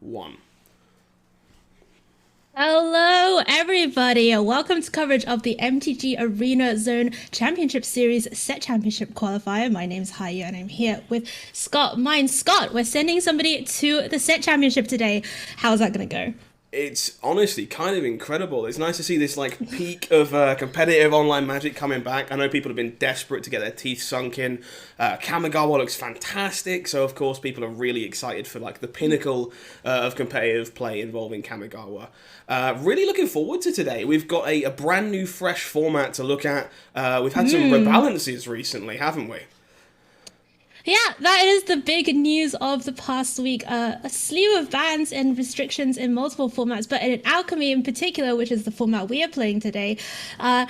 One. Hello, everybody. Welcome to coverage of the MTGAZone Championship Series Set Championship Qualifier. My name's Hayu, and I'm here with Scott. Scott, we're sending somebody to the Set Championship today. How's that going to go? It's honestly kind of incredible. It's nice to see this peak of competitive online Magic coming back. I know people have been desperate to get their teeth sunk in. Kamigawa looks fantastic, so of course people are really excited for the pinnacle of competitive play involving Kamigawa. Really looking forward to today. We've got a brand new, fresh format to look at. We've had some rebalances recently, haven't we? Yeah, that is the big news of the past week. A slew of bans and restrictions in multiple formats, but in Alchemy in particular, which is the format we are playing today, I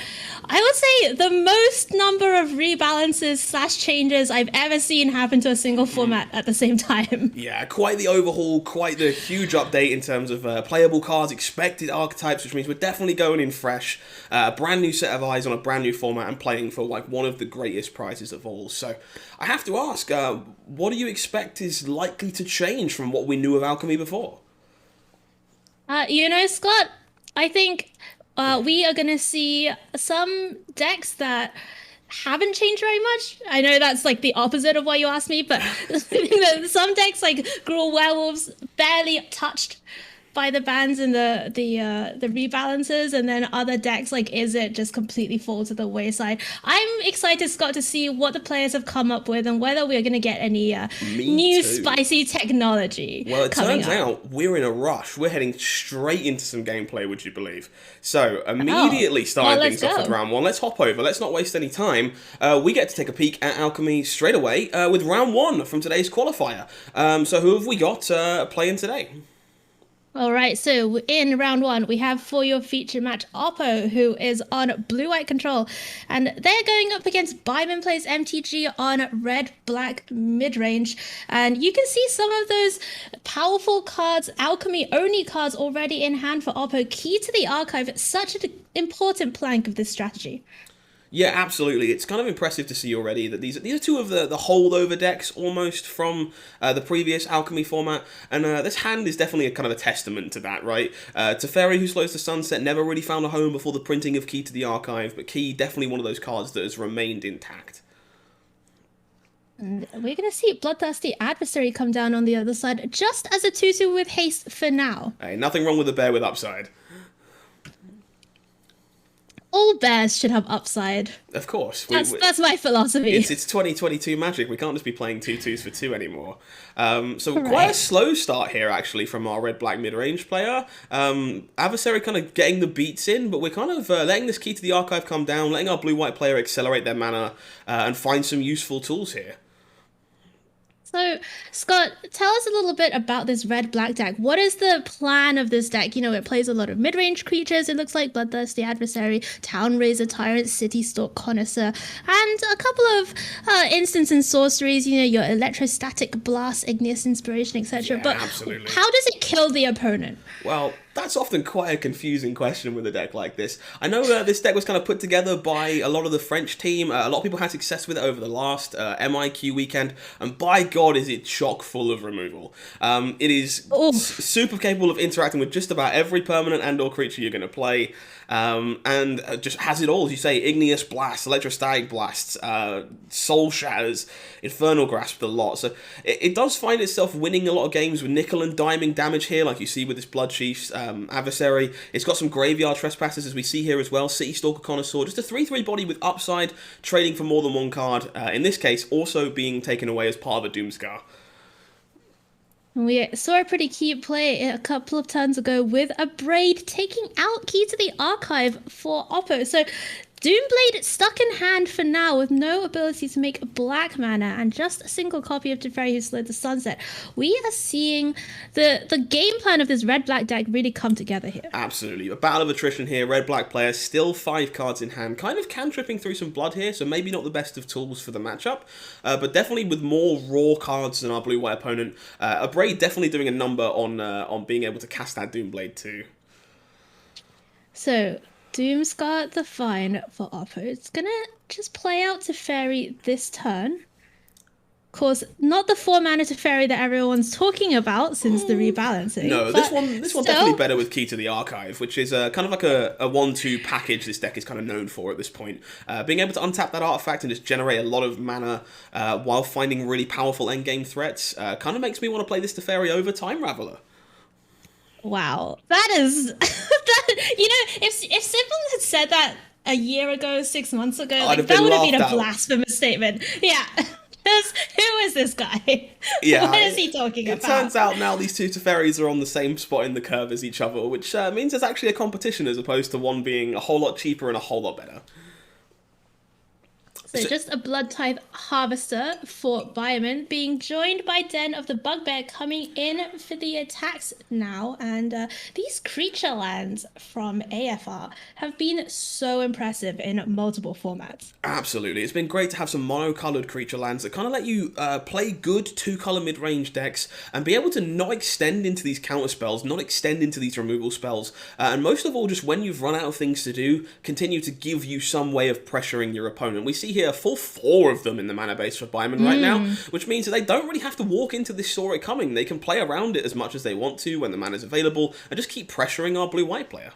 would say the most number of rebalances slash changes I've ever seen happen to a single format at the same time. Yeah, quite the overhaul, quite the huge update in terms of playable cards, expected archetypes, which means we're definitely going in fresh. Brand new set of eyes on a brand new format and playing for one of the greatest prizes of all. So I have to ask, what do you expect is likely to change from what we knew of Alchemy before? Scott, I think we are going to see some decks that haven't changed very much. I know that's like the opposite of what you asked me, but I think that some decks like Gruul Werewolves barely touched by the bans and the rebalances, and then other decks like Is It just completely fall to the wayside. I'm excited, Scott, to see what the players have come up with and whether we're going to get any Me new too. spicy technology Well, it coming turns up. out we're in a rush. We're heading straight into some gameplay, would you believe? So, Oh, immediately well, starting let's things off with go. round one, let's hop over. Let's not waste any time. We get to take a peek at Alchemy straight away with round one from today's qualifier. So, who have we got playing today? All right, so in round one, we have for your feature match Oppo, who is on blue-white control, and they're going up against Byman plays MTG on red-black mid-range, and you can see some of those powerful cards, alchemy-only cards already in hand for Oppo. Key to the archive, such an important plank of this strategy. Yeah, absolutely. It's kind of impressive to see already that these are two of the holdover decks almost from the previous Alchemy format, and this hand is definitely a kind of a testament to that, right? Teferi, who slows the sunset, never really found a home before the printing of Key to the Archive, but Key definitely one of those cards that has remained intact. And we're going to see Bloodthirsty Adversary come down on the other side, just as a 2-2 with haste for now. Hey, nothing wrong with a bear with upside. All bears should have upside. Of course, That's my philosophy. it's 2022 Magic. We can't just be playing two-twos for two anymore. So quite a Right. slow start here actually from our red-black mid-range player. Adversary kind of getting the beats in, but we're kind of letting this Key to the Archive come down, letting our blue-white player accelerate their mana and find some useful tools here. So, Scott, tell us a little bit about this red-black deck. What is the plan of this deck? You know, it plays a lot of mid-range creatures. It looks like Bloodthirsty Adversary, Town Raiser Tyrant, City Stalk Connoisseur, and a couple of instants and sorceries. You know, your Electrostatic Blast, Igneous Inspiration, etc. Yeah, But absolutely. how does it kill the opponent? Well, that's often quite a confusing question with a deck like this. I know this deck was kind of put together by a lot of the French team. A lot of people had success with it over the last MIQ weekend, and by God, is it chock full of removal. It is Oh, super capable of interacting with just about every permanent and/or creature you're going to play, and just has it all. As you say, Igneous Blast, Electrostatic Blasts, Soul Shatters, Infernal Grasp, a lot. So it does find itself winning a lot of games with nickel and diming damage here, like you see with this Blood Chief's Adversary. It's got some Graveyard Trespassers, as we see here as well. City Stalker Connoisseur, just a 3/3 body with upside, trading for more than one card. In this case, also being taken away as part of a Doomscar. we saw a pretty cute play a couple of turns ago with a Braid taking out Key to the Archive for Oppo. So Doomblade stuck in hand for now with no ability to make black mana and just a single copy of Teferi who slid the sunset. We are seeing the game plan of this red-black deck really come together here. Absolutely. A battle of attrition here. Red-black player, still 5 cards in hand. Kind of cantripping through some blood here, so maybe not the best of tools for the matchup. But definitely with more raw cards than our blue-white opponent. A Braid definitely doing a number on being able to cast that Doomblade too. So Doomscar the Fine for Oppo. It's gonna just play out to Fairy this turn. course, not the 4-mana Teferi that everyone's talking about since the rebalancing. No, but this one's definitely better with Key to the Archive, which is kind of like a 1-2 package this deck is kind of known for at this point. Being able to untap that artifact and just generate a lot of mana while finding really powerful endgame threats kind of makes me want to play this Teferi over Time Raveler. Wow, that is that, you know, if Simple had said that a year ago, 6 months ago, like, that would have been a blasphemous statement. Yeah. Who is this guy? Yeah, what is he talking about? It turns out now these two Teferis are on the same spot in the curve as each other, which means there's actually a competition as opposed to one being a whole lot cheaper and a whole lot better. So just a Blood Tithe Harvester for Bioman, being joined by Den of the Bugbear coming in for the attacks now. And these creature lands from AFR have been so impressive in multiple formats. Absolutely. It's been great to have some mono-coloured creature lands that kind of let you play good 2-colour mid-range decks and be able to not extend into these counter spells, not extend into these removal spells, and most of all, just when you've run out of things to do, continue to give you some way of pressuring your opponent. We see here a full 4 of them in the mana base for Bioman right now, which means that they don't really have to walk into this Saw It Coming. They can play around it as much as they want to when the mana's available and just keep pressuring our blue-white player.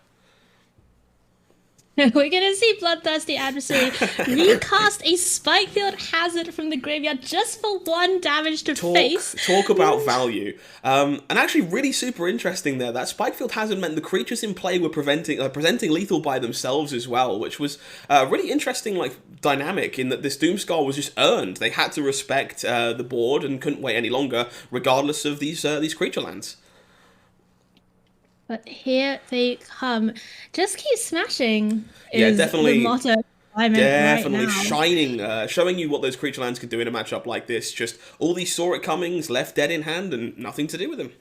We're going to see Bloodthirsty Adversary recast a Spikefield Hazard from the graveyard just for 1 damage to face. Talk about value. And actually really super interesting there. That Spikefield Hazard meant the creatures in play were presenting lethal by themselves as well, which was really interesting dynamic in that this Doomscar was just earned. They had to respect the board and couldn't wait any longer, regardless of these creature lands. But here they come. Just keep smashing. Yeah, definitely. The motto. Definitely right showing you what those creature lands can do in a matchup like this. Just all these Saw It Comings left dead in hand and nothing to do with them.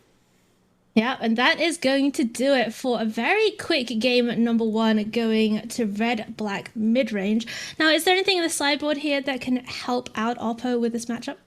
Yeah, and that is going to do it for a very quick game number 1 going to red-black mid-range. Now, is there anything in the sideboard here that can help out Oppo with this matchup?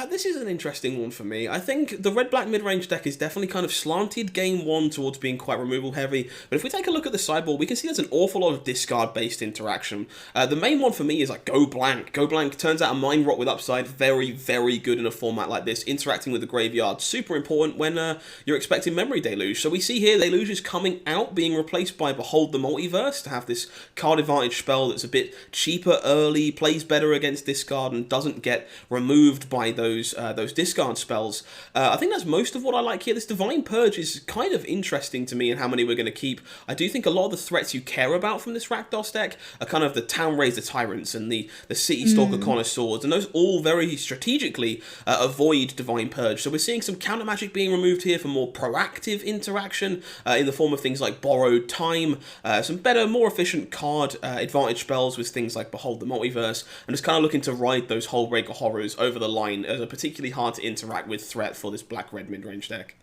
This is an interesting one for me. I think the red-black mid-range deck is definitely kind of slanted game 1 towards being quite removal heavy, but if we take a look at the sideboard, we can see there's an awful lot of discard-based interaction. The main one for me is Go Blank. Go Blank turns out a Mind Rot with upside, very, very good in a format like this. Interacting with the graveyard, super important when you're expecting Memory Deluge. So we see here Deluge is coming out, being replaced by Behold the Multiverse to have this card advantage spell that's a bit cheaper early, plays better against discard, and doesn't get removed by those discard spells. I think that's most of what I like here. This Divine Purge is kind of interesting to me and how many we're going to keep. I do think a lot of the threats you care about from this Rakdos deck are kind of the Town Razor Tyrants and the City Stalker Connoisseurs, and those all very strategically avoid Divine Purge. So we're seeing some counter magic being removed here for more proactive interaction in the form of things like Borrowed Time, some better, more efficient card advantage spells with things like Behold the Multiverse, and just kind of looking to ride those Hullbreaker Horrors over the line as a particularly hard to interact with threat for this black-red mid-range deck.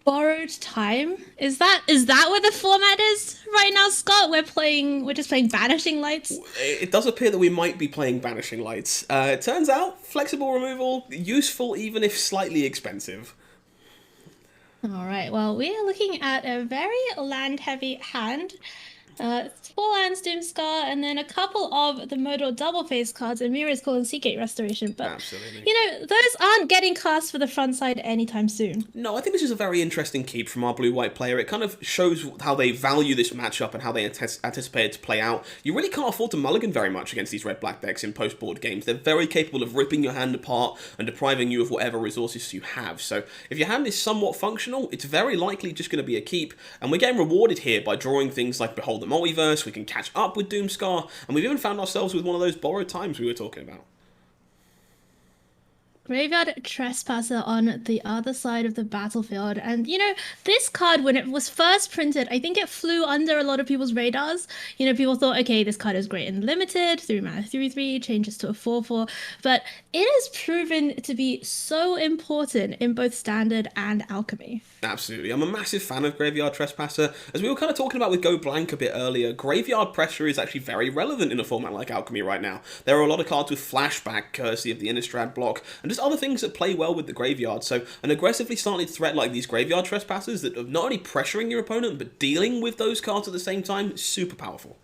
Borrowed Time? Is that what the format is right now, Scott? We're just playing Banishing Lights? It does appear that we might be playing Banishing Lights. It turns out, flexible removal, useful even if slightly expensive. Alright, well, we are looking at a very land-heavy hand. 4 lands, Doomscar, and then a couple of the Modal double face cards, and Mirror's Call and Seagate Restoration. But, absolutely, those aren't getting cast for the front side anytime soon. No, I think this is a very interesting keep from our blue-white player. It kind of shows how they value this matchup and how they anticipate it to play out. You really can't afford to mulligan very much against these red-black decks in post-board games. They're very capable of ripping your hand apart and depriving you of whatever resources you have. So if your hand is somewhat functional, it's very likely just going to be a keep, and we're getting rewarded here by drawing things like Behold the Multiverse. We can catch up with Doomscar, and we've even found ourselves with one of those Borrowed Times we were talking about. Graveyard Trespasser on the other side of the battlefield. And, this card, when it was first printed, I think it flew under a lot of people's radars. People thought, okay, this card is great in limited, 3-mana 3/3, changes to a 4/4. But it has proven to be so important in both Standard and Alchemy. Absolutely. I'm a massive fan of Graveyard Trespasser. As we were kind of talking about with Go Blank a bit earlier, Graveyard Pressure is actually very relevant in a format like Alchemy right now. There are a lot of cards with flashback, courtesy of the Innistrad block, and just other things that play well with the graveyard. So an aggressively slanted threat like these Graveyard Trespassers that are not only pressuring your opponent, but dealing with those cards at the same time, is super powerful.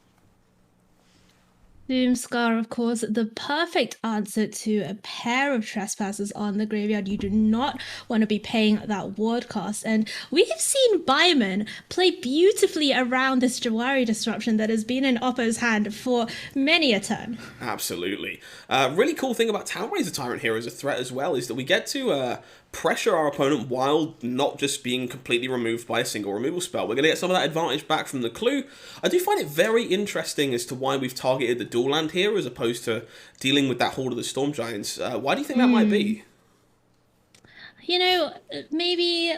Doomscar, of course, the perfect answer to a pair of trespassers on the graveyard. You do not want to be paying that ward cost. And we have seen Byman play beautifully around this Jawari disruption that has been in Oppo's hand for many a turn. Absolutely. Really cool thing about Talray's a Tyrant here as a threat as well is that we get to pressure our opponent while not just being completely removed by a single removal spell. We're going to get some of that advantage back from the clue. I do find it very interesting as to why we've targeted the dual land here as opposed to dealing with that Horde of the Storm Giants. Why do you think that might be? You know, maybe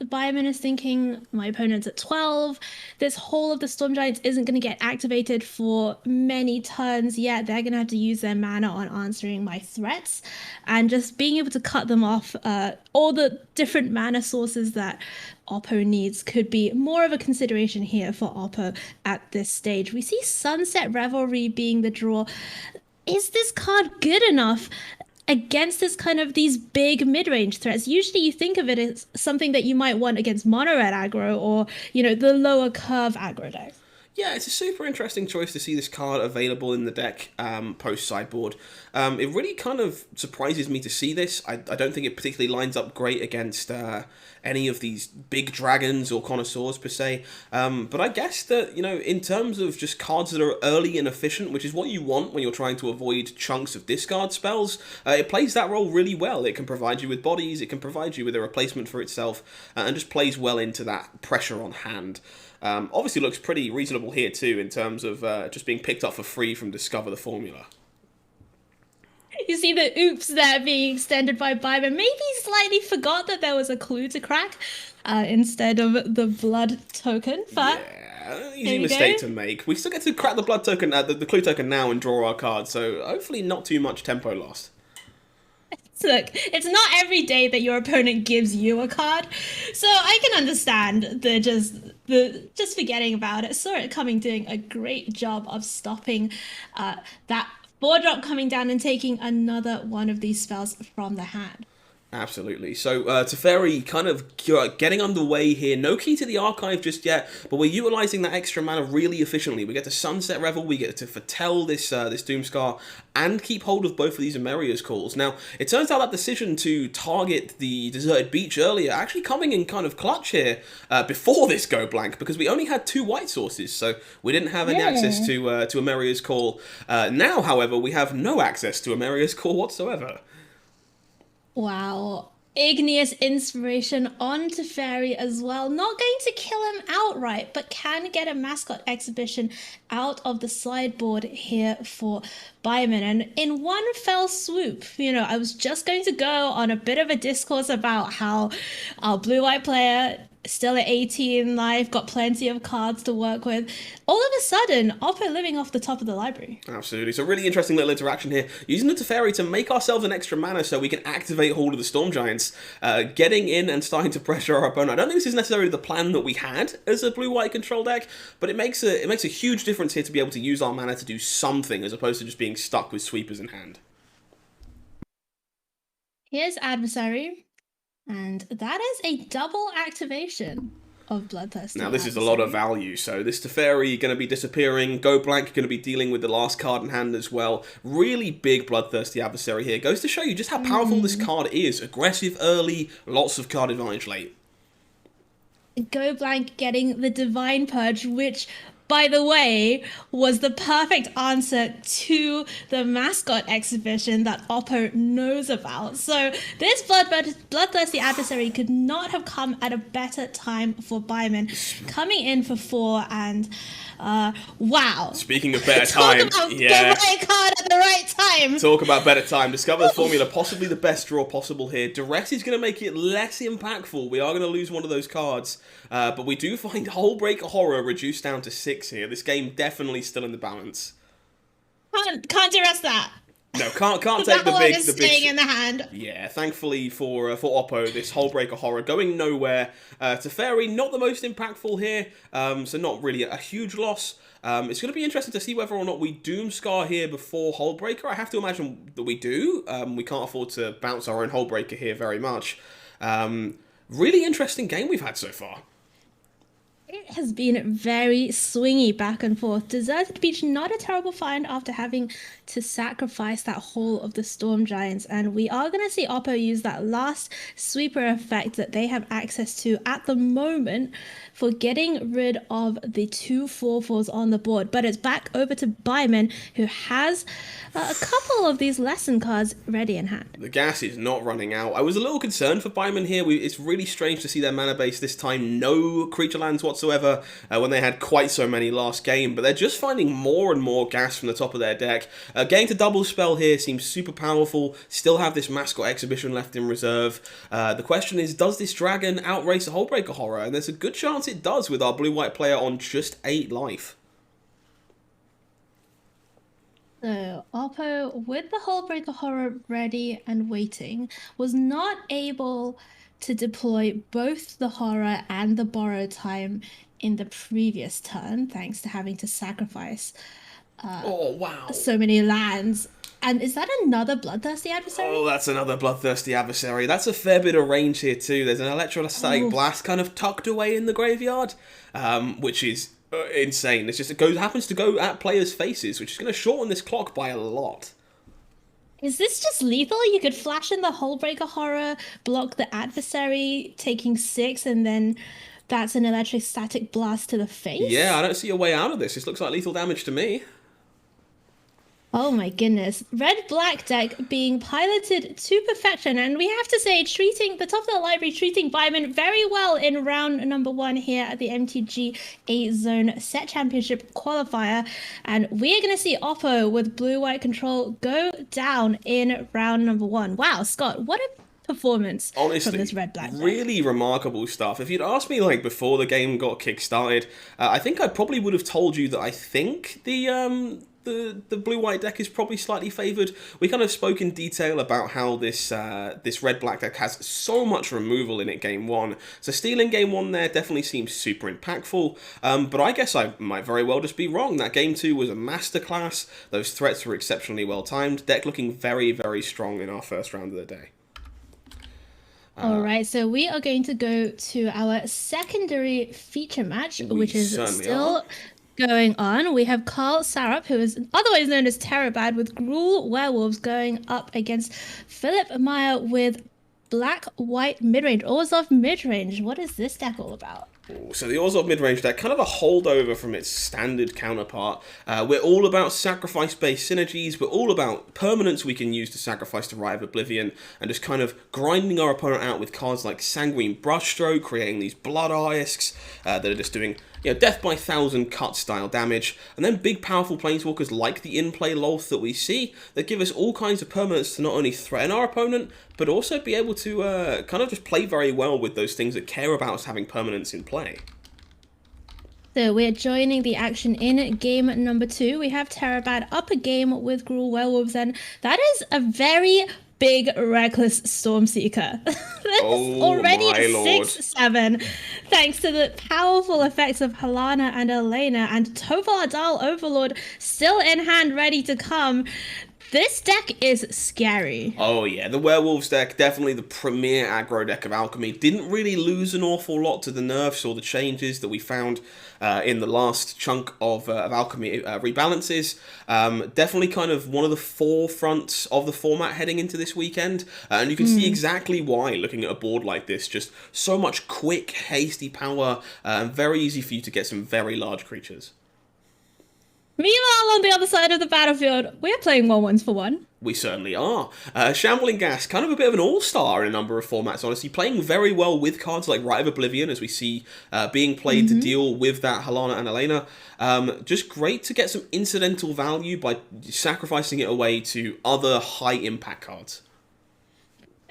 Bioman is thinking my opponent's at 12. This whole of the Storm Giants isn't going to get activated for many turns yet. They're going to have to use their mana on answering my threats and just being able to cut them off. All the different mana sources that Oppo needs could be more of a consideration here for Oppo at this stage. We see Sunset Revelry being the draw. Is this card good enough against this kind of these big mid-range threats? Usually you think of it as something that you might want against mono red aggro or, you know, the lower curve aggro decks. Yeah, it's a super interesting choice to see this card available in the deck post-sideboard. It really kind of surprises me to see this. I don't think it particularly lines up great against any of these big dragons or connoisseurs per se. But I guess that, you know, in terms of just cards that are early and efficient, which is what you want when you're trying to avoid chunks of discard spells, it plays that role really well. It can provide you with bodies, it can provide you with a replacement for itself, and just plays well into that pressure on hand. Obviously looks pretty reasonable here too in terms of just being picked up for free from Discover the Formula. You see the oops there being extended by Byman. Maybe he slightly forgot that there was a clue to crack instead of the blood token. But yeah, easy mistake to make. We still get to crack the blood token, the clue token now and draw our card, so hopefully not too much tempo lost. Look, it's not every day that your opponent gives you a card, so I can understand the just forgetting about it. Saw it coming, doing a great job of stopping that 4-drop coming down and taking another one of these spells from the hand. Absolutely. So, Teferi kind of getting underway here. No key to the archive just yet, but we're utilising that extra mana really efficiently. We get to Sunset Revel, we get to foretell this Doomscar, and keep hold of both of these Emeria's calls. Now, it turns out that decision to target the Deserted Beach earlier actually coming in kind of clutch here before this go blank, because we only had 2 white sources, so we didn't have any access to Emeria's call. Now, however, we have no access to Emeria's call whatsoever. Wow. Igneous Inspiration on Teferi as well. Not going to kill him outright, but can get a mascot exhibition out of the sideboard here for Byman. And in one fell swoop, you know, I was just going to go on a bit of a discourse about how our blue-white player still at 18 life, got plenty of cards to work with. All of a sudden, Oppo living off the top of the library. Absolutely. So really interesting little interaction here. Using the Teferi to make ourselves an extra mana so we can activate Horde of the Storm Giants. Getting in and starting to pressure our opponent. I don't think this is necessarily the plan that we had as a blue-white control deck, but it makes a huge difference here to be able to use our mana to do something as opposed to just being stuck with sweepers in hand. Here's Adversary. And that is a double activation of Bloodthirsty. Now this is a lot of value, so this Teferi going to be disappearing, Go Blank going to be dealing with the last card in hand as well. Really big Bloodthirsty Adversary here. Goes to show you just how powerful this card is. Aggressive early, lots of card advantage late. Go Blank getting the Divine Purge, which, by the way, was the perfect answer to the mascot exhibition that Oppo knows about. So this Bloodthirsty Adversary could not have come at a better time for Byman. Coming in for 4 and wow. Speaking of better time, the right card at the right time. Talk about better time. Discover the Formula, possibly the best draw possible here. Duress is going to make it less impactful. We are going to lose one of those cards, but we do find Hullbreaker Horror reduced down to 6 here. This game definitely still in the balance. Can't duress that. No, can't take the big. Staying in the hand. Yeah, thankfully for Oppo, this Hullbreaker Horror going nowhere. Teferi not the most impactful here, so not really a huge loss. It's going to be interesting to see whether or not we Doomscar here before Hullbreaker. I have to imagine that we do. We can't afford to bounce our own Hullbreaker here very much. Really interesting game we've had so far. It has been very swingy back and forth. Deserted Beach, not a terrible find after having to sacrifice that whole of the Storm Giants. And we are going to see Oppo use that last sweeper effect that they have access to at the moment for getting rid of the 2 4/4s on the board. But it's back over to Byman, who has a couple of these lesson cards ready in hand. The gas is not running out. I was a little concerned for Byman here. It's really strange to see their mana base this time no creature lands whatsoever when they had quite so many last game, but they're just finding more and more gas from the top of their deck. Getting to double spell here seems super powerful. Still have this Mascot Exhibition left in reserve. The question is, does this dragon outrace a Hullbreaker Horror? And there's a good chance it does with our blue-white player on just 8 life. So, Oppo, with the Hullbreaker Horror ready and waiting, was not able to deploy both the Horror and the Borrow Time in the previous turn, thanks to having to sacrifice oh, wow. so many lands. And is that another Bloodthirsty Adversary? Oh, that's another Bloodthirsty Adversary. That's a fair bit of range here too. There's an Electrostatic Blast kind of tucked away in the graveyard, which is insane. It's just happens to go at players' faces, which is going to shorten this clock by a lot. Is this just lethal? You could flash in the Hullbreaker Horror, block the adversary, taking 6, and then that's an Electrostatic Blast to the face? Yeah, I don't see a way out of this. This looks like lethal damage to me. Oh my goodness. Red-black deck being piloted to perfection. And we have to say, treating the top of the library, treating Byman very well in round number 1 here at the MTGAZone Set Championship Qualifier. And we are going to see Oppo with blue-white control go down in round number 1. Wow, Scott, what a performance. Honestly, from this red-black deck. Really remarkable stuff. If you'd asked me like before the game got kick-started, I think I probably would have told you that I think the blue-white deck is probably slightly favoured. We kind of spoke in detail about how this this red-black deck has so much removal in it game 1. So stealing game 1 there definitely seems super impactful, but I guess I might very well just be wrong. That game 2 was a masterclass. Those threats were exceptionally well timed. Deck looking very, very strong in our first round of the day. All right, so we are going to go to our secondary feature match, which is still going on. We have Carl Sarup, who is otherwise known as Terabad, with Gruul Werewolves going up against Philip Meyer with black-white midrange, Orzhov midrange. What is this deck all about? So the Orzhov midrange deck, kind of a holdover from its standard counterpart. We're all about sacrifice-based synergies. We're all about permanents we can use to sacrifice to Rite of Oblivion, and just kind of grinding our opponent out with cards like Sanguine Brushstroke, creating these Blood Isks that are just doing death by 1,000 cut style damage, and then big powerful planeswalkers like the in-play Lolth that we see that give us all kinds of permanents to not only threaten our opponent, but also be able to kind of just play very well with those things that care about us having permanents in play. So we're joining the action in game number 2. We have Terabad up a game with Gruul Werewolves, and that is a very big reckless Stormseeker. That's already at 6/7, thanks to the powerful effects of Halana and Elena, and Tovar Adal Overlord still in hand, ready to come. This deck is scary. Oh yeah, the Werewolves deck, definitely the premier aggro deck of Alchemy. Didn't really lose an awful lot to the nerfs or the changes that we found in the last chunk of Alchemy rebalances. Definitely kind of one of the forefronts of the format heading into this weekend. And you can see exactly why, looking at a board like this. Just so much quick, hasty power, and very easy for you to get some very large creatures. Meanwhile, on the other side of the battlefield, we're playing 1/1s for 1. We certainly are. Shambling Gas, kind of a bit of an all-star in a number of formats, honestly. Playing very well with cards like Rite of Oblivion, as we see being played to deal with that Halana and Elena. Just great to get some incidental value by sacrificing it away to other high-impact cards.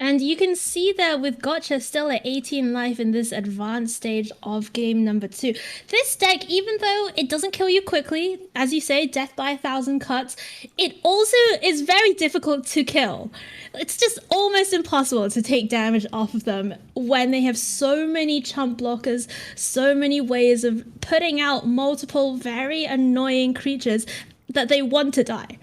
And you can see there with Gotcha still at 18 life in this advanced stage of game number 2. This deck, even though it doesn't kill you quickly, as you say, death by 1,000 cuts, it also is very difficult to kill. It's just almost impossible to take damage off of them when they have so many chump blockers, so many ways of putting out multiple very annoying creatures that they want to die.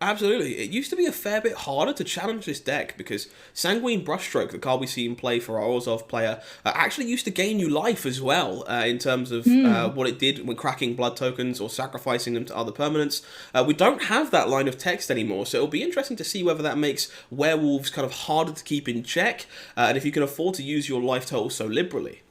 Absolutely. It used to be a fair bit harder to challenge this deck because Sanguine Brushstroke, the card we see him play for our Orzhov player, actually used to gain you life as well in terms of what it did when cracking blood tokens or sacrificing them to other permanents. We don't have that line of text anymore, so it'll be interesting to see whether that makes werewolves kind of harder to keep in check and if you can afford to use your life total so liberally.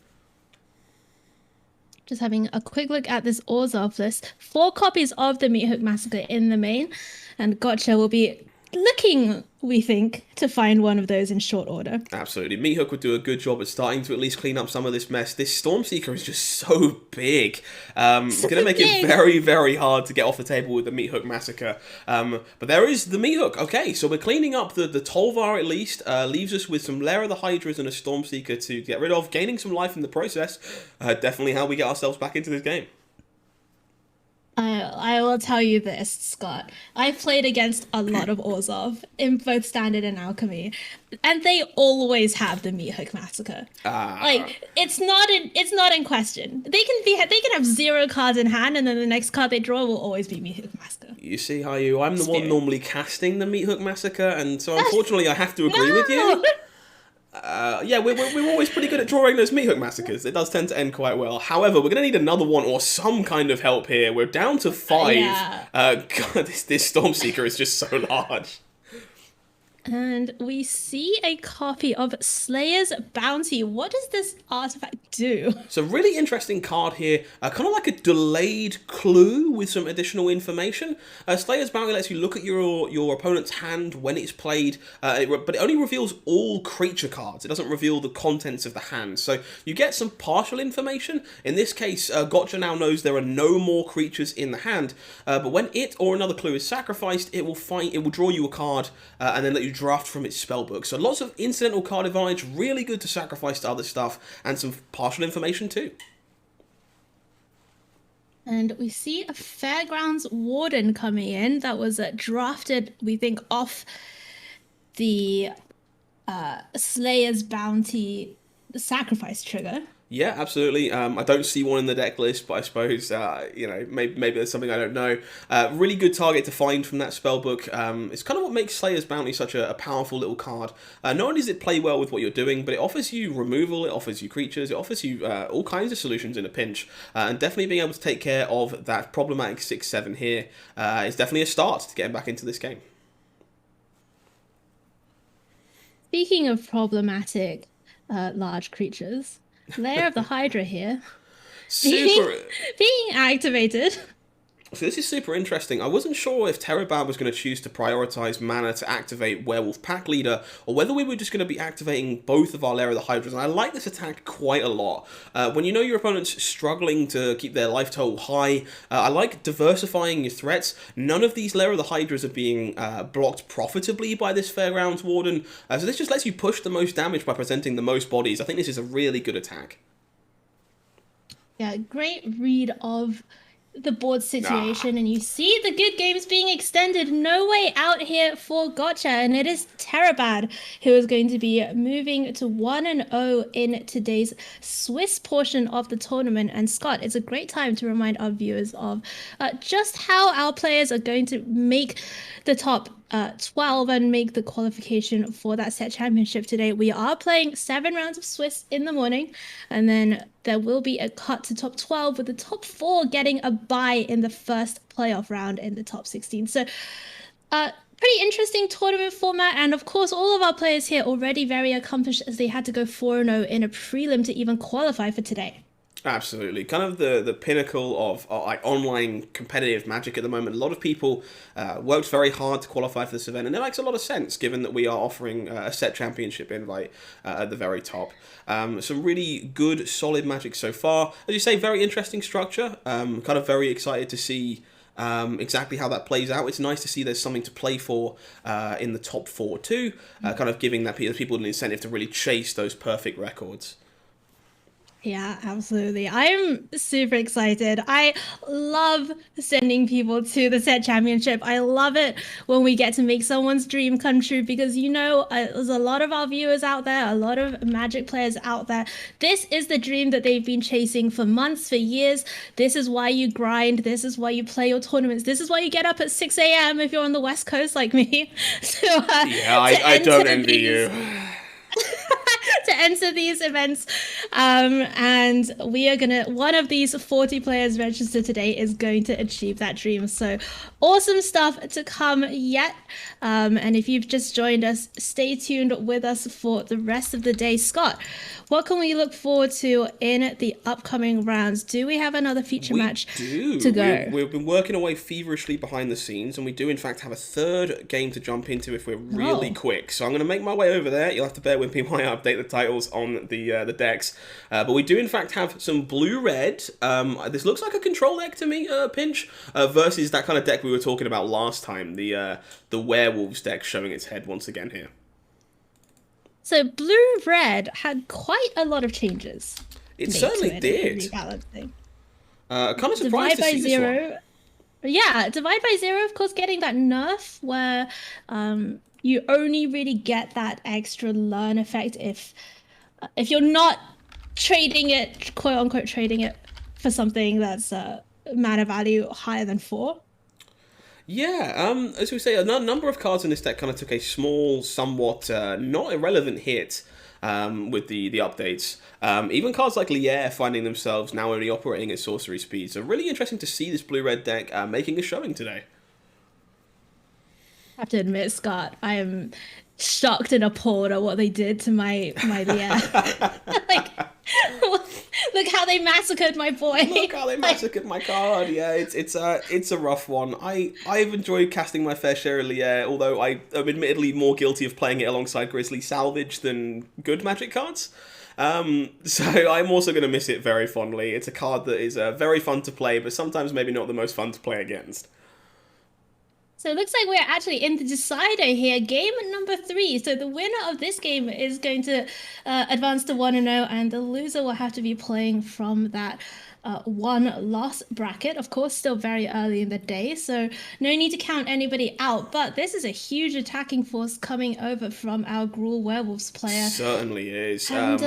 Just having a quick look at this Orzhov list. 4 copies of the Meathook Massacre in the main, and Gotcha will be looking, we think, to find one of those in short order. Absolutely. Meathook would do a good job at starting to at least clean up some of this mess. This Stormseeker is just so big. It's going to make it very, very hard to get off the table with the Meathook Massacre. But there is the Meathook. Okay, so we're cleaning up the Tolvar at least. Leaves us with some Lair of the Hydras and a Stormseeker to get rid of, gaining some life in the process. Definitely how we get ourselves back into this game. I will tell you this, Scott. I've played against a lot of Orzhov in both Standard and Alchemy, and they always have the Meathook Massacre. Like it's not in question. They can have 0 cards in hand, and then the next card they draw will always be Meathook Massacre. You see how I'm the one normally casting the Meathook Massacre, and so unfortunately I have to agree with you. Yeah, we're always pretty good at drawing those Meathook Massacres. It does tend to end quite well. However, we're going to need another one or some kind of help here. We're down to 5. Yeah. God, this Stormseeker is just so large. And we see a copy of Slayer's Bounty. What does this artifact do? It's a really interesting card here, kind of like a delayed clue with some additional information. Slayer's Bounty lets you look at your opponent's hand when it's played, but it only reveals all creature cards. It doesn't reveal the contents of the hand, so you get some partial information. In this case, Gotcha now knows there are no more creatures in the hand, but when it or another clue is sacrificed, it will draw you a card and then let you draft from its spellbook. So lots of incidental card advantage, really good to sacrifice to other stuff, and some partial information too. And we see a Fairgrounds Warden coming in that was drafted, we think, off the Slayer's Bounty sacrifice trigger. Yeah, absolutely. I don't see one in the deck list, but I suppose, maybe there's something I don't know. Really good target to find from that spellbook. It's kind of what makes Slayer's Bounty such a powerful little card. Not only does it play well with what you're doing, but it offers you removal, it offers you creatures, it offers you all kinds of solutions in a pinch. And definitely being able to take care of that problematic 6/7 here is definitely a start to getting back into this game. Speaking of problematic large creatures, Lair of the Hydra here. Being activated. So this is super interesting. I wasn't sure if Terabad was going to choose to prioritize mana to activate Werewolf Pack Leader, or whether we were just going to be activating both of our Lair of the Hydras, and I like this attack quite a lot. When you know your opponent's struggling to keep their life total high, I like diversifying your threats. None of these Lair of the Hydras are being blocked profitably by this Fairgrounds Warden, so this just lets you push the most damage by presenting the most bodies. I think this is a really good attack. Yeah, great read of the board situation, and you see the good games being extended. No way out here for Gotcha, and it is Terabad who is going to be moving to 1-0 in today's Swiss portion of the tournament. And Scott, it's a great time to remind our viewers of just how our players are going to make the top 12 and make the qualification for that set championship today. We are playing 7 rounds of Swiss in the morning, and then there will be a cut to top 12 with the top 4 getting a bye in the first playoff round in the top 16. So pretty interesting tournament format, and of course all of our players here already very accomplished as they had to go 4-0 in a prelim to even qualify for today. Absolutely. Kind of the pinnacle of like online competitive Magic at the moment. A lot of people worked very hard to qualify for this event, and it makes a lot of sense given that we are offering a set championship invite at the very top. Some really good, solid Magic so far. As you say, very interesting structure. Kind of very excited to see exactly how that plays out. It's nice to see there's something to play for in the top 4 too, kind of giving that people an incentive to really chase those perfect records. Yeah, absolutely. I'm super excited. I love sending people to the set championship. I love it when we get to make someone's dream come true because there's a lot of our viewers out there, a lot of Magic players out there. This is the dream that they've been chasing for months, for years. This is why you grind. This is why you play your tournaments. This is why you get up at 6 a.m. if you're on the West Coast like me. So Yeah, to I don't enter envy you. to enter these events. And we are gonna, one of these 40 players registered today is going to achieve that dream. So awesome stuff to come yet. And if you've just joined us, stay tuned with us for the rest of the day. Scott, what can we look forward to in the upcoming rounds? Do we have another feature match to go? We've been working away feverishly behind the scenes, and we do in fact have a third game to jump into if we're really quick. So I'm going to make my way over there. You'll have to bear with me while I update the titles on the decks. But we do in fact have some blue-red. This looks like a control deck to me, Pinch, versus that kind of deck we were talking about last time, the Werewolves deck showing its head once again here. So blue-red had quite a lot of changes. It certainly did. Kind of surprised to see this one. Yeah, Divide by Zero, of course, getting that nerf where you only really get that extra learn effect if you're not trading it, quote unquote, trading it for something that's mana value higher than 4. Yeah, as we say, a number of cards in this deck kind of took a small, somewhat not irrelevant hit with the updates. Even cards like Lier finding themselves now only operating at sorcery speed. So really interesting to see this blue-red deck making a showing today. I have to admit, Scott, I am shocked and appalled at what they did to my Lier. Like, look how they massacred my boy. Look how they massacred my card. Yeah, it's a rough one. I've enjoyed casting my fair share of Lier, although I am admittedly more guilty of playing it alongside Grizzly Salvage than good Magic cards. So I'm also going to miss it very fondly. It's a card that is very fun to play, but sometimes maybe not the most fun to play against. So it looks like we're actually in the decider here, game number 3. So the winner of this game is going to advance to 1-0, and the loser will have to be playing from that one-loss bracket. Of course, still very early in the day, so no need to count anybody out. But this is a huge attacking force coming over from our Gruul Werewolves player. Certainly is. And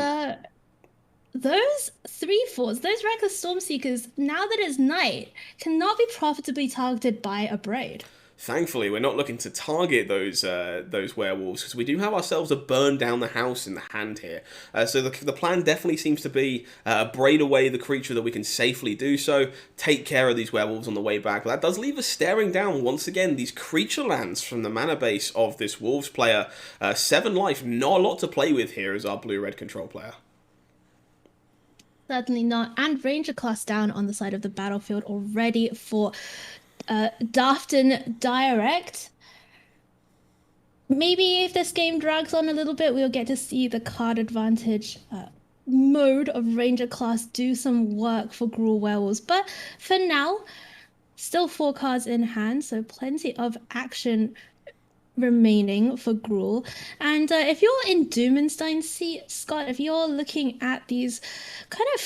those 3/4s, those Reckless Stormseekers, now that it's night, cannot be profitably targeted by a Braid. Thankfully, we're not looking to target those werewolves, because we do have ourselves a burn down the house in the hand here. So the plan definitely seems to be braid away the creature that we can safely do so, take care of these werewolves on the way back. But that does leave us staring down, once again, these creature lands from the mana base of this Wolves player. 7 life, not a lot to play with here as our blue-red control player. Certainly not. And Ranger class down on the side of the battlefield already for Dafton Direct. Maybe if this game drags on a little bit, we'll get to see the card advantage mode of Ranger class do some work for Gruul Werewolves. But for now, still 4 cards in hand, so plenty of action remaining for Gruul. And if you're in Doomenstein, Scott, if you're looking at these kind of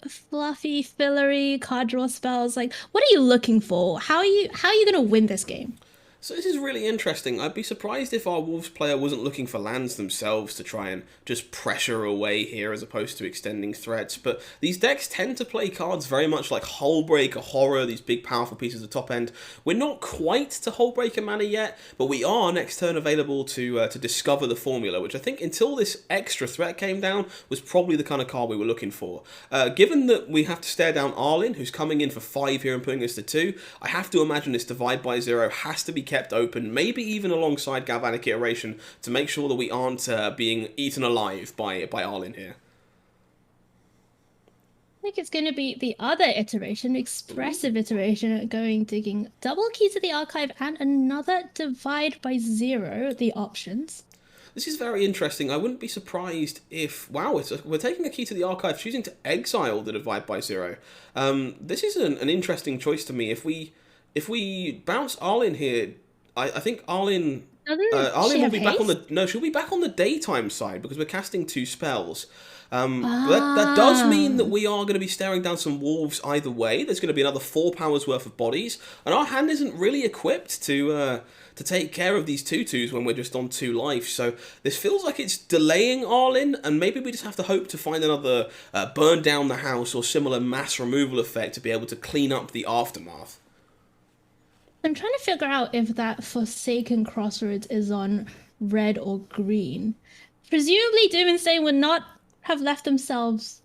fluffy, fillery card draw spells, like, what are you looking for? How are you gonna win this game? So this is really interesting. I'd be surprised if our Wolves player wasn't looking for lands themselves to try and just pressure away here as opposed to extending threats. But these decks tend to play cards very much like Hullbreaker, Horror, these big powerful pieces at the top end. We're not quite to Hullbreaker mana yet, but we are next turn available to discover the formula, which I think until this extra threat came down was probably the kind of card we were looking for. Given that we have to stare down Arlinn, who's coming in for 5 here and putting us to 2, I have to imagine this Divide by Zero has to be kept open, maybe even alongside Galvanic Iteration, to make sure that we aren't being eaten alive by Arlinn here. I think it's going to be the other iteration, Expressive Iteration, going digging double Key to the Archive and another Divide by Zero, the options. This is very interesting. I wouldn't be surprised if... Wow, we're taking a Key to the Archive, choosing to exile the Divide by Zero. This is an interesting choice to me. If we bounce Arlinn here, I think Arlinn... Doesn't she Arlene will have be back on haste? the... No, she'll be back on the daytime side because we're casting 2 spells. But that does mean that Ah. we are going to be staring down some wolves either way. There's going to be another 4 powers worth of bodies, and our hand isn't really equipped to take care of these 2/2s when we're just on 2 life. So this feels like it's delaying Arlen, and maybe we just have to hope to find another burn down the house or similar mass removal effect to be able to clean up the aftermath. I'm trying to figure out if that Forsaken Crossroads is on red or green. Presumably, Doom and Stain would not have left themselves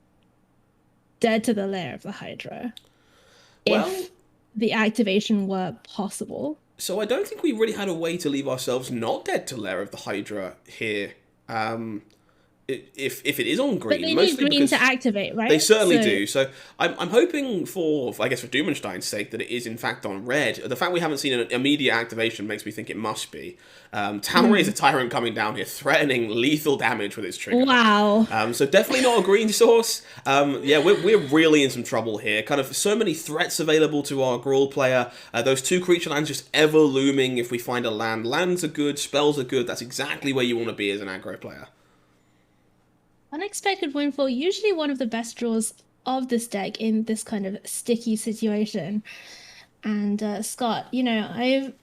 dead to the lair of the Hydra Well, if the activation were possible. so I don't think we really had a way to leave ourselves not dead to lair of the Hydra here. If it is on green, But they need mostly green because to activate, right? they certainly do. So I'm hoping I guess for Doomenstein's sake, that it is in fact on red. The fact we haven't seen an immediate activation makes me think it must be. Talray is a Tyrant coming down here, threatening lethal damage with its trigger. Wow. So definitely not a green source. Yeah, we're really in some trouble here. Kind of so many threats available to our Gruul player. Those 2 creature lands just ever looming if we find a land. Lands are good, spells are good. That's exactly where you want to be as an aggro player. Unexpected Windfall, usually one of the best draws of this deck in this kind of sticky situation. And Scott, I've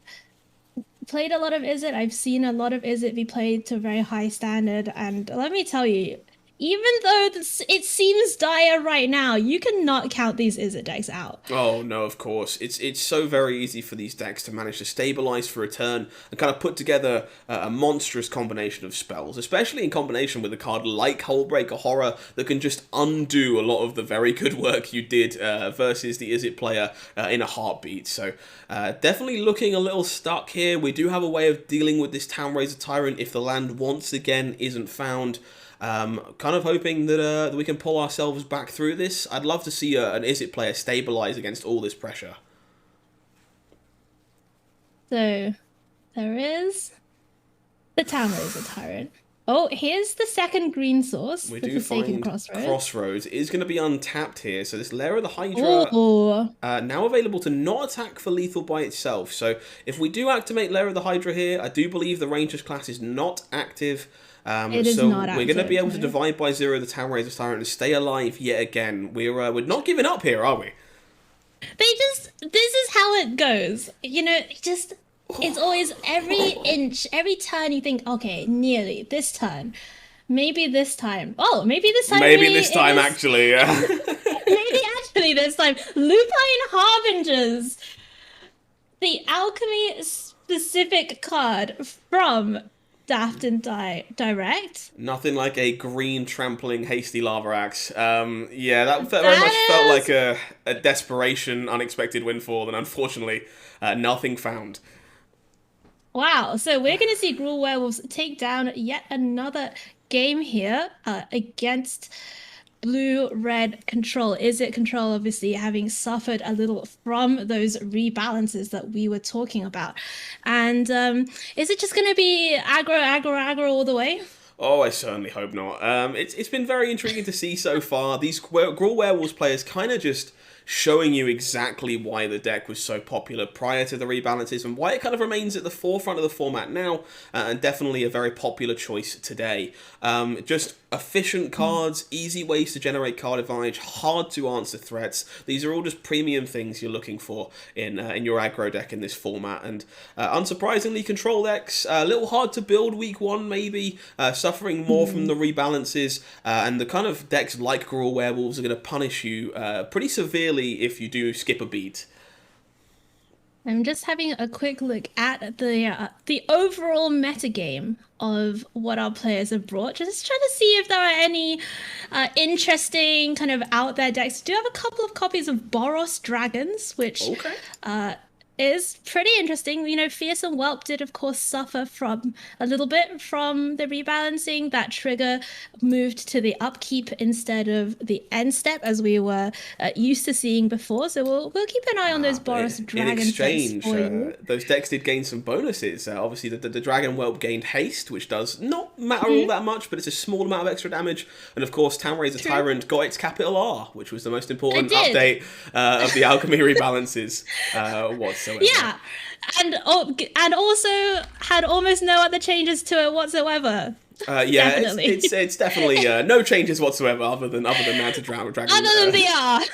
played a lot of Izzet. I've seen a lot of Izzet be played to a very high standard. And let me tell you, even though it seems dire right now, you cannot count these Izzet decks out. Oh, no, of course. It's so very easy for these decks to manage to stabilize for a turn and kind of put together a monstrous combination of spells, especially in combination with a card like Hullbreaker Horror that can just undo a lot of the very good work you did versus the Izzet player in a heartbeat. So definitely looking a little stuck here. We do have a way of dealing with this Townraiser Tyrant if the land once again isn't found. Kind of hoping that we can pull ourselves back through this. I'd love to see an Izzet player stabilize against all this pressure. So there is the Townraiser Tyrant. Oh, here's the second green source. We the do Forsaken find Crossroads is going to be untapped here. So this Lair of the Hydra now available to not attack for lethal by itself. So if we do activate Lair of the Hydra here, I do believe the Rangers class is not active. It is so not we're going to be able to active, divide by 0 the Townraiser Tyrant and stay alive yet again. We're not giving up here, are we? this is how it goes. It's always every inch, every turn you think, okay, nearly this turn. Maybe this time. Oh, maybe this time. Maybe this time, actually, yeah. Maybe actually this time. Lupine Harbingers. The alchemy specific card from Daft and Direct. Nothing like a green trampling hasty lava axe. Yeah, that very much felt like a desperation, unexpected windfall, and unfortunately, nothing found. Wow, so we're going to see Gruul Werewolves take down yet another game here against blue-red control. Izzet control obviously having suffered a little from those rebalances that we were talking about. And is it just going to be aggro all the way? Oh, I certainly hope not. It's been very intriguing to see so far. These Gruul Werewolves players kind of just showing you exactly why the deck was so popular prior to the rebalances and why it kind of remains at the forefront of the format now, and definitely a very popular choice today. Just efficient cards, easy ways to generate card advantage, hard to answer threats. These are all just premium things you're looking for in your aggro deck in this format, and unsurprisingly, control decks a little hard to build week 1 maybe, suffering more from the rebalances, and the kind of decks like Gruul Werewolves are going to punish you pretty severely if you do skip a beat. I'm just having a quick look at the overall metagame of what our players have brought. Just trying to see if there are any interesting kind of out there decks. We do have a couple of copies of Boros Dragons, which is pretty interesting. Fearsome Whelp did, of course, suffer from a little bit from the rebalancing. That trigger moved to the upkeep instead of the end step, as we were used to seeing before. So we'll keep an eye on those Boros Dragon in exchange, for you. those decks did gain some bonuses. Obviously, the Dragon Whelp gained haste, which does not matter all that much, but it's a small amount of extra damage. And of course, Townraiser Tyrant got its capital R, which was the most important update of the alchemy rebalances. whatsoever. Yeah, and also had almost no other changes to it whatsoever. Yeah, Definitely. it's definitely no changes whatsoever other than now to Dragon. Other than the art.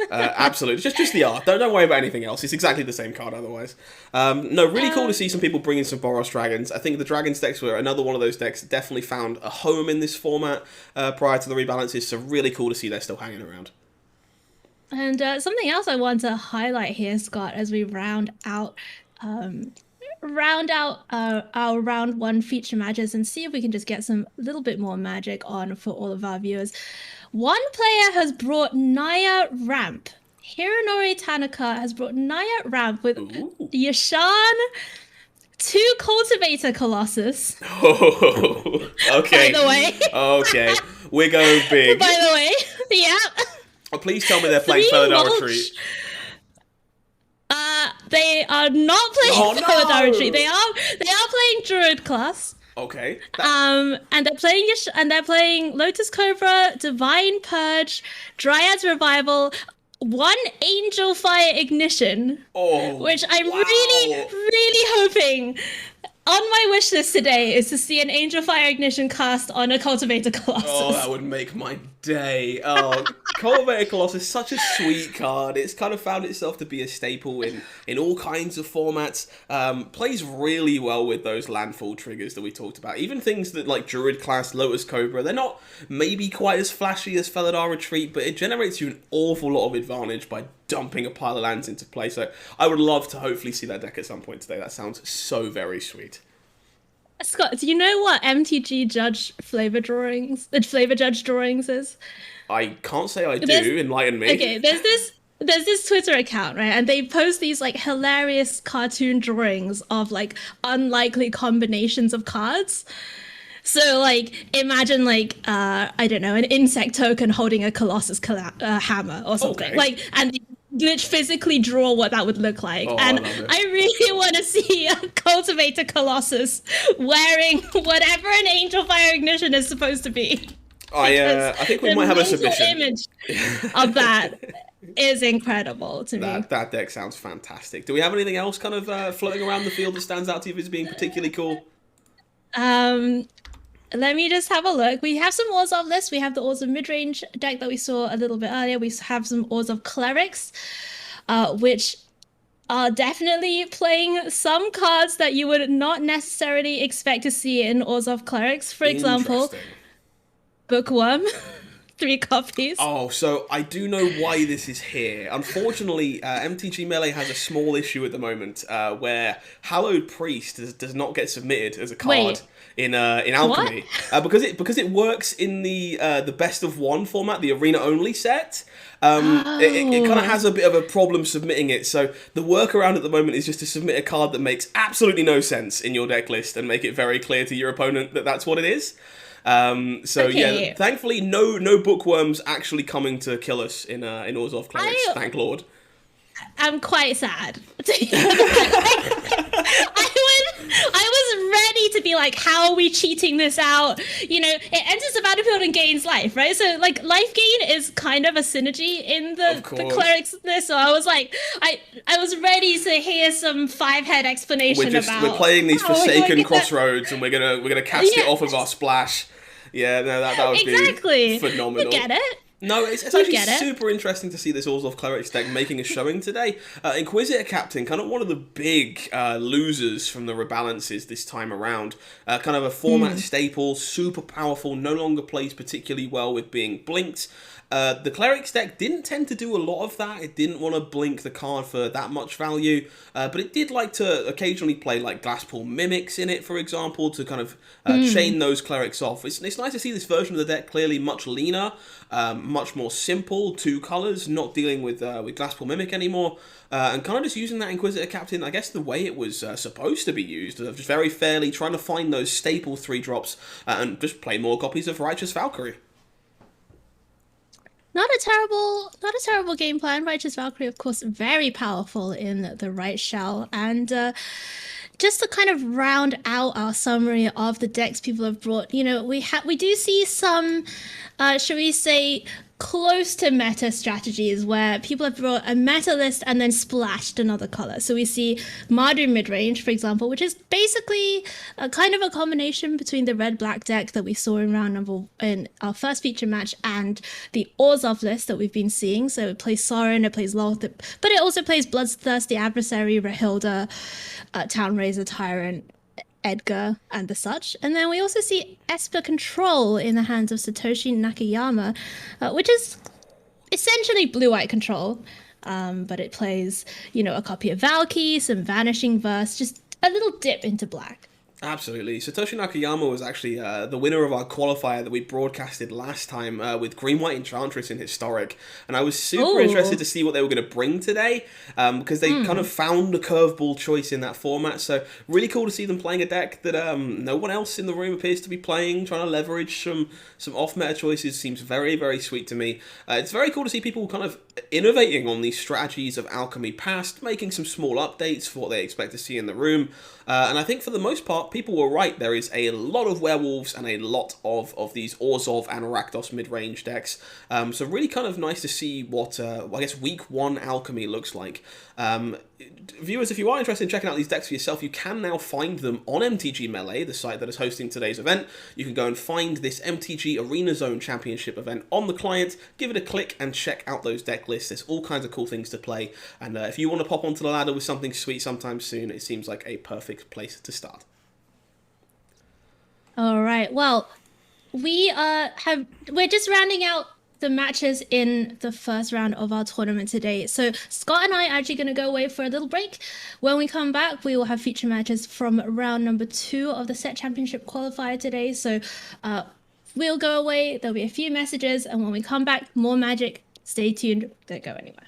Absolutely, just the art. Don't worry about anything else. It's exactly the same card otherwise. No, really cool to see some people bringing some Boros Dragons. I think the Dragons decks were another one of those decks that definitely found a home in this format prior to the rebalances. So really cool to see they're still hanging around. And something else I want to highlight here, Scott, as we round out our round one feature matches and see if we can just get some little bit more magic on for all of our viewers. One player has brought Naya Ramp. Hironori Tanaka has brought Naya Ramp with Yashan, 2 Cultivator Colossus. Oh, okay. By the way. Okay, we're going big. By the way, yeah. Oh, please tell me they're playing Felidar Retreat. They are not playing Felidar Retreat. They are playing Druid class. Okay. And they're playing Lotus Cobra, Divine Purge, Dryad's Revival, 1 Angel Fire Ignition. Which I'm really hoping on my wish list today is to see an Angel Fire Ignition cast on a Cultivator Colossus. Oh, that would make my day. Oh, Cultivator Colossus is such a sweet card. It's kind of found itself to be a staple in all kinds of formats. Plays really well with those landfall triggers that we talked about. Even things that like Druid class, Lotus Cobra, they're not maybe quite as flashy as Felidar Retreat, but it generates you an awful lot of advantage by dumping a pile of lands into play. So I would love to hopefully see that deck at some point today. That sounds so very sweet. Scott, do you know what MTG Judge Flavor Judge drawings is? I can't say I do. Enlighten me. Okay, there's this Twitter account, right? And they post these like hilarious cartoon drawings of like unlikely combinations of cards. So like imagine like I don't know, an insect token holding a Colossus hammer or something. Okay. Like and glitch physically draw what that would look like. And I really want to see a Cultivator Colossus wearing whatever an Angel Fire Ignition is supposed to be. I think we might have a submission. The image of that is incredible to me. That deck sounds fantastic. Do we have anything else kind of floating around the field that stands out to you as being particularly cool? Let me just have a look. We have some Ores of lists. We have the Ores of Midrange deck that we saw a little bit earlier. We have some Ores of Clerics, which are definitely playing some cards that you would not necessarily expect to see in Ores of Clerics. For example, Bookworm. 3 copies. Oh, so I do know why this is here. Unfortunately, MTG Melee has a small issue at the moment where Hallowed Priest does not get submitted as a card in Alchemy because it works in the best of one format, the arena only set. It kind of has a bit of a problem submitting it. So the workaround at the moment is just to submit a card that makes absolutely no sense in your deck list and make it very clear to your opponent that that's what it is. Yeah, thankfully no bookworms actually coming to kill us in Ores of Clerics, thank Lord. I'm quite sad. I was ready to be like, how are we cheating this out? You know, it enters the battlefield and gains life, right? So like life gain is kind of a synergy in the clerics list. So I was like, I was ready to hear some 5-head explanation about. We're playing these Forsaken Crossroads and we're gonna cast it off of our splash. Yeah, no, that would be phenomenal. You get it. No, it's actually super interesting to see this Ores of Clerics deck making a showing today. Inquisitor Captain, kind of one of the big losers from the rebalances this time around. Kind of a format staple, super powerful, no longer plays particularly well with being blinked. The Clerics deck didn't tend to do a lot of that. It didn't want to blink the card for that much value, but it did like to occasionally play like Glasspool Mimics in it, for example, to kind of chain those Clerics off. It's nice to see this version of the deck clearly much leaner, much more simple, 2 colors, not dealing with Glasspool Mimic anymore, and kind of just using that Inquisitor Captain, I guess, the way it was supposed to be used, just very fairly trying to find those staple 3-drops and just play more copies of Righteous Valkyrie. Not a terrible game plan. Righteous Valkyrie, of course, very powerful in the right shell. And just to kind of round out our summary of the decks people have brought, you know, we do see some, shall we say, close to meta strategies where people have brought a meta list and then splashed another color. So we see Mardu midrange, for example, which is basically a kind of a combination between the red-black deck that we saw in round number in our first feature match and the Orzhov list that we've been seeing. So it plays Sorin, it plays Lothar, but it also plays Bloodthirsty Adversary, Rahilda, Town Razor, Tyrant, Edgar, and the such. And then we also see Esper Control in the hands of Satoshi Nakayama, which is essentially blue-white control. But it plays, a copy of Valky, some Vanishing Verse, just a little dip into black. Absolutely. Satoshi Nakayama was actually the winner of our qualifier that we broadcasted last time with Green White Enchantress in Historic. And I was super interested to see what they were going to bring today because they kind of found a curveball choice in that format. So really cool to see them playing a deck that no one else in the room appears to be playing, trying to leverage some off-meta choices. Seems very, very sweet to me. It's very cool to see people kind of innovating on these strategies of Alchemy Past, making some small updates for what they expect to see in the room. And I think for the most part, people were right. There is a lot of werewolves and a lot of these Orzhov and Rakdos mid-range decks. So really kind of nice to see what, I guess, week 1 Alchemy looks like. Viewers, if you are interested in checking out these decks for yourself, you can now find them on MTG Melee, the site that is hosting today's event. You can go and find this MTG ArenaZone Championship event on the client, give it a click and check out those deck lists. There's all kinds of cool things to play, and if you want to pop onto the ladder with something sweet sometime soon, it seems like a perfect place to start. All right. Well, we're just rounding out the matches in the first round of our tournament today. So Scott and I are actually going to go away for a little break. When we come back, we will have feature matches from round number 2 of the Set Championship qualifier today. So we'll go away. There'll be a few messages, and when we come back, more magic. Stay tuned. Don't go anywhere.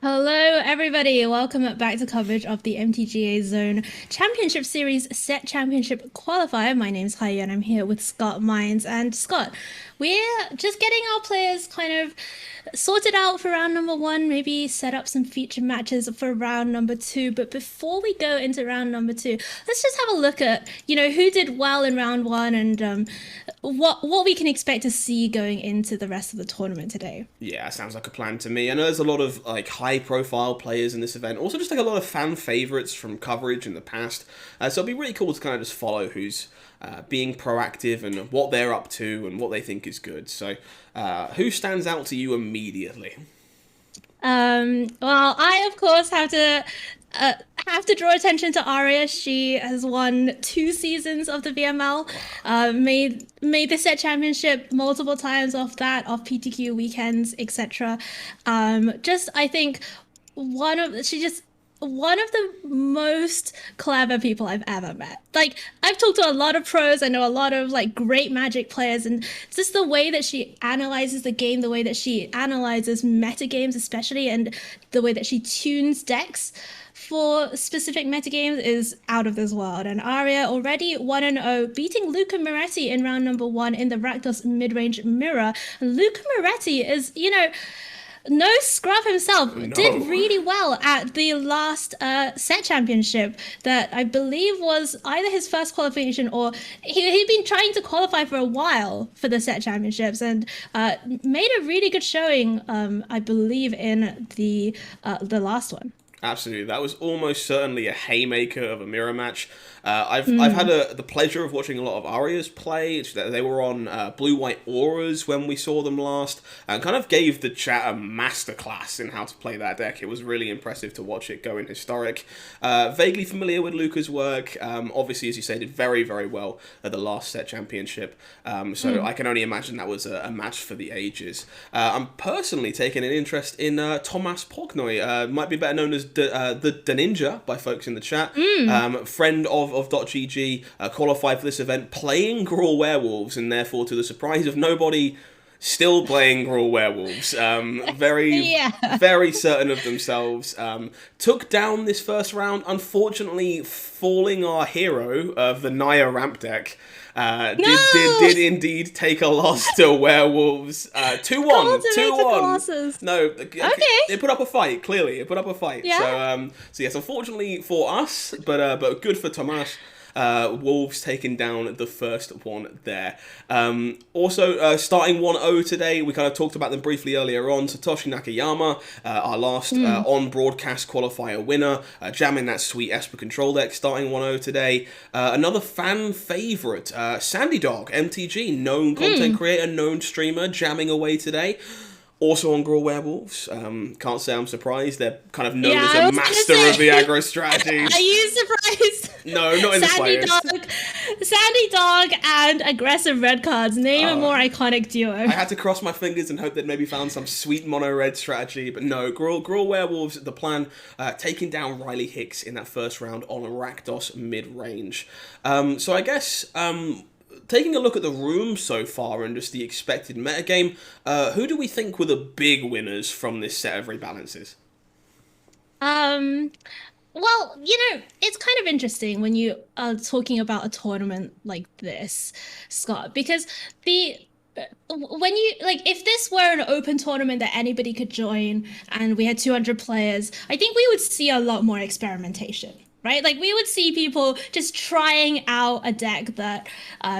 Hello, everybody. Welcome back to coverage of the MTGAZone Championship Series Set Championship Qualifier. My name's Haya and I'm here with Scott Mines. And Scott, we're just getting our players kind of sorted out for round number one, maybe set up some feature matches for round number two. But before we go into round number two, let's just have a look at, who did well in round one and what we can expect to see going into the rest of the tournament today. Yeah, sounds like a plan to me. I know there's a lot of high-profile players in this event. Also, just a lot of fan favorites from coverage in the past. So it'll be really cool to kind of just follow who's being proactive and what they're up to and what they think is good. So, who stands out to you immediately? Well, I of course have to draw attention to Arya. She has won 2 seasons of the VML, made the set championship multiple times off PTQ weekends, etc. Just I think she's just one of the most clever people I've ever met. Like, I've talked to a lot of pros, I know a lot of great Magic players, and it's just the way that she analyzes the game, the way that she analyzes meta games especially, and the way that she tunes decks for specific metagames is out of this world. And Arya already 1-0, beating Luca Moretti in round number one in the Rakdos mid-range mirror. And Luca Moretti is, no scrub himself, No. did really well at the last set championship that I believe was either his first qualification or he'd been trying to qualify for a while for the set championships and made a really good showing, I believe, in the last one. Absolutely, that was almost certainly a haymaker of a mirror match. I've had the pleasure of watching a lot of Arias play. They were on Blue-White Auras when we saw them last, and kind of gave the chat a masterclass in how to play that deck. It was really impressive to watch it go in historic. Vaguely familiar with Luca's work. Obviously, as you say, did very, very well at the last set championship. So I can only imagine that was a match for the ages. I'm personally taking an interest in Tomas Porknoy. Might be better known as the Ninja by folks in the chat. Friend of .gg, qualified for this event, playing Gruul Werewolves, and therefore, to the surprise of nobody, still playing Gruul Werewolves. Very certain of themselves. Took down this first round, unfortunately falling our hero of the Naya ramp deck. Did indeed take a loss to Werewolves. 2-1. 2-1. No, okay. It put up a fight, clearly. It put up a fight. Yeah. So yes, unfortunately for us, but good for Tomas. Wolves taking down the first one there. Also, starting 1-0 today, we kind of talked about them briefly earlier on. Satoshi Nakayama, our last on-broadcast qualifier winner, jamming that sweet Esper control deck, starting 1-0 today. Another fan favourite, Sandy Dog, MTG, known content creator, known streamer, jamming away today. Also on Gruul Werewolves. Can't say I'm surprised. They're kind of known as a master of the aggro strategies. Are you surprised? No, not in the slightest. Sandy Dog and aggressive red cards. Name a more iconic duo. I had to cross my fingers and hope they'd maybe found some sweet mono-red strategy, but no. Gruul Werewolves, the plan, taking down Riley Hicks in that first round on Rakdos mid-range. So I guess... taking a look at the room so far and just the expected metagame, who do we think were the big winners from this set of rebalances? Well, it's kind of interesting when you are talking about a tournament like this, Scott, because if this were an open tournament that anybody could join and we had 200 players, I think we would see a lot more experimentation. Right? Like, we would see people just trying out a deck that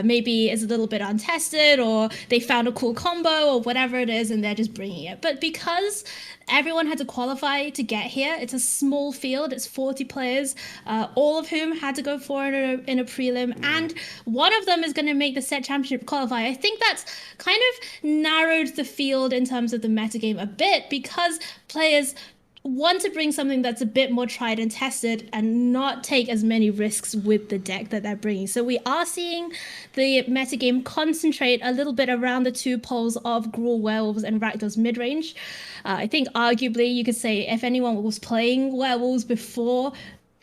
maybe is a little bit untested, or they found a cool combo or whatever it is, and they're just bringing it. But because everyone had to qualify to get here, it's a small field, it's 40 players, all of whom had to go forward in a prelim, and one of them is going to make the set championship qualify. I think that's kind of narrowed the field in terms of the metagame a bit, because players want to bring something that's a bit more tried and tested and not take as many risks with the deck that they're bringing. So we are seeing the metagame concentrate a little bit around the two poles of Gruul Werewolves and Rakdos midrange. I think arguably you could say if anyone was playing Werewolves before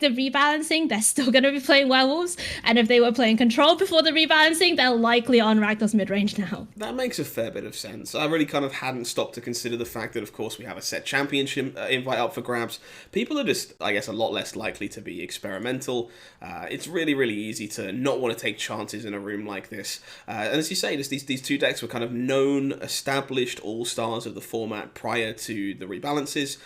the rebalancing, they're still going to be playing werewolves. And if they were playing control before the rebalancing, they're likely on Rakdos mid-range now. That makes a fair bit of sense. I really kind of hadn't stopped to consider the fact that, of course, we have a set championship invite up for grabs. People are just, I guess, a lot less likely to be experimental. It's really, really easy to not want to take chances in a room like this. And as you say, just these two decks were kind of known, established all-stars of the format prior to the rebalances.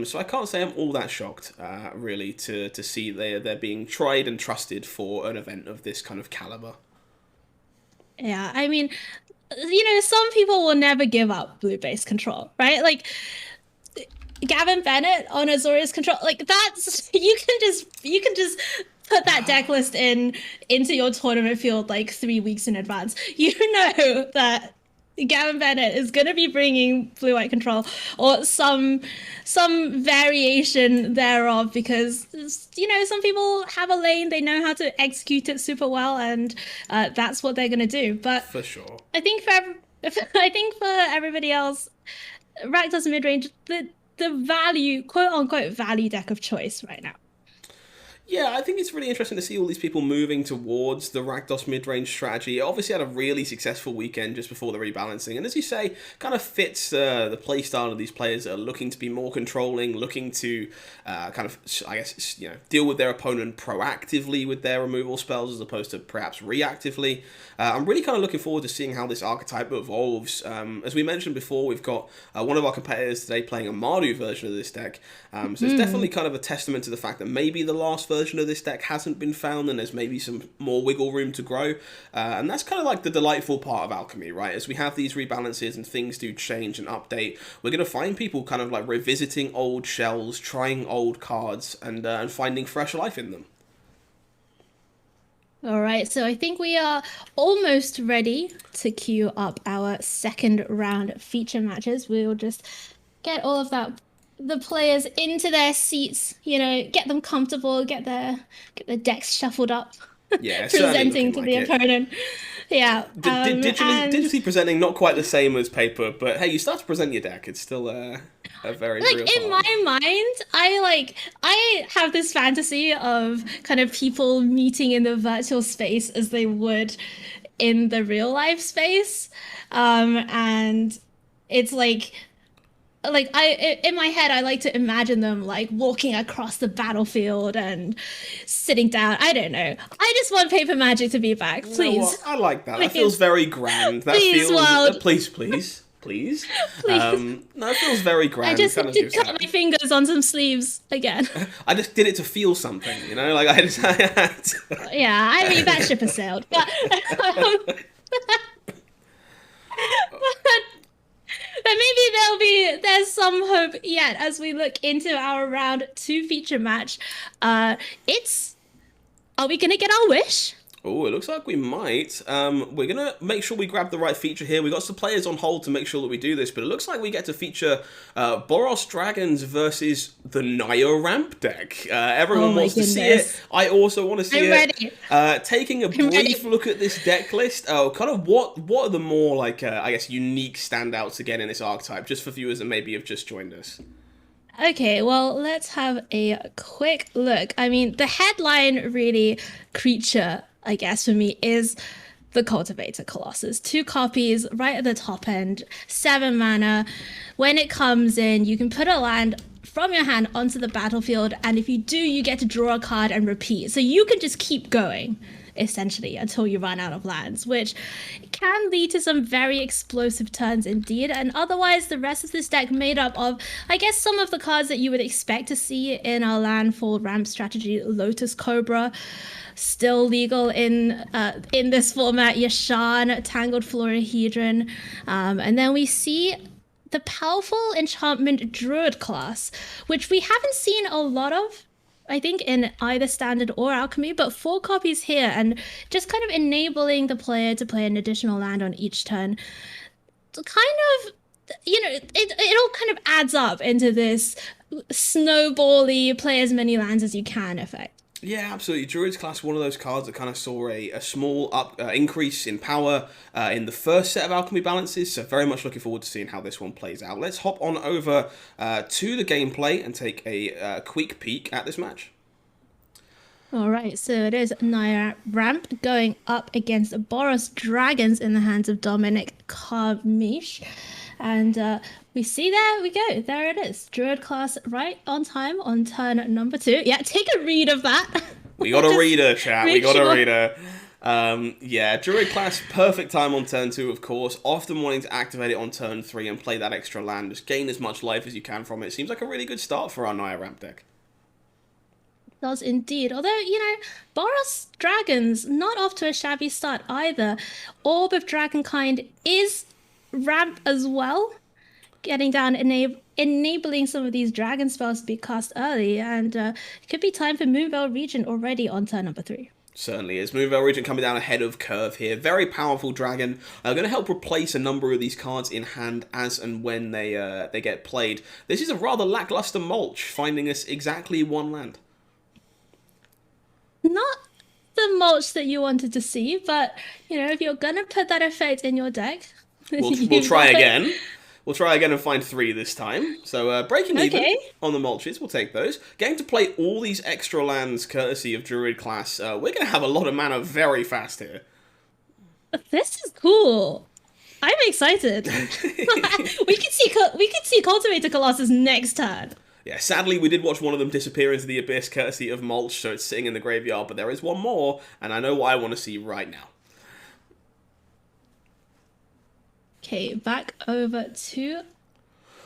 So I can't say I'm all that shocked, really, to see they're being tried and trusted for an event of this kind of caliber. Yeah, I mean, some people will never give up blue-based control, right? Like, Gavin Bennett on Azorius control, like, that's, you can just put that deck list into your tournament field like 3 weeks in advance. You know that Gavin Bennett is going to be bringing blue-white control or some variation thereof, because some people have a lane, they know how to execute it super well, and that's what they're going to do. But for sure, I think for everybody else, Rakdos mid-range, the value, quote unquote value deck of choice right now. Yeah, I think it's really interesting to see all these people moving towards the Rakdos mid-range strategy. It obviously had a really successful weekend just before the rebalancing, and as you say, kind of fits the playstyle of these players that are looking to be more controlling, looking to kind of, I guess, deal with their opponent proactively with their removal spells as opposed to perhaps reactively. I'm really kind of looking forward to seeing how this archetype evolves. As we mentioned before, we've got one of our competitors today playing a Mardu version of this deck, so it's definitely kind of a testament to the fact that maybe the last version of this deck hasn't been found and there's maybe some more wiggle room to grow, and that's kind of like the delightful part of Alchemy, right? As we have these rebalances and things do change and update, we're going to find people kind of like revisiting old shells, trying old cards, and finding fresh life in them. All right, so I think we are almost ready to queue up our second round feature matches. We'll just get all of the players into their seats, get them comfortable, get their decks shuffled up. Yeah, presenting to the opponent. Yeah. Digitally presenting, not quite the same as paper, but hey, you start to present your deck, it's still a very real part. In my mind, I have this fantasy of kind of people meeting in the virtual space as they would in the real life space, and it's like in my head, I like to imagine them like walking across the battlefield and sitting down. I don't know. I just want Paper Magic to be back, please. You know what? I like that. Please. That feels very grand. That please, feels. world. Please. No, it feels very grand. I just cut my fingers on some sleeves again. I just did it to feel something, like I just. Yeah, I mean that ship has sailed, but. But maybe there's some hope yet as we look into our round 2 feature match. Are we gonna get our wish? Oh, it looks like we might. We're going to make sure we grab the right feature here. We've got some players on hold to make sure that we do this, but it looks like we get to feature Boros Dragons versus the Naya Ramp deck. Everyone wants to see it. I also want to see it. Ready. Taking a brief look at this deck list, kind of what are the more, I guess, unique standouts again in this archetype, just for viewers that maybe have just joined us? Okay, well, let's have a quick look. I mean, the headline really creature, I guess, for me is the Cultivator Colossus. 2 copies right at the top end, 7 mana. When it comes in, you can put a land from your hand onto the battlefield, and if you do, you get to draw a card and repeat. So you can just keep going, essentially, until you run out of lands, which can lead to some very explosive turns indeed. And otherwise, the rest of this deck made up of, I guess, some of the cards that you would expect to see in our landfall ramp strategy. Lotus Cobra, still legal in this format. Yashan, Tangled Florahedron, and then we see the powerful enchantment Druid class, which we haven't seen a lot of, I think, in either Standard or Alchemy, but 4 copies here, and just kind of enabling the player to play an additional land on each turn. Kind of, it all kind of adds up into this snowbally play as many lands as you can effect. Yeah, absolutely. Druid's class, one of those cards that kind of saw a small increase in power in the first set of Alchemy balances, so very much looking forward to seeing how this one plays out. Let's hop on over to the gameplay and take a quick peek at this match. All right, so it is Naya Ramp going up against Boros Dragons in the hands of Dominic Carmiche. And we see there we go. There it is. Druid class right on time on turn number 2. Yeah, take a read of that. We got a Just reader, chat. We make got a sure. reader. Yeah, Druid class, perfect time on turn 2, of course. Often wanting to activate it on turn 3 and play that extra land. Just gain as much life as you can from it. Seems like a really good start for our Naya Ramp deck. Does indeed. Although, Boros Dragons not off to a shabby start either. Orb of Dragonkind is ramp as well, getting down, enabling some of these dragon spells to be cast early, and it could be time for Moonveil Regent already on turn number 3. Certainly is. Moonveil Regent coming down ahead of curve here. Very powerful dragon. Going to help replace a number of these cards in hand as and when they get played. This is a rather lackluster mulch, finding us exactly one land. Not the mulch that you wanted to see, but if you're gonna put that effect in your deck, We'll try again. We'll try again and find 3 this time. So breaking even on the mulches, we'll take those. Getting to play all these extra lands courtesy of Druid class. We're going to have a lot of mana very fast here. This is cool. I'm excited. we could see Cultivator Colossus next turn. Yeah, sadly we did watch one of them disappear into the abyss courtesy of mulch, so it's sitting in the graveyard, but there is one more, and I know what I want to see right now. Okay, back over to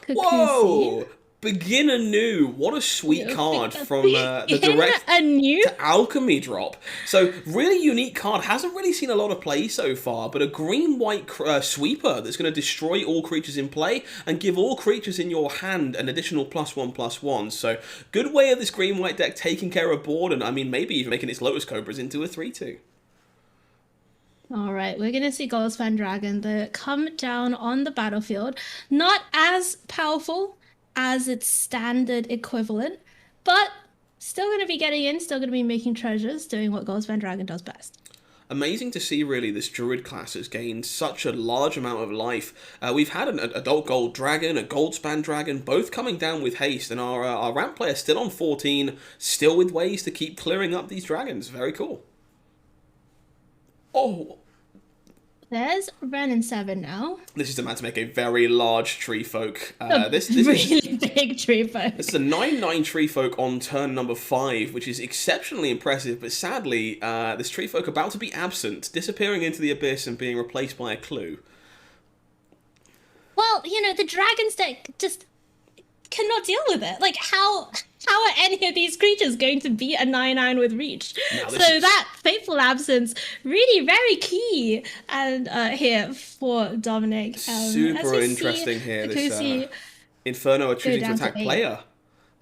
Kakusi. Whoa! Begin anew. What a sweet card from the direct to alchemy drop. So, really unique card. Hasn't really seen a lot of play so far, but a green-white sweeper that's going to destroy all creatures in play and give all creatures in your hand an additional +1/+1. So, good way of this green-white deck taking care of board, and I mean, maybe even making its Lotus Cobras into a 3/2. All right, we're going to see Goldspan Dragon that come down on the battlefield. Not as powerful as its standard equivalent, but still going to be getting in, still going to be making treasures, doing what Goldspan Dragon does best. Amazing to see, really, this Druid class has gained such a large amount of life. We've had an Adult Gold Dragon, a Goldspan Dragon, both coming down with haste, and our ramp player still on 14, still with ways to keep clearing up these dragons. Very cool. Oh! There's Ren and 7 now. This is the man to make a very large tree folk. This really big tree folk. This is a 9/9 tree folk on turn number 5, which is exceptionally impressive, but sadly, this tree folk about to be absent, disappearing into the abyss and being replaced by a clue. Well, the Dragon's deck just cannot deal with it. Like, how are any of these creatures going to beat a 9/9 with reach? That fateful absence really very key and here for Dominic. Super interesting here. This Inferno are choosing to attack player.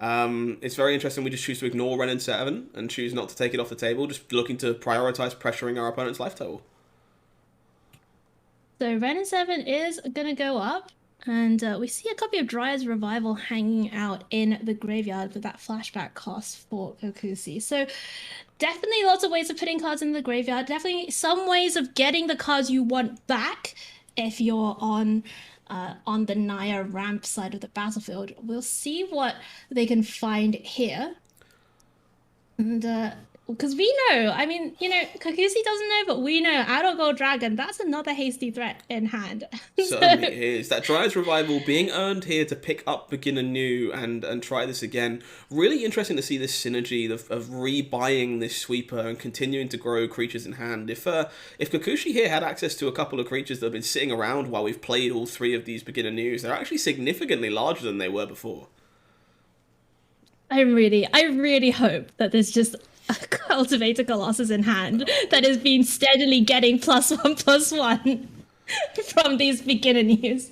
It's very interesting. We just choose to ignore Ren and 7 and choose not to take it off the table, just looking to prioritize pressuring our opponent's life total. So Ren and 7 is going to go up. And we see a copy of Dryad's Revival hanging out in the graveyard with that flashback cost for Kokusi. So definitely lots of ways of putting cards in the graveyard. Definitely some ways of getting the cards you want back if you're on the Naya ramp side of the battlefield. We'll see what they can find here. And because we know, I mean, Kokusi doesn't know, but we know Adult Gold Dragon, that's another hasty threat in hand. Certainly is. That Dryad's Revival being earned here to pick up Begin Anew and try this again. Really interesting to see this synergy of rebuying this sweeper and continuing to grow creatures in hand. If Kokushi here had access to a couple of creatures that have been sitting around while we've played all 3 of these Begin Anews, they're actually significantly larger than they were before. I really hope that there's just a Cultivator Colossus in hand that has been steadily getting +1/+1 from these beginner news.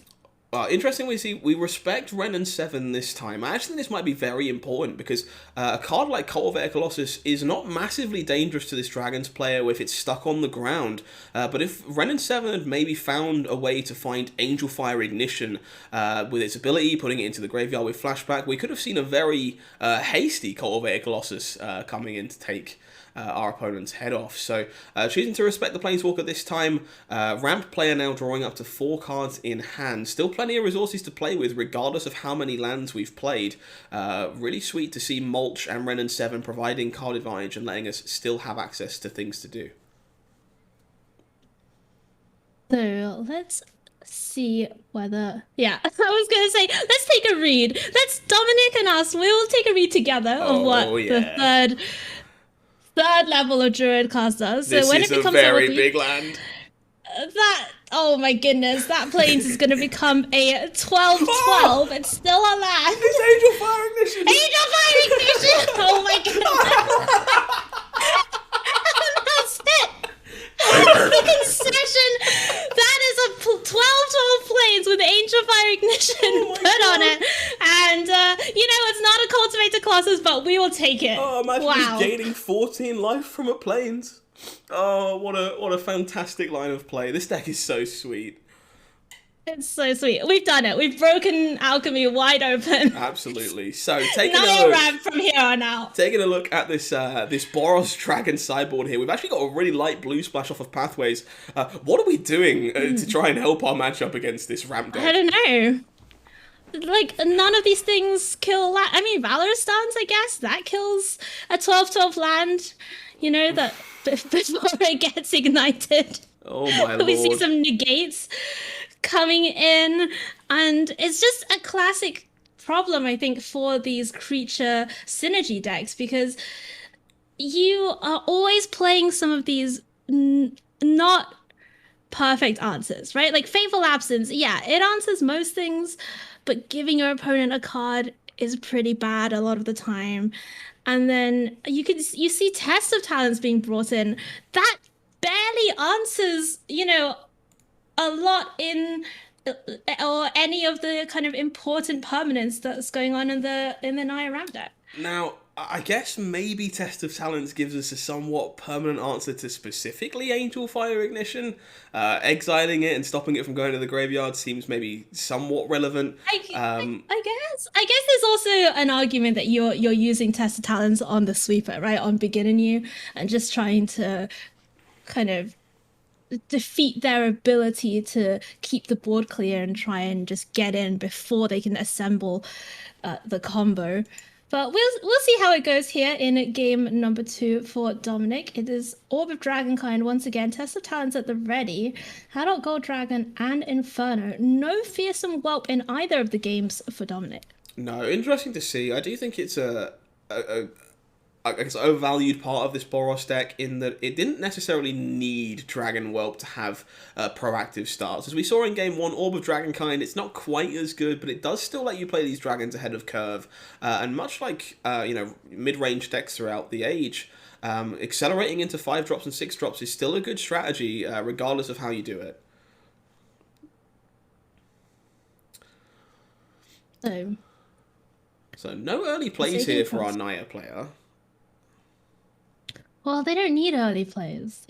Interestingly, we respect Ren and 7 this time. I actually think this might be very important because a card like Cultivator Colossus is not massively dangerous to this Dragons player if it's stuck on the ground. But if Ren and 7 had maybe found a way to find Angel Fire Ignition with its ability, putting it into the graveyard with flashback, we could have seen a very hasty Cultivator Colossus coming in to take our opponent's head off. So choosing to respect the Planeswalker this time, ramped player now drawing up to 4 cards in hand. Still plenty of resources to play with regardless of how many lands we've played. Really sweet to see Mulch and Renin 7 providing card advantage and letting us still have access to things to do. So let's see whether, yeah, I was gonna say, let's take a read. Let's, Dominic and us, we will take a read together of what the third level of Druid class does. So this when is it becomes a very level big land. That, oh my goodness, that Plains is going to become a 12/12. It's still a land. It's Angel Fire Ignition. Angel Fire Ignition. Oh my goodness. That's it. The concession. That is a 12/12 Plains with Angel Fire Ignition put on it. And, it's not a Cultivator Colossus, but we will take it. Oh, imagine just gaining 14 life from a Plains. Oh, what a fantastic line of play. This deck is so sweet. It's so sweet. We've done it. We've broken Alchemy wide open. Absolutely. So taking no ramp from here on out. Taking a look at this this Boros Dragon sideboard here, we've actually got a really light blue splash off of Pathways. What are we doing to try and help our matchup against this ramp deck? I don't know. Like, none of these things kill land. I mean, Valorous Stance, I guess, that kills a 12/12 land. That before it gets ignited. Oh my lord. We see some negates coming in, and it's just a classic problem, I think, for these creature synergy decks, because you are always playing some of these not perfect answers, right? Like Fateful Absence, yeah, it answers most things, but giving your opponent a card is pretty bad a lot of the time. And then you see Test of Talents being brought in. That barely answers, a lot in or any of the kind of important permanence that's going on in the Naya ramp deck. Now, I guess maybe Test of Talents gives us a somewhat permanent answer to specifically Angel Fire Ignition. Exiling it and stopping it from going to the graveyard seems maybe somewhat relevant. I guess there's also an argument that you're using Test of Talents on the sweeper, right? On beginning you, and just trying to kind of defeat their ability to keep the board clear and try and just get in before they can assemble the combo. But we'll see how it goes here in game number 2 for Dominic. It is Orb of Dragonkind once again. Test of Talents at the ready. Adult Gold Dragon and Inferno. No Fearsome Whelp in either of the games for Dominic. No, interesting to see. I do think it's a overvalued part of this Boros deck in that it didn't necessarily need Dragon Whelp to have proactive starts. As we saw in Game 1, Orb of Dragonkind, it's not quite as good, but it does still let you play these dragons ahead of curve. And much like, mid-range decks throughout the age, accelerating into 5-drops and 6-drops is still a good strategy, regardless of how you do it. So no early plays here for our Naya player. Well, they don't need early plays.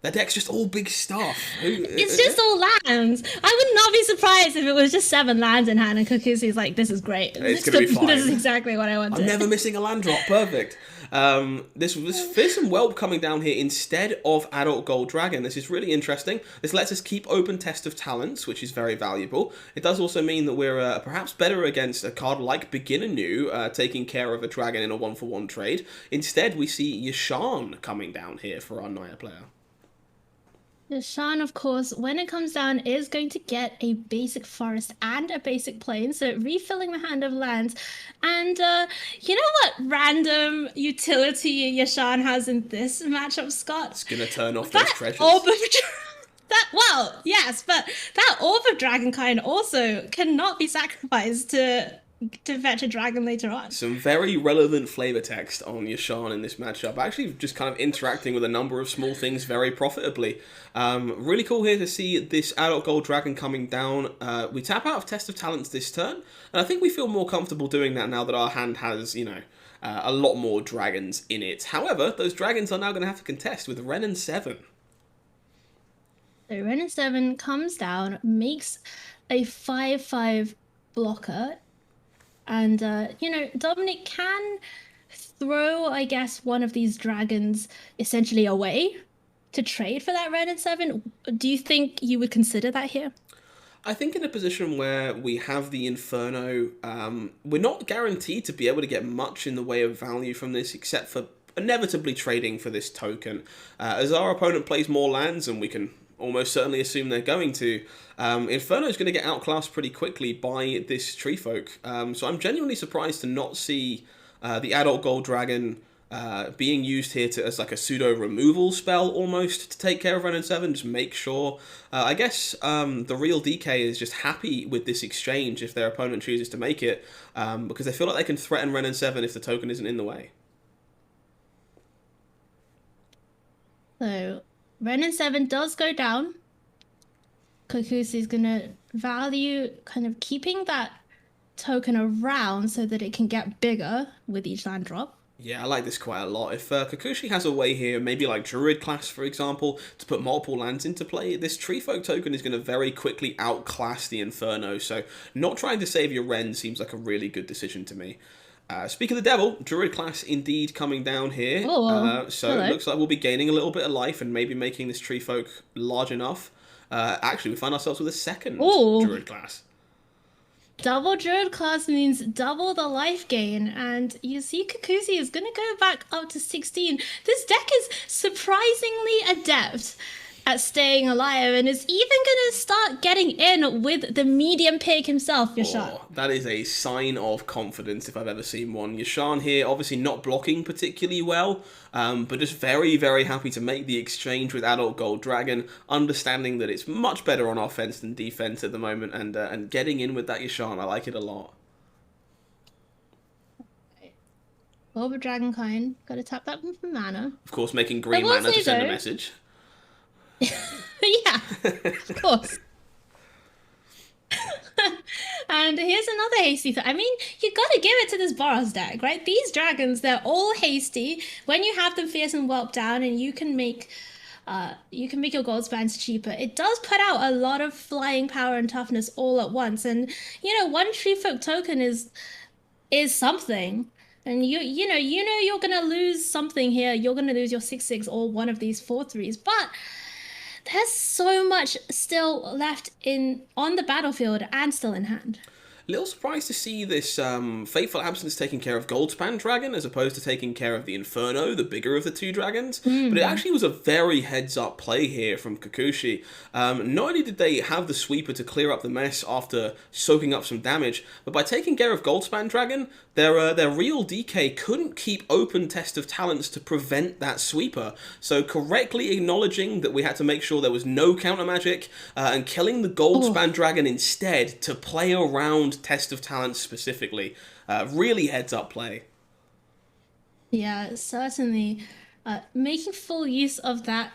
Their deck's just all big stuff. It's just all lands. I would not be surprised if it was just 7 lands in hand and Kukuzi's like, this is great. It's going to be fine. This is exactly what I wanted. I'm never missing a land drop. Perfect. This Fearsome Whelp coming down here instead of Adult Gold Dragon. This is really interesting. This lets us keep open Test of Talents, which is very valuable. It does also mean that we're perhaps better against a card like Beginner New, taking care of a dragon in a 1-for-1 trade. Instead, we see Yasharn coming down here for our Naya player. Yasharn, of course, when it comes down, is going to get a basic forest and a basic plain, so refilling the hand of lands. And you know what random utility Yasharn has in this matchup, Scott? It's going to turn off those treasures. Well, yes, but that Orb of Dragonkind also cannot be sacrificed to fetch a dragon later on. Some very relevant flavor text on Yasharn in this matchup. Actually, just kind of interacting with a number of small things very profitably. Really cool here to see this Adult Gold Dragon coming down. We tap out of Test of Talents this turn, and I think we feel more comfortable doing that now that our hand has, a lot more dragons in it. However, those dragons are now going to have to contest with Renin 7. So Renin 7 comes down, makes a 5/5 blocker. And, Dominic can throw, I guess, one of these dragons essentially away to trade for that red and 7. Do you think you would consider that here? I think in a position where we have the Inferno, we're not guaranteed to be able to get much in the way of value from this, except for inevitably trading for this token. As our opponent plays more lands, and we can almost certainly assume they're going to, Inferno is going to get outclassed pretty quickly by this Tree Folk. So I'm genuinely surprised to not see the Adult Gold Dragon being used here as like a pseudo removal spell almost to take care of Ren and 7, just make sure. I guess the real DK is just happy with this exchange if their opponent chooses to make it, because they feel like they can threaten Ren and 7 if the token isn't in the way. So Ren and 7 does go down. Kokusi is gonna value kind of keeping that token around so that it can get bigger with each land drop. Yeah, I like this quite a lot. If Kikuchi has a way here, maybe like Druid class, for example, to put multiple lands into play, this Tree Folk token is going to very quickly outclass the Inferno, so not trying to save your Ren seems like a really good decision to me. Speak of the devil, Druid class indeed coming down here, so hello. It looks like we'll be gaining a little bit of life and maybe making this Tree Folk large enough. Actually, we find ourselves with a second Druid class. Double Druid class means double the life gain, and you see Kokusi is going to go back up to 16. This deck is surprisingly adept at staying alive, and is even going to start getting in with the medium pick himself, Yashan. Oh, that is a sign of confidence if I've ever seen one. Yashan here, obviously not blocking particularly well, but just very, very happy to make the exchange with Adult Gold Dragon, understanding that it's much better on offense than defense at the moment, and getting in with that Yashan. I like it a lot. Over Dragonkind, gotta tap that one for mana. Of course, making green mana to send a message. Yeah, of course. And here's another hasty thing. I mean, you gotta give it to this Boros deck, right? These dragons, they're all hasty. When you have them fierce and whelp down, and you can make your gold spans cheaper. It does put out a lot of flying power and toughness all at once. And one Tree Folk token is something. And you know you're gonna lose something here. You're gonna lose your 6/6 or one of these 4/3s, but there's so much still left on the battlefield and still in hand. Little surprised to see this Fateful Absence taking care of Goldspan Dragon as opposed to taking care of the Inferno, the bigger of the two dragons. But it actually was a very heads-up play here from Kikuchi. Not only did they have the sweeper to clear up the mess after soaking up some damage, but by taking care of Goldspan Dragon, their real DK couldn't keep open Test of Talents to prevent that sweeper. So correctly acknowledging that we had to make sure there was no counter magic, and killing the Goldspan Dragon instead to play around Test of Talents specifically. Really heads up play. Yeah, certainly. Making full use of that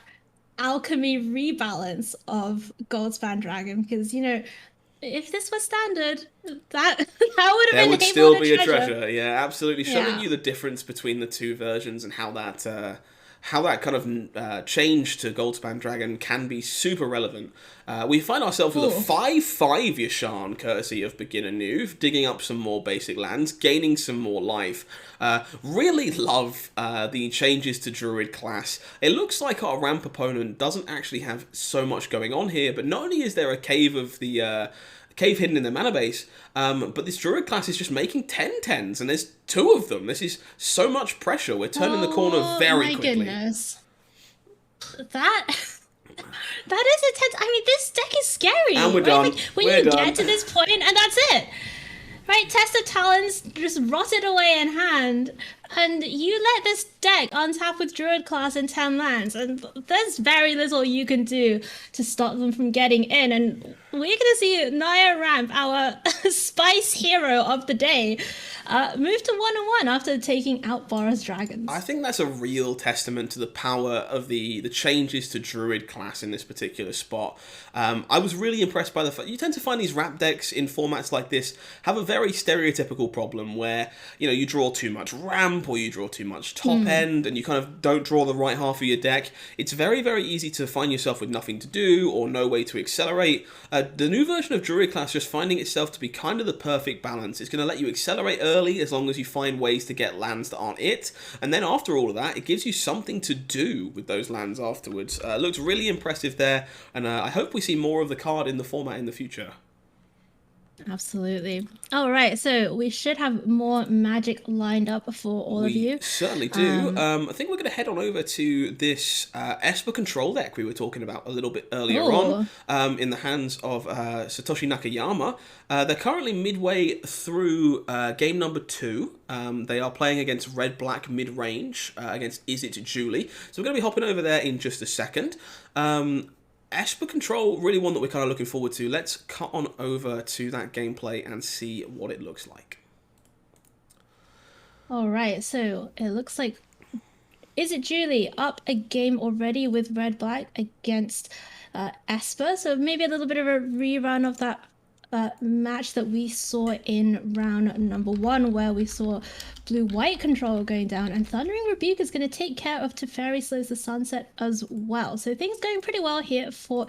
alchemy rebalance of Goldspan Dragon, because if this was standard, that would have been would still be a treasure. Yeah, absolutely. Showing you the difference between the two versions and how that kind of change to Goldspan Dragon can be super relevant. We find ourselves with a 5/5 Yashan, courtesy of Beginner Noob, digging up some more basic lands, gaining some more life. Really love the changes to Druid class. It looks like our ramp opponent doesn't actually have so much going on here, but not only is there a cave hidden in their mana base, but this Druid class is just making 10/10s, and there's 2 of them. This is so much pressure. We're turning the corner very quickly. Oh my goodness. That is intense. I mean, this deck is scary. And we're done. Like, when you get to this point, and that's it. Right, Test of Talents just rotted away in hand, and you let this deck untap with Druid class in 10 lands, and there's very little you can do to stop them from getting in. And we're going to see Naya Ramp, our spice hero of the day, move to 1-1 after taking out Boros Dragons. I think that's a real testament to the power of the changes to Druid class in this particular spot. I was really impressed by the fact you tend to find these Ramp decks in formats like this have a very stereotypical problem where you draw too much ramp, ramp or you draw too much top end and you kind of don't draw the right half of your deck, it's very, very easy to find yourself with nothing to do or no way to accelerate. The new version of Druid class just finding itself to be kind of the perfect balance. It's going to let you accelerate early as long as you find ways to get lands that aren't it, and then after all of that, it gives you something to do with those lands afterwards. Looks really impressive there, and I hope we see more of the card in the format in the future. Absolutely. All right, so we should have more Magic lined up for all of you. We certainly do. I think we're going to head on over to this Esper control deck we were talking about a little bit earlier on, in the hands of Satoshi Nakayama. They're currently midway through game number 2. They are playing against Red-Black mid-range, against Is It Julie. So we're going to be hopping over there in just a second. Esper Control, really one that we're kind of looking forward to. Let's cut on over to that gameplay and see what it looks like. All right, so it looks like Is It Julie up a game already with Red-Black against Esper. So maybe a little bit of a rerun of that match that we saw in round number 1, where we saw Blue-White control going down, and Thundering Rebuke is going to take care of Teferi Slows the Sunset as well. So things going pretty well here for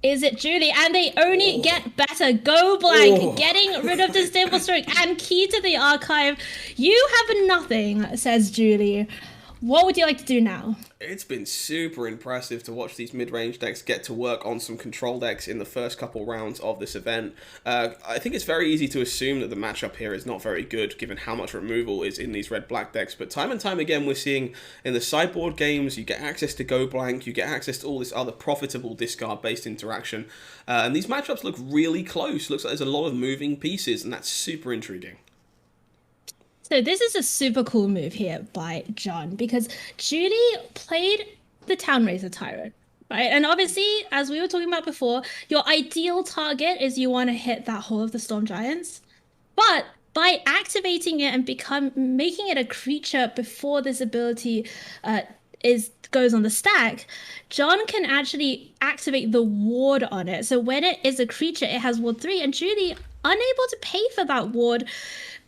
Is It Julie, and they only get better. Go blank, getting rid of Disdainful Stroke and Key to the Archive. You have nothing, says Julie. What would you like to do now? It's been super impressive to watch these mid-range decks get to work on some control decks in the first couple rounds of this event. I think it's very easy to assume that the matchup here is not very good, given how much removal is in these red-black decks, but time and time again we're seeing in the sideboard games, you get access to Go Blank, you get access to all this other profitable discard-based interaction, and these matchups look really close. Looks like there's a lot of moving pieces, and that's super intriguing. So this is a super cool move here by John, because Julie played the Townraiser Tyrant, right? And obviously, as we were talking about before, your ideal target is you want to hit that Hall of the Storm Giants. But by activating it and making it a creature before this ability goes on the stack, John can actually activate the ward on it. So when it is a creature, it has ward 3, and Julie unable to pay for that ward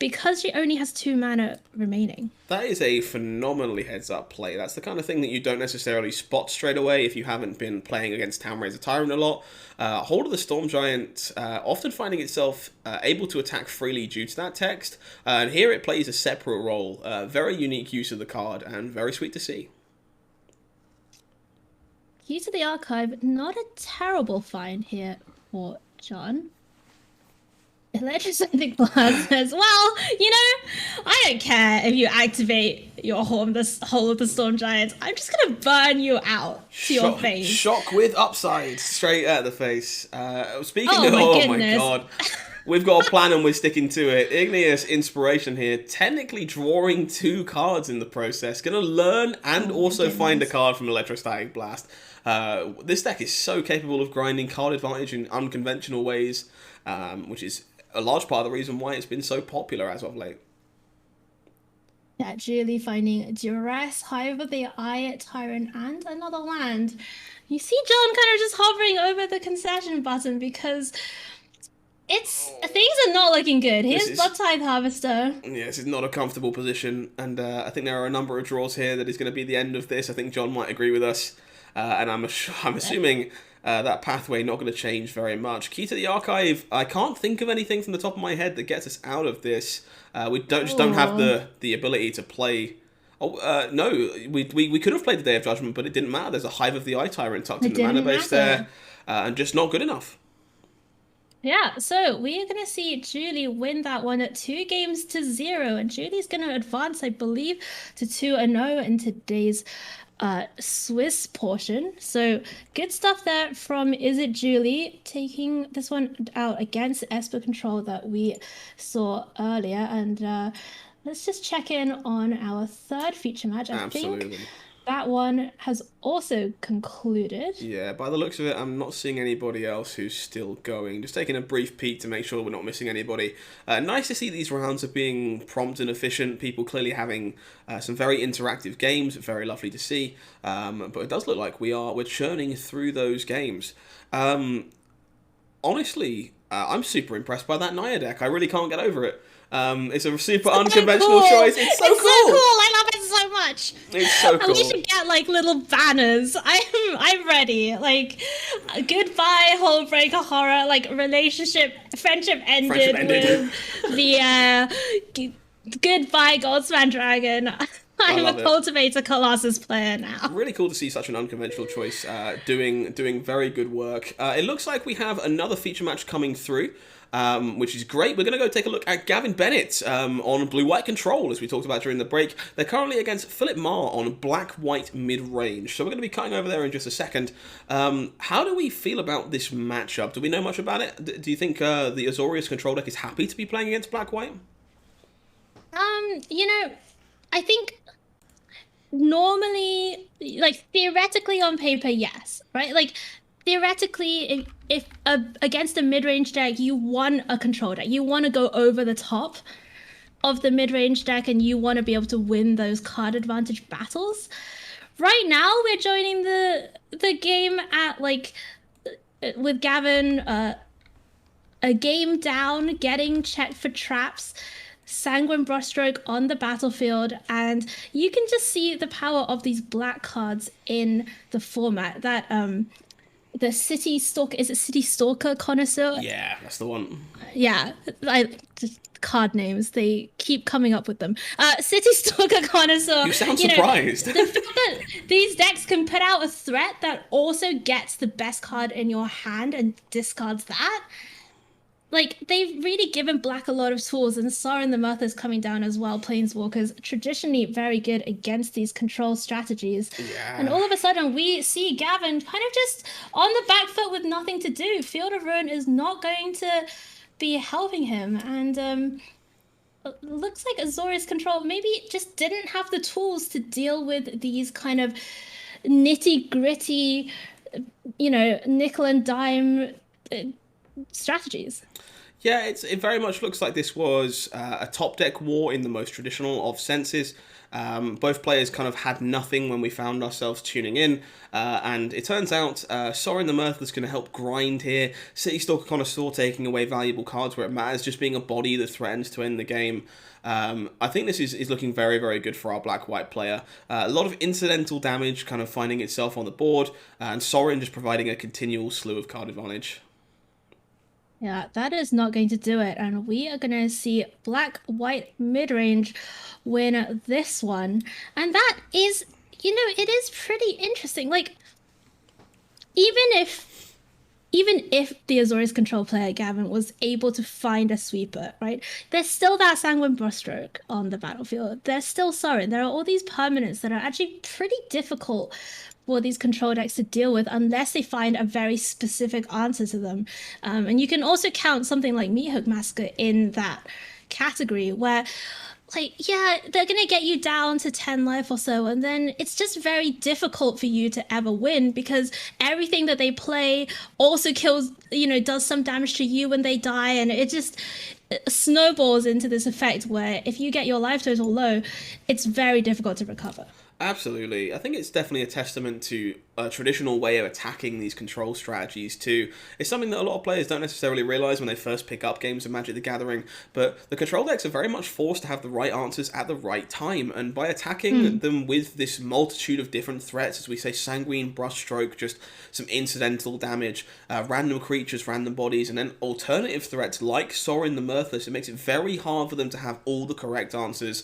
because she only has 2 mana remaining. That is a phenomenally heads-up play. That's the kind of thing that you don't necessarily spot straight away if you haven't been playing against Townraiser Tyrant a lot. Hold of the Storm Giant often finding itself able to attack freely due to that text, and here it plays a separate role. Very unique use of the card, and very sweet to see. Key to the Archive, not a terrible find here for John. Electrostatic Blast says, well, you know, I don't care if you activate your Hall of the Storm Giants. I'm just going to burn you out to your face. Shock with upside, straight at the face. Speaking of, my God. We've got a plan and we're sticking to it. Igneous Inspiration here, technically drawing 2 cards in the process. Going to learn and also find a card from Electrostatic Blast. This deck is so capable of grinding card advantage in unconventional ways, which is a large part of the reason why it's been so popular as of late. Yeah, Julie finding Duress, Hive of the Eye, Tyrant, and another land. You see John kind of just hovering over the concession button because things are not looking good. Here's Blood Tithe Harvester. Yeah, this is not a comfortable position, and I think there are a number of draws here that is going to be the end of this. I think John might agree with us, and I'm assuming that pathway not going to change very much. Key to the Archive, I can't think of anything from the top of my head that gets us out of this. We don't have the ability to play. No, we could have played the Day of Judgment, but it didn't matter. There's a Hive of the Eye Tyrant tucked in the mana base there, and just not good enough. Yeah, so we are going to see Julie win that one at 2-0, and Julie's going to advance, I believe, to 2-0 in today's Swiss portion. So good stuff there from Is It Julie, taking this one out against Esper Control that we saw earlier. And let's just check in on our third feature match. I think that one has also concluded. Yeah, by the looks of it, I'm not seeing anybody else who's still going. Just taking a brief peek to make sure we're not missing anybody. Nice to see these rounds are being prompt and efficient. People clearly having some very interactive games. Very lovely to see. But it does look like we're churning through those games. Honestly, I'm super impressed by that Naya deck. I really can't get over it. It's a super unconventional cool. choice. It's so cool. I love it so much. It's so And cool. we should get like little banners. I'm ready. Like, goodbye, Hullbreaker Horror. Like, friendship ended with the goodbye, Goldspan Dragon. I'm a Cultivator Colossus player now. Really cool to see such an unconventional choice doing very good work. It looks like we have another feature match coming through, which is great. We're going to go take a look at Gavin Bennett on Blue-White Control, as we talked about during the break. They're currently against Philip Marr on Black-White mid-range, so we're going to be cutting over there in just a second. How do we feel about this matchup? Do we know much about it? Do you think the Azorius Control deck is happy to be playing against Black-White? You know, I think normally, like, theoretically on paper, yes, right? Like, theoretically, if against a mid-range deck, you want a control deck. You want to go over the top of the mid-range deck, and you want to be able to win those card advantage battles. Right now, we're joining the game at, like, with Gavin, a game down, getting checked for traps, Sanguine Brushstroke on the battlefield, and you can just see the power of these black cards in the format. That the City Stalker, is it City Stalker Connoisseur? Yeah, that's the one. Yeah, just card names, they keep coming up with them. City Stalker Connoisseur. You sound surprised. The fact that these decks can put out a threat that also gets the best card in your hand and discards that. Like, they've really given Black a lot of tools, and Sorin the Mirtha's coming down as well. Planeswalkers, traditionally very good against these control strategies. Yeah. And all of a sudden, we see Gavin kind of just on the back foot with nothing to do. Field of Ruin is not going to be helping him. And looks like Azorius Control maybe just didn't have the tools to deal with these kind of nitty-gritty, nickel and dime strategies. Yeah, it very much looks like this was a top deck war in the most traditional of senses. Both players kind of had nothing when we found ourselves tuning in, and it turns out Sorin the Mirtha's going to help grind here. City Stalker Connoisseur taking away valuable cards where it matters, just being a body that threatens to end the game. I think this is looking very, very good for our Black-White player. A lot of incidental damage kind of finding itself on the board, and Sorin just providing a continual slew of card advantage. Yeah, that is not going to do it. And we are going to see Black-White mid-range win this one. And that is, it is pretty interesting. Like, even if the Azorius Control player, Gavin, was able to find a sweeper, right? There's still that Sanguine Brushstroke on the battlefield. There's still Sorin. There are all these permanents that are actually pretty difficult for these control decks to deal with unless they find a very specific answer to them. And you can also count something like Meathook Massacre in that category where, like, yeah, they're going to get you down to 10 life or so, and then it's just very difficult for you to ever win because everything that they play also kills, does some damage to you when they die, and it just snowballs into this effect where if you get your life total low, it's very difficult to recover. Absolutely. I think it's definitely a testament to a traditional way of attacking these control strategies too. It's something that a lot of players don't necessarily realise when they first pick up games of Magic the Gathering, but the control decks are very much forced to have the right answers at the right time, and by attacking them with this multitude of different threats, as we say, Sanguine Brushstroke, just some incidental damage, random creatures, random bodies, and then alternative threats like Sorin the Mirthless, it makes it very hard for them to have all the correct answers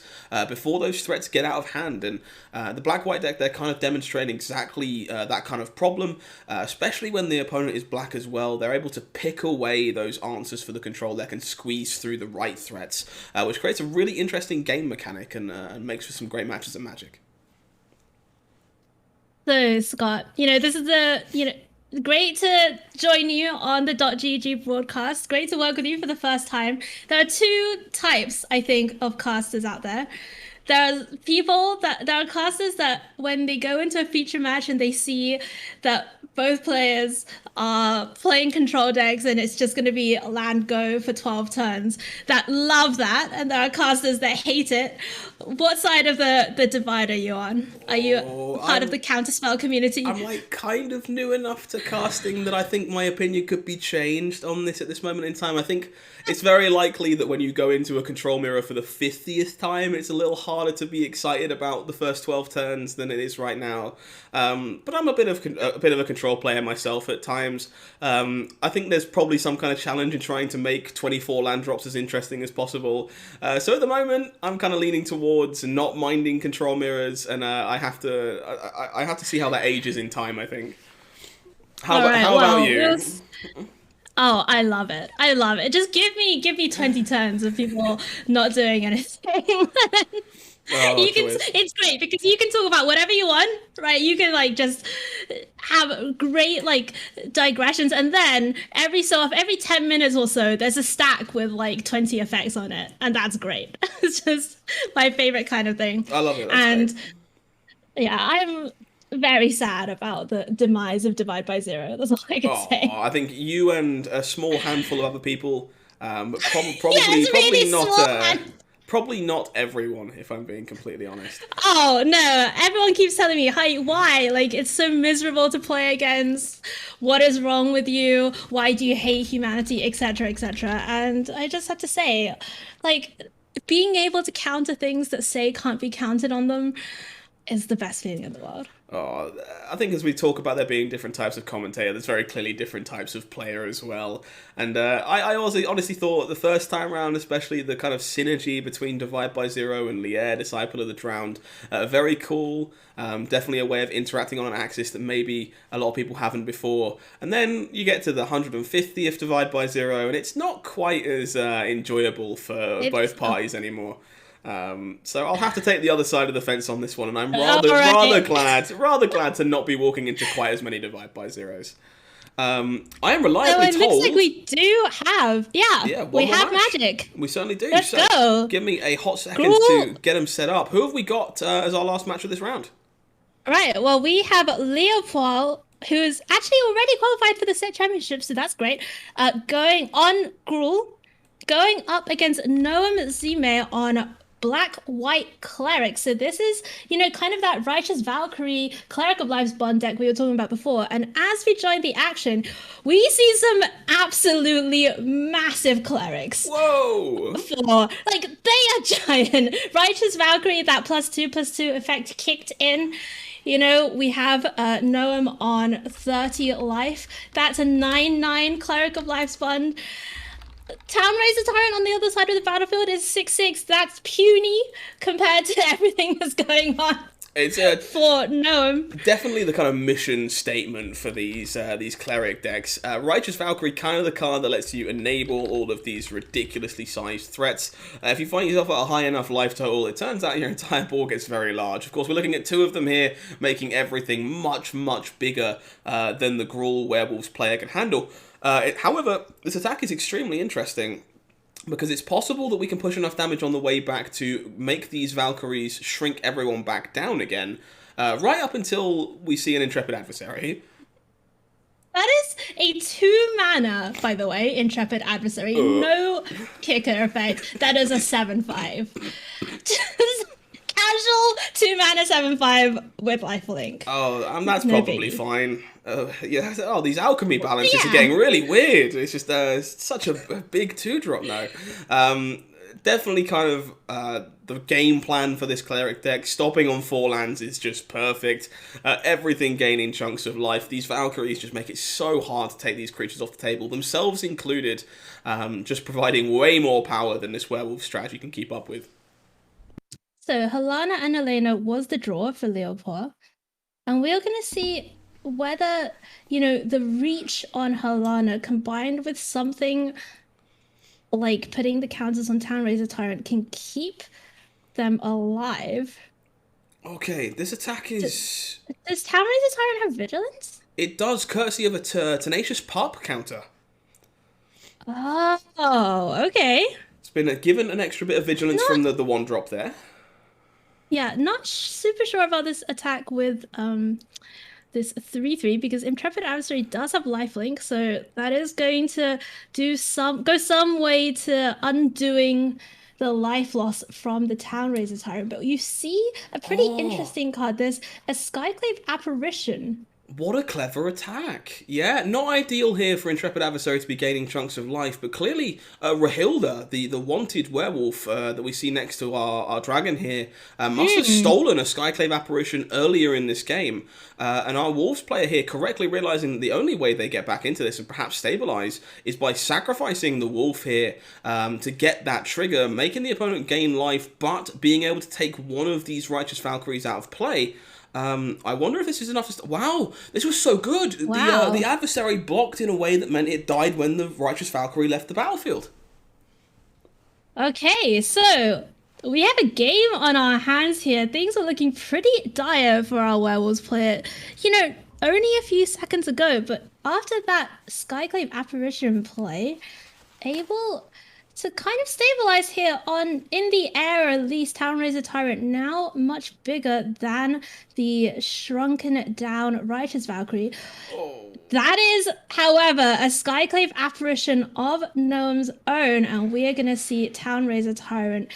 before those threats get out of hand. And the Black-White deck, they're kind of demonstrating exactly that kind of problem, especially when the opponent is black as well. They're able to pick away those answers for the control deck and squeeze through the right threats, which creates a really interesting game mechanic and makes for some great matches of Magic. So, Scott, this is great to join you on the .gg broadcast. Great to work with you for the first time. There are two types, I think, of casters out there. there are classes that when they go into a feature match and they see that both players are playing control decks and it's just going to be land go for 12 turns, that love that, and there are casters that hate it. What side of the divide are you on? Are you part of the counterspell community? I'm like kind of new enough to casting that I think my opinion could be changed on this at this moment in time. I think it's very likely that when you go into a control mirror for the 50th time, it's a little harder to be excited about the first 12 turns than it is right now. But I'm a bit of a control player myself at times. I think there's probably some kind of challenge in trying to make 24 land drops as interesting as possible. So at the moment, I'm kind of leaning towards not minding control mirrors, and I have to see how that ages in time, I think. How about you? Oh, I love it. I love it. Just give me 20 turns of people not doing anything. It's great because you can talk about whatever you want, right? You can like just have great like digressions, and then every 10 minutes or so there's a stack with like 20 effects on it, and that's great. It's just my favorite kind of thing. I love it. And yeah, I'm very sad about the demise of Divide by Zero. That's all I can say. I think you and a small handful of other people, probably probably not everyone, if I'm being completely honest. Oh no, everyone keeps telling me, "Hi, why? Like it's so miserable to play against. What is wrong with you? Why do you hate humanity, etc., etc." And I just have to say, like being able to counter things that say can't be counted on them is the best feeling in the world. Oh, I think as we talk about there being different types of commentator, there's very clearly different types of player as well. And I also honestly thought the first time round, especially the kind of synergy between Divide by Zero and Lier, Disciple of the Drowned, very cool. Definitely a way of interacting on an axis that maybe a lot of people haven't before. And then you get to the 150th Divide by Zero, and it's not quite as enjoyable for both parties anymore. So I'll have to take the other side of the fence on this one, and I'm rather glad to not be walking into quite as many Divide by Zeros. I am reliably told. Looks like we do have, we have magic. We certainly do. Let's go. Give me a hot second to get them set up. Who have we got as our last match of this round? All right. Well, we have Leopold, who is actually already qualified for the Set Championship, so that's great. Going on Gruul, going up against Noam Zime on Black-White Cleric. So this is, kind of that Righteous Valkyrie, Cleric of Life's Bond deck we were talking about before. And as we join the action, we see some absolutely massive clerics. Whoa! They are giant. Righteous Valkyrie, that +2/+2 effect kicked in. We have Noam on 30 life. That's a 9/9 Cleric of Life's Bond. Townraiser Tyrant on the other side of the battlefield is 6/6. That's puny compared to everything that's going on. It's for Noam. Definitely the kind of mission statement for these cleric decks. Righteous Valkyrie, kind of the card that lets you enable all of these ridiculously sized threats. If you find yourself at a high enough life total, it turns out your entire board gets very large. Of course, we're looking at two of them here, making everything much, much bigger than the Gruul Werewolves player can handle. However, this attack is extremely interesting because it's possible that we can push enough damage on the way back to make these Valkyries shrink everyone back down again, right up until we see an Intrepid Adversary. That is a 2-mana, by the way, Intrepid Adversary. No kicker effect. That is a 7/5. Casual 2-mana 7/5 with lifelink. Oh, that's probably fine. These alchemy balances are getting really weird. It's just such a big 2-drop now. Definitely kind of the game plan for this cleric deck. Stopping on 4 lands is just perfect. Everything gaining chunks of life. These Valkyries just make it so hard to take these creatures off the table, themselves included, just providing way more power than this werewolf strategy can keep up with. So Helana and Elena was the draw for Leopold, and we're going to see whether, the reach on Helana combined with something like putting the counters on Townraiser Tyrant can keep them alive. Okay, this attack is... Does Townraiser Tyrant have Vigilance? It does, courtesy of a Tenacious Pup counter. Oh, okay. It's been given an extra bit of Vigilance from the 1-drop there. Yeah, not super sure about this attack with this 3/3 because Intrepid Adversary does have lifelink, so that is going to go some way to undoing the life loss from the Town Raiser Tyrant. But you see a pretty Oh. interesting card. There's a Skyclave Apparition. What a clever attack. Yeah, not ideal here for Intrepid Adversary to be gaining chunks of life, but clearly Rahilda, the wanted werewolf that we see next to our dragon here, must have Hmm. stolen a Skyclave Apparition earlier in this game. And our Wolves player here correctly realizing that the only way they get back into this and perhaps stabilize is by sacrificing the wolf here to get that trigger, making the opponent gain life, but being able to take one of these Righteous Valkyries out of play. I wonder if this is enough to... Wow, this was so good. The Wow. adversary blocked in a way that meant it died when the Righteous Valkyrie left the battlefield. Okay, so we have a game on our hands here. Things are looking pretty dire for our werewolves player. Only a few seconds ago, but after that Skyclave Apparition play, able to kind of stabilize here on in the air at least. Town Raiser Tyrant now much bigger than the shrunken down Righteous Valkyrie. Oh. That is, however, a Skyclave Apparition of Gnome's own, and we are going to see Town Raiser Tyrant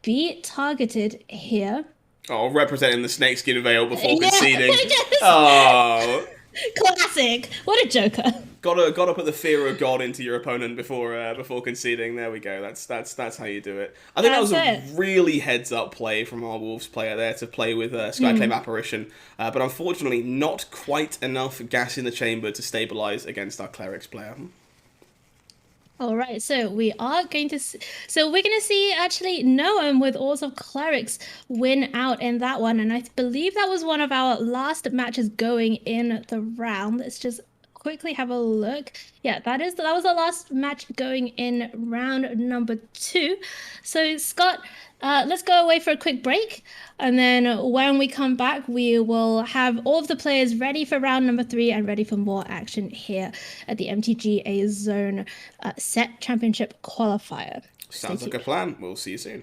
be targeted here. Oh, representing the snakeskin veil before Yeah, conceding. just Oh. classic. What a joker. Gotta put the fear of God into your opponent before conceding. There we go. That's how you do it. I think that That's was a it. really heads up play from our Wolves player there to play with Skyclave Apparition, but unfortunately not quite enough gas in the chamber to stabilize against our Clerics player. All right, so we're going to see actually Noam with Oars of Clerics win out in that one, and I believe that was one of our last matches going in the round. Let's just quickly have a look. Yeah, that was the last match going in round number 2. So Scott, let's go away for a quick break, and then when we come back, we will have all of the players ready for round number 3 and ready for more action here at the MTGAZone Set Championship Qualifier. Stay Sounds like a tuned. plan. We'll see you soon.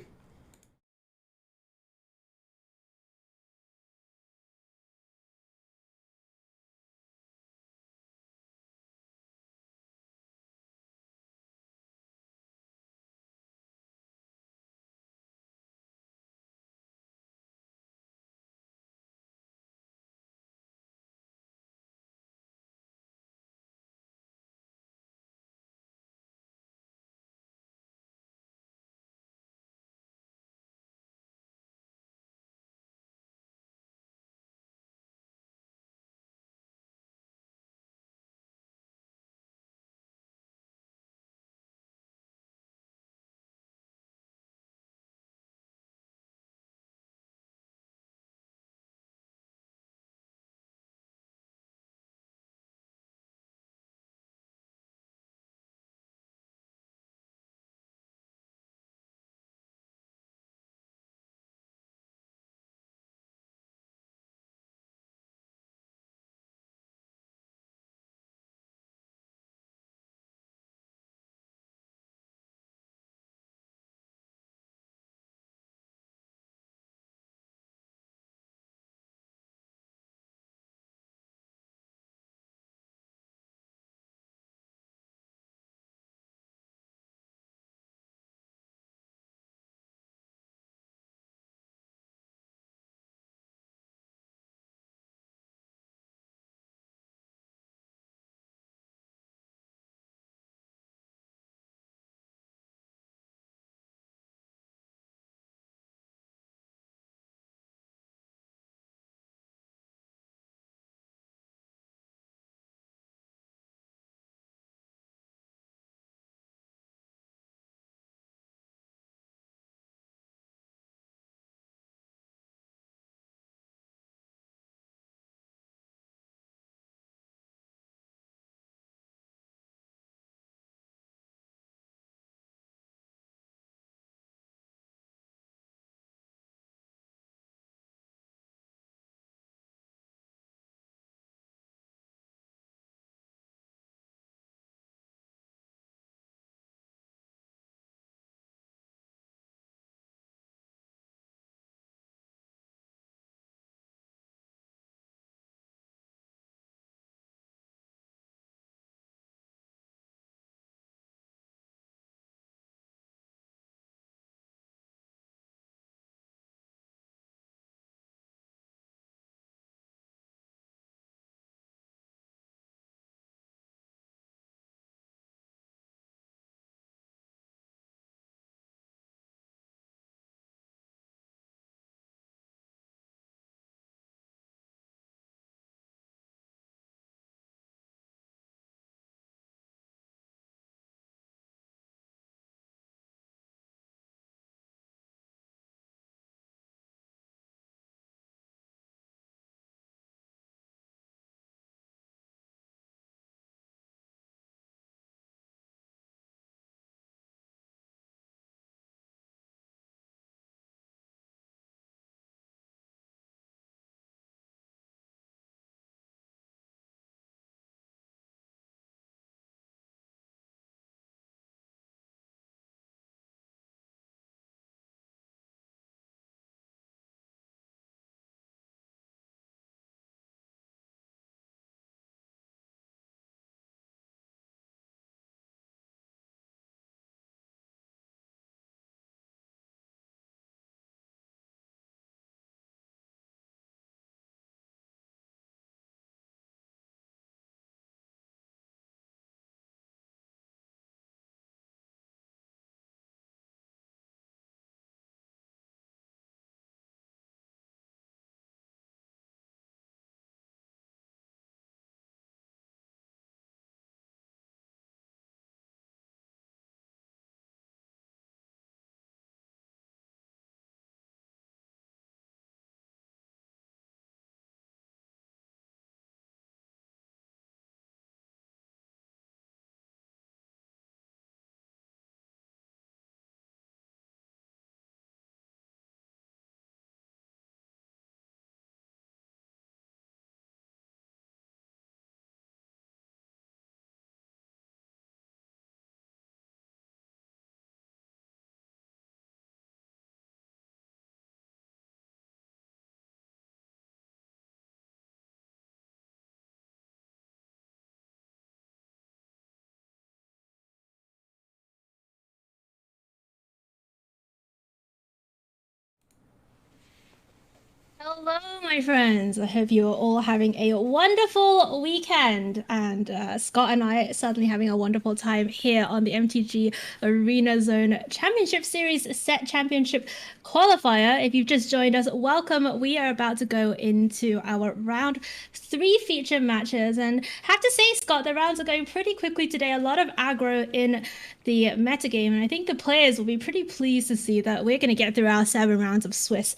Hello, my friends. I hope you're all having a wonderful weekend. And Scott and I are certainly having a wonderful time here on the MTG Arena Zone Championship Series Set Championship Qualifier. If you've just joined us, welcome. We are about to go into our round three feature matches. And have to say, Scott, the rounds are going pretty quickly today. A lot of aggro in the metagame. And I think the players will be pretty pleased to see that we're going to get through our 7 rounds of Swiss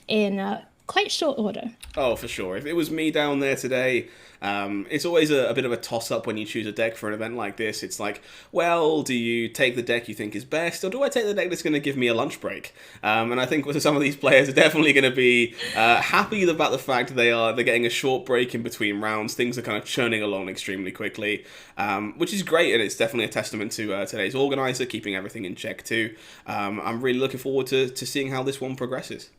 in quite short order. Oh, for sure. If it was me down there today, it's always a bit of a toss-up when you choose a deck for an event like this. It's like, well, do you take the deck you think is best, or do I take the deck that's going to give me a lunch break? And I think some of these players are definitely going to be happy about the fact they're getting a short break in between rounds. Things are kind of churning along extremely quickly, which is great, and it's definitely a testament to today's organizer, keeping everything in check too. I'm really looking forward to seeing how this one progresses.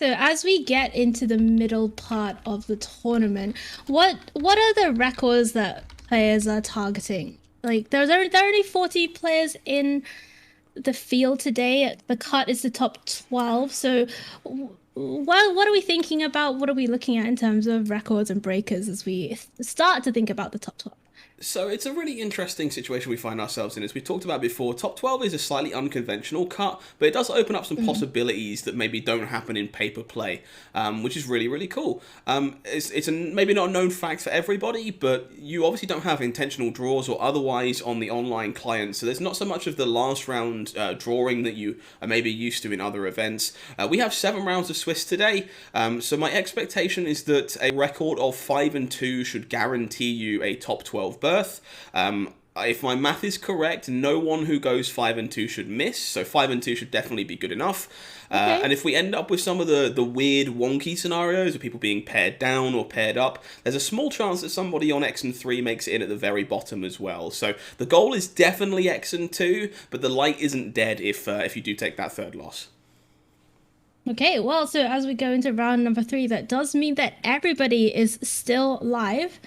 So as we get into the middle part of the tournament, what are the records that players are targeting? Like there are only 40 players in the field today. The cut is the top 12. So what are we thinking about? What are we looking at in terms of records and breakers as we start to think about the top 12? So it's a really interesting situation we find ourselves in. As we talked about before, top 12 is a slightly unconventional cut, but it does open up some possibilities that maybe don't happen in paper play, which is really, really cool. It's maybe not a known fact for everybody, but you obviously don't have intentional draws or otherwise on the online client, so there's not so much of the last round drawing that you are maybe used to in other events. We have 7 rounds of Swiss today, so my expectation is that a record of 5-2 should guarantee you a top 12 berth. If my math is correct, no one who goes 5-2 should miss, so 5-2 should definitely be good enough. Okay. And if we end up with some of the weird, wonky scenarios of people being paired down or paired up, there's a small chance that somebody on X and 3 makes it in at the very bottom as well. So the goal is definitely X and 2, but the light isn't dead if you do take that third loss. Okay, well, so as we go into round number 3, that does mean that everybody is still live,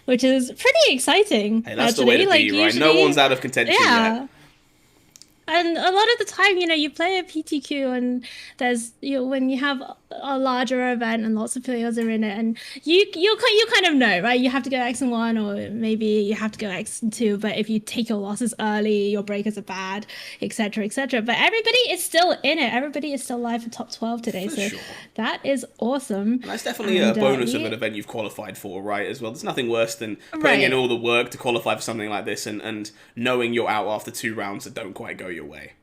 which is pretty exciting. Hey, that's the way to be, right? No one's out of contention yet. And a lot of the time, you play a PTQ and there's, when you have a larger event and lots of players are in it, and you kind of know, right? You have to go X and 1, or maybe you have to go X and 2, but if you take your losses early, your breakers are bad, etc., etc. But everybody is still in it. Everybody is still live for top 12 today, so sure. That is awesome. And that's definitely a bonus of an event you've qualified for, right, as well. There's nothing worse than putting in all the work to qualify for something like this and knowing you're out after 2 rounds that don't quite go your way.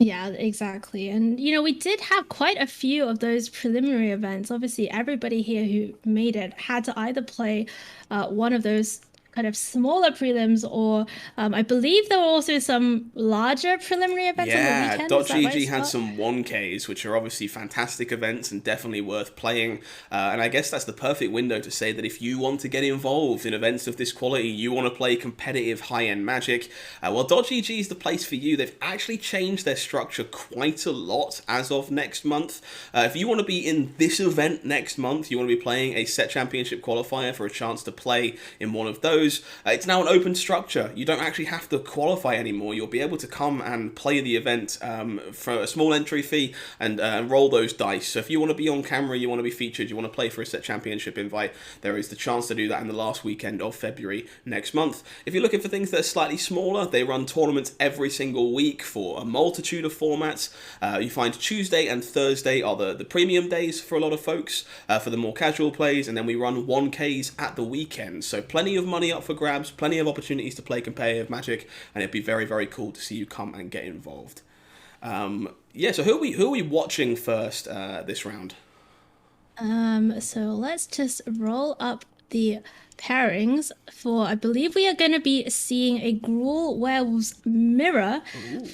Yeah, exactly. And, we did have quite a few of those preliminary events. Obviously, everybody here who made it had to either play one of those kind of smaller prelims, or I believe there were also some larger preliminary events on the weekend. Dotgg had some 1Ks, which are obviously fantastic events and definitely worth playing. And I guess that's the perfect window to say that if you want to get involved in events of this quality, you want to play competitive high-end Magic, well, Dotgg is the place for you. They've actually changed their structure quite a lot as of next month. If you want to be in this event next month, you want to be playing a set championship qualifier for a chance to play in one of those. It's now an open structure. You don't actually have to qualify anymore. You'll be able to come and play the event for a small entry fee and roll those dice. So if you want to be on camera, you want to be featured, you want to play for a set championship invite, there is the chance to do that in the last weekend of February next month. If you're looking for things that are slightly smaller, they run tournaments every single week for a multitude of formats. You find Tuesday and Thursday are the premium days for a lot of folks, for the more casual plays, and then we run 1Ks at the weekend. So plenty of money up for grabs, plenty of opportunities to play competitive Magic, and it'd be very, very cool to see you come and get involved. So who are we watching first this round? So let's just roll up the pairings for, I believe we are going to be seeing a Gruul Werewolves mirror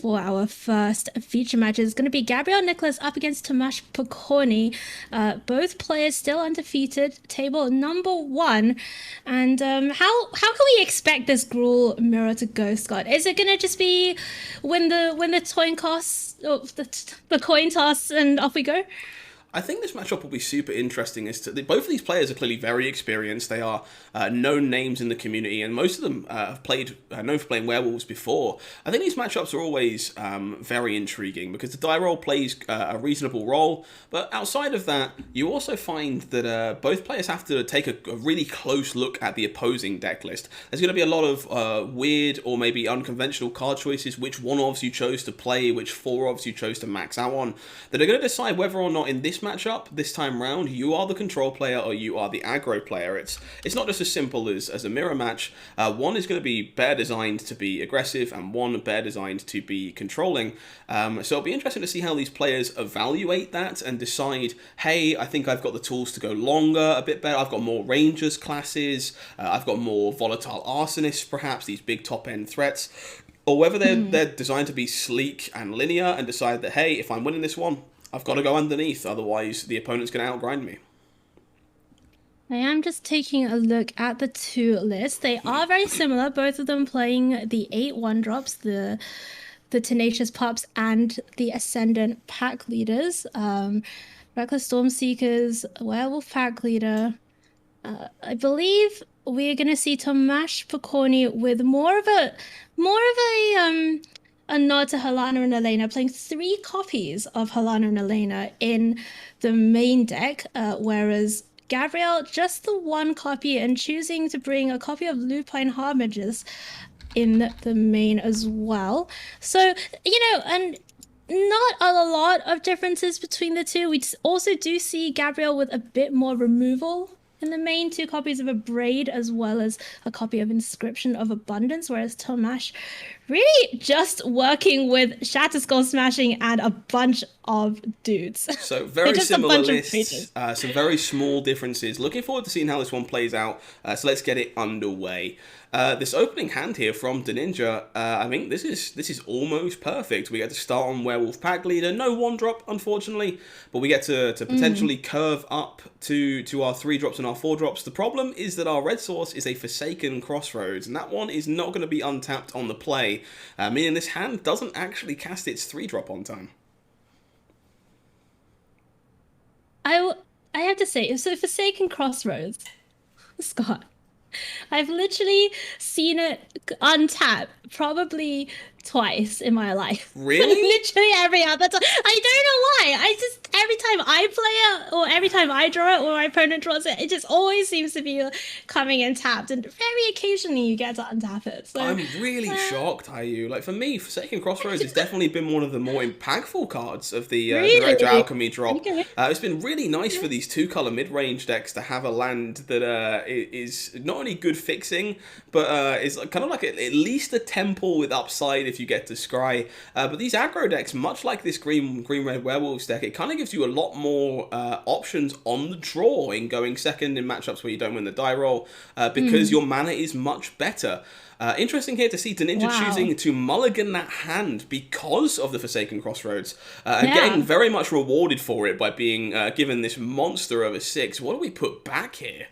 for our first feature match. It's going to be Gabriel Nicholas up against Tomasz Pokorny. Both players still undefeated, table number 1. And how can we expect this Gruul mirror to go, Scott? Is it going to just be when the coin toss, the coin toss, and off we go? I think this matchup will be super interesting. Both of these players are clearly very experienced. They are known names in the community, and most of them have played known for playing werewolves before. I think these matchups are always very intriguing because the die roll plays a reasonable role, but outside of that, you also find that both players have to take a really close look at the opposing deck list. There's going to be a lot of weird or maybe unconventional card choices, which one ofs you chose to play, which four ofs you chose to max out on, that are going to decide whether or not in this matchup, this time round, you are the control player or you are the aggro player. It's not just as simple as a mirror match. One is going to be better designed to be aggressive and one better designed to be controlling. So it'll be interesting to see how these players evaluate that and decide, hey, I think I've got the tools to go longer, a bit better. I've got more rangers classes. I've got more volatile arsonists, perhaps, these big top-end threats. Or whether they're designed to be sleek and linear and decide that, hey, if I'm winning this one, I've got to go underneath, otherwise the opponent's going to outgrind me. I am just taking a look at the two lists. They are very similar, both of them playing the 8 1-drops, the Tenacious Pups and the Ascendant pack leaders. Reckless Stormseekers, Werewolf pack leader. I believe we're going to see Tomasz Pokorny with more of a nod to Helena and Elena, playing 3 copies of Helena and Elena in the main deck, whereas Gabriel just the 1 copy and choosing to bring a copy of Lupine Harbingers in the main as well. So, and not a lot of differences between the two. We also do see Gabriel with a bit more removal in the main, 2 copies of a Braid as well as a copy of Inscription of Abundance, whereas Tomasz really just working with Shatterskull Smashing and a bunch of dudes. So very similar lists, some very small differences. Looking forward to seeing how this one plays out, so let's get it underway. This opening hand here from Ninja, I think this is almost perfect. We get to start on Werewolf Pack Leader, no 1-drop unfortunately, but we get to potentially curve up to our 3-drops and our 4-drops. The problem is that our red source is a Forsaken Crossroads, and that one is not going to be untapped on the play, meaning this hand doesn't actually cast its 3-drop on time. I have to say, so Forsaken Crossroads, Scott, I've literally seen it untap probably twice in my life. Really? Literally every other time. I don't know why. Every time I play it, or every time I draw it, or my opponent draws it, it just always seems to be coming in tapped, and very occasionally you get to untap it. So, I'm really shocked, Ayu. Like, for me, Forsaken Crossroads has definitely been one of the more impactful cards of the Director Alchemy drop. Okay. It's been really nice for these 2-color mid-range decks to have a land that is not only good fixing, but is kind of like at least a temple with upside if you get to scry. But these aggro decks, much like this green-red werewolves deck, it kind of gives you a lot more options on the draw in going second in matchups where you don't win the die roll, because your mana is much better. Interesting here to see Ninja choosing to mulligan that hand because of the Forsaken Crossroads, and getting very much rewarded for it by being given this monster of a 6. What do we put back here?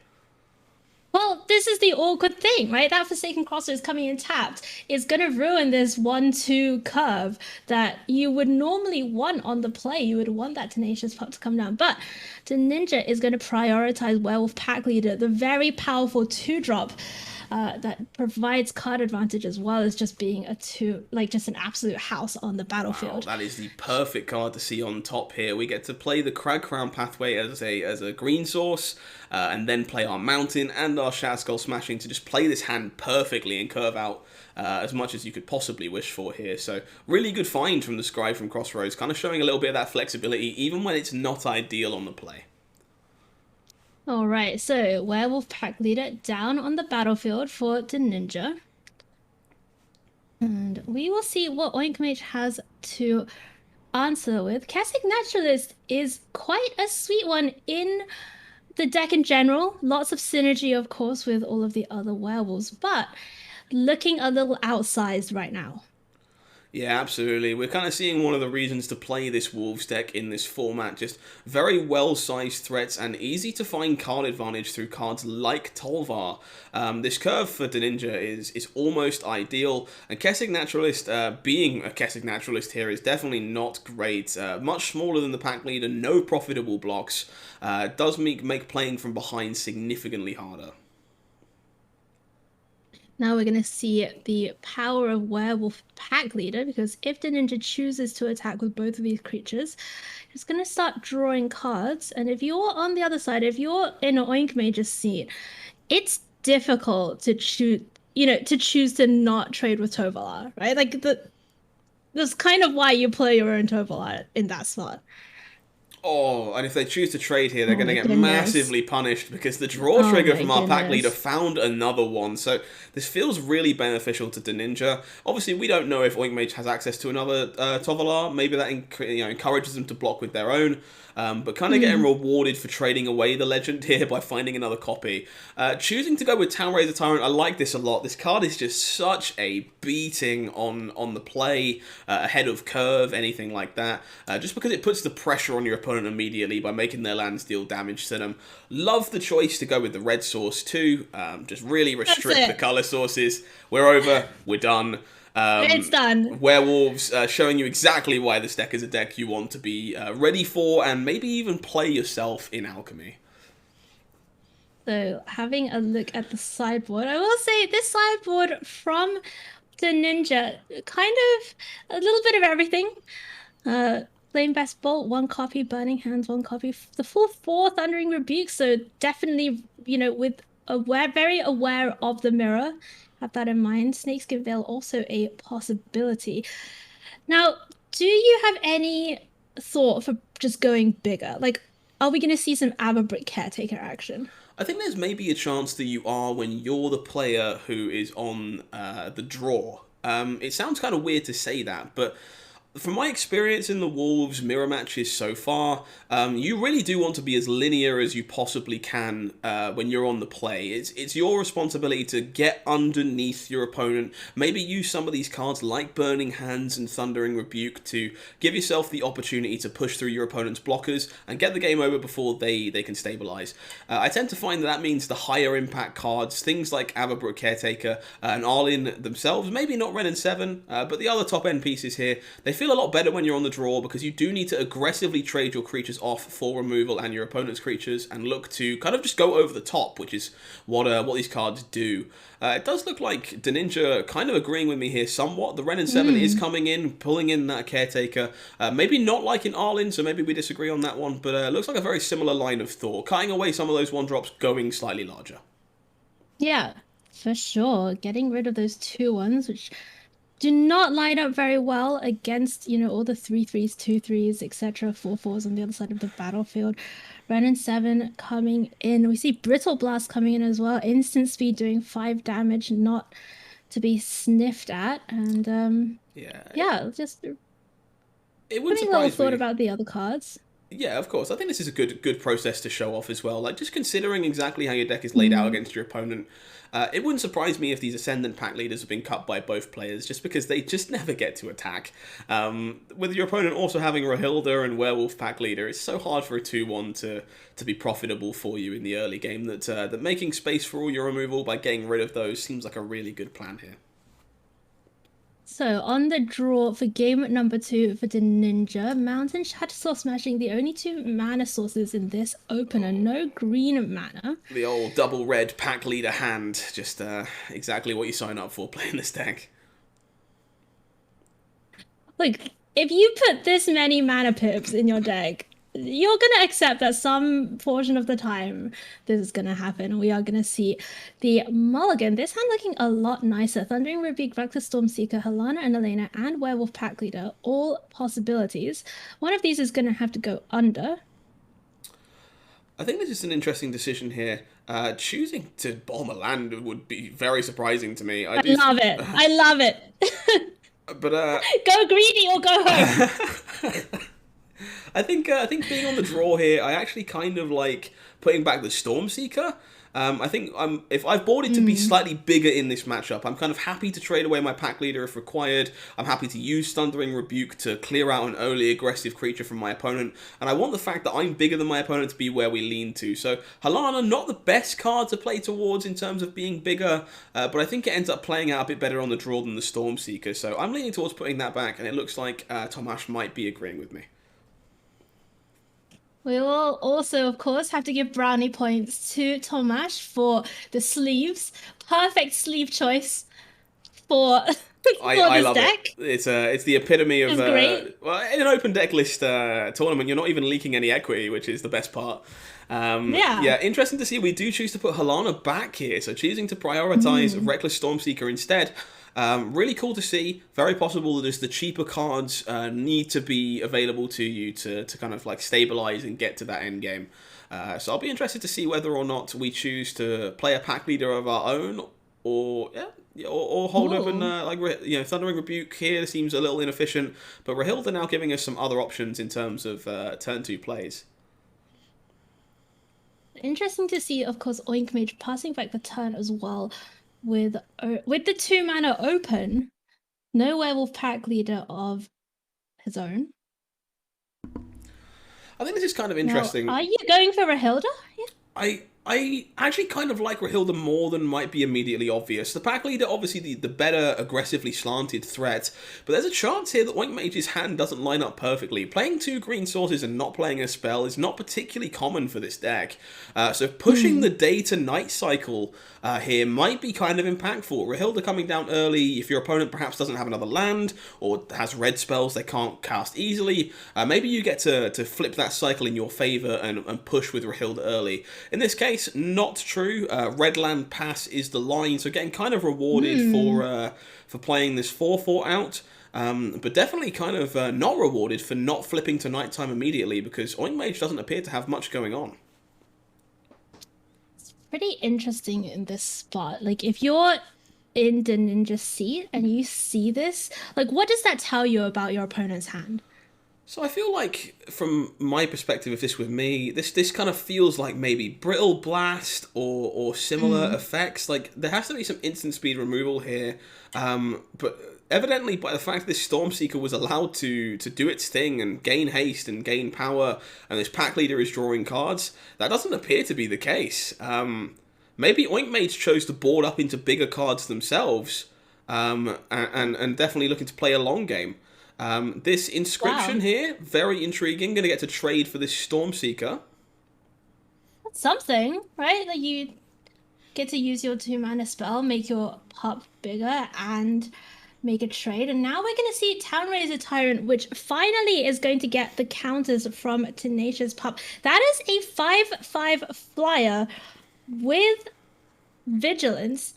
Well, this is the awkward thing, right? That Forsaken Crossroads coming in tapped is going to ruin this 1-2 curve that you would normally want on the play. You would want that Tenacious Pup to come down. But the Ninja is going to prioritize Werewolf Pack Leader, the very powerful 2-drop that provides card advantage as well as just being just an absolute house on the battlefield. Wow, that is the perfect card to see on top here. We get to play the Crag Crown pathway as a green source, and then play our Mountain and our Shatterskull Smashing to just play this hand perfectly and curve out as much as you could possibly wish for here. So really good find from the Scribe from Crossroads, kind of showing a little bit of that flexibility even when it's not ideal on the play. All right, so Werewolf Pack Leader down on the battlefield for the Ninja. And we will see what Oinkmage has to answer with. Kessig Naturalist is quite a sweet one in the deck in general. Lots of synergy, of course, with all of the other werewolves, but looking a little outsized right now. Yeah, absolutely. We're kind of seeing one of the reasons to play this Wolves deck in this format. Just very well-sized threats and easy to find card advantage through cards like Tolvar. This curve for Deninja is almost ideal, and Kessig Naturalist, being a Kessig Naturalist here, is definitely not great. Much smaller than the pack leader, no profitable blocks. Does make playing from behind significantly harder. Now we're going to see the power of Werewolf Pack Leader, because if the ninja chooses to attack with both of these creatures, it's going to start drawing cards. And if you're on the other side, if you're in an Oink Mage's seat, it's difficult to choose, to choose to not trade with Tovola, right? That's kind of why you play your own Tovola in that slot. Oh, and if they choose to trade here, they're Oh going to my get goodness. massively punished because the draw Oh trigger my from our pack leader goodness. found another one. So this feels really beneficial to Deninja. Obviously, we don't know if Oink Mage has access to another Tovolar. Maybe that encourages them to block with their own. But kind of getting rewarded for trading away the legend here by finding another copy. Choosing to go with Townraiser Tyrant, I like this a lot. This card is just such a beating on the play, ahead of curve, anything like that. Just because it puts the pressure on your opponent immediately by making their lands deal damage to them. Love the choice to go with the red source too. Just really restrict the color sources. We're over. We're done. It's done. Werewolves, showing you exactly why this deck is a deck you want to be ready for and maybe even play yourself in Alchemy. So having a look at the sideboard, I will say this sideboard from the ninja, kind of a little bit of everything. Flame Best Bolt, one copy, Burning Hands, one copy, the full 4 Thundering Rebuke. So definitely, with very aware of the mirror. Have that in mind. Snakeskin Veil also a possibility. Now, do you have any thought for just going bigger? Like, are we going to see some Aberbrick Caretaker action? I think there's maybe a chance that you are when you're the player who is on the draw. It sounds kind of weird to say that, but from my experience in the Wolves mirror matches so far, you really do want to be as linear as you possibly can when you're on the play. It's your responsibility to get underneath your opponent, maybe use some of these cards like Burning Hands and Thundering Rebuke to give yourself the opportunity to push through your opponent's blockers and get the game over before they can stabilize. I tend to find that means the higher impact cards, things like Aberbrook Caretaker and Arlin themselves, maybe not Ren and 7, but the other top end pieces here, they feel a lot better when you're on the draw because you do need to aggressively trade your creatures off for removal and your opponent's creatures and look to kind of just go over the top, which is what these cards do. It does look like Deninja kind of agreeing with me here somewhat. The Ren and 7 is coming in, pulling in that Caretaker. Maybe not like in Arlin, so maybe we disagree on that one, but it looks like a very similar line of thought. Cutting away some of those 1-drops, going slightly larger. Yeah, for sure. Getting rid of those 2/1s, which do not line up very well against, all the 3/3s, 2/3s, etc., 4/4s on the other side of the battlefield. Ren and 7 coming in. We see Brittle Blast coming in as well. Instant speed doing 5 damage, not to be sniffed at. And yeah, just It wouldn't having a little surprise thought me. about the other cards. Yeah, of course. I think this is a good process to show off as well. Like, just considering exactly how your deck is laid out against your opponent, it wouldn't surprise me if these Ascendant pack leaders have been cut by both players, just because they just never get to attack. With your opponent also having Rohilda and Werewolf pack leader, it's so hard for a 2/1 to be profitable for you in the early game that making space for all your removal by getting rid of those seems like a really good plan here. So on the draw for game number 2 for the Ninja, Mountain Shatter Smashing, the only 2 mana sources in this opener, no green mana. The old double red pack leader hand, just exactly what you sign up for playing this deck. Like, if you put this many mana pips in your deck, you're going to accept that some portion of the time this is going to happen. We are going to see the mulligan. This hand looking a lot nicer. Thundering Rebuke, Vector Stormseeker, Helena and Elena, and Werewolf Pack Leader. All possibilities. One of these is going to have to go under. I think this is an interesting decision here. Choosing to bomb a land would be very surprising to me. I love it. I love it. But go greedy or go home. I think being on the draw here, I actually kind of like putting back the Stormseeker. I think if I've boarded to be slightly bigger in this matchup, I'm kind of happy to trade away my pack leader if required. I'm happy to use Thundering Rebuke to clear out an early aggressive creature from my opponent, and I want the fact that I'm bigger than my opponent to be where we lean to. So Halana, not the best card to play towards in terms of being bigger, but I think it ends up playing out a bit better on the draw than the Stormseeker. So I'm leaning towards putting that back, and it looks like Tomasz might be agreeing with me. We will also, of course, have to give brownie points to Tomasz for the sleeves. Perfect sleeve choice for I this love deck. it. It's the epitome of It's great. well, in an open deck list tournament, you're not even leaking any equity, which is the best part. Yeah. Interesting to see we do choose to put Halana back here, so choosing to prioritize Reckless Stormseeker instead. Really cool to see. Very possible that as the cheaper cards need to be available to you to kind of like stabilize and get to that end game. So I'll be interested to see whether or not we choose to play a pack leader of our own, or or hold open Thundering Rebuke here seems a little inefficient. But Rahilda now giving us some other options in terms of turn 2 plays. Interesting to see, of course, Oink Mage passing back the turn as well with the 2-mana open. No Werewolf pack leader of his own. I think this is kind of interesting. Now, are you going for Rahilda? Yeah. I actually kind of like Rahilda more than might be immediately obvious. The pack leader, obviously the better aggressively slanted threat, but there's a chance here that Oink Mage's hand doesn't line up perfectly. Playing 2 green sources and not playing a spell is not particularly common for this deck. So pushing the day to night cycle here might be kind of impactful. Rahilda coming down early, if your opponent perhaps doesn't have another land, or has red spells they can't cast easily, maybe you get to flip that cycle in your favour and push with Rahilda early. In this case, not true. Red land pass is the line, so getting kind of rewarded for playing this 4/4 out, but definitely kind of not rewarded for not flipping to nighttime immediately, because Oink Mage doesn't appear to have much going on. It's pretty interesting in this spot. Like, if you're in the ninja seat and you see this, like, what does that tell you about your opponent's hand? So I feel like, from my perspective, if this were me, this kind of feels like maybe Brittle Blast or similar effects. Like, there has to be some instant speed removal here, but evidently by the fact that this Stormseeker was allowed to do its thing and gain haste and gain power, and this pack leader is drawing cards, that doesn't appear to be the case. Maybe Oink Mage chose to board up into bigger cards themselves, and definitely looking to play a long game. This inscription here, very intriguing. Going to get to trade for this Stormseeker. That's something, right? Like, you get to use your 2-mana spell, make your pup bigger, and make a trade. And now we're going to see Town Razor Tyrant, which finally is going to get the counters from Tenacious Pup. That is a 5/5 flyer with Vigilance.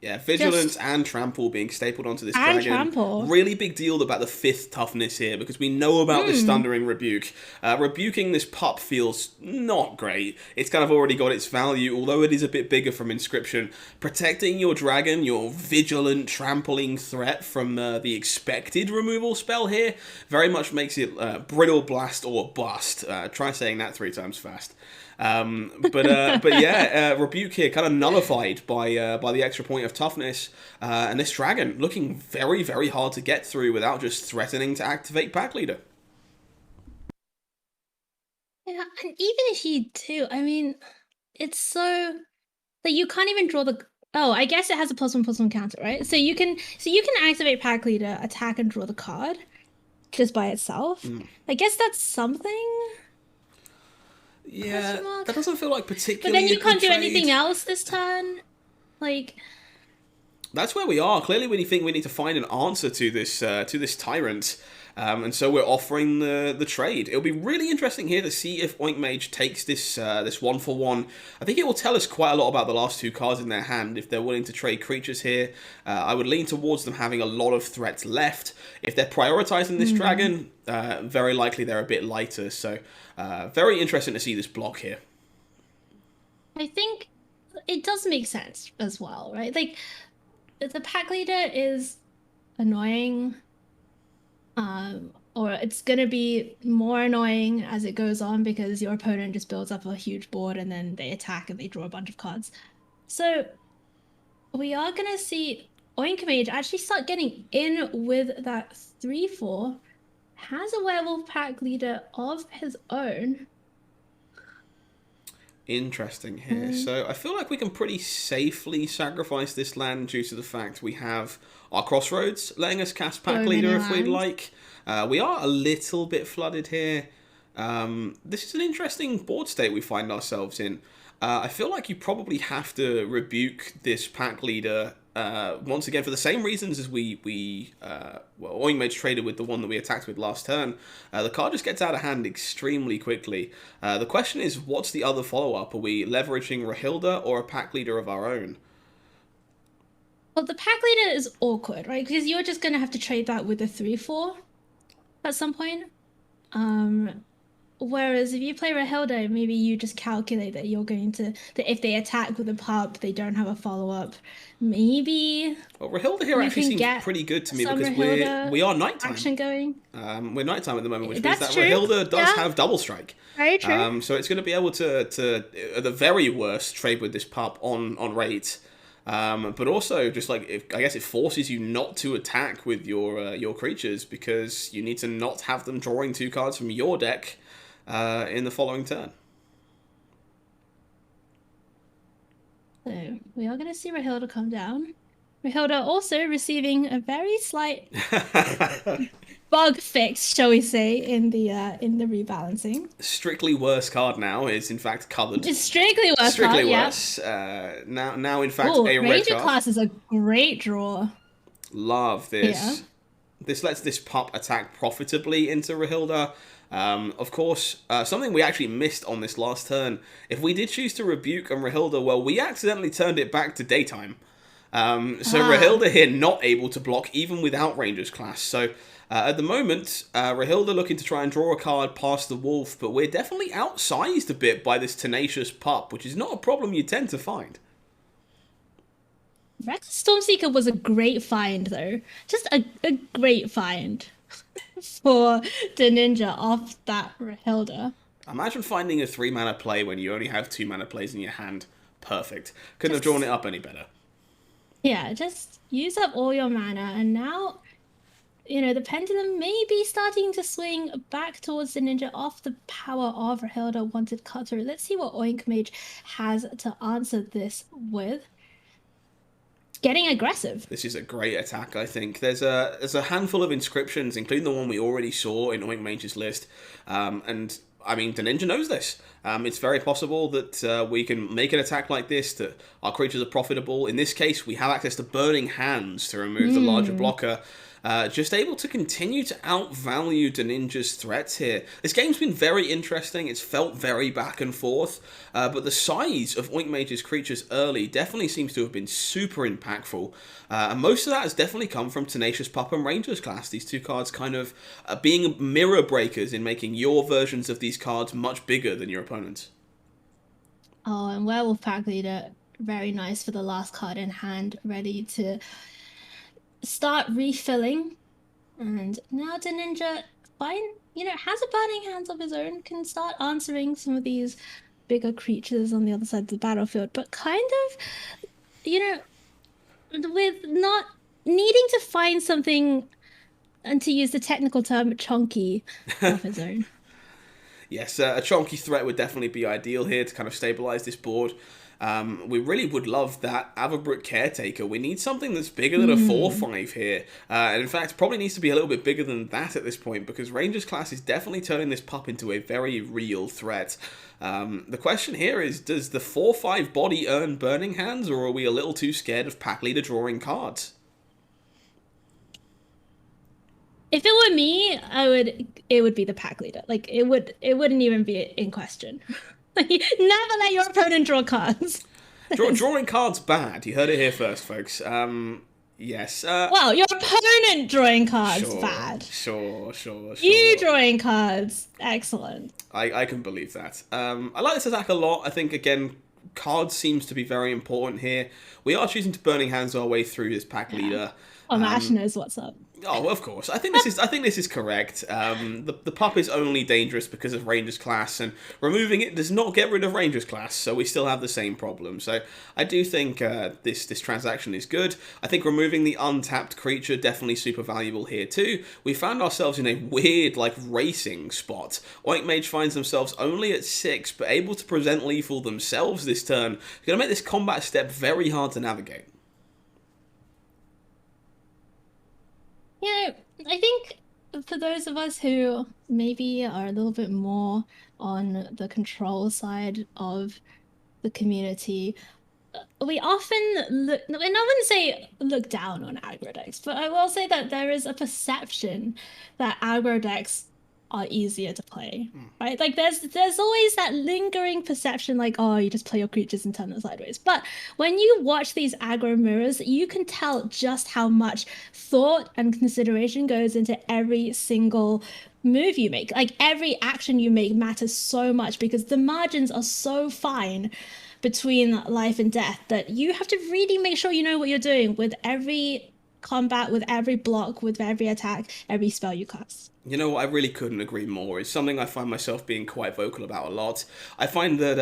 Yeah, Vigilance and Trample being stapled onto this and dragon. Trample. Really big deal about the 5th toughness here, because we know about this Thundering Rebuke. Rebuking this pup feels not great. It's kind of already got its value, although it is a bit bigger from Inscription. Protecting your dragon, your vigilant, trampling threat from the expected removal spell here, very much makes it Brittle Blast or Bust. Try saying that 3 times fast. But yeah, Rebuke here kind of nullified by the extra point of toughness, and this dragon looking very, very hard to get through without just threatening to activate pack leader. Yeah, and even if you do, I mean, it's so that you can't even draw the. Oh, I guess it has a +1/+1 counter, right? So you can activate pack leader, attack, and draw the card just by itself. I guess that's something. Yeah, that doesn't feel like particularly. But then you can't do anything else this turn. Like, that's where we are. Clearly, we think we need to find an answer to this tyrant, and so we're offering the trade. It'll be really interesting here to see if Oink Mage takes this 1-for-1. I think it will tell us quite a lot about the last 2 cards in their hand if they're willing to trade creatures here. I would lean towards them having a lot of threats left. If they're prioritizing this dragon, very likely they're a bit lighter. So very interesting to see this block here. I think it does make sense as well, right? Like, the pack leader is annoying. or it's gonna be more annoying as it goes on because your opponent just builds up a huge board and then they attack and they draw a bunch of cards. So we are gonna see Oink Mage actually start getting in with that 3/4. Has a werewolf pack leader of his own. Interesting here. So I feel like we can pretty safely sacrifice this land due to the fact we have our crossroads letting us cast pack leader if we'd like. We are a little bit flooded here. This is an interesting board state we find ourselves in. I feel like you probably have to rebuke this pack leader once again for the same reasons as Oink Mage traded with the one that we attacked with last turn. The card just gets out of hand extremely quickly. The question is, what's the other follow-up? Are we leveraging Rahilda or a pack leader of our own? Well, the pack leader is awkward, right? Because you're just gonna have to trade that with a 3/4 at some point. Whereas if you play Rahilda, maybe you just calculate that you're going to that if they attack with a pub, they don't have a follow-up. Maybe. Well, Rahilda here actually seems pretty good to me because we are nighttime. Action going. We're nighttime at the moment, which That's means that true. Rahilda does have double strike. Very true. So it's going to be able to at the very worst trade with this pup on rate. But also, just like I guess it forces you not to attack with your creatures because you need to not have them drawing 2 cards from your deck in the following turn. So we are going to see Rahilda come down. Rahilda also receiving a very slight bug fix, shall we say, in the rebalancing. Strictly worse card now is in fact colored. It's strictly worse. Strictly worse. Yep. Now in fact a red Ranger card. class is a great draw. Love this. Yeah. This lets this pup attack profitably into Rahilda. Of course, something we actually missed on this last turn. If we did choose to rebuke on Rahilda, well, we accidentally turned it back to daytime. Rahilda here not able to block even without Ranger's class. So at the moment, Rahilda looking to try and draw a card past the wolf, but we're definitely outsized a bit by this tenacious pup, which is not a problem you tend to find. Reckless Stormseeker was a great find, though. Just a great find for the ninja off that Rahilda. Imagine finding a 3-mana play when you only have 2 mana plays in your hand. Perfect. Couldn't have drawn it up any better. Yeah, just use up all your mana, and now, the pendulum may be starting to swing back towards the ninja off the power of Rahilda wanted cutter. Let's see what Oink Mage has to answer this with. Getting aggressive. This is a great attack, I think. There's a handful of inscriptions, including the one we already saw in Oink Mage's list. And, I mean, the ninja knows this. It's very possible that we can make an attack like this, that our creatures are profitable. In this case, we have access to Burning Hands to remove the larger blocker. Just able to continue to outvalue the ninja's threats here. This game's been very interesting. It's felt very back and forth. But the size of Oink Mage's creatures early definitely seems to have been super impactful. And most of that has definitely come from Tenacious Pup and Ranger's class. These 2 cards kind of being mirror breakers in making your versions of these cards much bigger than your opponent's. Oh, and Werewolf Pack Leader, very nice for the last card in hand, ready to start refilling. And now the ninja has a Burning Hands of his own, can start answering some of these bigger creatures on the other side of the battlefield, but kind of, with not needing to find something, and to use the technical term, chunky of his own. Yes, a chunky threat would definitely be ideal here to kind of stabilize this board. We really would love that Averbrook Caretaker. We need something that's bigger than a 4/5 here. And in fact, probably needs to be a little bit bigger than that at this point, because Ranger's class is definitely turning this pup into a very real threat. The question here is, does the 4/5 body earn Burning Hands, or are we a little too scared of pack leader drawing cards? If it were me, it would be the pack leader. Like, it wouldn't even be in question. Never let your opponent draw cards. Drawing cards bad. You heard it here first, folks. Yes. Well, your opponent drawing cards bad. Sure. You drawing cards, excellent. I can believe that. I like this attack a lot. I think, again, cards seems to be very important here. We are choosing to Burning Hands our way through this pack leader. Mash knows what's up. Oh, well, of course. I think this is correct. The pup is only dangerous because of Ranger's class, and removing it does not get rid of Ranger's class, so we still have the same problem. So I do think this transaction is good. I think removing the untapped creature definitely super valuable here too. We found ourselves in a weird like racing spot. Oink Mage finds themselves only at 6, but able to present lethal themselves this turn. It's going to make this combat step very hard to navigate. Yeah, I think for those of us who maybe are a little bit more on the control side of the community, we often look, and I wouldn't say look down on aggro decks, but I will say that there is a perception that aggro decks are easier to play, right? Like there's always that lingering perception, like, oh, you just play your creatures and turn them sideways. But when you watch these aggro mirrors, you can tell just how much thought and consideration goes into every single move you make. Like every action you make matters so much because the margins are so fine between life and death that you have to really make sure you know what you're doing with every combat, with every block, with every attack, every spell you cast. You know what, I really couldn't agree more. It's something I find myself being quite vocal about a lot. I find that,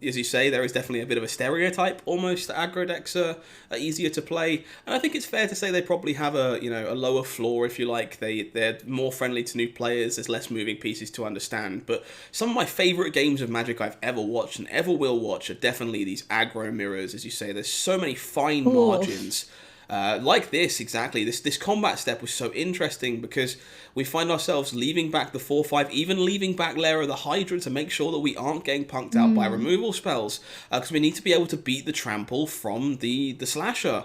as you say, there is definitely a bit of a stereotype almost that aggro decks are easier to play. And I think it's fair to say they probably have a lower floor, if you like. They're more friendly to new players, there's less moving pieces to understand. But some of my favourite games of Magic I've ever watched and ever will watch are definitely these aggro mirrors, as you say. There's so many fine margins. Like this, exactly. This combat step was so interesting because we find ourselves leaving back the 4/5, even leaving back Lair of the Hydra to make sure that we aren't getting punked out by removal spells, because we need to be able to beat the trample from the slasher.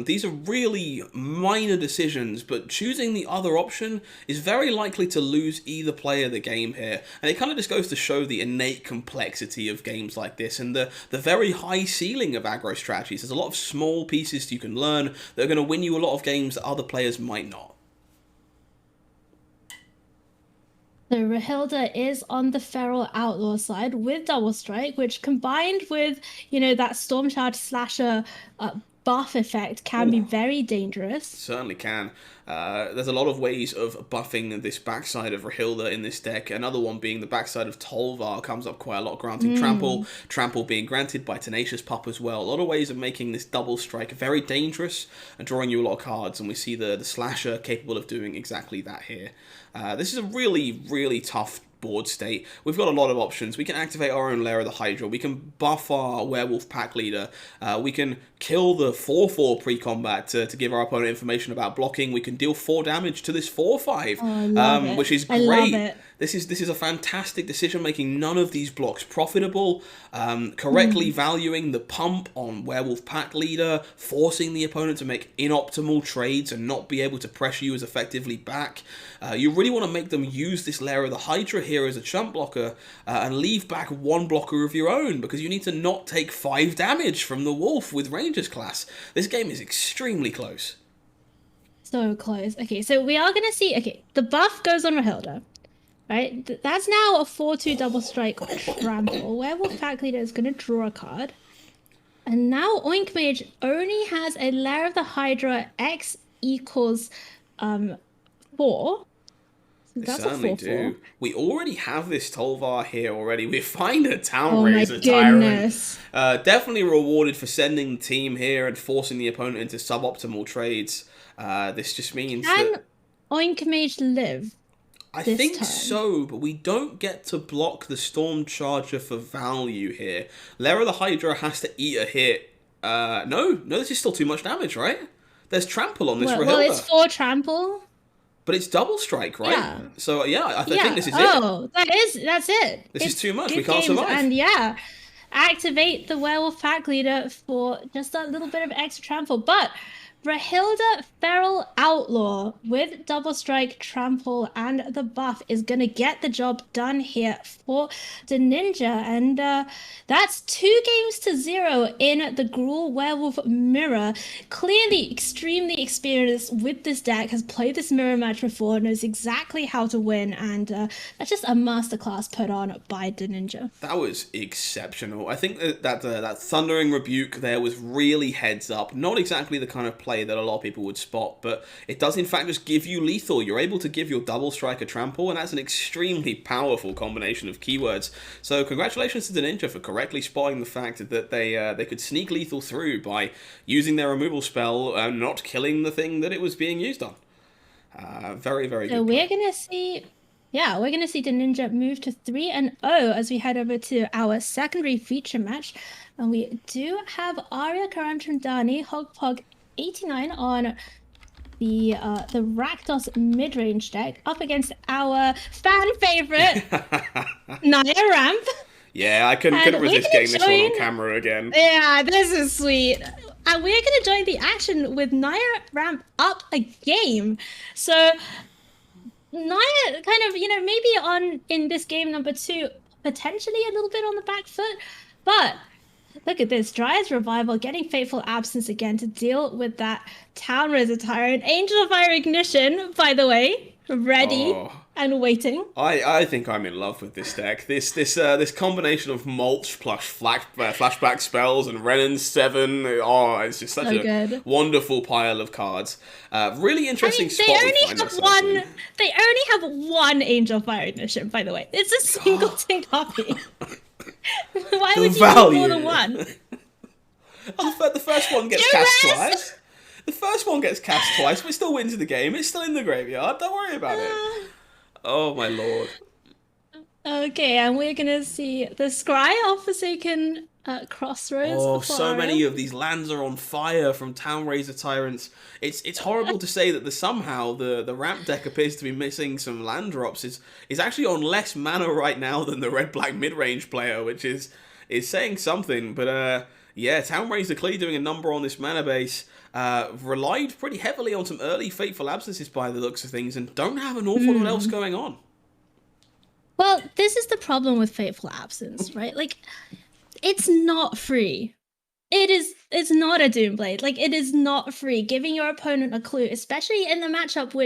These are really minor decisions, but choosing the other option is very likely to lose either player the game here. And it kind of just goes to show the innate complexity of games like this and the very high ceiling of aggro strategies. There's a lot of small pieces you can learn that are going to win you a lot of games that other players might not. So Rahilda is on the Feral Outlaw side with Double Strike, which combined with, that Storm Charge Slasher buff effect can be very dangerous. Certainly can. There's a lot of ways of buffing this backside of Rahilda in this deck. Another one being the backside of Tolvar comes up quite a lot, granting Trample. Trample being granted by Tenacious Pup as well. A lot of ways of making this double strike very dangerous and drawing you a lot of cards. And we see the Slasher capable of doing exactly that here. This is a really, really tough board state. We've got a lot of options. We can activate our own Lair of the Hydra. We can buff our Werewolf Pack Leader. We can kill the 4/4 pre-combat to give our opponent information about blocking. We can deal 4 damage to this 4/5, which is great. I love it. This is a fantastic decision making. None of these blocks profitable. Correctly valuing the pump on Werewolf Pack Leader, forcing the opponent to make inoptimal trades and not be able to pressure you as effectively back. You really want to make them use this Lair of the Hydra here as a chump blocker and leave back 1 blocker of your own because you need to not take 5 damage from the Wolf with Ranger's class. This game is extremely close. So close. Okay, so we are going to see, the buff goes on Rahilda. Right, that's now a 4/2 double strike trample. Werewolf Pack Leader is going to draw a card. And now Oink Mage only has a Lair of the Hydra X equals 4. So that's certainly a 4/4. do. We already have this Tolvar here already. We find a Town Oh my Razor Tyrant. goodness. Definitely rewarded for sending the team here and forcing the opponent into suboptimal trades. This just means Can that Oink Mage live? I this think turn? so, but we don't get to block the Storm Charger for value here. Lair of the Hydra has to eat a hit. No, this is still too much damage, right? There's Trample on this Rahilda. Well, it's 4 trample. But it's double strike, right? Yeah. So yeah, I think this is it. Oh, that's it. This is too much. Good We can't games, survive. And activate the Werewolf Pack Leader for just that little bit of extra trample. But Rahilda Feral Outlaw with Double Strike, Trample, and the buff is going to get the job done here for the Ninja. And that's 2-0 in the Gruul Werewolf Mirror. Clearly extremely experienced with this deck, has played this mirror match before, knows exactly how to win, and that's just a masterclass put on by the Ninja. That was exceptional. I think that Thundering Rebuke there was really heads up. Not exactly the kind of play play that a lot of people would spot, but it does in fact just give you lethal. You're able to give your double striker trample, and that's an extremely powerful combination of keywords. So congratulations to the Ninja for correctly spotting the fact that they could sneak lethal through by using their removal spell and not killing the thing that it was being used on. Very, very good. So we're gonna see, yeah, we're gonna see the Ninja move to 3-0 as we head over to our secondary feature match, and we do have Arya Karamchandani Hogpog 89 on the Rakdos mid-range deck up against our fan favorite Naya Ramp. Yeah, I couldn't resist getting this one on camera again. Yeah, this is sweet. And we're going to join the action with Naya Ramp up a game. So Naya kind of, maybe in this game number 2, potentially a little bit on the back foot. But look at this. Dryad's Revival getting Fateful Absence again to deal with that Town Razor Tyrant. Angel of Fire Ignition, by the way, ready. And waiting. I think I'm in love with this deck. This combination of mulch plus flashback spells and Renin 7. Oh, it's just such a wonderful pile of cards. Really interesting spot. They only have one Angel Fire Ignition, by the way. It's a singleton copy. Why would you need more than one? The first one gets cast twice. The first one gets cast twice, but it still wins the game. It's still in the graveyard. Don't worry about it. Oh my lord. Okay, and we're gonna see the Scry of Forsaken Crossroads. Oh, so many of these lands are on fire from Town Razor Tyrants. It's horrible to say that somehow the ramp deck appears to be missing some land drops. Is actually on less mana right now than the red-black mid-range player, which is saying something. But yeah, Town Razor clearly doing a number on this mana base. Relied pretty heavily on some early Fateful Absences by the looks of things, and don't have an awful lot else going on. Well, this is the problem with Fateful Absence, right? Like, it's not free. It's not a Doomblade. Like, it is not free. Giving your opponent a clue, especially in the matchup in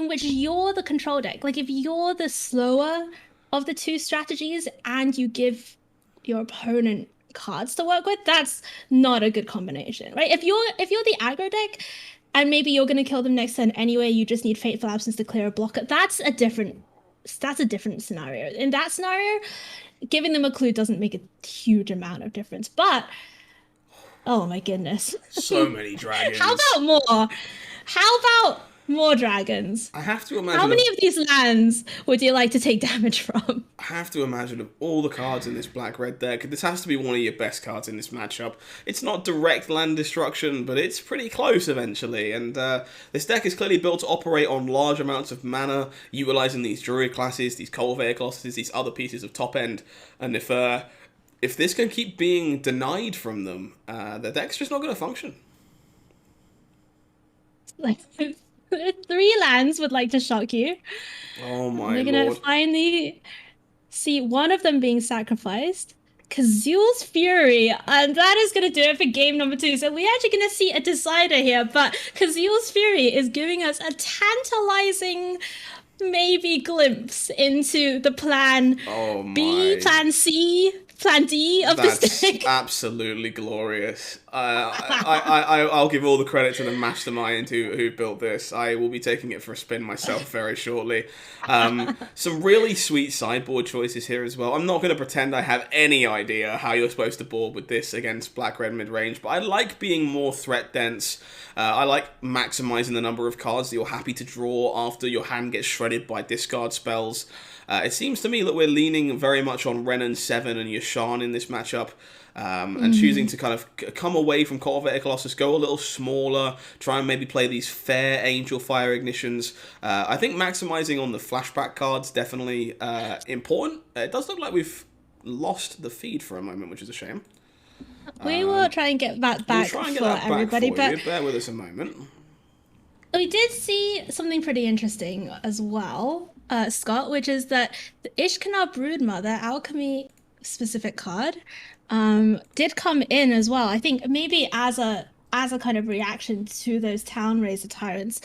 which you're the control deck. Like, if you're the slower of the two strategies and you give your opponent cards to work with, that's not a good combination, right? If you're the aggro deck and maybe you're going to kill them next turn anyway, you just need Fateful Absence to clear a blocker, that's a different scenario. In that scenario, giving them a clue doesn't make a huge amount of difference. But oh my goodness, so many dragons. How about more dragons? I have to imagine. How many of these lands would you like to take damage from? I have to imagine of all the cards in this black-red deck, this has to be one of your best cards in this matchup. It's not direct land destruction, but it's pretty close eventually. And this deck is clearly built to operate on large amounts of mana, utilizing these Druid classes, these Cultivator Colossus, these other pieces of top end. And if this can keep being denied from them, the deck's just not going to function. Like 3 lands would like to shock you. Oh my lord. We're gonna finally see one of them being sacrificed. Kazul's Fury, and that is gonna do it for game number 2. So we're actually gonna see a decider here, but Kazul's Fury is giving us a tantalizing maybe glimpse into the plan B, plan C, plan D of this deck. That's absolutely glorious. I'll give all the credit to the mastermind who built this. I will be taking it for a spin myself very shortly. Some really sweet sideboard choices here as well. I'm not going to pretend I have any idea how you're supposed to board with this against black-red mid-range, but I like being more threat-dense. I like maximizing the number of cards that you're happy to draw after your hand gets shredded by discard spells. It seems to me that we're leaning very much on Renin 7 and Yasharn in this matchup, and choosing to kind of come away from Cultivator Colossus, go a little smaller, try and maybe play these fair Angel Fire Ignitions. I think maximizing on the flashback cards definitely important. It does look like we've lost the feed for a moment, which is a shame. We will try and get that back for everybody, but bear with us a moment. We did see something pretty interesting as well, Scott, which is that the Ishkanar Broodmother alchemy specific card did come in as well. I think maybe as a kind of reaction to those Town Razor Tyrants.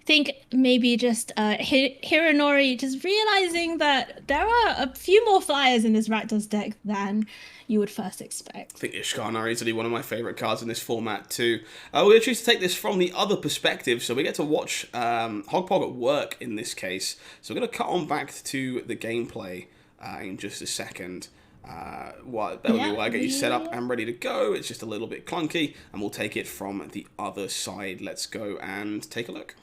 think maybe just Hironori just realizing that there are a few more flyers in this Rakdos deck than you would first expect. I think Ishkana is easily one of my favourite cards in this format too. We're going to choose to take this from the other perspective, so we get to watch Hogpog at work in this case. So we're going to cut on back to the gameplay in just a second. While I get you set up and ready to go. It's just a little bit clunky, and we'll take it from the other side. Let's go and take a look.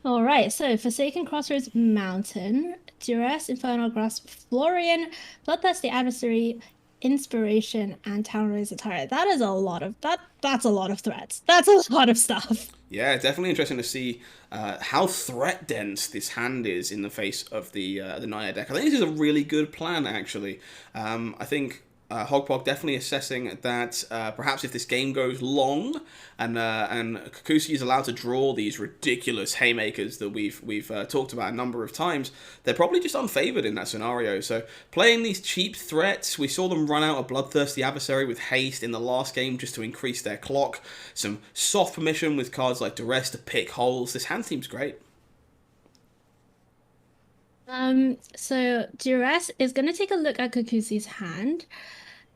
All right, so Forsaken Crossroads Mountain, Duress, Infernal Grasp, Florian, Bloodthirsty Adversary, Inspiration, and Town Razor Turret. That is a lot of that's a lot of threats. That's a lot of stuff. Yeah, definitely interesting to see how threat dense this hand is in the face of the Naya deck. I think this is a really good plan, actually. I think Hogpog definitely assessing that perhaps if this game goes long and Kakushi is allowed to draw these ridiculous haymakers that we've talked about a number of times, they're probably just unfavored in that scenario. So playing these cheap threats, we saw them run out a Bloodthirsty Adversary with haste in the last game just to increase their clock. Some soft permission with cards like Duress to pick holes. This hand seems great. So Duress is going to take a look at Kakusi's hand.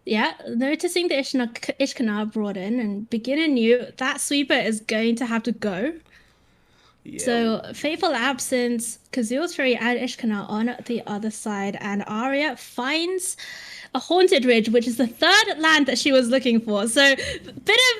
Yeah, noticing the Ishkana brought in and begin anew, that sweeper is going to have to go. Yeah. So Fateful Absence, Kazul's Fury, and Ishkana on the other side, and Arya finds a Haunted Ridge, which is the third land that she was looking for. So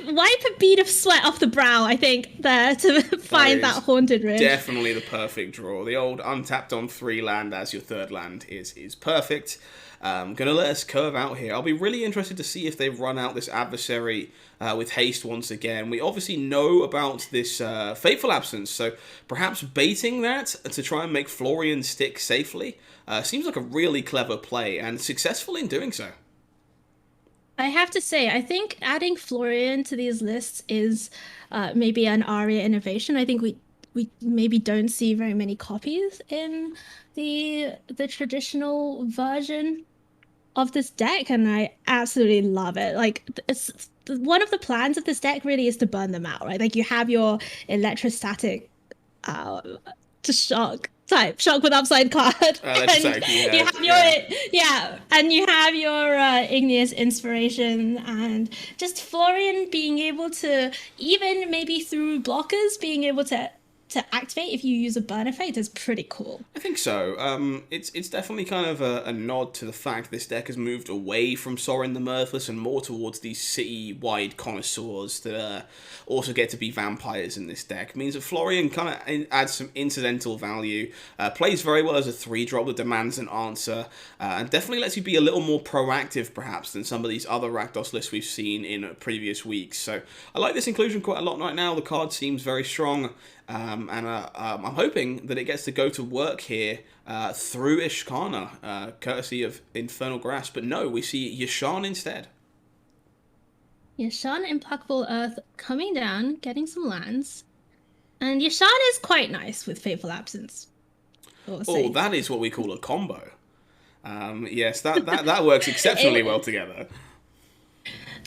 wipe a bead of sweat off the brow, I think, there to find that Haunted Ridge. Definitely the perfect draw. The old untapped on 3 land as your third land is perfect. Gonna let us curve out here. I'll be really interested to see if they run out this adversary with haste once again. We obviously know about this Fateful Absence, so perhaps baiting that to try and make Florian stick safely seems like a really clever play, and successful in doing so. I have to say, I think adding Florian to these lists is maybe an Aria innovation. I think we maybe don't see very many copies in the traditional version of this deck, and I absolutely love it. Like, it's one of the plans of this deck really is to burn them out, right? Like, you have your electrostatic to shock with upside card. And you have and you have your igneous inspiration, and just Florian being able to, even maybe through blockers, being able to activate if you use a burn effect is pretty cool. I think so. It's definitely kind of a nod to the fact this deck has moved away from Sorin the Mirthless and more towards these city-wide connoisseurs that also get to be vampires in this deck. It means that Florian kind of adds some incidental value, plays very well as a 3-drop that demands an answer, and definitely lets you be a little more proactive perhaps than some of these other Rakdos lists we've seen in previous weeks. So I like this inclusion quite a lot right now. The card seems very strong. And I'm hoping that it gets to go to work here through Ishkana, courtesy of Infernal Grasp. But no, we see Yasharn instead. Yasharn, Implacable Earth, coming down, getting some lands. And Yasharn is quite nice with Fateful Absence. Oh, that is what we call a combo. Yes, that works exceptionally well together.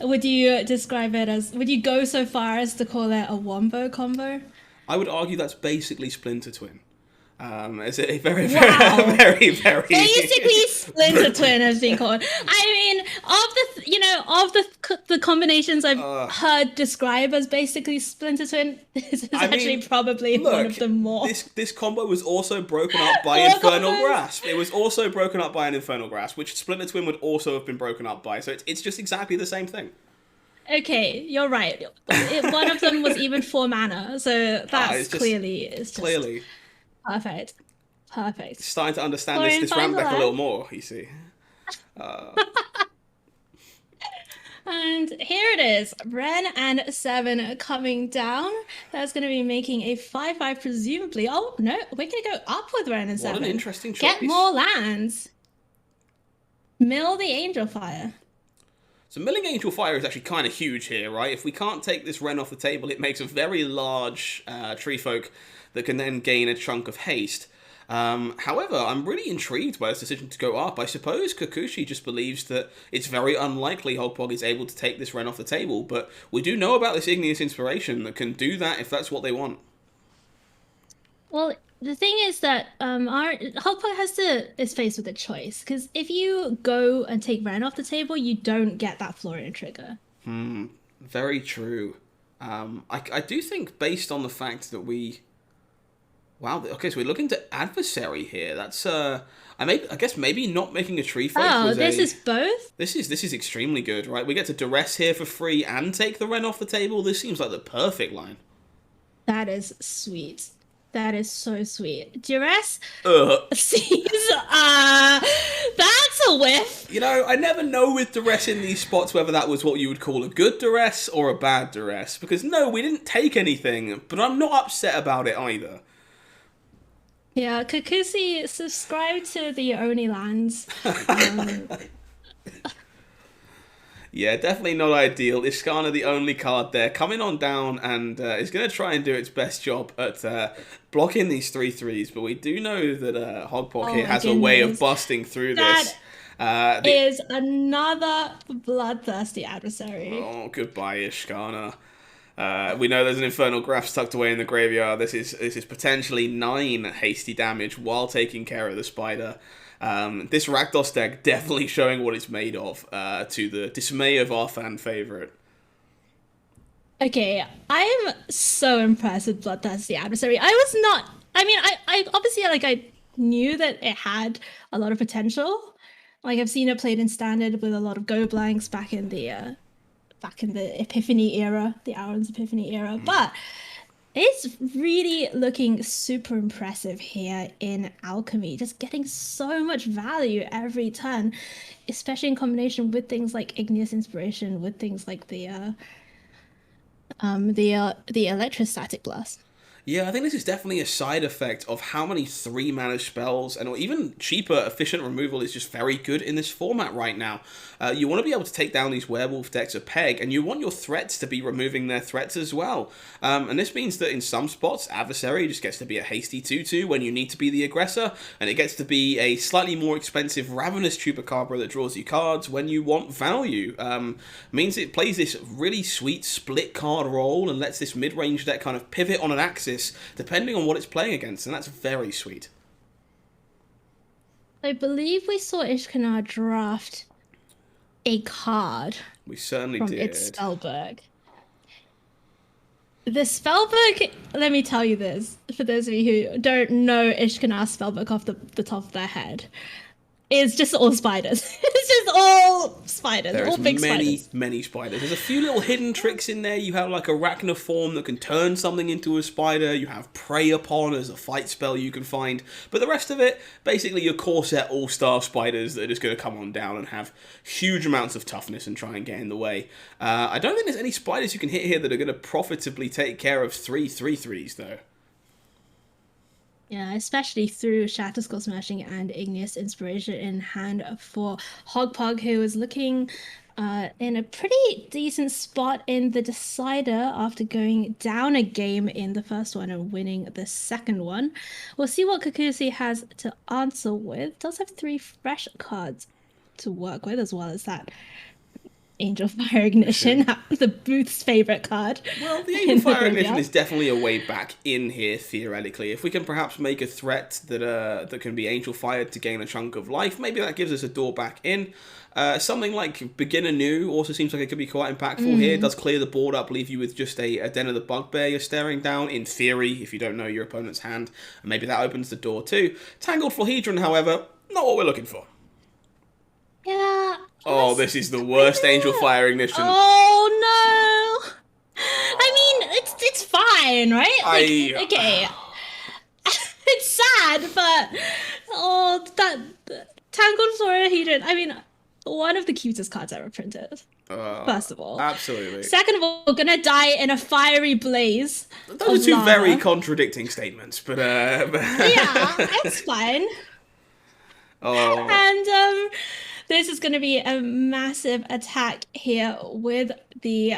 Would you describe it as, would you go so far as to call it a wombo combo? I would argue that's basically Splinter Twin. It's a very, very basically Splinter Twin has been called. I mean, of the combinations I've heard described as basically Splinter Twin, this is actually probably one of the more. This combo was also broken up by Infernal Grasp. It was also broken up by an Infernal Grasp, which Splinter Twin would also have been broken up by. So it's just exactly the same thing. Okay, you're right. One of them was even 4 mana, so that's clearly perfect. Starting to understand this ramp deck a little more, you see. And here it is, Ren and 7 coming down. That's going to be making a 5/5 presumably. Oh no, we're going to go up with Ren and 7. What an interesting choice. Get more lands. Mill the Angel Fire. So milling Angel Fire is actually kind of huge here, right? If we can't take this Ren off the table, it makes a very large tree folk that can then gain a chunk of haste. However, I'm really intrigued by this decision to go up. I suppose Kakushi just believes that it's very unlikely Hogpog is able to take this Ren off the table, but we do know about this Igneous Inspiration that can do that if that's what they want. Well, the thing is that our Hogpot is faced with a choice because if you go and take Ren off the table, you don't get that Florian trigger. Very true. I do think based on the fact that we wow, okay, so we're looking to adversary here. That's I guess maybe not making a tree face Oh, was this a is both? this is extremely good, right? We get to duress here for free and take the Ren off the table. This seems like the perfect line. That is sweet. That is so sweet. Duress Ugh. seems that's a whiff. You know, I never know with duress in these spots whether that was what you would call a good duress or a bad duress. Because no, we didn't take anything, but I'm not upset about it either. Yeah, Kakusi, subscribe to the Oni Lands. Um, Yeah, definitely not ideal. Iskana, the only card there, coming on down and is going to try and do its best job at blocking these 3/3s. But we do know that Hogpot oh here my has a way of goodness. busting through That this. is another bloodthirsty adversary. Oh, goodbye, Iskana. We know there's an Infernal Graph tucked away in the graveyard. This is potentially 9 hasty damage while taking care of the spider. This Rakdos deck definitely showing what it's made of, to the dismay of our fan favorite. Okay, I am so impressed with Bloodthirsty Adversary. I was not. I mean, I obviously I knew that it had a lot of potential. Like I've seen it played in standard with a lot of go blanks back in the Epiphany era, the Aaron's Epiphany era. But it's really looking super impressive here in Alchemy, just getting so much value every turn, especially in combination with things like Igneous Inspiration, with things like the Electrostatic Blast. Yeah, I think this is definitely a side effect of how many 3-mana spells and or even cheaper efficient removal is just very good in this format right now. You want to be able to take down these werewolf decks a peg, and you want your threats to be removing their threats as well. And this means that in some spots, Adversary just gets to be a hasty 2/2 when you need to be the aggressor, and it gets to be a slightly more expensive Ravenous Chupacabra that draws you cards when you want value. Means it plays this really sweet split card role and lets this mid-range deck kind of pivot on an axis depending on what it's playing against, and that's very sweet. I believe we saw Ishkanar draft a card We certainly from did. its spellbook. The spellbook, let me tell you this, for those of you who don't know Ishkanar's spellbook off the top of their head, is just all spiders. It's just all spiders, all big spiders. Many spiders. There's a few little hidden tricks in there. You have like Arachnoform that can turn something into a spider. You have Prey Upon as a fight spell you can find. But the rest of it, basically your core set all-star spiders that are just going to come on down and have huge amounts of toughness and try and get in the way. I don't think there's any spiders you can hit here that are going to profitably take care of 3/3/3s though. Yeah, especially through Shatterskull Smashing and Igneous Inspiration in hand for Hogpog, who is looking in a pretty decent spot in the decider after going down a game in the first one and winning the second one. We'll see what Kakusi has to answer with. Does have 3 fresh cards to work with, as well as that Angel Fire Ignition, the booth's favorite card. Well, the Angel Fire Ignition is definitely a way back in here, theoretically. If we can perhaps make a threat that can be Angel Fired to gain a chunk of life, maybe that gives us a door back in. Something like Begin Anew also seems like it could be quite impactful here. It does clear the board up, leave you with just a Den of the Bugbear you're staring down, in theory, if you don't know your opponent's hand. And maybe that opens the door too. Tangled Florhedron, however, not what we're looking for. Yeah. Oh, this is the worst Angel Fire Ignition. Oh no! I mean, it's fine, right? Like, okay, it's sad, but oh, that Tangled Florahedron. I mean, one of the cutest cards ever printed. First of all, absolutely. Second of all, gonna die in a fiery blaze. Those are two very contradicting statements, but yeah, it's fine. Oh. And this is going to be a massive attack here with the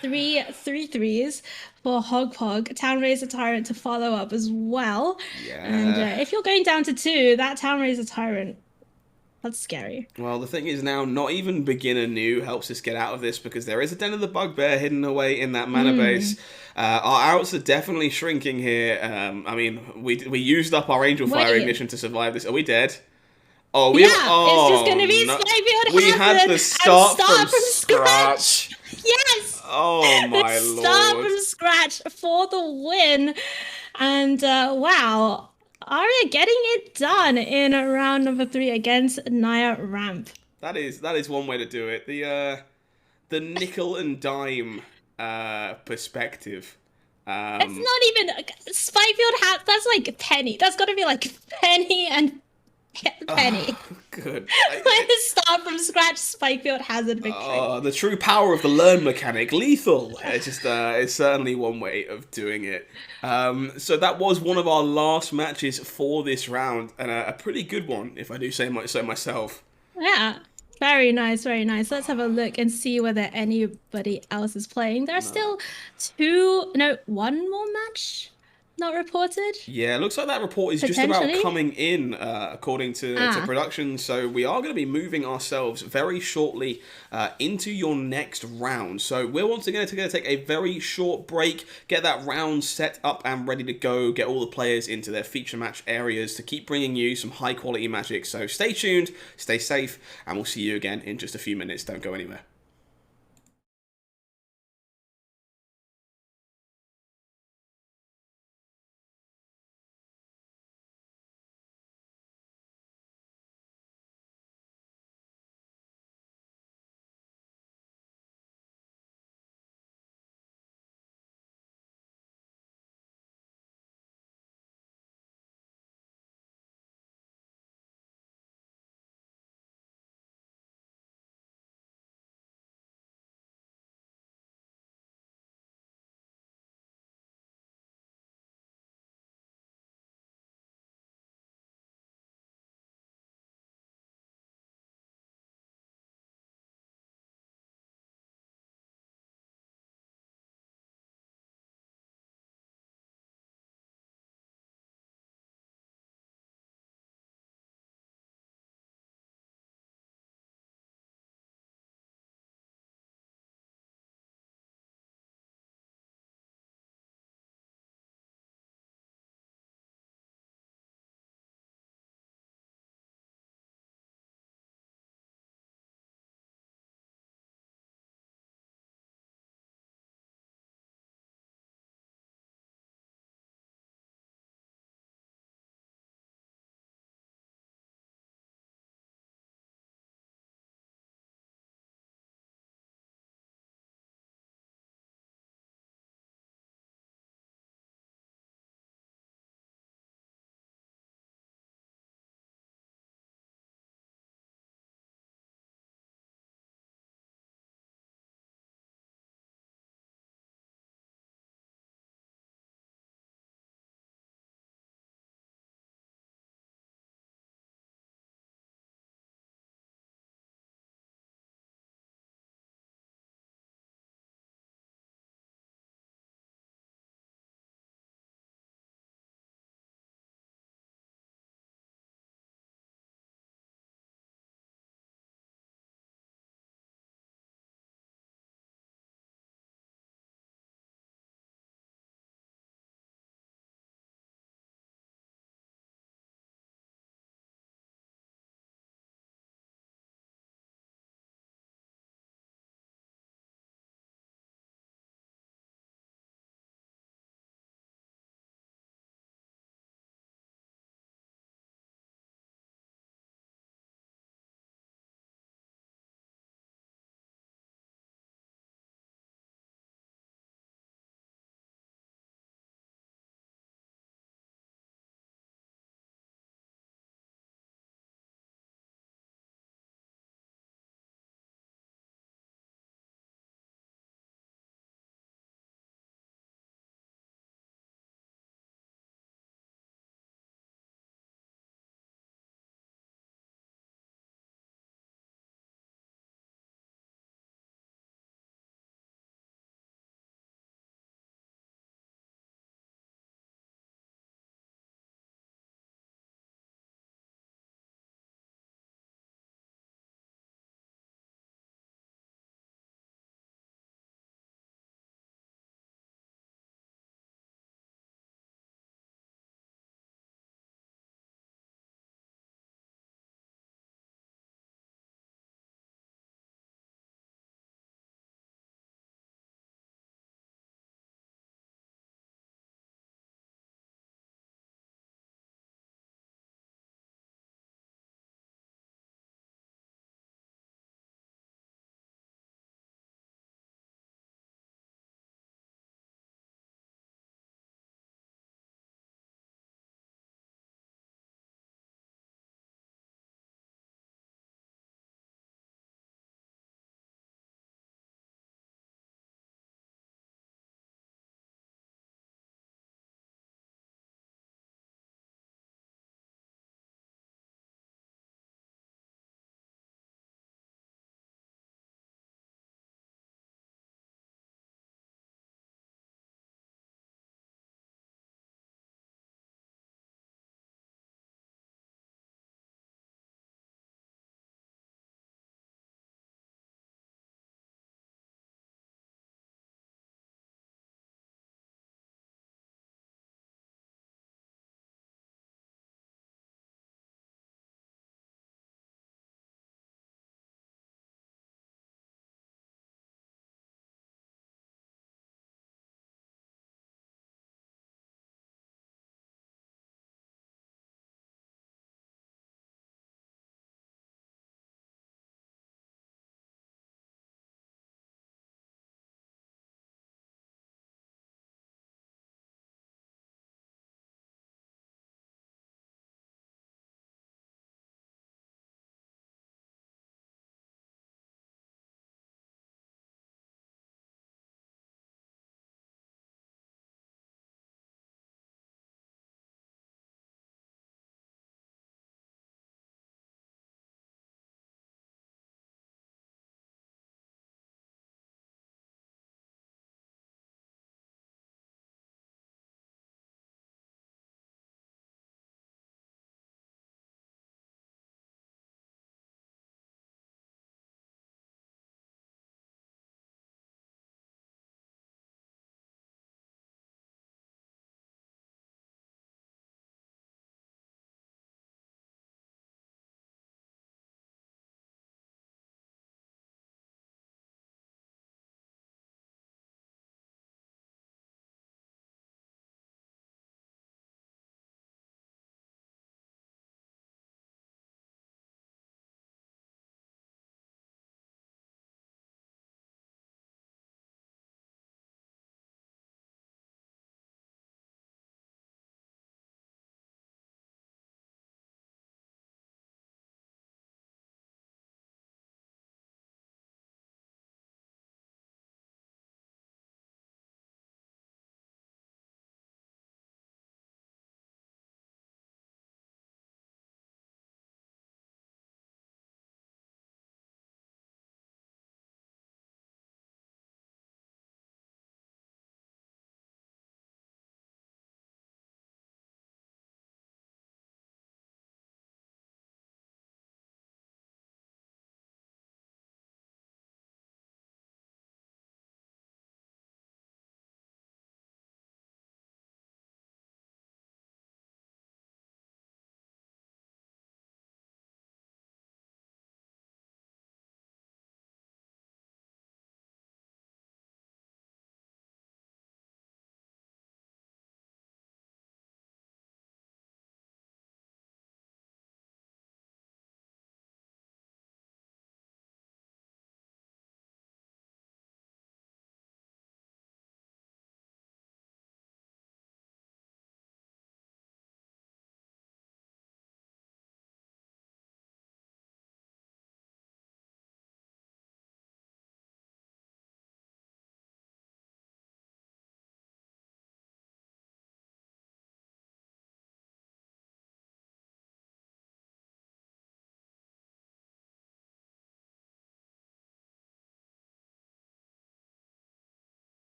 3/3s for Hogpog. Town Razor Tyrant to follow up as well. Yeah. And if you're going down to 2, that Town Razor Tyrant That's scary. Well, the thing is now, not even beginner new helps us get out of this because there is a Den of the Bugbear hidden away in that mana base. Mm. Our outs are definitely shrinking here. I mean, we used up our Angel Fire Wait. Ignition to survive this. Are we dead? Oh, we have. Yeah, it's just Oh gonna be no! Spyfield We had Hazard to and start from start from scratch. scratch. Yes, Oh my let's start lord! from scratch for the win. And wow, Arya getting it done in round number 3 against Naya Ramp. That is one way to do it. The nickel and dime perspective. It's Um, not even Spyfield hat. That's like penny. That's got to be like penny and penny. Good. Let's start from scratch. Spikefield Hazard victory. The true power of the learn mechanic, lethal. It's certainly one way of doing it. So that was one of our last matches for this round, and a pretty good one, if I do say so myself. Yeah. Very nice, very nice. Let's have a look and see whether anybody else is playing. There are No. still one more match not reported, Yeah, looks like that report is just about potentially. coming in, according to Ah, production. So we are going to be moving ourselves very shortly into your next round. So we're once again going to take a very short break, get that round set up and ready to go, get all the players into their feature match areas to keep bringing you some high quality magic. So stay tuned, stay safe, and we'll see you again in just a few minutes. Don't go anywhere.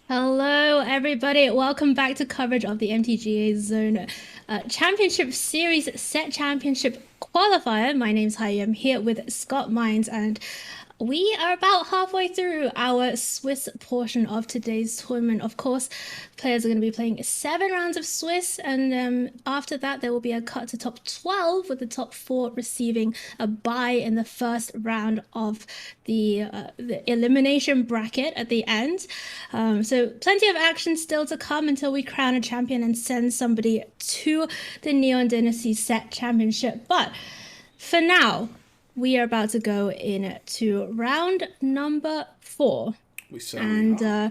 Hello, everybody. Welcome back to coverage of the MTGAZone Championship Series Set Championship Qualifier. My name's Heidi. I'm here with Scott Mines, and we are about halfway through our Swiss portion of today's tournament. Of course, players are going to be playing 7 rounds of Swiss, and after that, there will be a cut to top 12, with the top 4 receiving a bye in the first round of the elimination bracket at the end. So plenty of action still to come until we crown a champion and send somebody to the Neon Dynasty Set Championship. But for now, we are about to go into round number 4. We certainly are.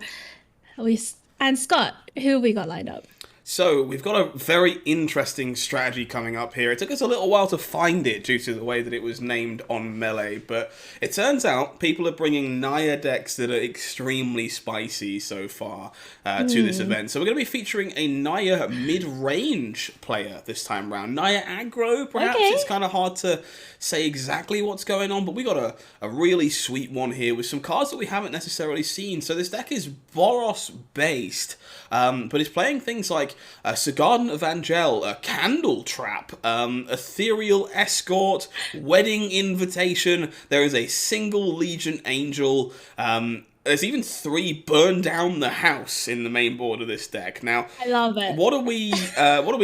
And Scott, who we got lined up? So, we've got a very interesting strategy coming up here. It took us a little while to find it due to the way that it was named on Melee, but it turns out people are bringing Naya decks that are extremely spicy so far to this event. So we're going to be featuring a Naya mid-range player this time round. Naya aggro, perhaps? Okay. It's kind of hard to say exactly what's going on, but we got a really sweet one here with some cards that we haven't necessarily seen. So this deck is Boros-based, but it's playing things like Sigarden Evangel, a Candle Trap, Ethereal Escort, Wedding Invitation. There is a single Legion Angel. There's even 3 Burn Down the House in the main board of this deck. Now, I love it. What are we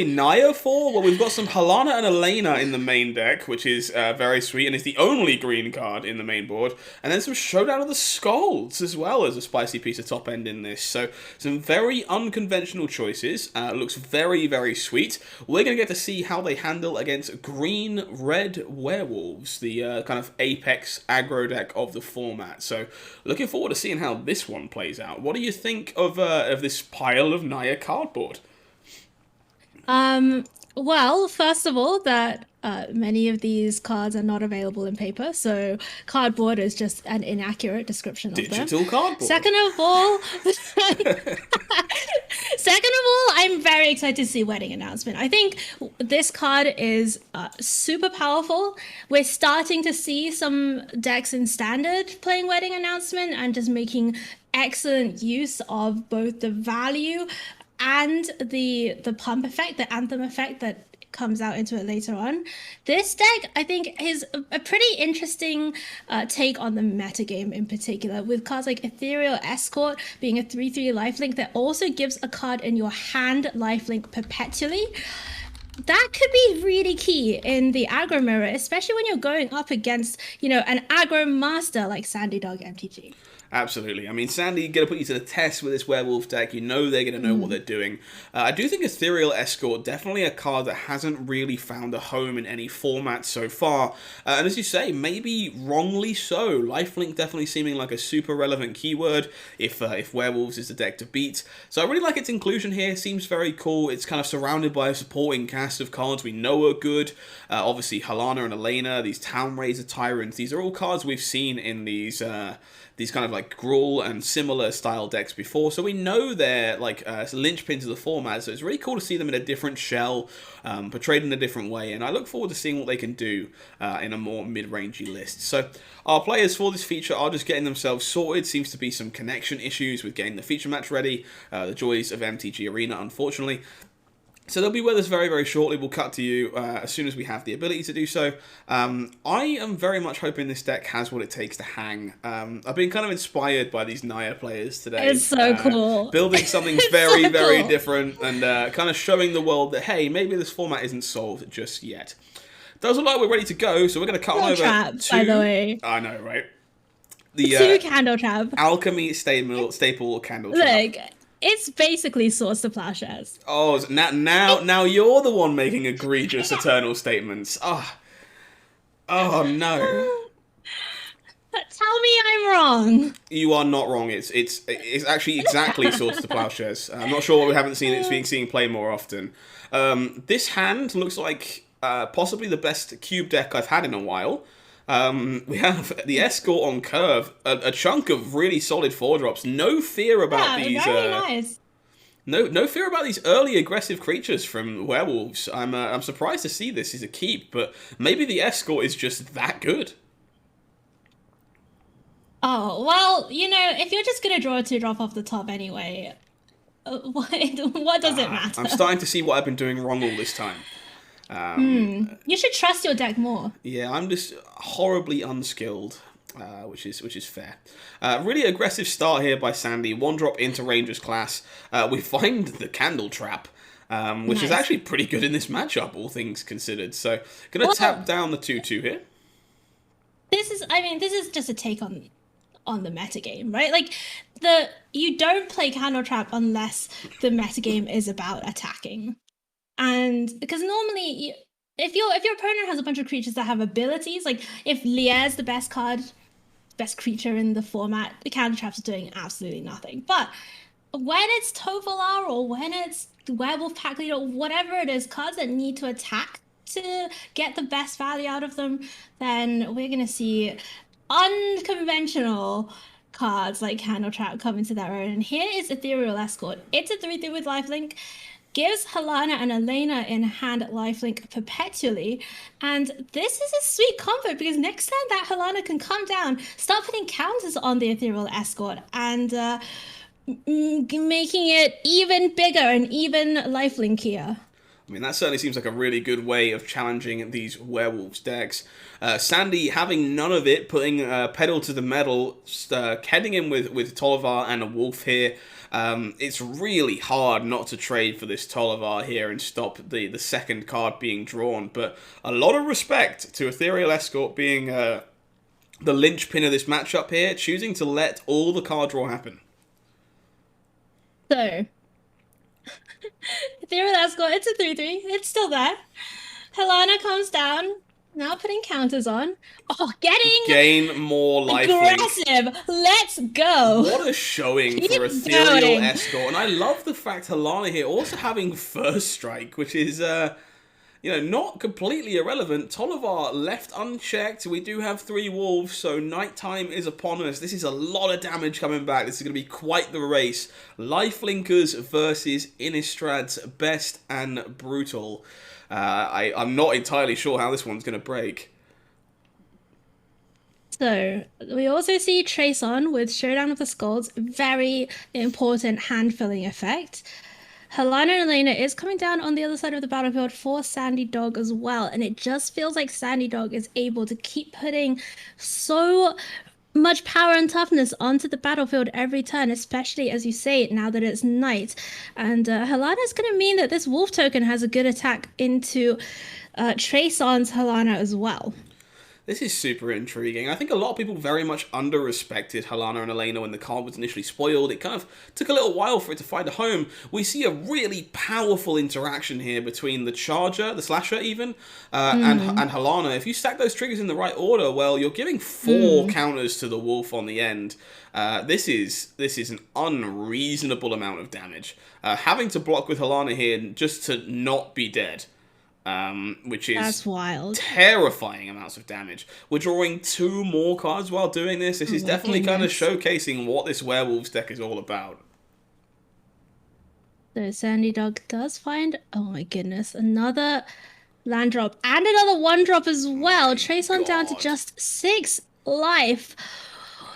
Naya for? Well, we've got some Halana and Elena in the main deck, which is very sweet, and is the only green card in the main board. And then some Showdown of the Skalds as well as a spicy piece of top end in this. So some very unconventional choices. Looks very, very sweet. We're going to get to see how they handle against green-red werewolves, the kind of apex aggro deck of the format. So looking forward to seeing how this one plays out. What do you think of this pile of Naya cardboard? Well, first of all, that many of these cards are not available in paper, so cardboard is just an inaccurate description of them. Digital cardboard. Second of all, I'm very excited to see Wedding Announcement. I think this card is super powerful. We're starting to see some decks in Standard playing Wedding Announcement and just making excellent use of both the value and the pump effect, the anthem effect that comes out into it later on. This deck, I think, is a pretty interesting take on the metagame in particular, with cards like Ethereal Escort being a 3/3 lifelink that also gives a card in your hand lifelink perpetually. That could be really key in the aggro mirror, especially when you're going up against, an aggro master like Sandy Dog MTG. Absolutely. I mean, Sandy going to put you to the test with this werewolf deck. You know they're going to know what they're doing. I do think Ethereal Escort, definitely a card that hasn't really found a home in any format so far. And as you say, maybe wrongly so. Lifelink definitely seeming like a super relevant keyword if werewolves is the deck to beat. So I really like its inclusion here. Seems very cool. It's kind of surrounded by a supporting cast of cards we know are good. Obviously, Halana and Elena, these Town Raiser Tyrants. These are all cards we've seen in these kind of like Gruul and similar style decks before, so we know they're like linchpins of the format, so it's really cool to see them in a different shell, portrayed in a different way, and I look forward to seeing what they can do in a more mid-rangey list. So our players for this feature are just getting themselves sorted. Seems to be some connection issues with getting the feature match ready, the joys of MTG Arena, unfortunately. So they'll be with us very, very shortly. We'll cut to you as soon as we have the ability to do so. I am very much hoping this deck has what it takes to hang. I've been kind of inspired by these Naya players today. It's so cool. Building something very, very different and kind of showing the world that, hey, maybe this format isn't solved just yet. Does look like we're ready to go, so we're going to cut on over traps, to... by the way. I know, right? The 2 Candle Trap. Alchemy staple Candle Trap. Look, it's basically Swords to Plowshares. Oh, now you're the one making egregious eternal statements. Oh no. Tell me I'm wrong. You are not wrong. It's actually exactly Swords to Plowshares. I'm not sure why we haven't seen it being seen play more often. This hand looks like possibly the best cube deck I've had in a while. We have the Escort on curve, a chunk of really solid 4-drops. No fear about these. Very nice. No fear about these early aggressive creatures from werewolves. I'm surprised to see this as a keep, but maybe the Escort is just that good. Oh, well, if you're just gonna draw a 2-drop off the top anyway, what does it I'm matter? starting to see what I've been doing wrong all this time. You should trust your deck more. Yeah, I'm just horribly unskilled, which is fair. Really aggressive start here by Sandy. 1-drop into Rangers class. We find the Candle Trap, which is Nice. actually pretty good in this matchup, all things considered. So, gonna tap Well, down the 2/2 here. this is just a take on the metagame, right? Like the you don't play Candle Trap unless the metagame is about attacking. And because normally if your opponent has a bunch of creatures that have abilities, like if Lier's the best card, best creature in the format, the Candle Trap's doing absolutely nothing. But when it's Tovolar or when it's Werewolf Pack Leader or whatever it is, cards that need to attack to get the best value out of them, then we're gonna see unconventional cards like Candle Trap come into their own. And here is Ethereal Escort. It's a 3/3 with lifelink. Gives Helana and Elena in hand lifelink perpetually. And this is a sweet comfort because next time that Helana can come down, start putting counters on the Ethereal Escort and making it even bigger and even lifelinkier. I mean, that certainly seems like a really good way of challenging these werewolves decks. Sandy having none of it, putting pedal to the metal, heading in with Tollivar and a wolf here. It's really hard not to trade for this Tollivar here and stop the second card being drawn. But a lot of respect to Ethereal Escort being the linchpin of this matchup here, choosing to let all the card draw happen. So, Ethereal Escort, it's a 3/3. It's still there. Helana comes down. Now putting counters on. Oh, getting Gain more lifelink. aggressive. Let's go. What a showing Keep for Ethereal going. Escort. And I love the fact Helana here also having first strike, which is not completely irrelevant. Tollivar left unchecked. We do have 3 wolves, so nighttime is upon us. This is a lot of damage coming back. This is going to be quite the race. Lifelinkers versus Innistrad's best and brutal. I'm not entirely sure how this one's going to break. So, we also see Trace on with Showdown of the Skulls. Very important hand-filling effect. Helena and Elena is coming down on the other side of the battlefield for Sandy Dog as well. And it just feels like Sandy Dog is able to keep putting so much power and toughness onto the battlefield every turn, especially as you say, now that it's night. And Helena is going to mean that this wolf token has a good attack into Trace on's Helena as well. This is super intriguing. I think a lot of people very much under-respected Helana and Elena when the card was initially spoiled. It kind of took a little while for it to find a home. We see a really powerful interaction here between the Charger, the Slasher even, and Helana. If you stack those triggers in the right order, well, you're giving 4 counters to the Wolf on the end. This is an unreasonable amount of damage. Having to block with Helana here just to not be dead. Which is That's wild. Terrifying amounts of damage. We're drawing 2 more cards while doing this. This is definitely kind of showcasing what this werewolves deck is all about. So Sandy Dog does find, oh my goodness, another land drop and another 1-drop as well. Trace on down to just 6 life.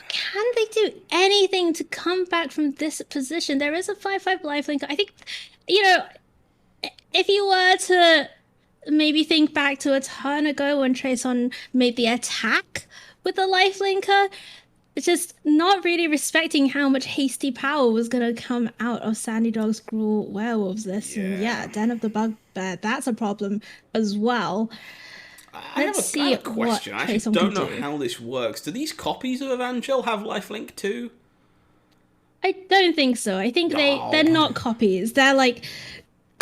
Can they do anything to come back from this position? There is a 5/5 lifelink. I think, if you were to maybe think back to a turn ago when Trace made the attack with the lifelinker, it's just not really respecting how much hasty power was going to come out of Sandy Dog's Gruul Werewolves list. And yeah, Den of the Bugbear, that's a problem as well. I have a question. I actually don't know how this works. Do these copies of Evangel have lifelink too? I don't think so. I think they're not copies. They're like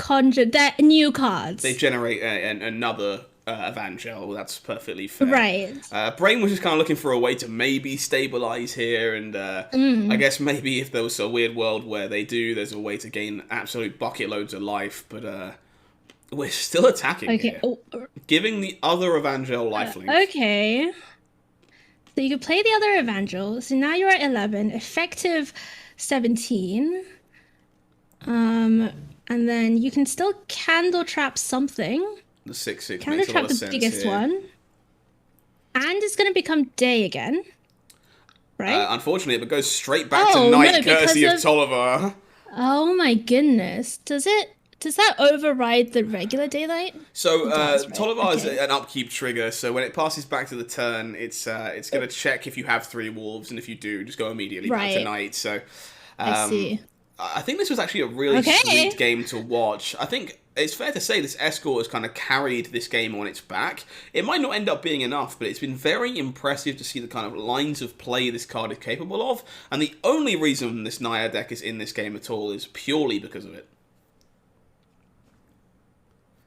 they're new cards. They generate another Evangel. That's perfectly fair. Right. Brain was just kind of looking for a way to maybe stabilize here, and I guess maybe if there was a weird world where there's a way to gain absolute bucket loads of life, but we're still attacking here. Giving the other Evangel lifelink. Okay. So you can play the other Evangel. So now you're at 11, effective 17. And then you can still Candle Trap something. The 6/6 Candle Trap the biggest one. And it's going to become day again. right? Unfortunately, it goes straight back to Oh Knight, no, because courtesy of of Tolliver. oh my goodness. Does that override the regular daylight? So It does, right? Tollivar is Okay. an upkeep trigger, so when it passes back to the turn, it's going to check if you have 3 wolves, and if you do, just go immediately back to Right. Knight. So I um, see. I think this was actually a really Okay. sweet game to watch. I think it's fair to say this escort has kind of carried this game on its back. It might not end up being enough, but it's been very impressive to see the kind of lines of play this card is capable of, and the only reason this Naya deck is in this game at all is purely because of it.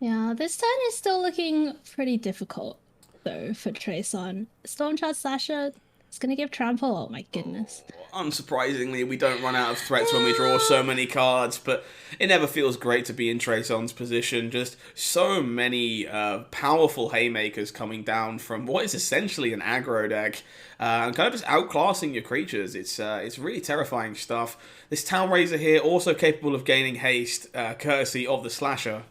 Yeah, this turn is still looking pretty difficult, though, for Trayson. Stormchard Slasher is going to give trample. Oh my goodness. Unsurprisingly, we don't run out of threats when we draw so many cards, but it never feels great to be in Trayson's position. Just so many powerful haymakers coming down from what is essentially an aggro deck, and kind of just outclassing your creatures. It's really terrifying stuff. This Town Razor here also capable of gaining haste, courtesy of the Slasher.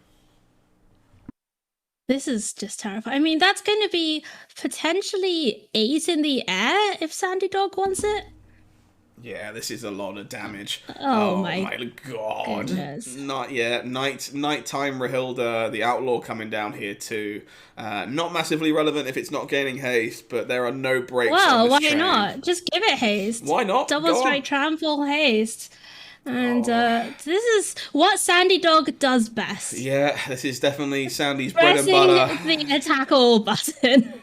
This is just terrifying. I mean, that's going to be potentially 8 in the air if Sandy Dog wants it. Yeah, this is a lot of damage. Oh my god. goodness. Not yet. Nighttime Rahilda, the Outlaw coming down here too. Not massively relevant if it's not gaining haste, but there are no breaks on Well, this why train. not? Just give it haste. Why not? Double Go strike, on. trample, haste. And Oh. this is what Sandy Dog does best. Yeah, this is definitely Sandy's bread and Pressing butter. the attack all button.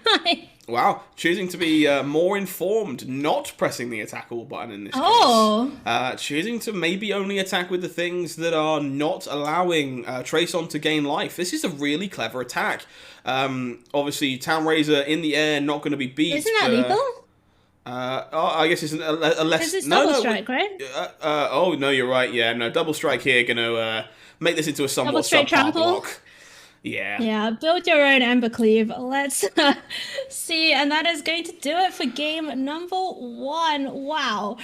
Wow, choosing to be more informed, not pressing the attack all button in this Oh. case. Choosing to maybe only attack with the things that are not allowing Trayson to gain life. This is a really clever attack. Obviously, Town Razor in the air, not going to be beat. Isn't that lethal? I guess it's a less... This is no, double no, strike, right? oh, no, you're right. Yeah, no, double strike here going to make this into a somewhat Double strike subpar trample? block. Yeah. Yeah, build your own Ember Cleave. Let's see. And that is going to do it for game number 1. Wow.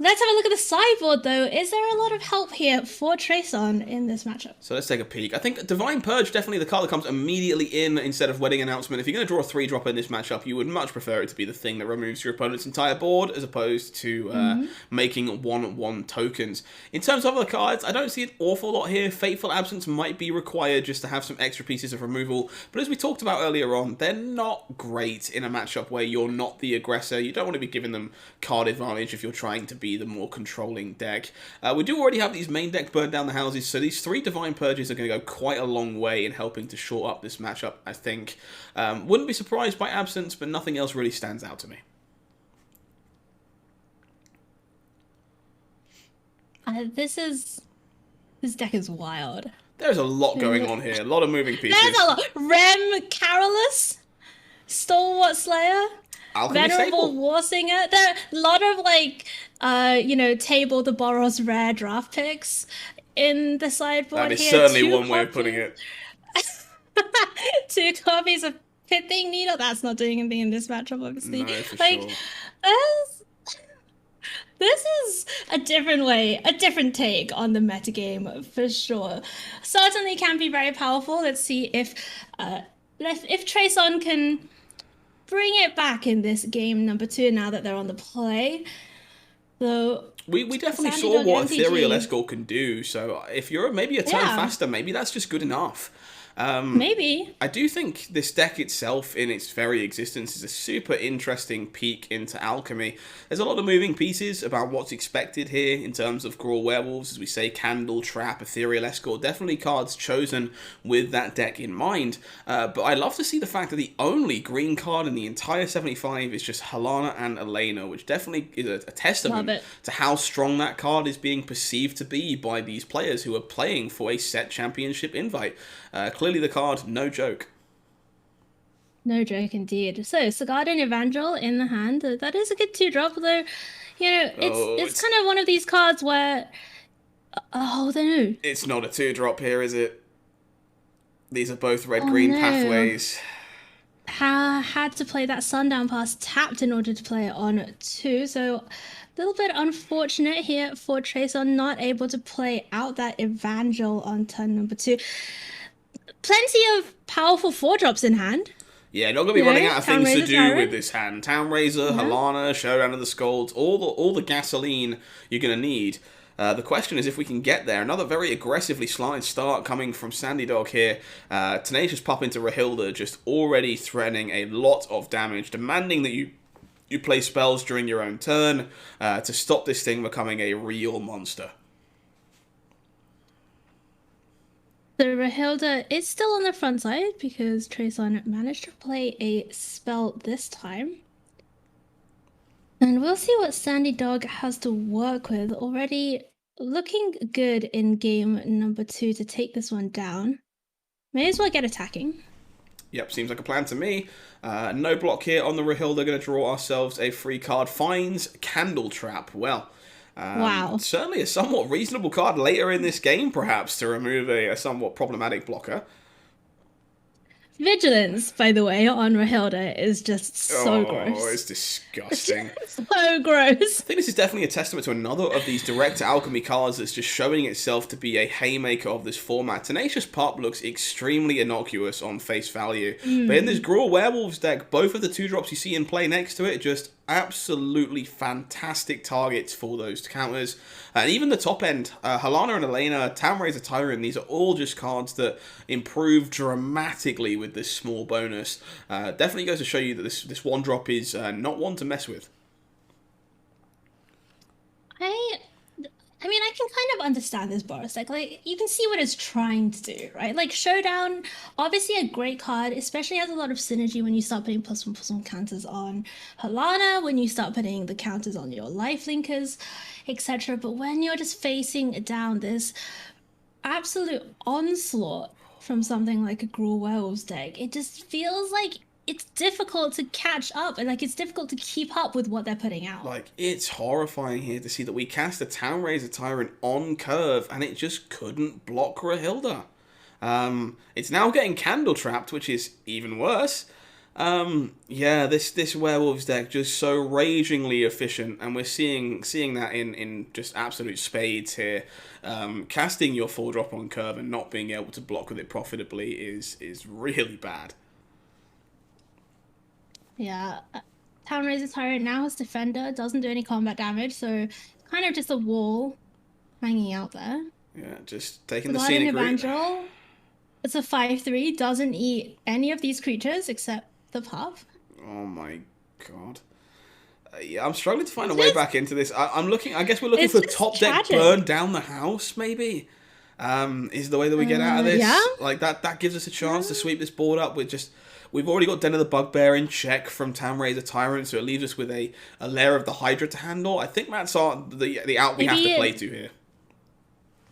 Let's have a look at the sideboard, though. Is there a lot of help here for Trayson in this matchup? So let's take a peek. I think Divine Purge, definitely the card that comes immediately in instead of Wedding Announcement. If you're going to draw a 3-drop in this matchup, you would much prefer it to be the thing that removes your opponent's entire board as opposed to making 1/1 tokens. In terms of other cards, I don't see an awful lot here. Fateful Absence might be required just to have some extra pieces of removal, but as we talked about earlier on, they're not great in a matchup where you're not the aggressor. You don't want to be giving them card advantage if you're trying to be the more controlling deck. We do already have these main deck burn down the houses, so these 3 Divine Purges are going to go quite a long way in helping to short up this matchup, I think. Wouldn't be surprised by Absence, but nothing else really stands out to me. This deck is wild. There's a lot going on here, a lot of moving pieces. There's a lot. Rem Carolus, Stalwart Slayer, Alchemy Venerable Stable. Warsinger. There are a lot of Table the Boros rare draft picks in the sideboard That is here. certainly 2 one way of putting it. 2 copies of Pithing Needle. That's not doing anything in this matchup, obviously. No, for like, sure. this is a different take on the metagame for sure. Certainly can be very powerful. Let's see if Trayson can bring it back in this game number 2 now that they're on the play. Though we definitely Sandy saw Dog what MTG. Ethereal Escort can do, so if you're maybe a turn Yeah. faster, maybe that's just good enough. Maybe. I do think this deck itself, in its very existence, is a super interesting peek into alchemy. There's a lot of moving pieces about what's expected here in terms of Gruul Werewolves, as we say, Candle, Trap, Ethereal Escort, definitely cards chosen with that deck in mind. But I love to see the fact that the only green card in the entire 75 is just Halana and Elena, which definitely is a testament to how strong that card is being perceived to be by these players who are playing for a set championship invite. Clearly the card, no joke. No joke indeed. So, Sigarden Evangel in the hand. That is a good 2-drop, though, it's kind of one of these cards where... Oh, no. It's not a 2-drop here, is it? These are both red-green pathways. Had to play that Sundown Pass tapped in order to play it on 2, so a little bit unfortunate here for Trayson, not able to play out that Evangel on turn number 2. Plenty of powerful 4-drops in hand. Yeah, not gonna be You running know, out of Town things to Razor do with Tyrant. this hand. Town Razor, Yeah. Halana, Showdown of the Skulls, all the gasoline you're gonna need. The question is if we can get there. Another very aggressively slimed start coming from Sandy Dog here. Tenacious Pup into Rahilda, just already threatening a lot of damage, demanding that you play spells during your own turn to stop this thing becoming a real monster. So Rahilda is still on the front side because Trayson managed to play a spell this time. And we'll see what Sandy Dog has to work with. Already looking good in game number 2 to take this one down. May as well get attacking. Yep, seems like a plan to me. No block here on the Rahilda. Going to draw ourselves a free card. Finds Candle Trap. Well, Wow. certainly a somewhat reasonable card later in this game, perhaps, to remove a somewhat problematic blocker. Vigilance, by the way, on Rahilda is just so Oh, gross. it's disgusting. So gross. I think this is definitely a testament to another of these direct alchemy cards that's just showing itself to be a haymaker of this format. Tenacious Pup looks extremely innocuous on face value, but in this Gruul Werewolves deck, both of the 2-drops you see in play next to it just absolutely fantastic targets for those counters. And even the top end, Halana and Elena, Town Razor Tyrant, these are all just cards that improve dramatically with this small bonus. Definitely goes to show you that this 1-drop is not one to mess with. I mean, I can kind of understand this bonus deck. Like, you can see what it's trying to do, right? Like, Showdown, obviously a great card, especially has a lot of synergy when you start putting +1/+1 counters on Halana, when you start putting the counters on your life linkers, etc. But when you're just facing down this absolute onslaught from something like a Gruul Werewolves deck, it just feels like it's difficult to catch up and like it's difficult to keep up with what they're putting out. Like, it's horrifying here to see that we cast a Town Razor Tyrant on curve and it just couldn't block Rahilda. It's now getting Candle Trapped, which is even worse. Yeah, this Werewolves deck just so ragingly efficient, and we're seeing that in just absolute spades here. Casting your 4-drop on curve and not being able to block with it profitably is really bad. Yeah, Town Razor Tyrant now has Defender, doesn't do any combat damage, so kind of just a wall hanging out there. Yeah, just taking the Guardian scenic route. Evangel, it's a 5/3, doesn't eat any of these creatures except the pup. Oh my god. Yeah, I'm struggling to find a way back into this. I'm looking. I guess we're looking for top deck burn down the house. Maybe is the way that we get out of this. Yeah. Like that gives us a chance to sweep this board up. We've already got Den of the Bugbear in check from Town Razor Tyrant, so it leaves us with a layer of the Hydra to handle. I think that's the out we have to play to here.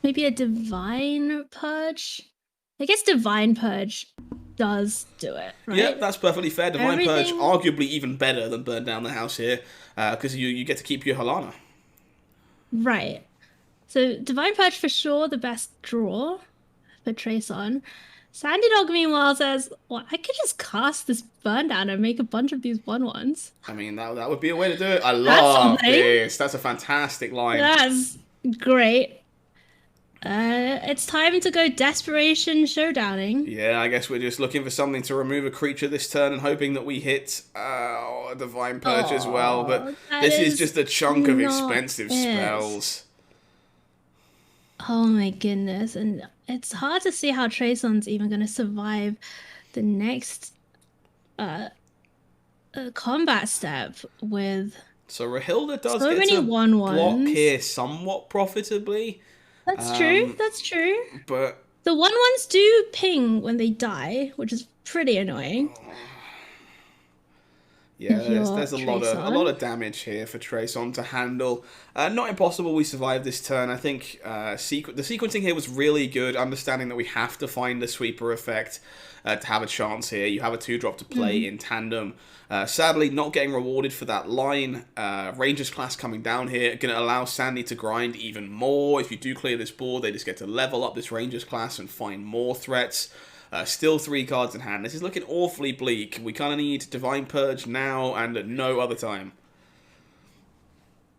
Maybe a Divine Purge. I guess Divine Purge does do it, right? Yeah, that's perfectly fair. Divine Purge, arguably even better than Burn Down the House here, because you get to keep your Halana. Right. So Divine Purge for sure the best draw for Trayson. Sandy Dog meanwhile says, well, I could just cast this Burn Down and make a bunch of these 1/1s. I mean, that would be a way to do it. I love this. That's a fantastic line. That's great. It's time to go Desperation Showdowning. Yeah, I guess we're just looking for something to remove a creature this turn and hoping that we hit a Divine Purge as well. But this is just a chunk of expensive spells. Oh my goodness. And it's hard to see how Trayson's even going to survive the next combat step with... So Rahilda does so get many to 1/1s. block here somewhat profitably. That's true. That's true. But the 1/1s do ping when they die, which is pretty annoying. Yeah, there's a lot of damage here for Trayson to handle. Not impossible. We survived this turn. I think the sequencing here was really good. Understanding that we have to find the sweeper effect to have a chance here. You have a 2-drop to play in tandem. Sadly, not getting rewarded for that line. Rangers class coming down here, going to allow Sandy to grind even more. If you do clear this board, they just get to level up this Rangers class and find more threats. Still 3 cards in hand. This is looking awfully bleak. We kind of need Divine Purge now and at no other time.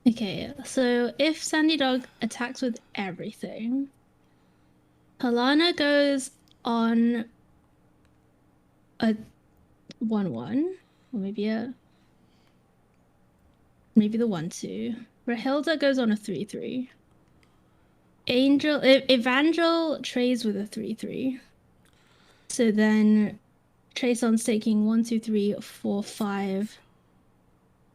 Okay, so if Sandy Dog attacks with everything, Halana goes on a 1/1, or maybe the 1/2. Rahilda goes on a 3/3. Evangel trades with a 3/3. So then Trayson's taking 1, 2, 3, 4, 5,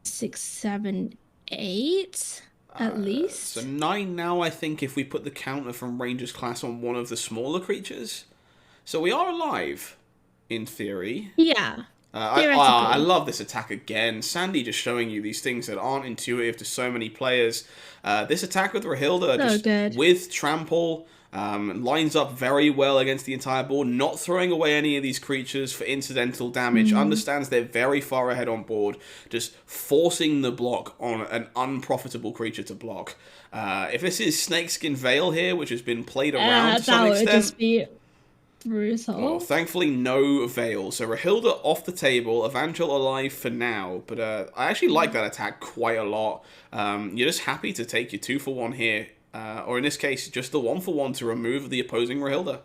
6, 7, 8 at least. So 9 now, I think, if we put the counter from Ranger's class on one of the smaller creatures. So we are alive, in theory. Yeah. I love this attack again. Sandy just showing you these things that aren't intuitive to so many players. This attack with Rahilda, with Trample, lines up very well against the entire board, not throwing away any of these creatures for incidental damage, understands they're very far ahead on board, just forcing the block on an unprofitable creature to block. If this is Snakeskin Veil here, which has been played around to some extent... Just be brutal. Well, thankfully, no Veil. So Rahilda off the table, Evangel alive for now, but I actually like that attack quite a lot. You're just happy to take your 2-for-1 here. Or in this case, just the 1-for-1 to remove the opposing Rahilda.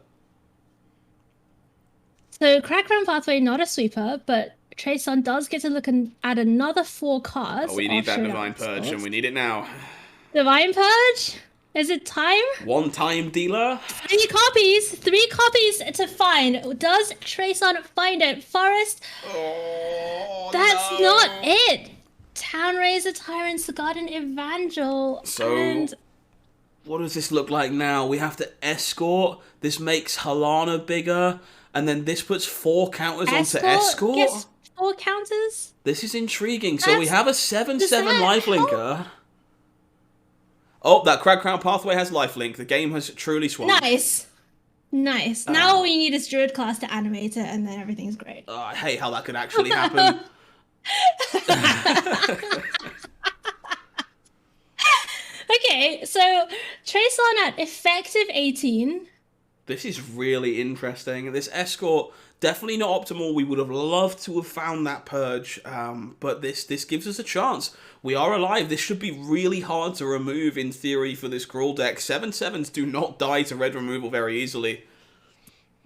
So Crackground Pathway, not a sweeper, but Trayson does get to look at another 4 cards. Oh, we need that Divine Purge, and we need it now. Divine Purge? Is it time? One-time dealer? 3 copies to find. Does Trayson find it? Forest? Oh, That's not it. Townraiser, Tyrant's Garden, Evangel, and... What does this look like now? We have to escort. This makes Halana bigger. And then this puts 4 counters onto escort. Gets 4 counters? This is intriguing. So we have a 7/7 lifelinker. Oh, that Crackground Pathway has lifelink. The game has truly swung. Nice. Now all we need is Druid class to animate it, and then everything's great. I hate how that could actually happen. Okay, so Trayson at effective 18. This is really interesting. This escort, definitely not optimal. We would have loved to have found that purge, but this gives us a chance. We are alive. This should be really hard to remove in theory for this Gruul deck. 7/7s do not die to red removal very easily.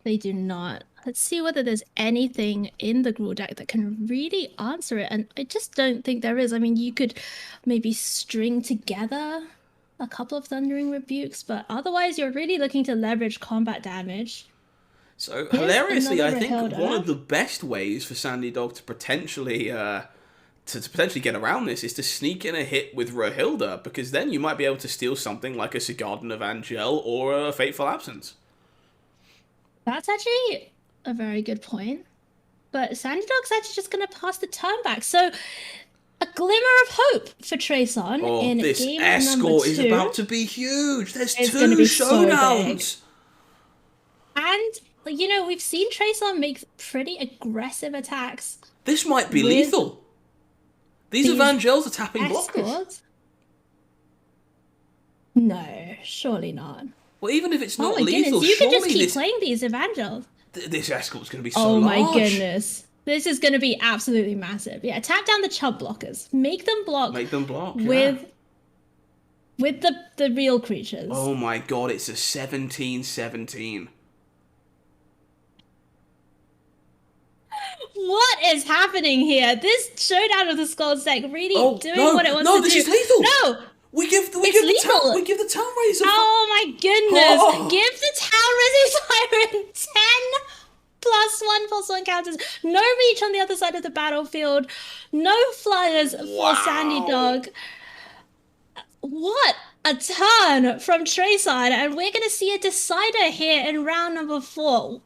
They do not. Let's see whether there's anything in the Gruul deck that can really answer it. And I just don't think there is. I mean, you could maybe string together a couple of Thundering Rebukes, but otherwise you're really looking to leverage combat damage. So, hilariously, I think one of the best ways for Sandy Dog to potentially get around this is to sneak in a hit with Rahilda, because then you might be able to steal something like a Sigarden Evangel or a Fateful Absence. That's actually a very good point. But Sandy Dog's actually just going to pass the turn back. So, a glimmer of hope for Trayson in this game escort number 2. is about to be huge. There's it's 2 showdowns. So and, you know, we've seen Trayson make pretty aggressive attacks. This might be lethal. These Evangels are tapping blockers. No, surely not. Well, even if it's not lethal, goodness, you can just keep playing these Evangels. This escort's going to be so large. Oh my goodness. This is going to be absolutely massive. Yeah, tap down the chub blockers. Make them block. With the real creatures. Oh my god, it's a 17/17. What is happening here? This Showdown of the Skulls deck really doing what it wants to do. No, this is lethal. No. We give the Townraiser. Oh my goodness. Give the Townraiser Tyrant 10 +1/+1 counters. No reach on the other side of the battlefield. No flyers for Sandy Dog. What a turn from Trayson, and we're going to see a decider here in round number 4.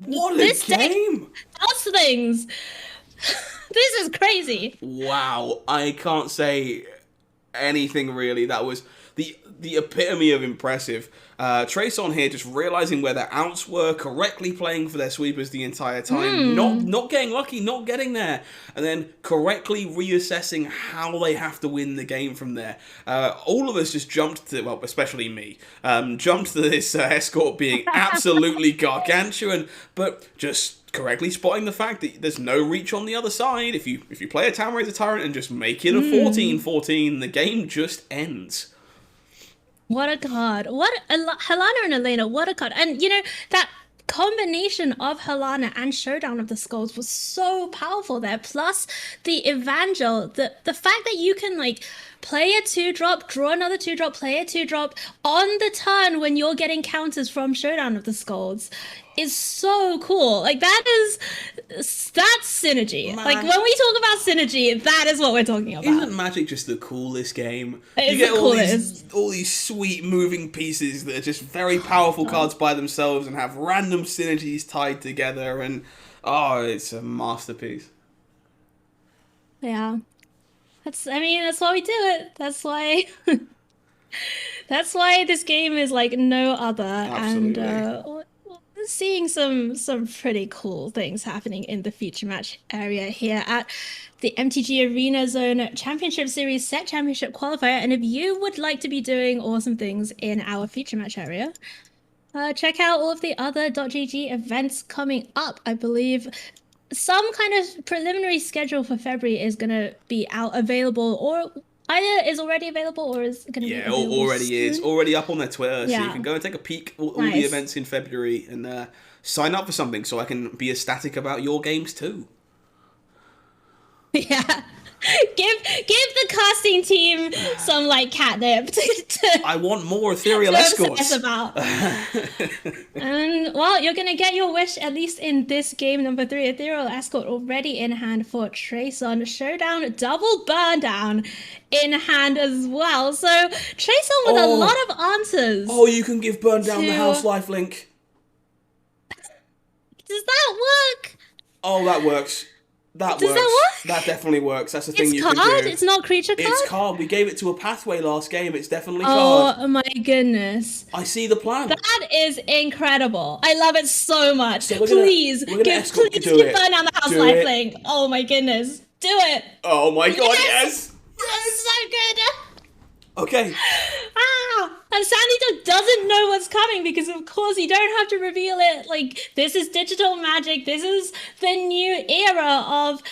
What this a game! Deck does things. This is crazy. Wow, I can't say anything really. That was the epitome of impressive. Trayson here just realizing where their outs were, correctly playing for their sweepers the entire time, not getting lucky, not getting there, and then correctly reassessing how they have to win the game from there. All of us just jumped to, well, especially me, jumped to this escort being absolutely gargantuan, but just correctly spotting the fact that there's no reach on the other side. If you play a Townraiser Tyrant and just make it a 14/14, the game just ends. What a card. Helana and Elena, what a card. And, you know, that combination of Halana and Showdown of the Skulls was so powerful there. Plus the Evangel, the fact that you can like play a 2-drop, draw another 2-drop, play a 2-drop on the turn when you're getting counters from Showdown of the Skulls is so cool. Like that's synergy. Man. Like when we talk about synergy, that is what we're talking about. Isn't Magic just the coolest game? It You is get all these sweet moving pieces that are just very powerful cards by themselves and have random synergies tied together, and it's a masterpiece. Yeah. That's why we do it. That's why that's why this game is like no other. Absolutely. And we're seeing some pretty cool things happening in the feature match area here at the MTGAZone Championship Series Set Championship Qualifier. And if you would like to be doing awesome things in our feature match area, check out all of the other .gg events coming up. I believe some kind of preliminary schedule for February is going to be available, or either is already available or is going to be available already soon. Is already up on their Twitter, so Yeah. you can go and take a peek at all the Nice. events in February and sign up for something so I can be ecstatic about your games too. Yeah. Give the casting team some like catnip to I want more ethereal to escorts. obsess about. And well, you're gonna get your wish at least in this game number 3. Ethereal Escort already in hand for Trayson. Showdown double burn down in hand as well. So Trayson with a lot of answers. Oh, you can give Burn Down the to- House lifelink. Does that work? Oh, that works. That Does works. that work? That definitely works. That's the thing It's you card. can do. It's not creature card. It's card. We gave it to a pathway last game. It's definitely card. Oh my goodness. I see the plan. That is incredible. I love it so much. So we're gonna please escort give you to it. Burn Down the House Do it. lifelink. Oh my goodness. Do it. Oh my god, Yes! yes! That's so good. Okay. And Sandy Dog doesn't know what's coming because, of course, you don't have to reveal it. Like, this is digital magic. This is the new era of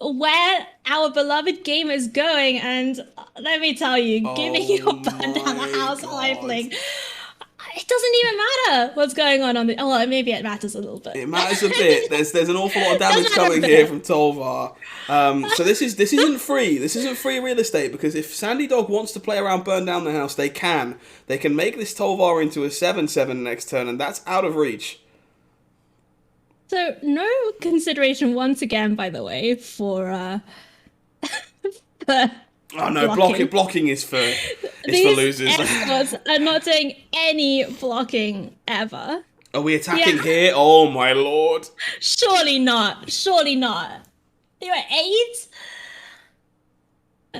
where our beloved game is going. And let me tell you, giving you a Burn Down the House lifelink, it doesn't even matter what's going on the. Well, maybe it matters a little bit. It matters a bit. There's an awful lot of damage Doesn't matter coming a here bit. from Tolvar. So this isn't free. This isn't free real estate, because if Sandy Dog wants to play around Burn Down the House, they can. They can make this Tolvar into a 7/7 next turn, and that's out of reach. So no consideration once again, by the way, for for Oh no, blocking is for these losers. escorts are not doing any blocking ever. Are we attacking Yeah. here? Oh my lord. Surely not. Surely not. You're at 8?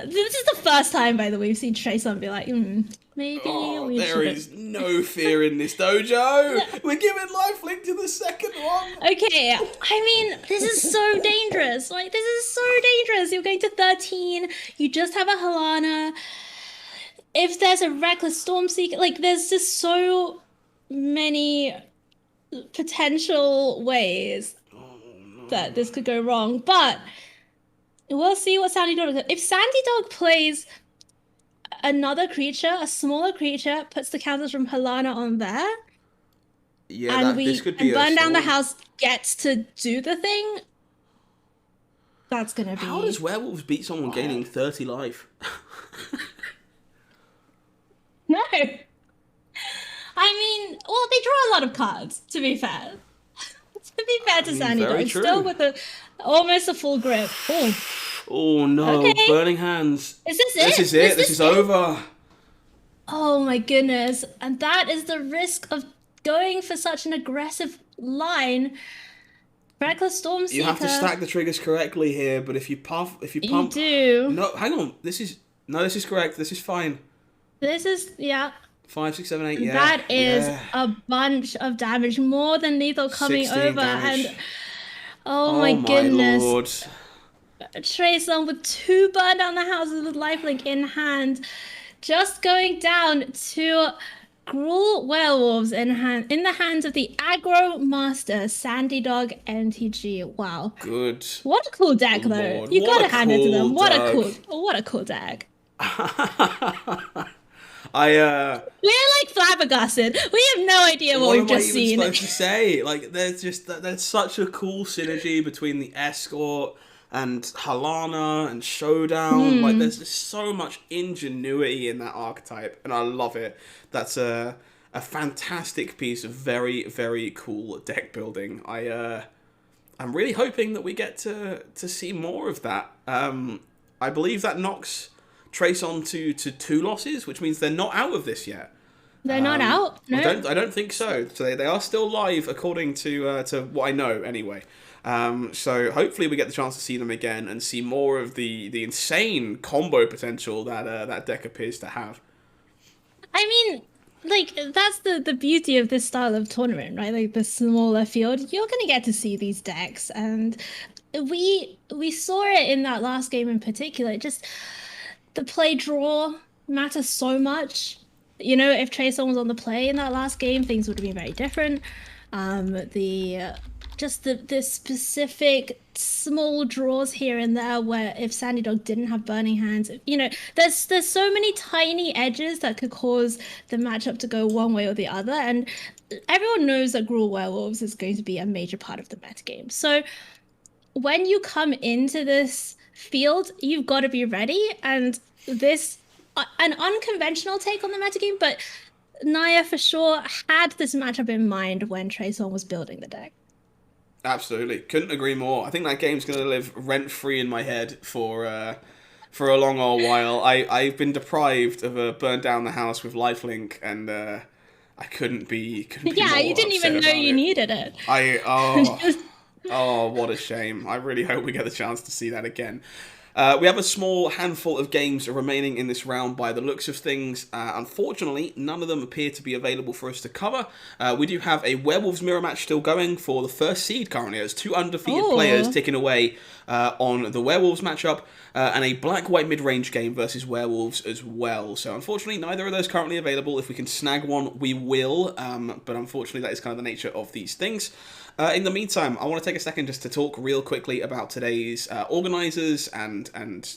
This is the first time, by the way, we've seen Trayson be like, maybe we There shouldn't. is no fear in this dojo. We're giving lifelink to the second one. Okay, I mean, this is so dangerous. Like, this is so dangerous. You're going to 13. You just have a Halana. If there's a Reckless Stormseeker, like, there's just so many potential ways that this could go wrong. But we'll see what Sandy Dog does. If Sandy Dog plays another creature, a smaller creature, puts the counters from Halana on there, Yeah, and this could be Burn Down the storm. House gets to do the thing, that's gonna be. How does Werewolves beat someone gaining 30 life? No. I mean, well, they draw a lot of cards, to be fair. To be fair to Sandy very Dog, true. still with almost a full grip. Oh, Oh no, Okay. burning hands. is this it? This is it. This is over. Oh my goodness. And that is the risk of going for such an aggressive line. Reckless Stormseeker. You have to stack the triggers correctly here, but if you pump, You do. No, hang on. This is correct. This is fine. This is, yeah. 5, 6, 7, 8. Yeah. That is Yeah. a bunch of damage. More than lethal coming 16 over. damage. And oh my goodness. Lord. Trayson with 2 Burn Down the Houses with lifelink in hand. Just going down to Gruul Werewolves in the hands of the Aggro Master, Sandy Dog MTG. Wow. Good. What a cool deck, though. Lord, You what gotta a hand it to them. cool What deck. a cool deck. We're like flabbergasted. We have no idea what What we've am I just even seen. supposed to say? Like, there's such a cool synergy between the escort and Halana and Showdown. Like, Hmm. there's just so much ingenuity in that archetype, and I love it. That's a fantastic piece of very, very cool deck building. I'm really hoping that we get to see more of that. I believe that knocks Trace on to 2 losses, which means they're not out of this yet. They're not out. No. I don't think so. So they are still live according to what I know anyway. So hopefully we get the chance to see them again and see more of the insane combo potential that that deck appears to have. I mean, like that's the beauty of this style of tournament, right? Like the smaller field, you're gonna get to see these decks, and we saw it in that last game in particular. Just the play draw matters so much. You know, if Trey Songz was on the play in that last game, things would have been very different. The just the specific small draws here and there where if Sandy Dog didn't have burning hands, you know, there's so many tiny edges that could cause the matchup to go one way or the other, and everyone knows that Gruul Werewolves is going to be a major part of the metagame. So when you come into this field, you've got to be ready. And this, an unconventional take on the metagame, but Naya for sure had this matchup in mind when Trey Songz was building the deck. Absolutely, couldn't agree more. I think that game's going to live rent free in my head for a long old while. I've been deprived of a burn down the house with lifelink, and I couldn't be Yeah, you more didn't upset even know about you it. needed it. I oh, what a shame. I really hope we get the chance to see that again. We have a small handful of games remaining in this round by the looks of things. Unfortunately, none of them appear to be available for us to cover. We do have a Werewolves mirror match still going for the first seed currently. There's 2 undefeated players Oh, ticking away on the Werewolves matchup, and a black-white mid-range game versus Werewolves as well. So unfortunately, neither of those currently available. If we can snag one, we will, but unfortunately that is kind of the nature of these things. In the meantime, I want to take a second just to talk real quickly about today's organisers and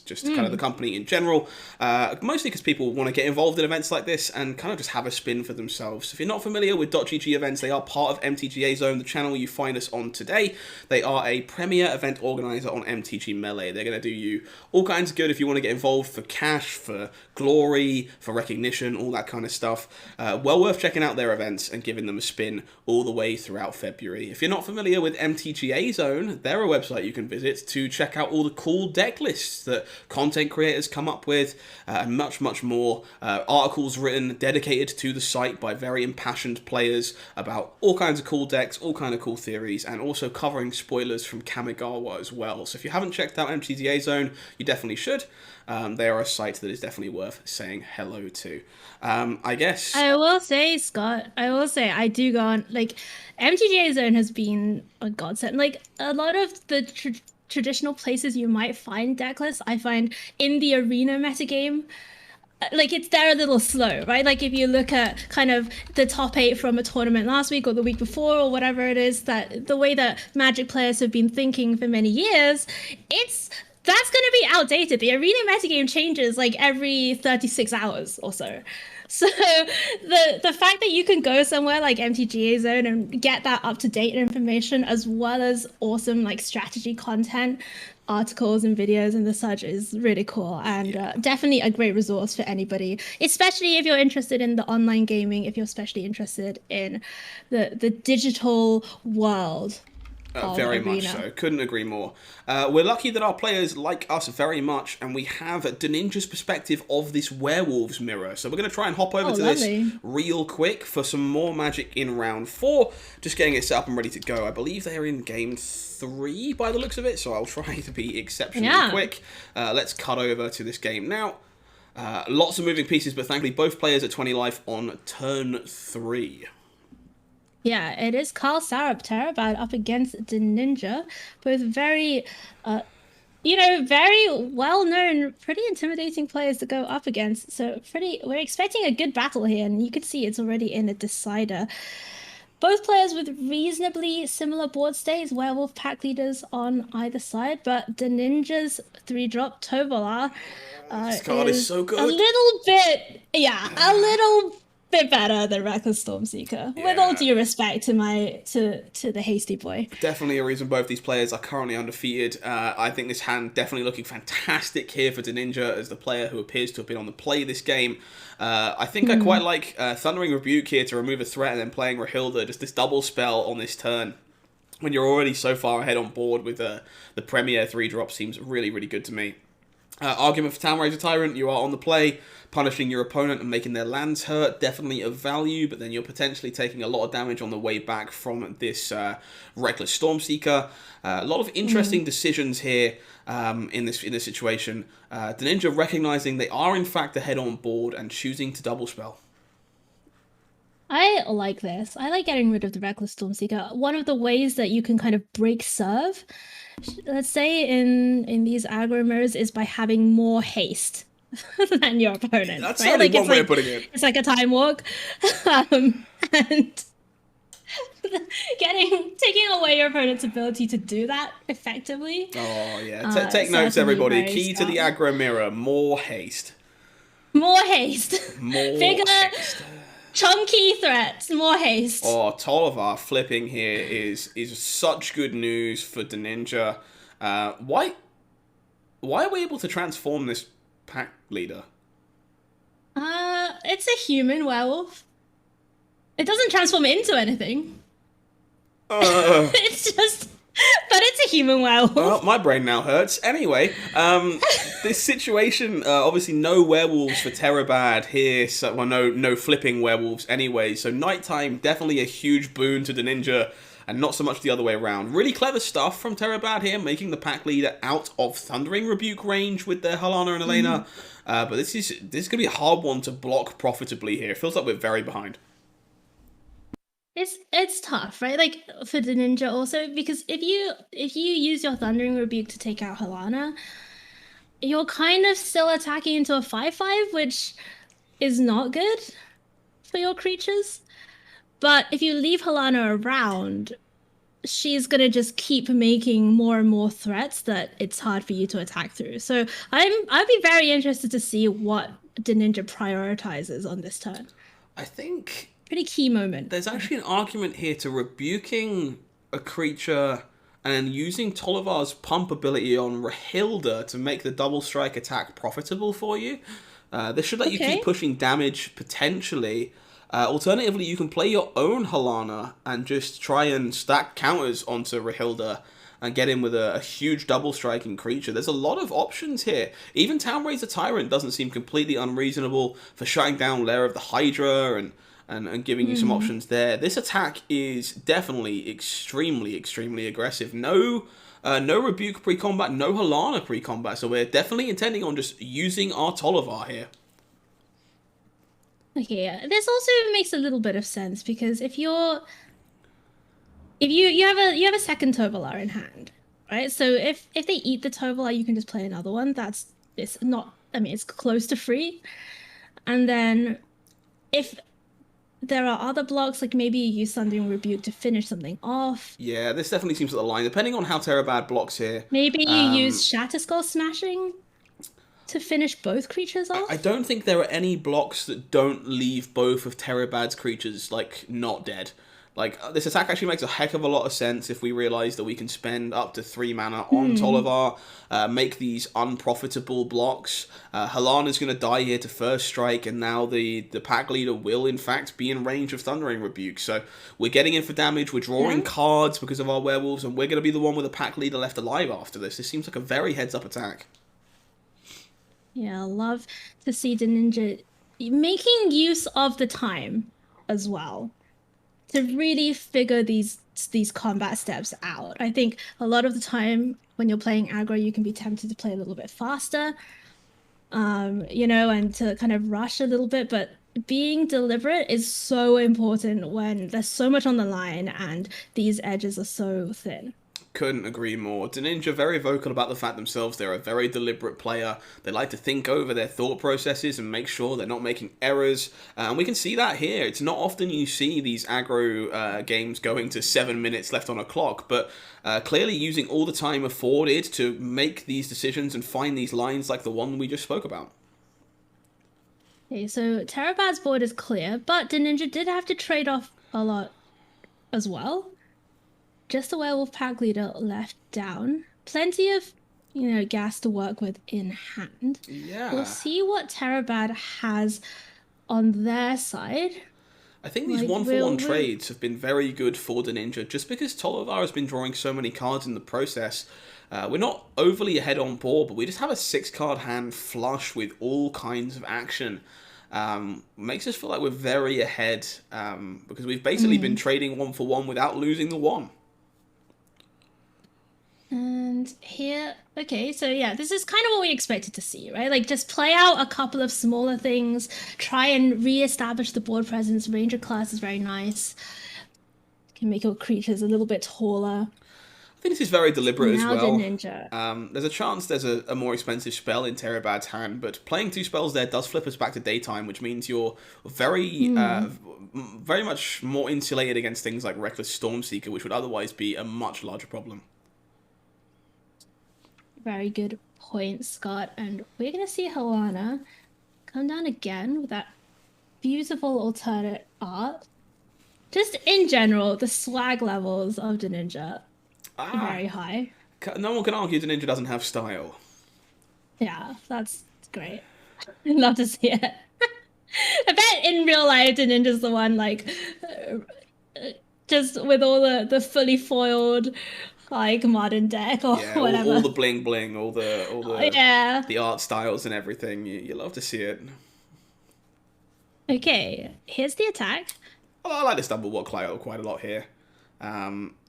just kind of the company in general. Mostly because people want to get involved in events like this and kind of just have a spin for themselves. If you're not familiar with Dotgg events, they are part of MTGAZone, the channel you find us on today. They are a premier event organiser on MTG Melee. They're going to do you all kinds of good if you want to get involved for cash, for glory, for recognition, all that kind of stuff. Well worth checking out their events and giving them a spin all the way throughout February. If you're not familiar with MTGAZone, they're a website you can visit to check out all the cool deck lists that content creators come up with, and much, much more. Articles written, dedicated to the site by very impassioned players about all kinds of cool decks, all kind of cool theories, and also covering spoilers from Kamigawa as well. So if you haven't checked out MTGAZone, you definitely should. They are a site that is definitely worth saying hello to. I guess. I will say, Scott, I will say, I do go on, like, MTGA Zone has been a godsend. Like, a lot of the traditional places you might find deck lists, I find in the arena metagame, like, it's they're a little slow, right? Like, if you look at kind of the top 8 from a tournament last week or the week before or whatever it is, that the way that Magic players have been thinking for many years, it's that's going to be outdated. The arena metagame changes like every 36 hours or so. So the fact that you can go somewhere like MTGA Zone and get that up to date information as well as awesome like strategy content, articles and videos and the such is really cool and definitely a great resource for anybody, especially if you're interested in the online gaming, if you're especially interested in the digital world of Very much arena. so. Couldn't agree more. We're lucky that our players like us very much, and we have Daninja's perspective of this werewolves mirror. So we're going to try and hop over Oh, to this lovely. real quick for some more magic in round 4. Just getting it set up and ready to go. I believe they are in game 3 by the looks of it, so I'll try to be exceptionally quick. Let's cut over to this game now. Lots of moving pieces, but thankfully both players at 20 life on turn 3. Yeah, it is Carl Sarap Terabad up against the Ninja. Both very, very well-known, pretty intimidating players to go up against. So we're expecting a good battle here, and you can see it's already in a decider. both players with reasonably similar board states, werewolf pack leaders on either side, but the ninja's 3-drop Tovola This card is is so a good. little bit, yeah, a little bit better than Reckless Stormseeker. With all Yeah. due respect to to the hasty boy. Definitely a reason both these players are currently undefeated. I think this hand definitely looking fantastic here for Deninja as the player who appears to have been on the play this game. I think I quite like Thundering Rebuke here to remove a threat and then playing Rahilda, just this double spell on this turn. When you're already so far ahead on board with the Premier 3-drop seems really, really good to me. Argument for Town Razor Tyrant, you are on the play, punishing your opponent and making their lands hurt, definitely of value, but then you're potentially taking a lot of damage on the way back from this Reckless Stormseeker. A lot of interesting decisions here in this situation. The Ninja recognizing they are in fact ahead on board and choosing to double spell. I like this. I like getting rid of the Reckless Stormseeker. One of the ways that you can kind of break serve, let's say in these aggro mirrors, is by having more haste than your opponent. That's right? certainly Like one way of putting it. It's like a time walk, and taking away your opponent's ability to do that effectively. Oh yeah, take notes everybody. Key to the aggro mirror, more haste. More haste. More Bigger, haste. chunky threats. More haste. Oh, Tollivar flipping here is such good news for the Ninja. Why are we able to transform this pack leader? It's a human werewolf. It doesn't transform into anything. It's just, but it's a human werewolf. Well, my brain now hurts. Anyway, this situation, obviously no werewolves for Terabad here, so, well, no flipping werewolves anyway, so nighttime, definitely a huge boon to the Ninja, and not so much the other way around. Really clever stuff from Terabad here, making the pack leader out of Thundering Rebuke range with their Halana and Elena, but this is going to be a hard one to block profitably here. It feels like we're very behind. It's tough, right? Like for the ninja also, because if you use your Thundering Rebuke to take out Halana, you're kind of still attacking into a 5/5, which is not good for your creatures. But if you leave Halana around, she's gonna just keep making more and more threats that it's hard for you to attack through. So I'd be very interested to see what the ninja prioritizes on this turn. I think Pretty key moment. there's actually an argument here to rebuking a creature and then using Tollivar's pump ability on Rahilda to make the double strike attack profitable for you. This should let you keep pushing damage potentially. Alternatively, you can play your own Halana and just try and stack counters onto Rahilda and get in with a huge double striking creature. There's a lot of options here. Even Town Razor Tyrant doesn't seem completely unreasonable for shutting down Lair of the Hydra and giving you some options there. This attack is definitely extremely, extremely aggressive. No Rebuke pre-combat, no Halana pre-combat, so we're definitely intending on just using our Tollivar here. Okay, yeah. This also makes a little bit of sense because if you have a second Tovola in hand, right? So if they eat the Tovola, you can just play another one. It's not, I mean, it's close to free. And then if there are other blocks, like maybe you use Thundering Rebuke to finish something off. Yeah, this definitely seems at the line, depending on how Terabad blocks here. Maybe you use Shatterskull Smashing to finish both creatures off. I don't think there are any blocks that don't leave both of Terabad's creatures, like, not dead. Like, this attack actually makes a heck of a lot of sense if we realise that we can spend up to 3 mana on Tollivar, make these unprofitable blocks. Halana's going to die here to first strike, and now the pack leader will, in fact, be in range of Thundering Rebuke. So we're getting in for damage, we're drawing cards because of our werewolves, and we're going to be the one with the pack leader left alive after this. This seems like a very heads-up attack. Yeah, I love to see the ninja making use of the time as well to really figure these combat steps out. I think a lot of the time when you're playing aggro, you can be tempted to play a little bit faster, you know, and to kind of rush a little bit, but being deliberate is so important when there's so much on the line and these edges are so thin. Couldn't agree more. Ninja very vocal about the fact themselves they're a very deliberate player. They like to think over their thought processes and make sure they're not making errors. And we can see that here. It's not often you see these aggro games going to 7 minutes left on a clock, but clearly using all the time afforded to make these decisions and find these lines like the one we just spoke about. Okay, so Terabad's board is clear, but Ninja did have to trade off a lot as well. Just the werewolf pack leader left down. Plenty of, gas to work with in hand. Yeah. We'll see what Terabad has on their side. I think these one-for-one trades have been very good for the Ninja, just because Tollivar has been drawing so many cards in the process. We're not overly ahead on board, but we just have a 6-card hand flush with all kinds of action. Makes us feel like we're very ahead, because we've basically been trading one-for-one without losing the one. And here, okay, so yeah, this is kind of what we expected to see, right? Like, just play out a couple of smaller things, try and re-establish the board presence. Ranger class is very nice. Can make your creatures a little bit taller. I think this is very deliberate as well. The Ninja. There's a chance there's a more expensive spell in Terabad's hand, but playing 2 spells there does flip us back to daytime, which means you're very much more insulated against things like Reckless Stormseeker, which would otherwise be a much larger problem. Very good point, Scott. And we're going to see Helana come down again with that beautiful alternate art. Just in general, the swag levels of the Ninja are very high. No one can argue the Ninja doesn't have style. Yeah, that's great. I'd love to see it. I bet in real life the Ninja's the one, like, just with all the fully foiled, like, modern deck or whatever. All the bling bling, all the art styles and everything. You love to see it. Okay, here's the attack. I like this Stumblewalk quite a lot here.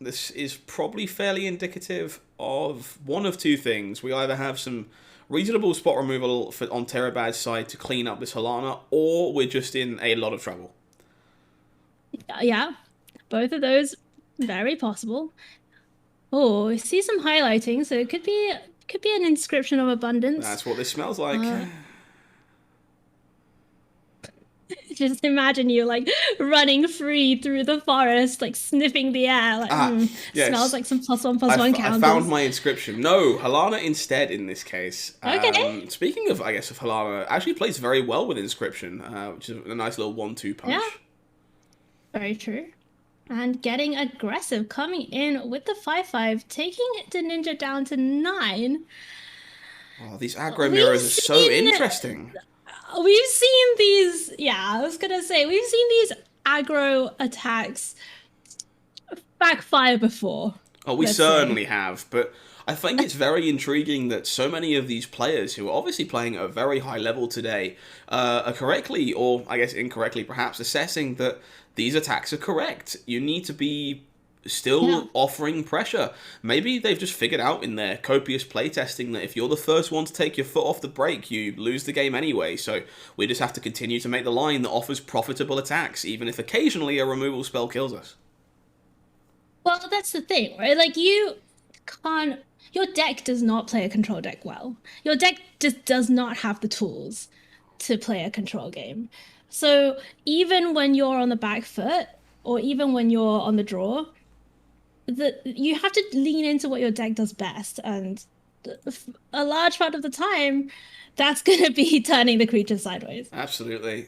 This is probably fairly indicative of one of two things. We either have some reasonable spot removal on Terabad's side to clean up this Helana, or we're just in a lot of trouble. Yeah, both of those very possible. Oh, I see some highlighting, so it could be an inscription of abundance. That's what this smells like. Just imagine you, like, running free through the forest, like sniffing the air. Like, yes. Smells like some +1/+1 counters. I found my inscription. No, Helana instead in this case. Okay. Speaking of, of Helana, actually plays very well with inscription, which is a nice little 1-2 punch. Yeah. Very true. And getting aggressive, coming in with the 5/5, taking the Ninja down to 9. Oh, these aggro mirrors are so interesting. We've seen these, I was going to say, we've seen these aggro attacks backfire before. Oh, we certainly have, but I think it's very intriguing that so many of these players who are obviously playing at a very high level today are correctly, or I guess incorrectly perhaps, assessing that these attacks are correct. You need to be still offering pressure. Maybe they've just figured out in their copious playtesting that if you're the first one to take your foot off the brake, you lose the game anyway, so we just have to continue to make the line that offers profitable attacks, even if occasionally a removal spell kills us. Well, that's the thing, right? Like, you can't... Your deck does not play a control deck well. Your deck just does not have the tools to play a control game. So even when you're on the back foot, or even when you're on the draw, you have to lean into what your deck does best, and a large part of the time, that's going to be turning the creature sideways. Absolutely.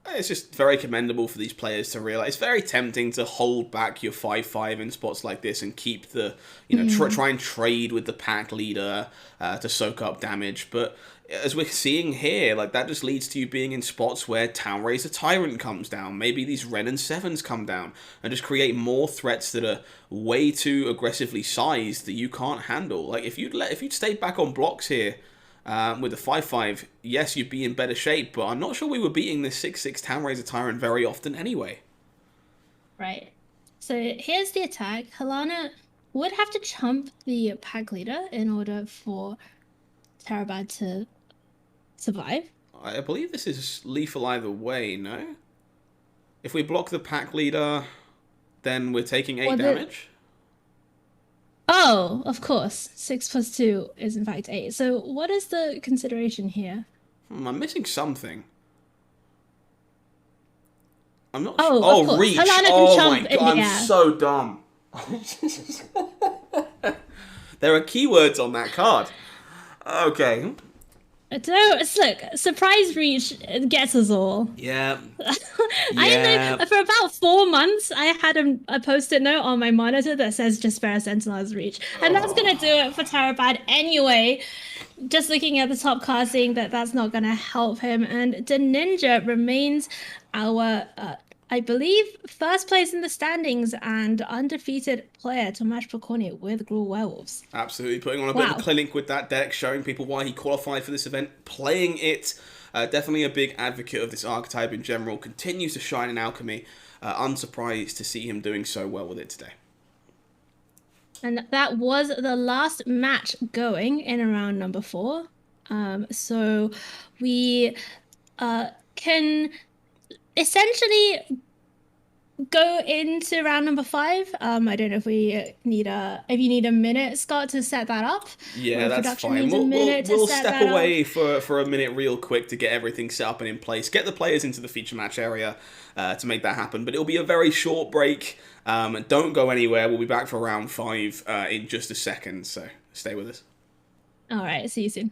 It's just very commendable for these players to realize. It's very tempting to hold back your 5/5 in spots like this and keep the, try and trade with the pack leader to soak up damage. But as we're seeing here, like, that just leads to you being in spots where Townraiser Tyrant comes down. Maybe these Wrenn and Sevens come down and just create more threats that are way too aggressively sized that you can't handle. Like, if you'd stayed back on blocks here, with the 5/5, yes, you'd be in better shape, but I'm not sure we were beating this 6/6 Townraiser Tyrant very often anyway. Right. So here's the attack. Helana would have to chump the pack leader in order for Terabad to survive. I believe this is lethal either way, no? If we block the pack leader, then we're taking 8 damage? Oh, of course. 6 plus 2 is in fact 8. So what is the consideration here? I'm missing something. I'm not sure. Oh, of Oh, course. reach. Alana can Oh my jump in god, the I'm air. so dumb. There are keywords on that card. Okay. Don't look, surprise reach gets us all. Yeah. I Yeah. know for about 4 months I had a post-it note on my monitor that says Jaspera Sentinel's reach. And that's gonna do it for Terabad anyway. Just looking at the top card, seeing that that's not gonna help him. And the Ninja remains our I believe first place in the standings and undefeated player to match Poconi with Gruul Werewolves. Absolutely putting on a bit of a Wow. clinic with that deck, showing people why he qualified for this event, playing it. Definitely a big advocate of this archetype in general. Continues to shine in Alchemy. Unsurprised to see him doing so well with it today. And that was the last match going in round number 4. So we can essentially go into round number 5. I don't know if we need if you need a minute, Scott, to set that up, or Yeah, if that's production fine. needs a We'll, we'll, minute to we'll set step that up. away for a minute real quick to get everything set up and in place. Get the players into the feature match area to make that happen. But it'll be a very short break. Don't go anywhere. We'll be back for round 5 in just a second. So stay with us. All right, see you soon.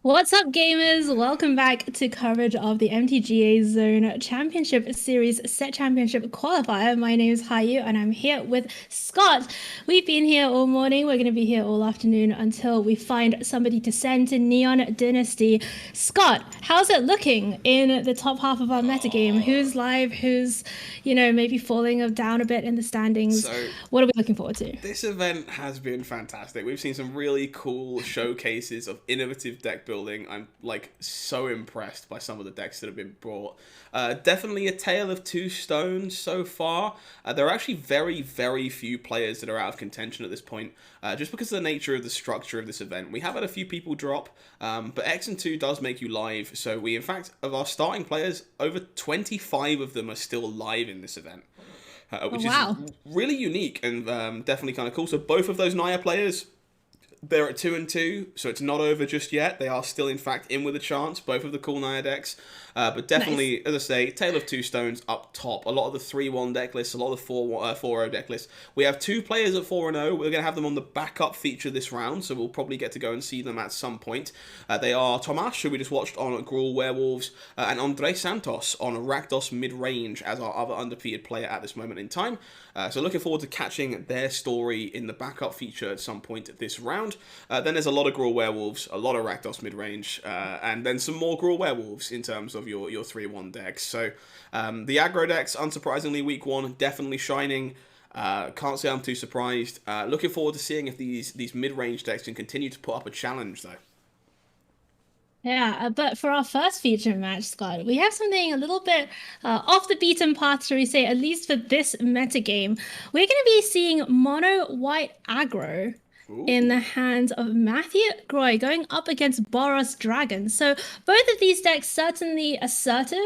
What's up, gamers? Welcome back to coverage of the MTGAZone Championship Series Set Championship Qualifier. My name is Hayu, and I'm here with Scott. We've been here all morning. We're going to be here all afternoon until we find somebody to send to Neon Dynasty. Scott, how's it looking in the top half of our metagame? Who's live? Who's, maybe falling down a bit in the standings? So, what are we looking forward to? this event has been fantastic. We've seen some really cool showcases of innovative deck building. I'm so impressed by some of the decks that have been brought. Definitely a tale of two stones so far. There are actually very, very few players that are out of contention at this point, just because of the nature of the structure of this event. We have had a few people drop, but X and 2 does make you live. So we, in fact, of our starting players, over 25 of them are still live in this event. Which is really unique and definitely kind of cool. So both of those Naya players, they're at 2 and 2, so it's not over just yet. They are still, in fact, in with a chance, both of the cool Naya decks. But definitely, as I say, Tale of Two Stones up top. A lot of the 3-1 deck lists, a lot of the 4-0 deck lists. We have two players at 4-0. We're going to have them on the backup feature this round, so we'll probably get to go and see them at some point. They are Tomas, who we just watched on Gruul Werewolves, and Andre Santos on Rakdos Mid-Range as our other undefeated player at this moment in time. So looking forward to catching their story in the backup feature at some point this round. Then there's a lot of Gruul Werewolves, a lot of Rakdos Mid-Range, and then some more Gruul Werewolves in terms of your 3-1 decks. So the aggro decks, unsurprisingly, week one, definitely shining. Can't say I'm too surprised. Looking forward to seeing if these mid-range decks can continue to put up a challenge, though. Yeah, but for our first feature match, Scott, we have something a little bit off the beaten path, shall we say, at least for this metagame. We're going to be seeing mono white aggro in the hands of Matthew Groy going up against Boros Dragon. So both of these decks certainly assertive.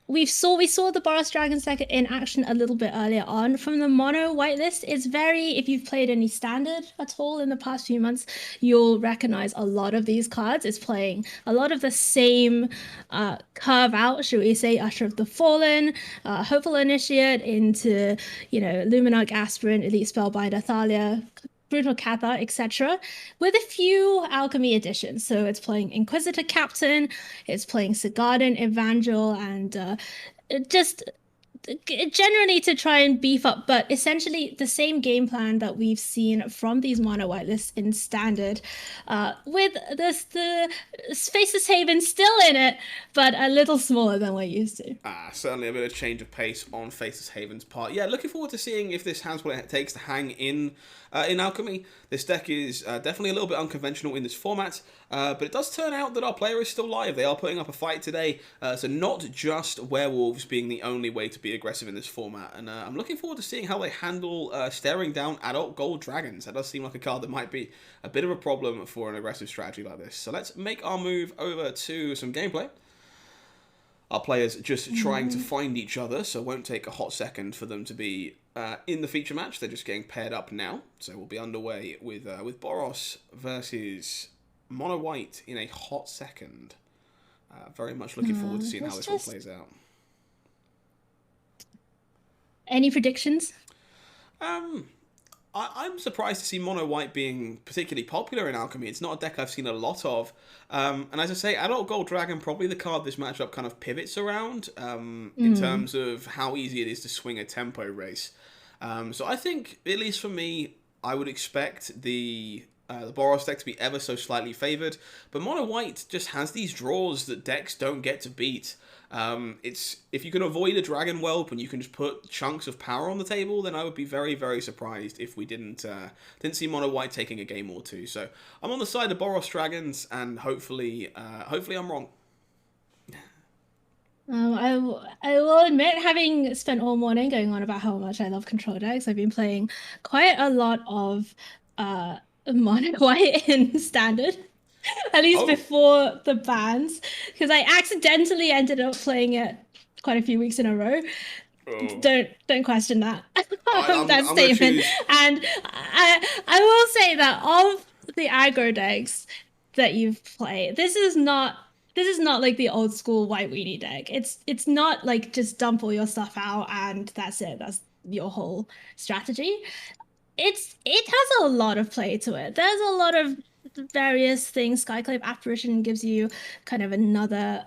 We saw the Boros Dragon's deck in action a little bit earlier on. From the mono white list, it's very, if you've played any standard at all in the past few months, you'll recognize a lot of these cards. It's playing a lot of the same curve out, should we say, Usher of the Fallen, Hopeful Initiate into, Luminarch Aspirant, Elite Spellbinder, Thalia, Brutal Catha, etc., with a few alchemy additions. So it's playing Inquisitor Captain, it's playing Sigarden Evangel, and just generally to try and beef up, but essentially the same game plan that we've seen from these mono white lists in standard, with the Faceless Haven still in it, but a little smaller than we're used to. Certainly a bit of change of pace on Faceless Haven's part. Yeah, looking forward to seeing if this has what it takes to hang in Alchemy. This deck is definitely a little bit unconventional in this format, but it does turn out that our player is still live. They are putting up a fight today, so not just werewolves being the only way to be aggressive in this format, and I'm looking forward to seeing how they handle staring down adult gold dragons. That does seem like a card that might be a bit of a problem for an aggressive strategy like this. So let's make our move over to some gameplay. Our players just trying to find each other, so it won't take a hot second for them to be in the feature match. They're just getting paired up now, so we'll be underway with Boros versus Mono White in a hot second. Very much looking forward to seeing how this all plays out. Any predictions? I'm surprised to see Mono White being particularly popular in Alchemy. It's not a deck I've seen a lot of. And as I say, Adult Gold Dragon, probably the card this matchup kind of pivots around in terms of how easy it is to swing a tempo race. So I think, at least for me, I would expect the Boros deck to be ever so slightly favoured. But Mono White just has these draws that decks don't get to beat. It's if you can avoid a Dragon Whelp and you can just put chunks of power on the table, then I would be very, very surprised if we didn't see Mono White taking a game or two. So I'm on the side of Boros Dragons, and hopefully I'm wrong. I will admit, having spent all morning going on about how much I love control decks, I've been playing quite a lot of Mono White in standard. At least before the bans, because I accidentally ended up playing it quite a few weeks in a row. Don't question that. That statement. And I will say that of the aggro decks that you've played, this is not like the old school white weenie deck. It's not like just dump all your stuff out and that's it. That's your whole strategy. It has a lot of play to it. There's a lot of various things. Skyclave Apparition gives you kind of another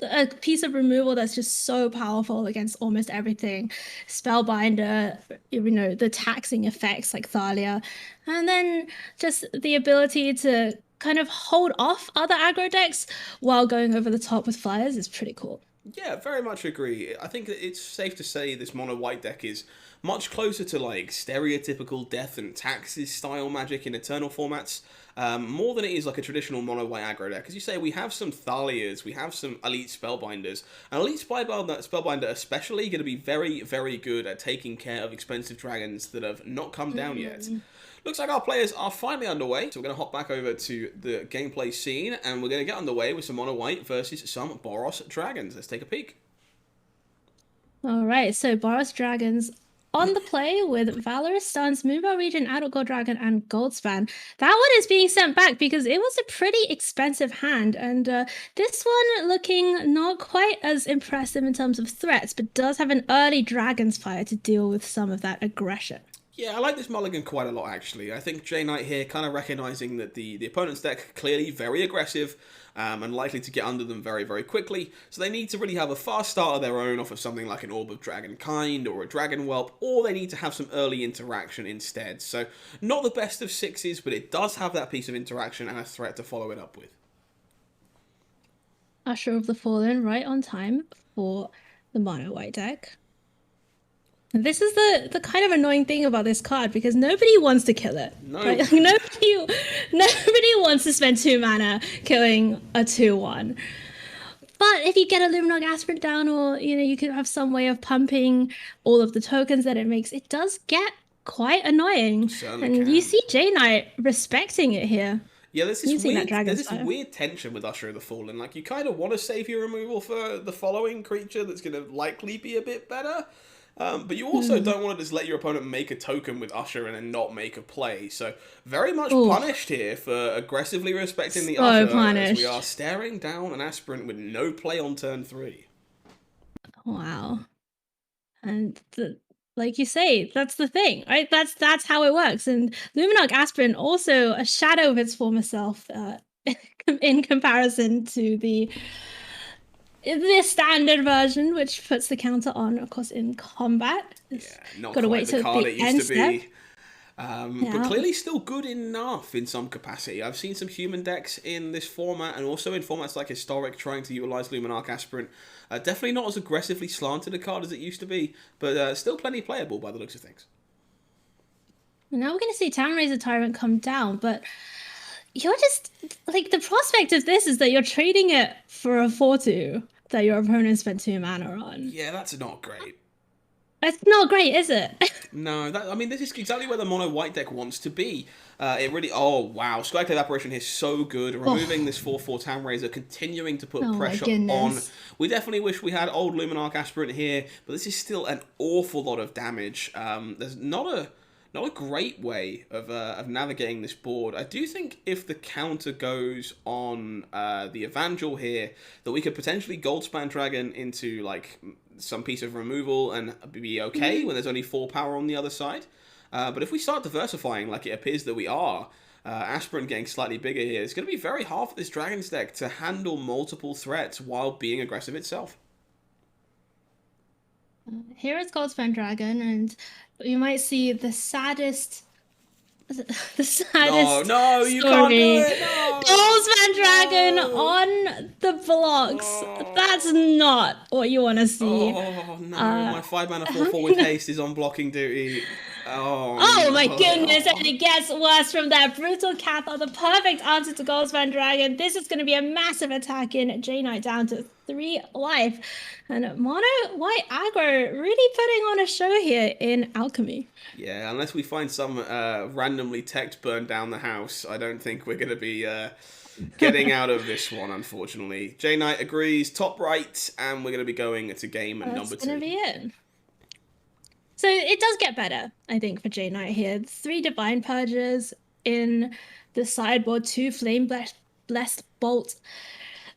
a piece of removal that's just so powerful against almost everything. Spellbinder, the taxing effects like Thalia, and then just the ability to kind of hold off other aggro decks while going over the top with flyers is pretty cool. Yeah, very much agree. I think that it's safe to say this mono white deck is much closer to like stereotypical death and taxes style Magic in Eternal formats, more than it is like a traditional mono white aggro deck. As you say, we have some Thalias, we have some Elite Spellbinders, and Elite Spellbinder especially going to be very, very good at taking care of expensive dragons that have not come down yet. Looks like our players are finally underway, so we're going to hop back over to the gameplay scene, and we're going to get underway with some mono white versus some Boros dragons. Let's take a peek. All right, so Boros dragons on the play with Valorous Stance, Moonbow Regent, Adult Gold Dragon, and Goldspan. That one is being sent back because it was a pretty expensive hand, and this one looking not quite as impressive in terms of threats, but does have an early Dragon's Fire to deal with some of that aggression. Yeah, I like this mulligan quite a lot, actually. I think J Knight here kind of recognising that the opponent's deck clearly very aggressive and likely to get under them very, very quickly, so they need to really have a fast start of their own off of something like an Orb of Dragonkind or a Dragon Whelp, or they need to have some early interaction instead. So, not the best of sixes, but it does have that piece of interaction and a threat to follow it up with. Usher of the Fallen right on time for the mono white deck. This is the kind of annoying thing about this card because nobody wants to kill it. No. Right? Like, nobody wants to spend 2 mana killing a 2/1. But if you get a Luminarch Aspirant down, or you could have some way of pumping all of the tokens that it makes, it does get quite annoying. And you see J Knight respecting it here. Yeah, there's this weird tension with Usher of the Fallen. Like, you kind of want to save your removal for the following creature that's going to likely be a bit better. But you also don't want to just let your opponent make a token with Usher and then not make a play. So very much punished here for aggressively respecting the Usher. As we are staring down an Aspirant with no play on turn 3. Wow. And like you say, that's the thing, right? That's how it works. And Luminarch Aspirant also a shadow of its former self in comparison to the standard version, which puts the counter on, of course, in combat. Yeah, not gotta quite wait the card it used to be. But clearly still good enough in some capacity. I've seen some human decks in this format, and also in formats like Historic trying to utilise Luminarch Aspirant. Definitely not as aggressively slanted a card as it used to be, but still plenty playable by the looks of things. Now we're going to see Townraiser Tyrant come down, but you're just, like, the prospect of this is that you're trading it for a 4/2 that your opponent spent 2 mana on. Yeah, that's not great. It's not great, is it? No, this is exactly where the mono white deck wants to be. It really, oh wow, Skyclave Apparition here is so good. Removing this 4/4 Townraiser, continuing to put pressure on. We definitely wish we had old Luminarch Aspirant here, but this is still an awful lot of damage. There's not a great way of navigating this board. I do think if the counter goes on the Evangel here, that we could potentially Goldspan Dragon into like some piece of removal and be okay when there's only 4 power on the other side. But if we start diversifying like it appears that we are, Aspirant getting slightly bigger here, it's going to be very hard for this Dragon's deck to handle multiple threats while being aggressive itself. Here is Goldspan Dragon, and you might see the saddest no, you can't do it. No. Goldspan Dragon on the blocks. That's not what you want to see. Oh no, my 5 mana 4/4 with haste is on blocking duty. Oh my goodness, and it gets worse from that. Brutal Cathar, the perfect answer to Goldspan Dragon. This is going to be a massive attack in J Knight down to 3 life. And mono white aggro really putting on a show here in Alchemy. Yeah, unless we find some randomly teched burn down the house, I don't think we're going to be getting out of this one, unfortunately. J Knight agrees, top right, and we're going to be going to game number 2. That's going to be it. So it does get better, I think, for J Knight here. 3 Divine Purges in the sideboard, 2 Flame Blessed Bolt.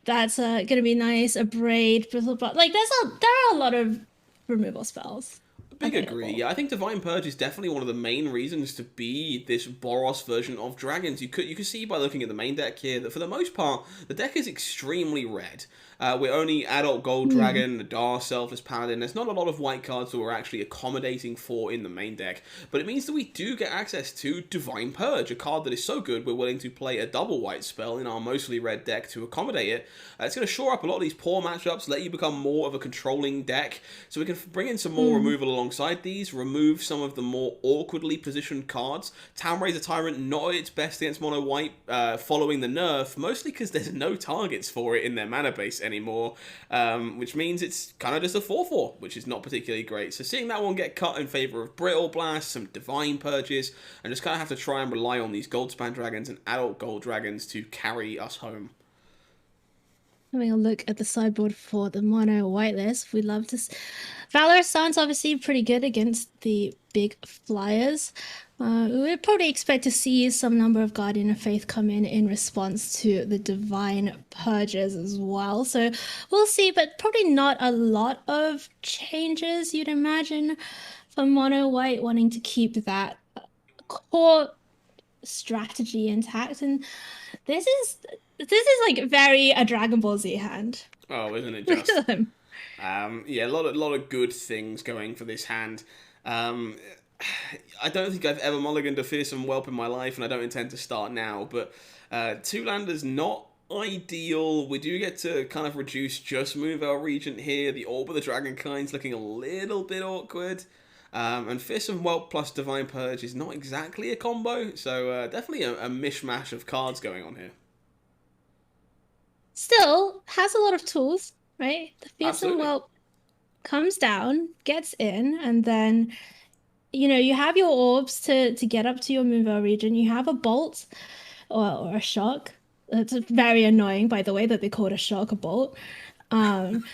That's going to be nice. A Braid, Bristle Blood. Like, there are a lot of removal spells. big agree. available. Yeah, I think Divine Purge is definitely one of the main reasons to be this Boros version of Dragons. You could see by looking at the main deck here that for the most part the deck is extremely red. We're only Adult Gold Hmm. Dragon, the Dar Selfless Paladin. There's not a lot of white cards that we're actually accommodating for in the main deck, but it means that we do get access to Divine Purge, a card that is so good we're willing to play a double white spell in our mostly red deck to accommodate it. It's going to shore up a lot of these poor matchups, let you become more of a controlling deck, so we can bring in some more Hmm. removal alongside these, remove some of the more awkwardly positioned cards. Townraiser Tyrant not at its best against mono white, following the nerf, mostly because there's no targets for it in their mana base anymore, which means it's kind of just a 4/4, which is not particularly great. So seeing that one get cut in favour of Brittle Blast, some Divine Purges, and just kind of have to try and rely on these Goldspan Dragons and Adult Gold Dragons to carry us home. Having a look at the sideboard for the mono white list, we love this. Valor sounds obviously pretty good against the big flyers. We'd probably expect to see some number of Guardian of Faith come in response to the Divine Purges as well. So we'll see, but probably not a lot of changes, you'd imagine, for mono white wanting to keep that core strategy intact. And this is like very a Dragon Ball Z hand. Oh, isn't it Look just? at them. Yeah, a lot of good things going for this hand. Um, I don't think I've ever mulliganed a Fearsome Whelp in my life, and I don't intend to start now. But two landers not ideal. We do get to kind of reduce just move our Regent here. The Orb of the Dragonkind's looking a little bit awkward. And Fearsome Whelp plus Divine Purge is not exactly a combo, so definitely a mishmash of cards going on here. Still has a lot of tools, right? The fearsome Absolutely. whelp comes down, gets in, and then you have your orbs to get up to your Moonveil region. You have a bolt or a shock. It's very annoying, by the way, that they call it a shock, a bolt. Um,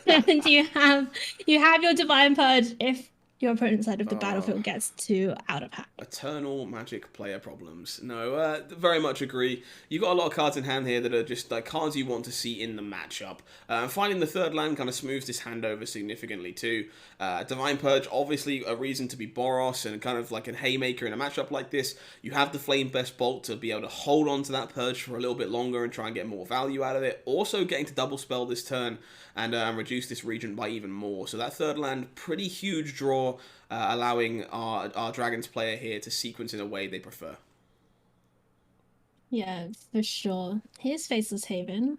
and you have your divine purge if your opponent's side of the Oh, battlefield gets too out of hand. eternal Magic player problems. No, very much agree. You've got a lot of cards in hand here that are just like cards you want to see in the matchup. Finding the third land kind of smooths this hand over significantly too. Divine Purge, obviously a reason to be Boros and kind of like a haymaker in a matchup like this. You have the Flame Best Bolt to be able to hold on to that Purge for a little bit longer and try and get more value out of it. Also getting to double spell this turn and reduce this region by even more. So that third land, pretty huge draw, allowing our Dragons player here to sequence in a way they prefer. Yeah, for sure. Here's Faceless Haven.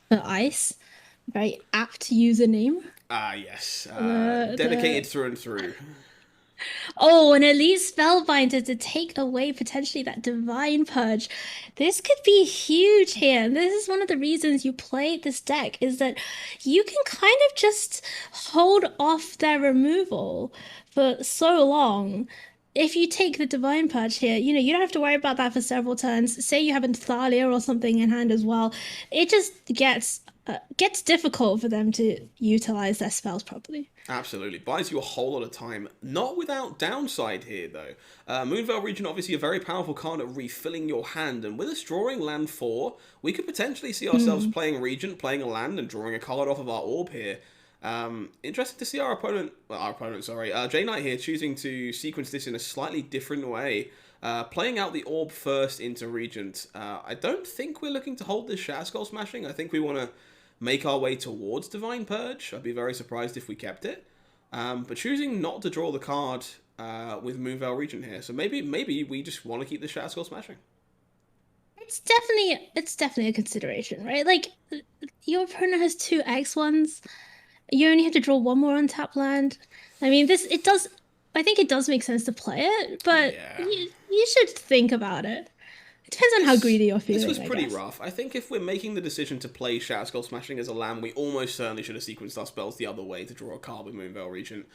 The ice. Very apt username. Ah, yes. Dedicated The through and through. Oh, an elite spellbinder to take away potentially that divine purge. This could be huge here. And this is one of the reasons you play this deck is that you can kind of just hold off their removal for so long. If you take the divine purge here, you don't have to worry about that for several turns. Say you have a Thalia or something in hand as well. It just gets difficult for them to utilize their spells properly. Absolutely. Buys you a whole lot of time. Not without downside here, though. Moonveil Region, obviously a very powerful card at refilling your hand, and with us drawing land 4, we could potentially see ourselves Hmm. playing Regent, playing a land, and drawing a card off of our orb here. Interesting to see J Knight here choosing to sequence this in a slightly different way. Playing out the orb first into Regent. I don't think we're looking to hold this Shatter Skull Smashing. I think we want to make our way towards Divine Purge. I'd be very surprised if we kept it. But choosing not to draw the card with Moonveil Regent here. So maybe we just want to keep the Shatter Skull Smashing. It's definitely a consideration, right? Like your opponent has two X1s. You only have to draw one more on tap land. I mean, I think it does make sense to play it, but Yeah. you should think about it. It depends on how This greedy you're this was feeling, I pretty guess. rough. I think if we're making the decision to play Shatter Skull Smashing as a land, we almost certainly should have sequenced our spells the other way to draw a card with Moonveil Regent.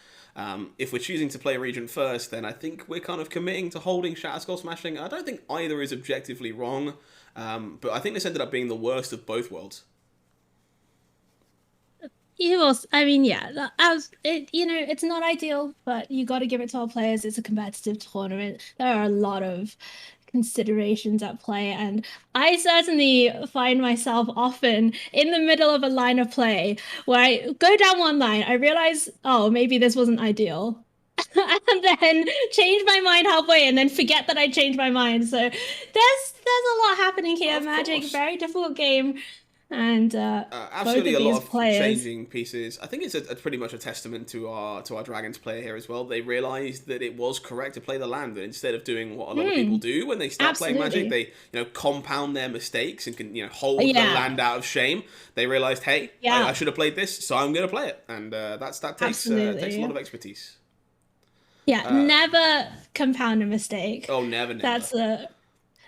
If we're choosing to play Regent first, then I think we're kind of committing to holding Shatter Skull Smashing. I don't think either is objectively wrong, but I think this ended up being the worst of both worlds. I mean, yeah, it's not ideal, but you got to give it to our players. It's a competitive tournament. There are a lot of considerations at play. And I certainly find myself often in the middle of a line of play where I go down one line, I realize, oh, maybe this wasn't ideal. And then change my mind halfway and then forget that I changed my mind. So there's a lot happening here. Of Magic, course. very difficult game. And both Absolutely of a these lot of players. changing pieces. I think it's a pretty much a testament to our Dragons player here as well. They realized that it was correct to play the land, that instead of doing what a lot of people do when they start playing Magic, Absolutely. they compound their mistakes and can hold the Yeah. land out of shame. They realized, hey, I Yeah. should have played this, so I'm going to play it, and that takes a lot Absolutely. of expertise. Yeah. Never compound a mistake. Oh, never, never. That's a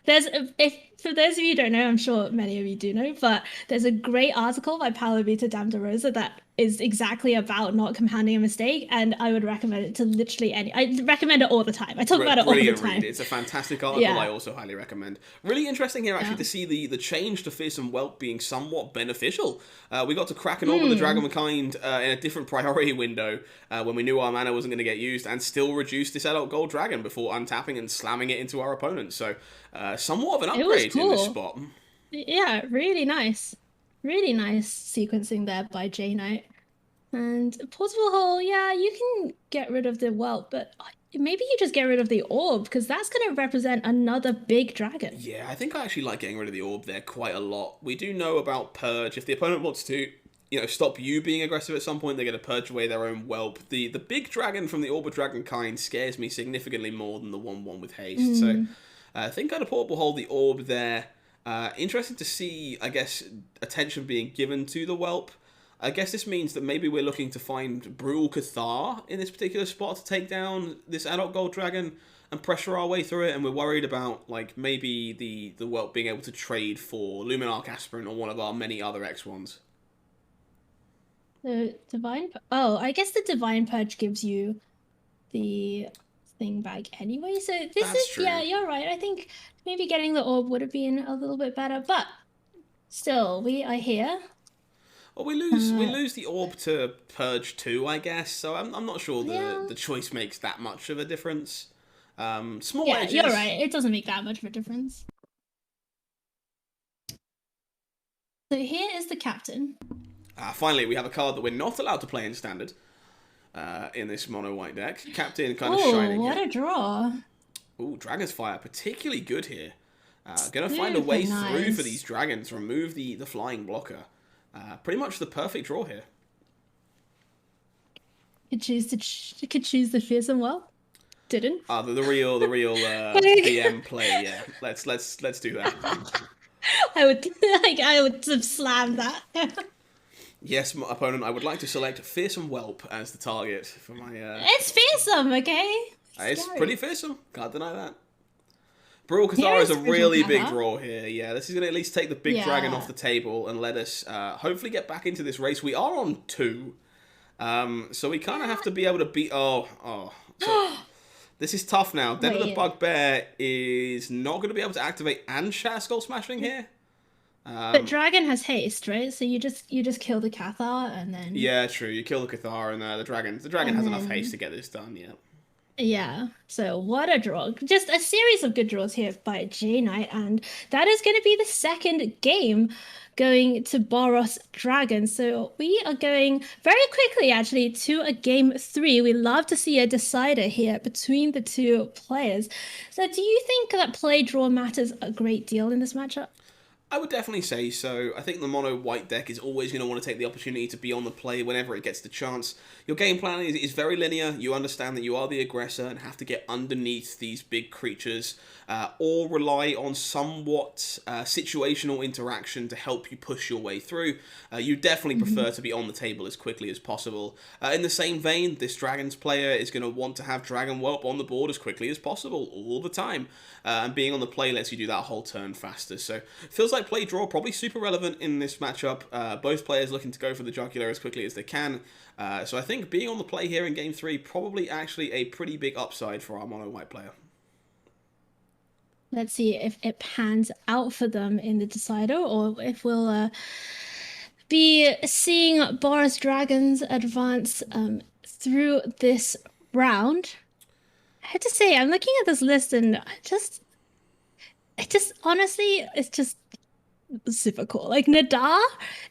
There's if for those of you who don't know, I'm sure many of you do know, but there's a great article by Paolo Vita Rosa that is exactly about not compounding a mistake, and I would recommend it to literally any. I recommend it all the time. I talk about it all the Brilliant read. time. It's a fantastic article. I Yeah, also highly recommend. Really interesting here, actually, yeah. to see the change to Fearsome Whelp being somewhat beneficial. We got to crack an orb of the Hmm. Dragonkind in a different priority window when we knew our mana wasn't going to get used, and still reduce this adult gold dragon before untapping and slamming it into our opponent. So, somewhat of an It was upgrade in this cool. spot. Yeah, really nice. Really nice sequencing there by J Knight. And Portable Hole, yeah, you can get rid of the whelp, but maybe you just get rid of the orb because that's going to represent another big dragon. Yeah, I think I actually like getting rid of the orb there quite a lot. We do know about Purge. If the opponent wants to, stop you being aggressive at some point, they're going to purge away their own whelp. The big dragon from the Orb of Dragonkind scares me significantly more than the 1/1 with haste. So Mm. I think I'd portable hold the orb there. Interesting to see, I guess, attention being given to the whelp. I guess this means that maybe we're looking to find Brutal Cathar in this particular spot to take down this adult gold dragon and pressure our way through it, and we're worried about like maybe the whelp being able to trade for Luminarch Aspirant or one of our many other X1s. The Oh, I guess the Divine Purge gives you the thing back anyway. So this That's is, yeah, true. you're right. I think maybe getting the orb would have been a little bit better, but still, we are here. Well, we Uh, lose the orb to Purge 2, I guess. So I'm not sure yeah. the choice makes that much of a difference. Small Yeah, you're edges. right. It doesn't make that much of a difference. So here is the captain. Finally, we have a card that we're not allowed to play in standard in this mono white deck. Captain kind of Oh, shining what here. a draw. Ooh, Dragon's Fire, particularly good here. Gonna find a Super way through for nice. these dragons, remove the flying blocker. Pretty much the perfect draw here. Could choose the fearsome well. Didn't. The real DM play. Yeah, let's do that. I would I would have slammed that. Yes, my opponent, I would like to select Fearsome Whelp as the target for my. It's fearsome, okay? It's Scary. pretty fearsome. Can't deny that. Brutal Here Cathar is is a Spiritual really big Cathar. draw here. Yeah, this is going to at least take the big dragon off Yeah. the table and let us hopefully get back into this race. We are on 2, so we kind of have to be able to beat. Oh. So this is tough now. Den of the Wait. Bugbear is not going to be able to activate and Shatter Skull Smashing here. But dragon has haste, right? So you just kill the Cathar and then Yeah, true. You kill the Cathar and the dragon. The dragon has enough haste to get this done. Yeah. yeah. So what a draw. Just a series of good draws here by J Knight, and that is going to be the second game going to Boros Dragon. So we are going very quickly actually to a game 3. We love to see a decider here between the two players. So do you think that play draw matters a great deal in this matchup? I would definitely say so. I think the mono white deck is always going to want to take the opportunity to be on the play whenever it gets the chance. Your game plan is very linear. You understand that you are the aggressor and have to get underneath these big creatures or rely on somewhat situational interaction to help you push your way through. You definitely prefer to be on the table as quickly as possible. In the same vein, this Dragons player is going to want to have Dragon Whelp on the board as quickly as possible all the time. And being on the play lets you do that whole turn faster. So feels like play draw probably super relevant in this matchup. Both players looking to go for the jugular as quickly as they can. So I think being on the play here in game 3 probably actually a pretty big upside for our mono white player. Let's see if it pans out for them in the decider, or if we'll be seeing Boros Dragons advance through this round. I have to say, I'm looking at this list and it just honestly, it's just super cool. Like Nadar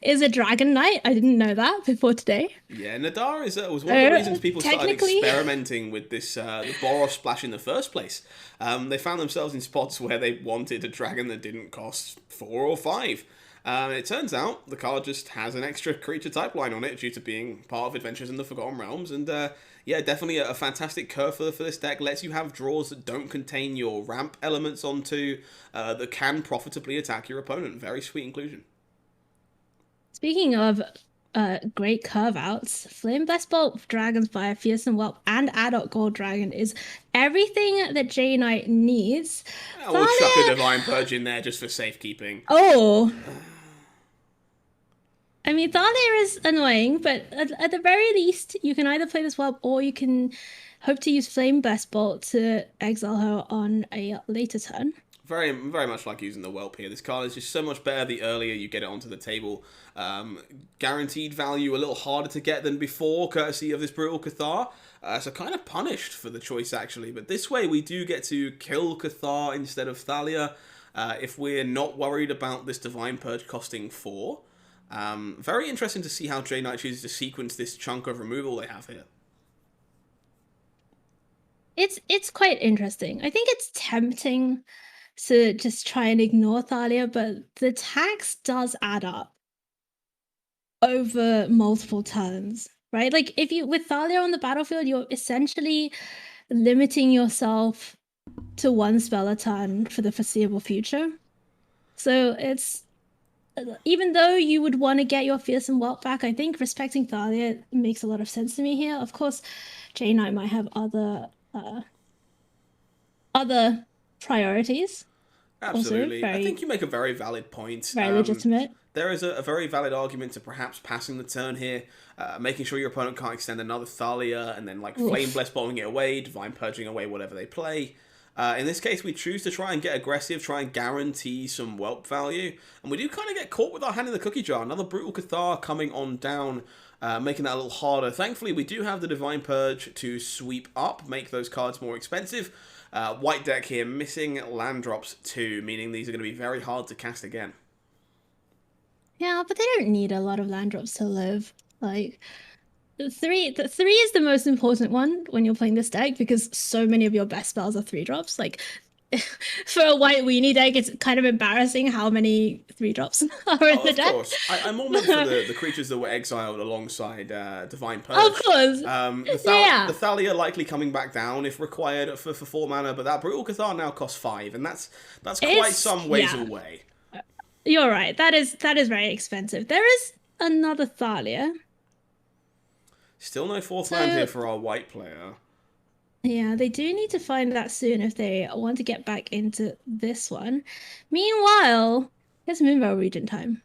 is a dragon knight. I didn't know that before today. Yeah, Nadar was one of the reasons people started Technically, experimenting with this the Boros splash in the first place. They found themselves in spots where they wanted a dragon that didn't cost 4 or 5. It turns out the card just has an extra creature type line on it due to being part of Adventures in the Forgotten Realms, and yeah, definitely a fantastic curve for this deck. Lets you have draws that don't contain your ramp elements onto that can profitably attack your opponent. Very sweet inclusion. speaking of great curve outs, Flame Blast Bolt, Dragon's Fire, Fearsome Whelp, and Adult Gold Dragon is everything that J Knight needs. We'll chuck a Thalia, Divine Purge in there just for safekeeping. oh, I mean, Thalia is annoying, but at the very least, you can either play this Whelp or you can hope to use Flame Blast Bolt to exile her on a later turn. Very, very much like using the Whelp here. This card is just so much better the earlier you get it onto the table. Guaranteed value a little harder to get than before, courtesy of this Brutal Cathar. So kind of punished for the choice, actually. But this way we do get to kill Cathar instead of Thalia if we're not worried about this Divine Purge costing 4. Very interesting to see how J Knight chooses to sequence this chunk of removal they have here. It's quite interesting. I think it's tempting to just try and ignore Thalia, but the tax does add up over multiple turns, right? Like if you with Thalia on the battlefield, you're essentially limiting yourself to one spell a turn for the foreseeable future. So it's even though you would want to get your Fearsome Whelp back, I think respecting Thalia makes a lot of sense to me here. Of course, J Knight might have other priorities. Absolutely. Also, I think you make a very valid point. very legitimate. There is a very valid argument to perhaps passing the turn here, making sure your opponent can't extend another Thalia, and then like Flame Bless bowling it away, Divine Purging away whatever they play. In this case, we choose to try and get aggressive, try and guarantee some Whelp value, and we do kind of get caught with our hand in the cookie jar. Another Brutal Cathar coming on down, making that a little harder. Thankfully, we do have the Divine Purge to sweep up, make those cards more expensive. White deck here missing land drops too, meaning these are going to be very hard to cast again. Yeah, but they don't need a lot of land drops to live. Like the three is the most important one when you're playing this deck because so many of your best spells are 3 drops. Like for a white weenie deck, it's kind of embarrassing how many 3 drops are in the deck. Of course, I'm more meant for the creatures that were exiled alongside Divine Purge. Of course, the Thalia likely coming back down if required for 4 mana, but that Brutal Cathar now costs 5, and that's quite some ways away. You're right. That is very expensive. There is another Thalia. Still no 4th land here for our white player. Yeah, they do need to find that soon if they want to get back into this one. Meanwhile, it's Moonveil Regent time.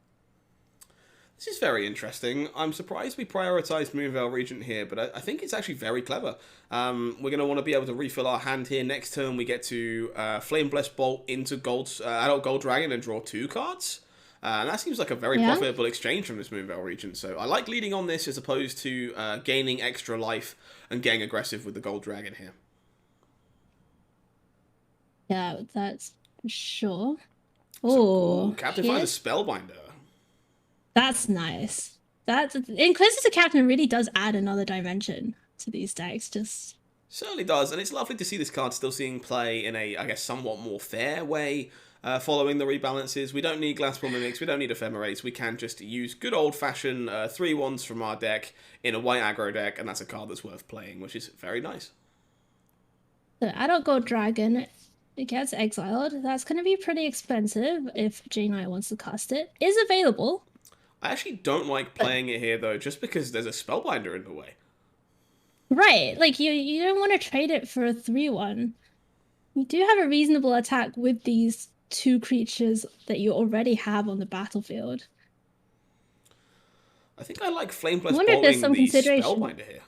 This is very interesting. I'm surprised we prioritized Moonveil Regent here, but I think it's actually very clever. We're going to want to be able to refill our hand here. Next turn, we get to Flame Blessed Bolt into Adult Gold Dragon and draw 2 cards. And that seems like a very profitable exchange from this Moonveil Regent. So I like leading on this as opposed to gaining extra life and getting aggressive with the Gold Dragon here. Yeah, that's sure. Oh, Captain Finder Spellbinder. That's nice. That's Inquisitor Captain really does add another dimension to these decks. Just certainly does, and it's lovely to see this card still seeing play in a, I guess, somewhat more fair way. Following the rebalances, we don't need Glasspool Mimics, we don't need Ephemerates, we can just use good old-fashioned 3/1s from our deck in a white aggro deck, and that's a card that's worth playing, which is very nice. the Adult Gold Dragon, it gets exiled. That's going to be pretty expensive if J Knight wants to cast it. Is available. I actually don't like playing it here, though, just because there's a Spellbinder in the way. Right, like you don't want to trade it for a 3/1. You do have a reasonable attack with these 2 creatures that you already have on the battlefield. I think I like Flame Blessed Bowling the Spellbinder here.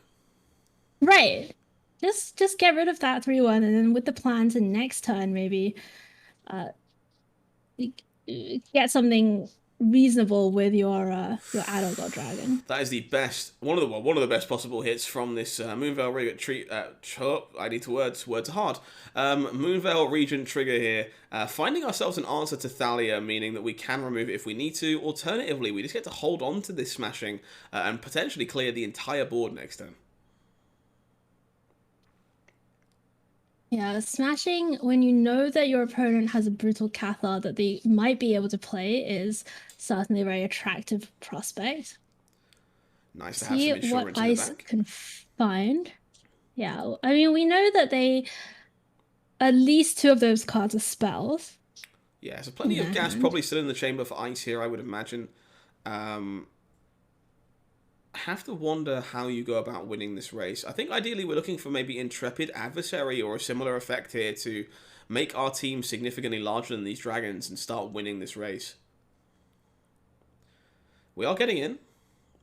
Right. Just get rid of that 3/1 and then with the plan to next turn maybe get something reasonable with your adult god dragon. That is the best, one of the best possible hits from this Moonveil Regent I need to words are hard. Moonveil Regent trigger here, finding ourselves an answer to Thalia, meaning that we can remove it if we need to. Alternatively, we just get to hold on to this smashing and potentially clear the entire board next turn. Yeah, smashing when you know that your opponent has a brutal Cathar that they might be able to play is certainly a very attractive prospect. Nice to have some insurance what in the ice back. can find. Yeah, I mean, we know that at least two of those cards are spells. Yeah, so plenty of gas probably still in the chamber for ice here, I would imagine. Have to wonder how you go about winning this race. I think ideally we're looking for maybe Intrepid Adversary or a similar effect here to make our team significantly larger than these dragons and start winning this race. We are getting in,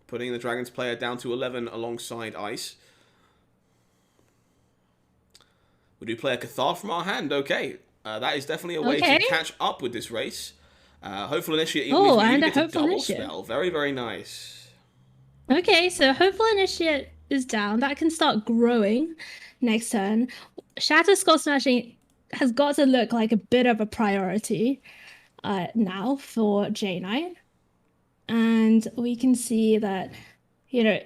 putting the Dragons player down to 11 alongside ice. We do play a Cathar from our hand, okay. That is definitely a way to catch up with this race. Hopeful Initiate, even if we get a double spell. Very, very nice. Okay, so Hopeful Initiate is down. That can start growing next turn. Shatter Skull Smashing has got to look like a bit of a priority now for J-Knight. And we can see that, you know,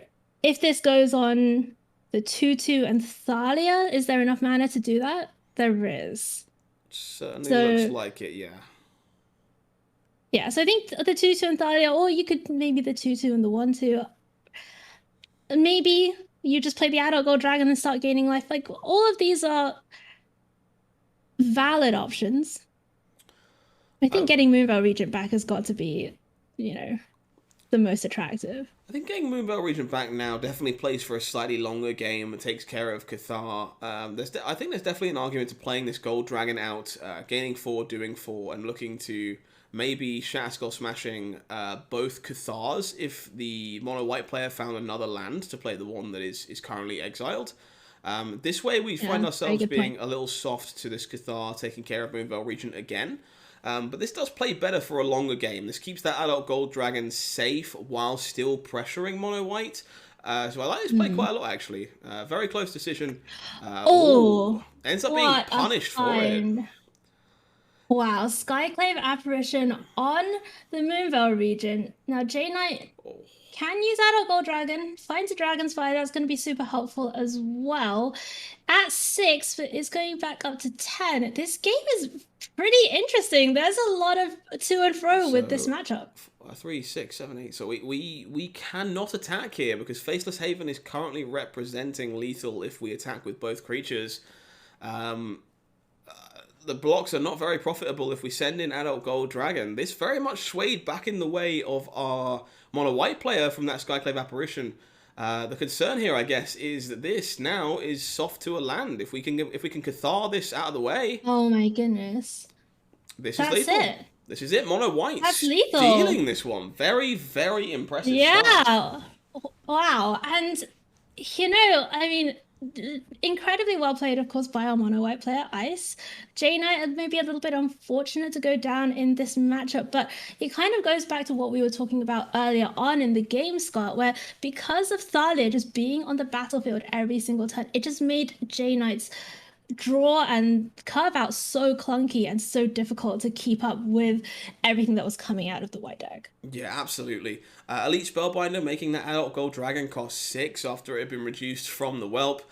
if this goes on the 2/2 and Thalia, is there enough mana to do that? There is. Certainly looks like it, yeah. Yeah, so I think the 2/2 and Thalia, or you could maybe the 2/2 and the 1/2. Maybe you just play the adult gold dragon and start gaining life. Like, all of these are valid options. I think getting Moonveil Regent back has got to be, you know, the most attractive. I think getting Moonveil Regent back now definitely plays for a slightly longer game and takes care of Cathar. I think there's definitely an argument to playing this gold dragon out, gaining 4, doing 4, and looking to maybe Shatter Skull Smashing both Cathars if the mono white player found another land to play the one that is currently exiled. This way we find ourselves being a little soft to this Cathar, taking care of Moonveil Regent again. But this does play better for a longer game. This keeps that adult gold dragon safe while still pressuring mono white. So I like this play quite a lot, actually. Very close decision. Ends up being punished for it. Wow, Skyclave Apparition on the Moonveil Regent. Now, J-Knight can use Adult Gold Dragon, finds a Dragon's Fire, that's going to be super helpful as well. At 6, but it's going back up to 10. This game is pretty interesting. There's a lot of to and fro with this matchup. 3, 6, 7, 8. So we cannot attack here because Faceless Haven is currently representing lethal if we attack with both creatures. The blocks are not very profitable if we send in Adult Gold Dragon. This very much swayed back in the way of our mono white player from that Skyclave Apparition. The concern here, I guess, is that this now is soft to a land. If we can Cathar this out of the way. Oh my goodness. This is lethal. It. This is it. Mono white. That's lethal. Stealing this one. Very, very impressive. Yeah. Start. Wow. And you know, I mean, incredibly well played, of course, by our mono white player, Ice. J-Knight maybe a little bit unfortunate to go down in this matchup, but it kind of goes back to what we were talking about earlier on in the game, Scott, where because of Thalia just being on the battlefield every single turn, it just made J-Knight's draw and curve out so clunky and so difficult to keep up with everything that was coming out of the white deck. Yeah, absolutely. Elite Spellbinder making that adult gold dragon cost 6 after it had been reduced from the whelp.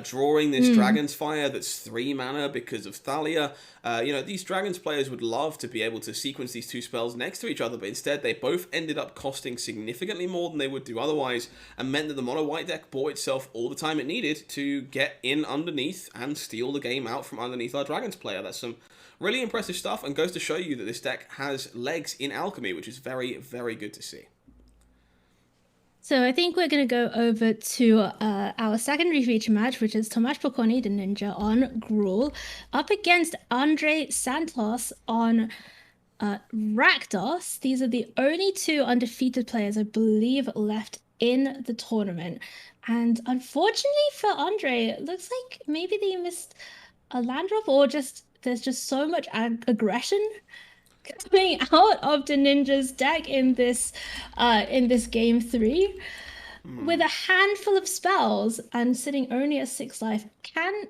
Drawing this Dragon's Fire that's 3 mana because of Thalia. You know, these Dragons players would love to be able to sequence these two spells next to each other, but instead they both ended up costing significantly more than they would do otherwise, and meant that the mono white deck bought itself all the time it needed to get in underneath and steal the game out from underneath our Dragons player. That's some really impressive stuff, and goes to show you that this deck has legs in Alchemy, which is very, very good to see. So I think we're going to go over to our secondary feature match, which is Tomasz Pokoni, the Ninja, on Gruul, up against Andre Santos on Rakdos. These are the only 2 undefeated players, I believe, left in the tournament. And unfortunately for Andre, it looks like maybe they missed a land drop, or just there's just so much aggression coming out of the Ninja's deck in this game 3 with a handful of spells and sitting only at 6 life. Can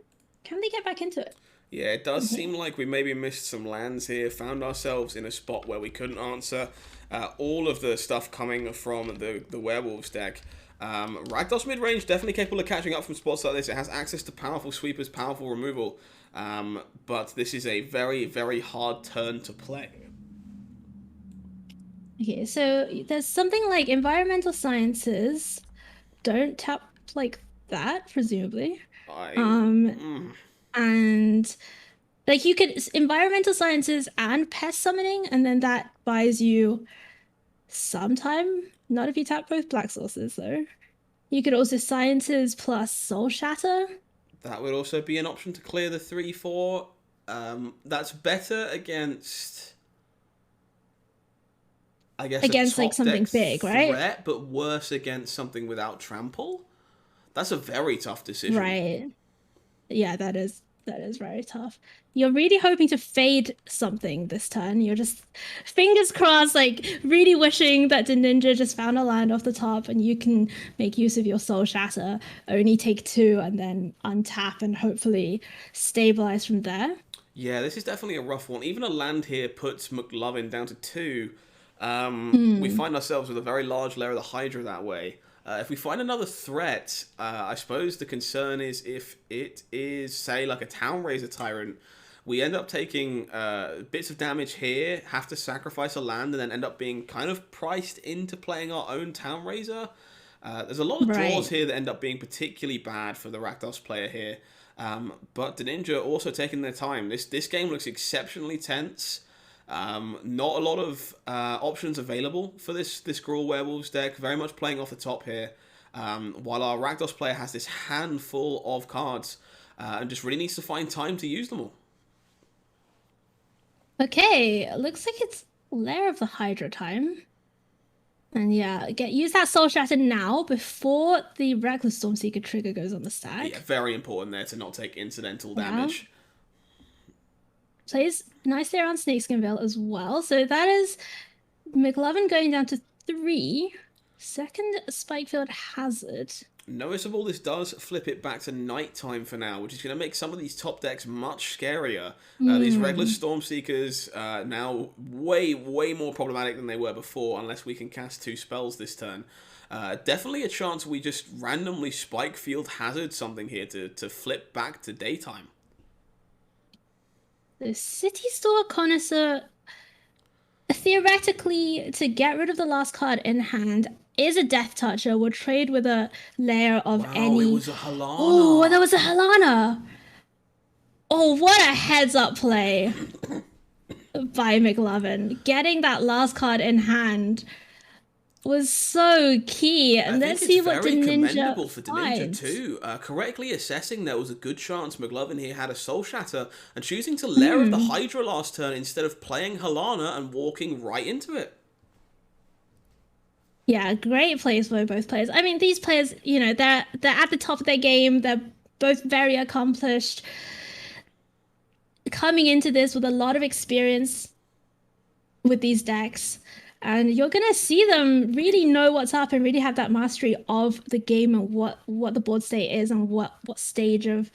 they get back into it? Yeah, it does seem like we maybe missed some lands here, found ourselves in a spot where we couldn't answer all of the stuff coming from the Werewolves deck. Rakdos mid-range definitely capable of catching up from spots like this. It has access to powerful sweepers, powerful removal, but this is a very, very hard turn to play. Okay, so there's something like environmental sciences don't tap like that, presumably. And like you could environmental sciences and pest summoning, and then that buys you some time. Not if you tap both black sources, though. You could also sciences plus soul shatter. That would also be an option to clear the 3/4. That's better against, I guess, against like something big, right? Threat, but worse against something without trample. That's a very tough decision. Right. Yeah, that is very tough. You're really hoping to fade something this turn. You're just fingers crossed, like really wishing that the ninja just found a land off the top and you can make use of your soul shatter, only take 2 and then untap and hopefully stabilize from there. Yeah, this is definitely a rough one. Even a land here puts McLovin down to 2. We find ourselves with a very large layer of the Hydra that way. If we find another threat, I suppose the concern is if it is, say, like a Town Raiser Tyrant, we end up taking bits of damage here, have to sacrifice a land, and then end up being kind of priced into playing our own Town Raiser. There's a lot of draws here that end up being particularly bad for the Rakdos player here. But the Ninja also taking their time. This game looks exceptionally tense. Not a lot of options available for this Gruul Werewolves deck. Very much playing off the top here. While our Rakdos player has this handful of cards and just really needs to find time to use them all. Okay, looks like it's Lair of the Hydra time. And yeah, use that Soul Shatter now before the Reckless Stormseeker trigger goes on the stack. Yeah, very important there to not take incidental damage. Plays nicely around Snakeskinville as well. So that is McLovin going down to 3. Second Spikefield Hazard. Noticeable, this does flip it back to nighttime for now, which is going to make some of these top decks much scarier. These Reckless Stormseekers now way more problematic than they were before, unless we can cast 2 spells this turn. Definitely a chance we just randomly Spikefield Hazard something here to flip back to daytime. The City Store Connoisseur, theoretically, to get rid of the last card in hand, is a Death Toucher. We'll trade with a layer of any... it was a Halana. Oh, that was a Halana. Oh, what a heads-up play by McLovin. Getting that last card in hand was so key. And let's see what the Ninja for the Ninja too. Correctly assessing there was a good chance McLovin here had a Soul Shatter and choosing to Lair of the Hydra last turn instead of playing Halana and walking right into it. Yeah, great plays by both players. I mean, these players, you know, they're at the top of their game. They're both very accomplished. Coming into this with a lot of experience with these decks. And you're going to see them really know what's up and really have that mastery of the game and what the board state is and what stage of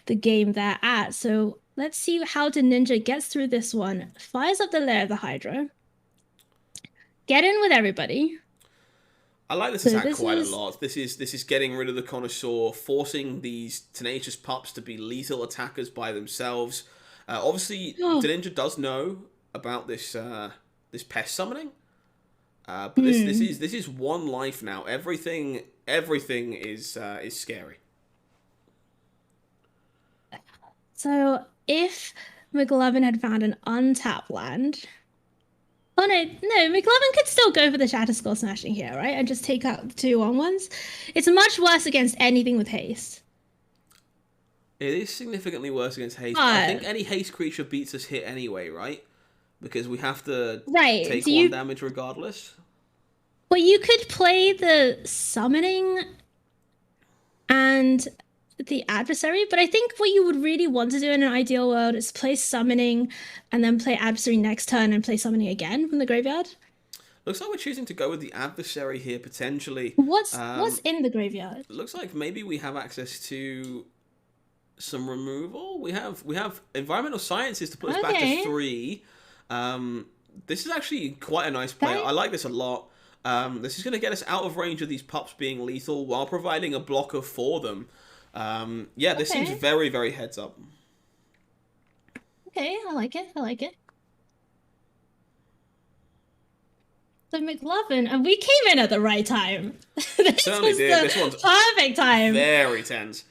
the game they're at. So let's see how the Ninja gets through this one. Fires up the Lair of the Hydra. Get in with everybody. I like this attack quite a lot. This is getting rid of the Connoisseur, forcing these tenacious pups to be lethal attackers by themselves. Obviously, the Ninja does know about this this pest summoning, but this is 1 life now. Everything is scary. So if McLovin had found an untapped land. Oh, no, McLovin could still go for the Shatter Skull Smashing here, right? And just take out the 2 1/1s. It's much worse against anything with haste. It is significantly worse against haste. I think any haste creature beats us hit anyway, right? Because we have to take 1 damage regardless. Well, you could play the summoning and the adversary, but I think what you would really want to do in an ideal world is play summoning and then play adversary next turn and play summoning again from the graveyard. Looks like we're choosing to go with the adversary here, potentially. What's in the graveyard? Looks like maybe we have access to some removal. We have environmental sciences to put us back to 3. This is actually quite a nice play. I like this a lot. This is going to get us out of range of these pups being lethal while providing a blocker for them. Yeah, this seems very, very heads up. Okay, I like it. I like it. So McLovin, and we came in at the right time. This Certainly was did. the This one's perfect time. Very tense.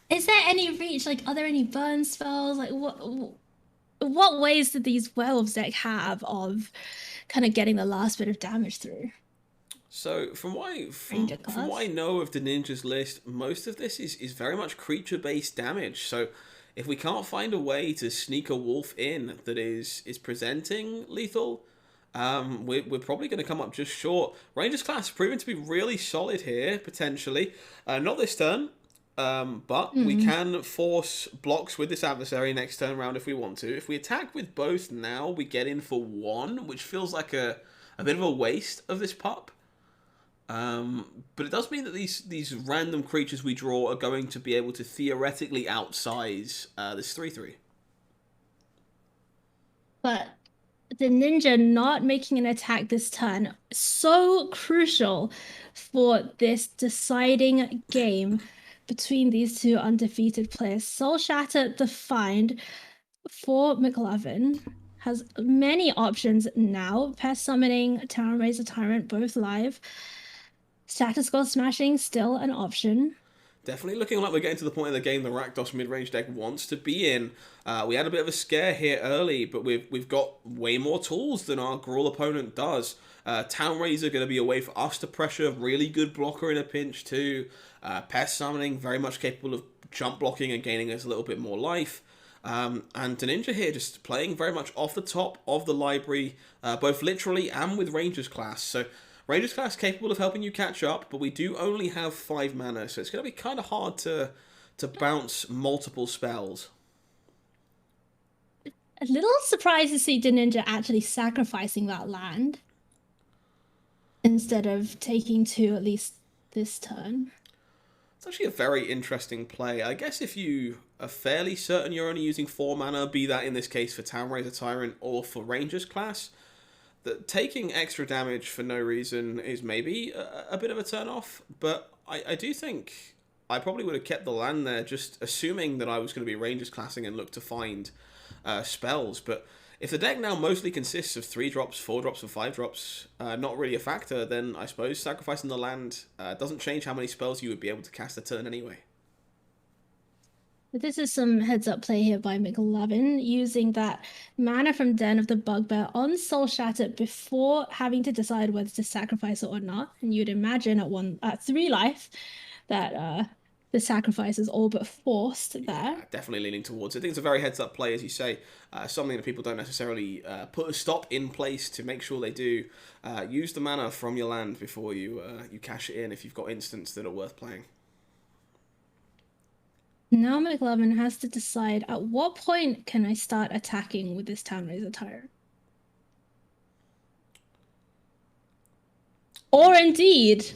Is there any reach? Like, are there any burn spells? Like, what ways did these werewolves deck have of kind of getting the last bit of damage through? So from what I know of the ninja's list, most of this is very much creature-based damage. So if we can't find a way to sneak a wolf in that is presenting lethal, we're probably going to come up just short. Rangers class proving to be really solid here, potentially. Not this turn, but we can force blocks with this adversary next turn round if we want to. If we attack with both now, we get in for 1, which feels like a bit of a waste of this pup. But it does mean that these random creatures we draw are going to be able to theoretically outsize this 3/3. But the ninja not making an attack this turn, so crucial for this deciding game between these two undefeated players. Soul Shatter defined for McLovin has many options now. Pest Summoning, Town Razor Tyrant, both live. Status Quo Smashing, still an option. Definitely looking like we're getting to the point of the game the Rakdos mid-range deck wants to be in. We had a bit of a scare here early, but we've got way more tools than our Gruul opponent does. Town Razor going to be a way for us to pressure, really good blocker in a pinch too. Pest Summoning, very much capable of jump blocking and gaining us a little bit more life. And the Ninja here just playing very much off the top of the library, both literally and with Rangers class. So Rangers class capable of helping you catch up, but we do only have 5 mana, so it's going to be kind of hard to bounce multiple spells. A little surprised to see the ninja actually sacrificing that land instead of taking 2 at least this turn. It's actually a very interesting play. I guess if you are fairly certain you're only using 4 mana, be that in this case for Town Razor Tyrant or for Rangers class, that taking extra damage for no reason is maybe a bit of a turn-off, but I do think I probably would have kept the land there, just assuming that I was going to be Rangers classing and look to find spells. But if the deck now mostly consists of 3 drops, 4 drops, and 5 drops, not really a factor, then I suppose sacrificing the land doesn't change how many spells you would be able to cast a turn anyway. But this is some heads-up play here by McLovin, using that mana from Den of the Bugbear on Soul Shatter before having to decide whether to sacrifice it or not. And you'd imagine at 3 life that the sacrifice is all but forced there. Yeah, definitely leaning towards it. I think it's a very heads-up play, as you say. Something that people don't necessarily put a stop in place to make sure they do. Use the mana from your land before you cash it in if you've got instants that are worth playing. Now McLovin has to decide at what point can I start attacking with this Town Razor Tyrant? Or indeed,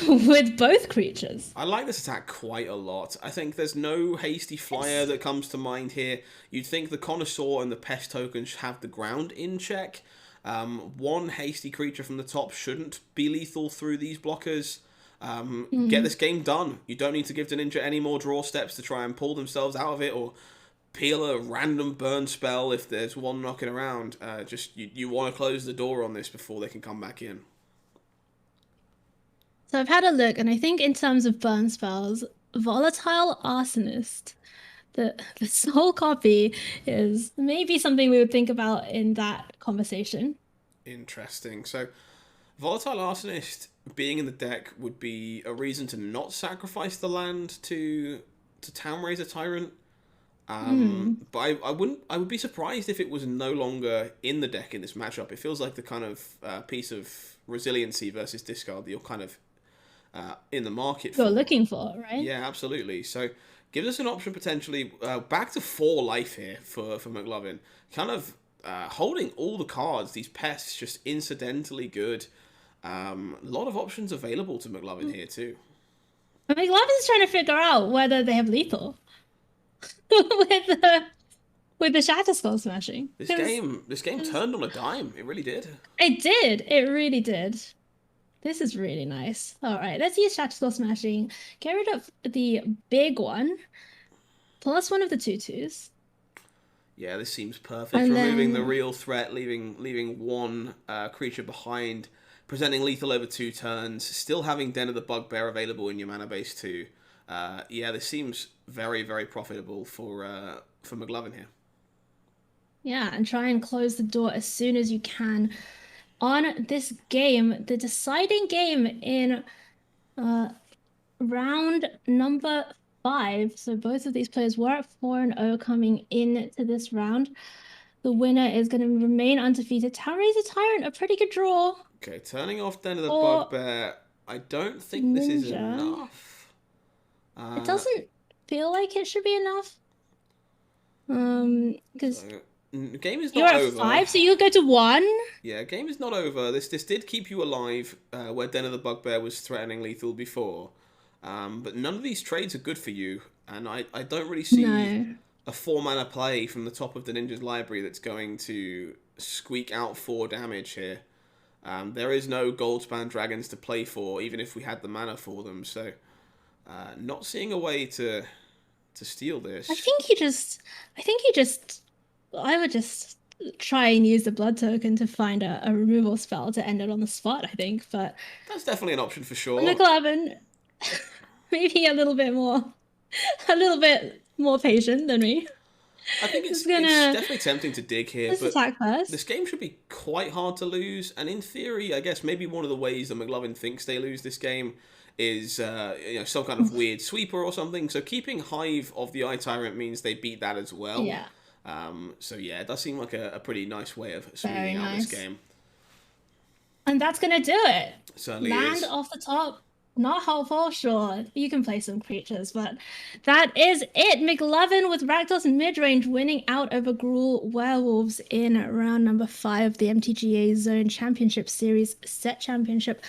with both creatures. I like this attack quite a lot. I think there's no hasty flyer that comes to mind here. You'd think the Connoisseur and the Pest tokens have the ground in check. 1 hasty creature from the top shouldn't be lethal through these blockers. Get this game done. You don't need to give the ninja any more draw steps to try and pull themselves out of it or peel a random burn spell if there's one knocking around. Just you want to close the door on this before they can come back in. So I've had a look, and I think in terms of burn spells, Volatile Arsonist, the soul copy, is maybe something we would think about in that conversation. Interesting. So Volatile Arsonist being in the deck would be a reason to not sacrifice the land to Town Razor Tyrant. But I would be surprised if it was no longer in the deck in this matchup. It feels like the kind of piece of resiliency versus discard that you'll kind of in the market You're for. looking for, right? Yeah, absolutely. So gives us an option potentially back to 4 life here for McLovin. Kind of holding all the cards, these pests just incidentally good. A lot of options available to McLovin here too. McLovin's trying to figure out whether they have lethal with the with the Shatter Skull smashing. Because This game turned on a dime. It really did. it did. It really did. This is really nice. All right, let's use Shatter Skull smashing. Get rid of the big one, plus one of the 2/2s. Yeah, this seems perfect. And Removing the then, real threat, leaving one creature behind, presenting lethal over 2 turns, still having Den of the Bugbear available in your mana base too. Yeah, this seems very profitable for McLovin here. yeah, and try and close the door as soon as you can on this game, the deciding game in uh, round number 5. So both of these players were at 4-0 coming into this round. The winner is going to remain undefeated. Townraiser Tyrant, a pretty good draw. Okay, turning off Den of the Or Bugbear. I don't think this is Ninja. enough. It Uh, doesn't feel like it should be enough. Because so game is you're not at over. 5, so you go to 1. Yeah, game is not over. This did keep you alive, where Den of the Bugbear was threatening lethal before. But none of these trades are good for you, and I don't really see No. a 4 mana play from the top of the Ninja's library that's going to squeak out 4 damage here. There is no Goldspan Dragons to play for, even if we had the mana for them, so not seeing a way to steal I this. think I would just try and use the blood token to find a removal spell to end it on the spot, I think. But That's definitely an option for sure. McLaren, maybe a little bit more patient than me. I think It's it's gonna definitely tempting to dig here, Let's but attack this first. game should be quite hard to lose. And in theory, I guess maybe one of the ways that McLovin thinks they lose this game is some kind of weird sweeper or something. So keeping Hive of the Eye Tyrant means they beat that as well. Yeah, So yeah, it does seem like a pretty nice way of very smoothing out this nice. game. And that's gonna do it. It certainly Land is. off the top. Not helpful, sure. You can play some creatures, but that is it. McLovin with Rakdos mid-range winning out over Gruul Werewolves in round number 5 of the MTGAZone Championship Series Set Championship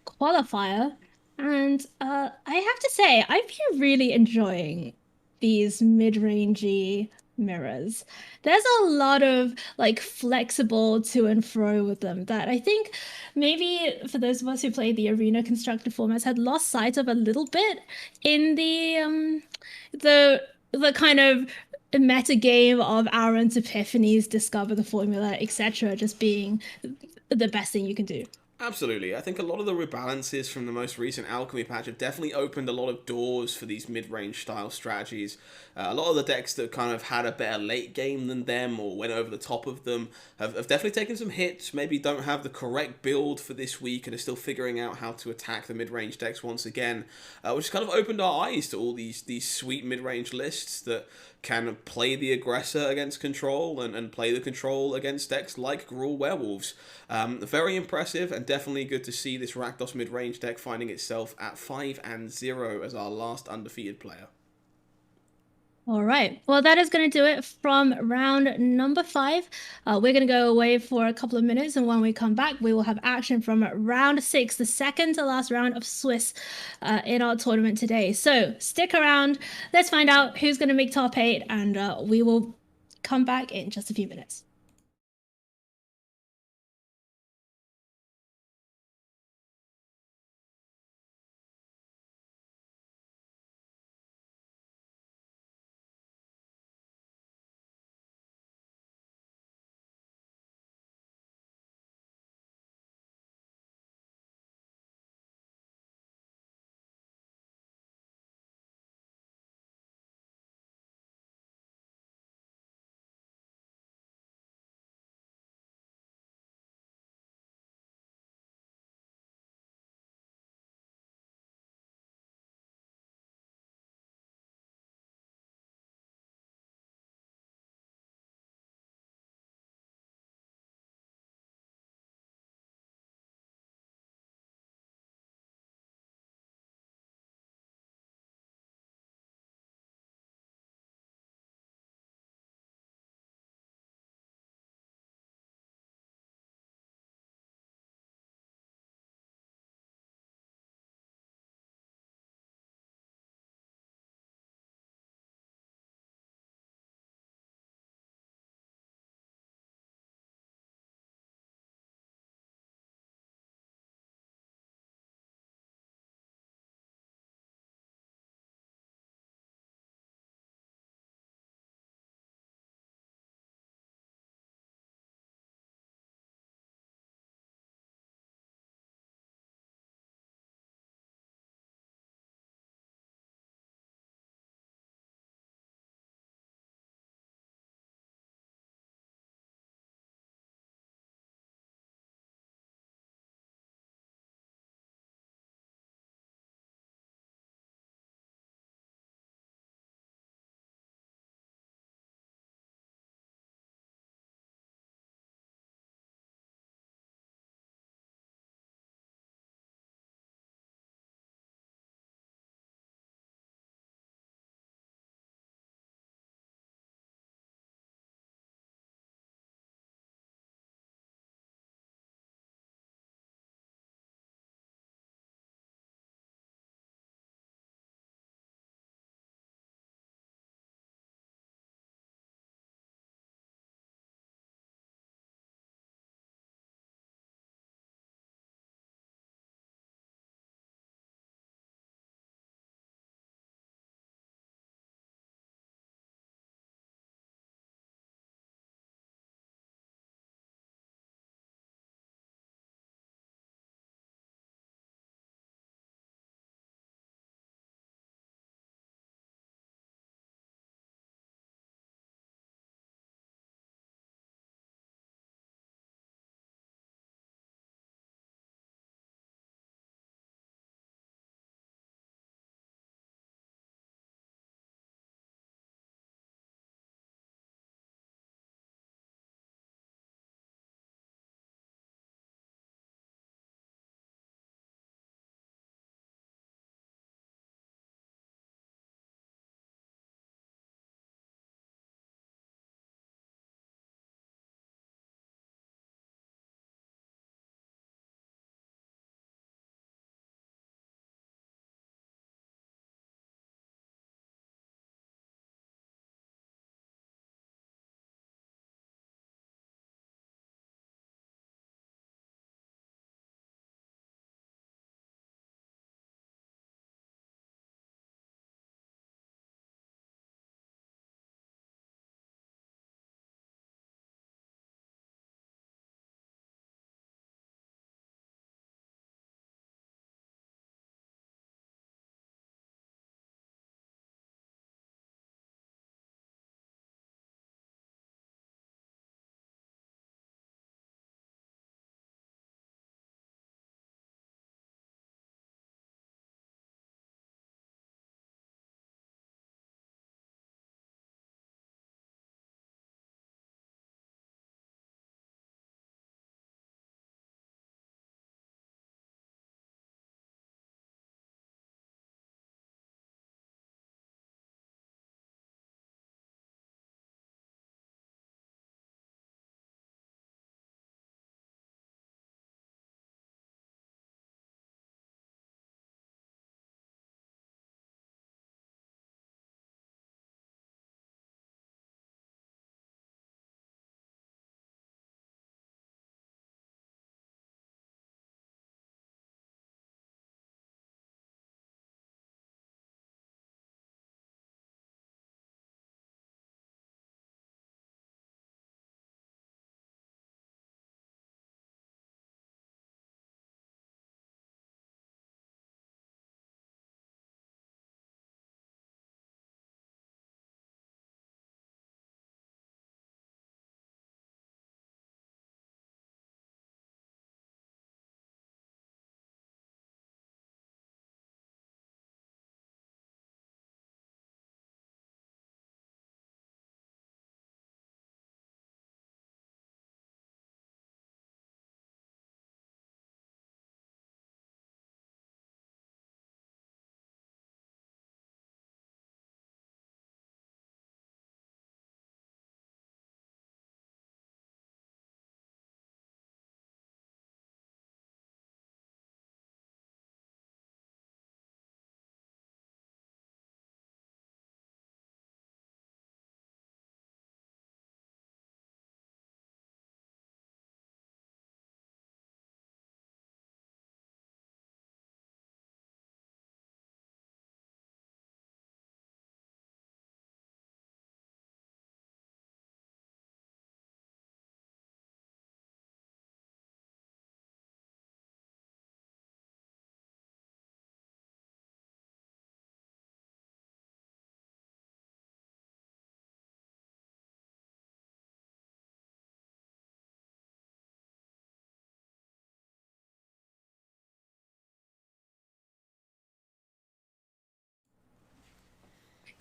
Qualifier. And I have to say, I've been really enjoying these mid-rangey mirrors. There's a lot of like flexible to and fro with them that I think maybe for those of us who play the arena constructed formats had lost sight of a little bit in the kind of meta game of Aaron's epiphanies, discover the formula, etc., just being the best thing you can do. Absolutely. I think a lot of the rebalances from the most recent Alchemy patch have definitely opened a lot of doors for these mid-range style strategies. A lot of the decks that kind of had a better late game than them or went over the top of them have definitely taken some hits, maybe don't have the correct build for this week and are still figuring out how to attack the mid-range decks once again, which has kind of opened our eyes to all these sweet mid-range lists that can play the aggressor against control and play the control against decks like Gruul Werewolves. Very impressive and definitely good to see this Rakdos mid-range deck finding itself at 5-0 as our last undefeated player. All right. Well, that is going to do it from round number 5. We're going to go away for a couple of minutes, and when we come back, we will have action from round 6, the second to last round of Swiss in our tournament today. So stick around. Let's find out who's going to make top 8, and we will come back in just a few minutes.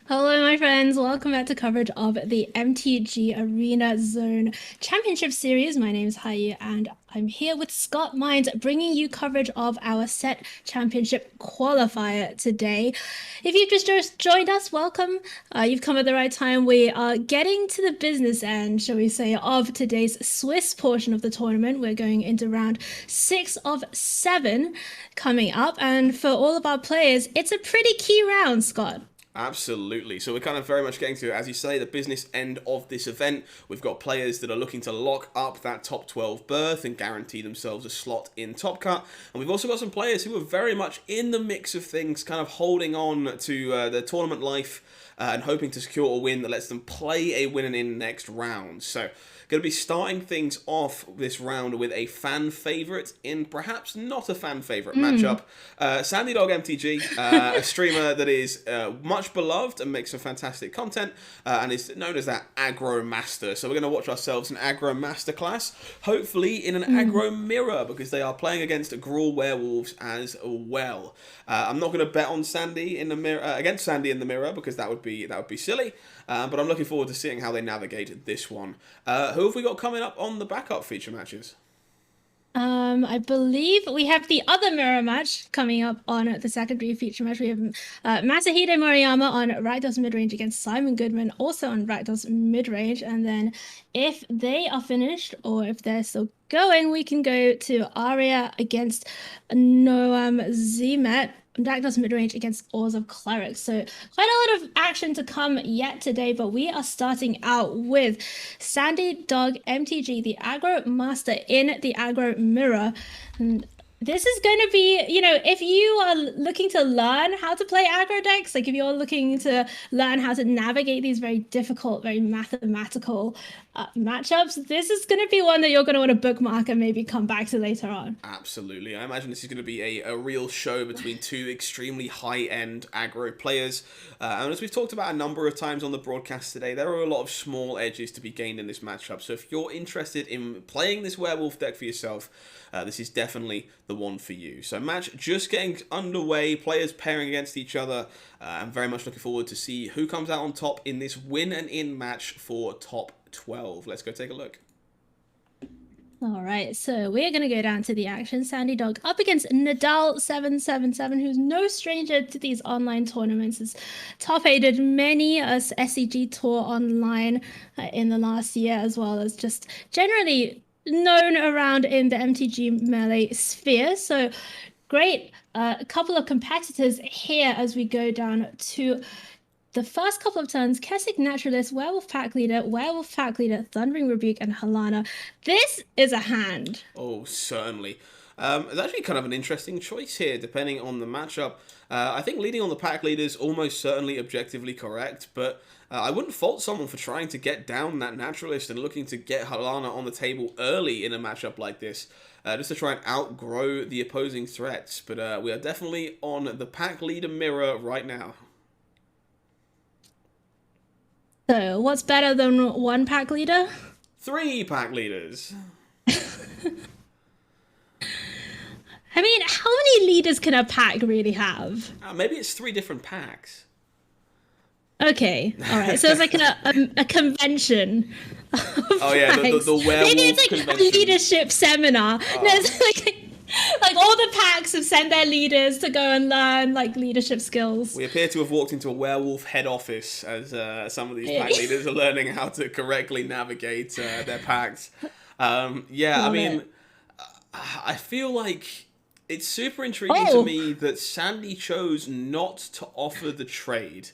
Hello, my friends. Welcome back to coverage of the MTG Arena Zone Championship Series. My name is Hayu, and I'm here with Scott Mines, bringing you coverage of our Set Championship Qualifier today. If you've just joined us, welcome. You've come at the right time. We are getting to the business end, shall we say, of today's Swiss portion of the tournament. We're going into round 6 of 7 coming up, and for all of our players, it's a pretty key round, Scott. Absolutely. So we're kind of very much getting to, as you say, the business end of this event. We've got players that are looking to lock up that top 12 berth and guarantee themselves a slot in Top Cut. And we've also got some players who are very much in the mix of things, kind of holding on to their tournament life and hoping to secure a win that lets them play a win and in next round. So going to be starting things off this round with a fan favourite in perhaps not a fan favourite matchup. Sandy Dotgg MTG, a streamer that is much beloved and makes some fantastic content and is known as that aggro master. So we're going to watch ourselves an aggro masterclass, hopefully in an aggro mirror, because they are playing against Gruul werewolves as well. I'm not going to bet on Sandy in the mirror against Sandy in the mirror because that would be silly. But I'm looking forward to seeing how they navigate this one. Who have we got coming up on the backup feature matches? I believe we have the other mirror match coming up on the secondary feature match. We have Masahide Moriyama on Rakdos midrange against Simon Goodman, also on Rakdos midrange. And then if they are finished or if they're still going, we can go to Arya against Noam Zimet. Rakdos midrange against Oars of Clerics. So quite a lot of action to come yet today, but we are starting out with Sandy Dotgg MTG, the aggro master in the aggro mirror. And this is going to be, if you are looking to learn how to play aggro decks, like if you're looking to learn how to navigate these very difficult, very mathematical matchups, this is going to be one that you're going to want to bookmark and maybe come back to later on. Absolutely. I imagine this is going to be a real show between two extremely high-end aggro players. And as we've talked about a number of times on the broadcast today, there are a lot of small edges to be gained in this matchup. So if you're interested in playing this werewolf deck for yourself, this is definitely the one for you. So match just getting underway, players pairing against each other. I'm very much looking forward to see who comes out on top in this win and in match for top 12. Let's go take a look. All right, so we're going to go down to the action. Sandy Dotgg up against Nadal777, who's no stranger to these online tournaments. Has top-aided many a SCG tour online in the last year, as well as just generally known around in the MTG Melee sphere. So great, a couple of competitors here as we go down to the first couple of turns. Kessig Naturalist, Werewolf Pack Leader, Thundering Rebuke, and Halana. This is a hand. Oh, certainly. It's actually kind of an interesting choice here, depending on the matchup. I think leading on the pack leader is almost certainly objectively correct, but I wouldn't fault someone for trying to get down that Naturalist and looking to get Halana on the table early in a matchup like this, just to try and outgrow the opposing threats. But we are definitely on the pack leader mirror right now. So, what's better than one pack leader? 3 pack leaders. I mean, how many leaders can a pack really have? Maybe it's 3 different packs. Okay, all right. So it's like a convention. Oh yeah, the werewolf Maybe it's like convention. a leadership seminar. Oh. No, it's like all the packs have sent their leaders to go and learn like leadership skills. We appear to have walked into a werewolf head office as some of these pack leaders are learning how to correctly navigate their packs. Yeah, I mean, I feel like it's super intriguing to me that Sandy chose not to offer the trade.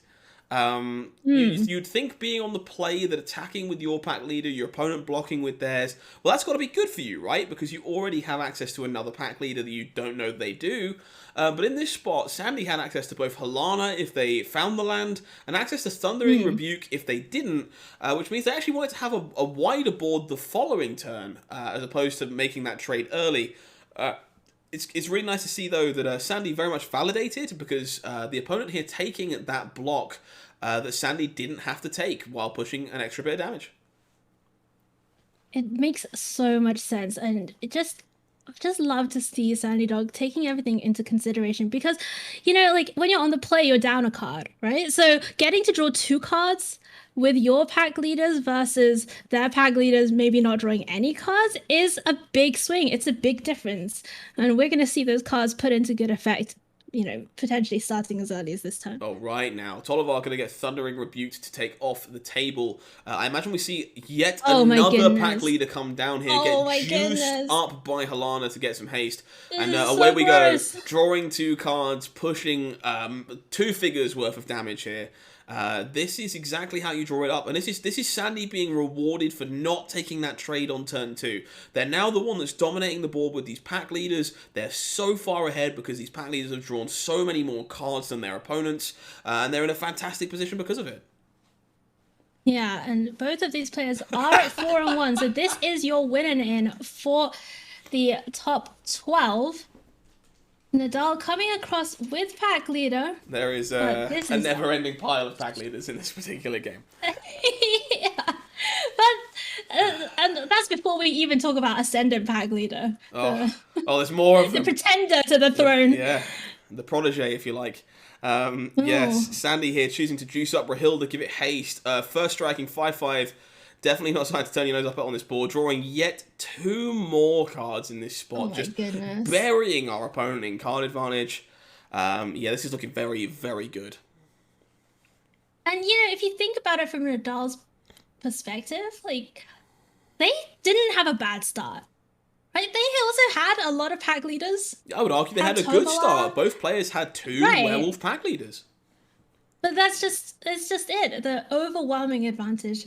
You'd think being on the play that attacking with your pack leader, your opponent blocking with theirs, well, that's got to be good for you, right? Because you already have access to another pack leader that you don't know they do. But in this spot, Sandy had access to both Halana if they found the land, and access to Thundering Rebuke if they didn't, which means they actually wanted to have a wider board the following turn, as opposed to making that trade early. It's really nice to see, though, that Sandy very much validated, because the opponent here taking that block that Sandy didn't have to take while pushing an extra bit of damage. It makes so much sense, and it just just love to see Sandy Dog taking everything into consideration because, you know, like when you're on the play, you're down a card, right? So getting to draw two cards with your pack leaders versus their pack leaders maybe not drawing any cards is a big swing. It's a big difference. And we're going to see those cards put into good effect, you know, potentially starting as early as this turn. Oh, right now. Tolliver going to get Thundering Rebuked to take off the table. I imagine we see yet another pack leader come down here, get juiced up by Halana to get some haste. And away we go, drawing two cards, pushing 2 figures worth of damage here. This is exactly how you draw it up, and this is Sandy being rewarded for not taking that trade on turn 2. They're now the one that's dominating the board with these pack leaders. They're so far ahead because these pack leaders have drawn so many more cards than their opponents, and they're in a fantastic position because of it. Yeah, and both of these players are at 4-1, so this is your winning in for the top 12. Nadal coming across with pack leader. There is a never-ending pile of pack leaders in this particular game. Yeah, but and that's before we even talk about Ascendant pack leader. There's more of them. The pretender to the throne. Yeah, the protege, if you like. Yes, Sandy here choosing to juice up Rahilda, give it haste. First striking 5/5. Definitely not time to turn your nose up on this board. Drawing yet 2 more cards in this spot. Just burying our opponent in card advantage. Yeah, this is looking very, very good. And, you know, if you think about it from Nadal's perspective, like, they didn't have a bad start. Right? They also had a lot of pack leaders. I would argue they had a good start. Both players had 2 werewolf pack leaders. But it's just it. The overwhelming advantage,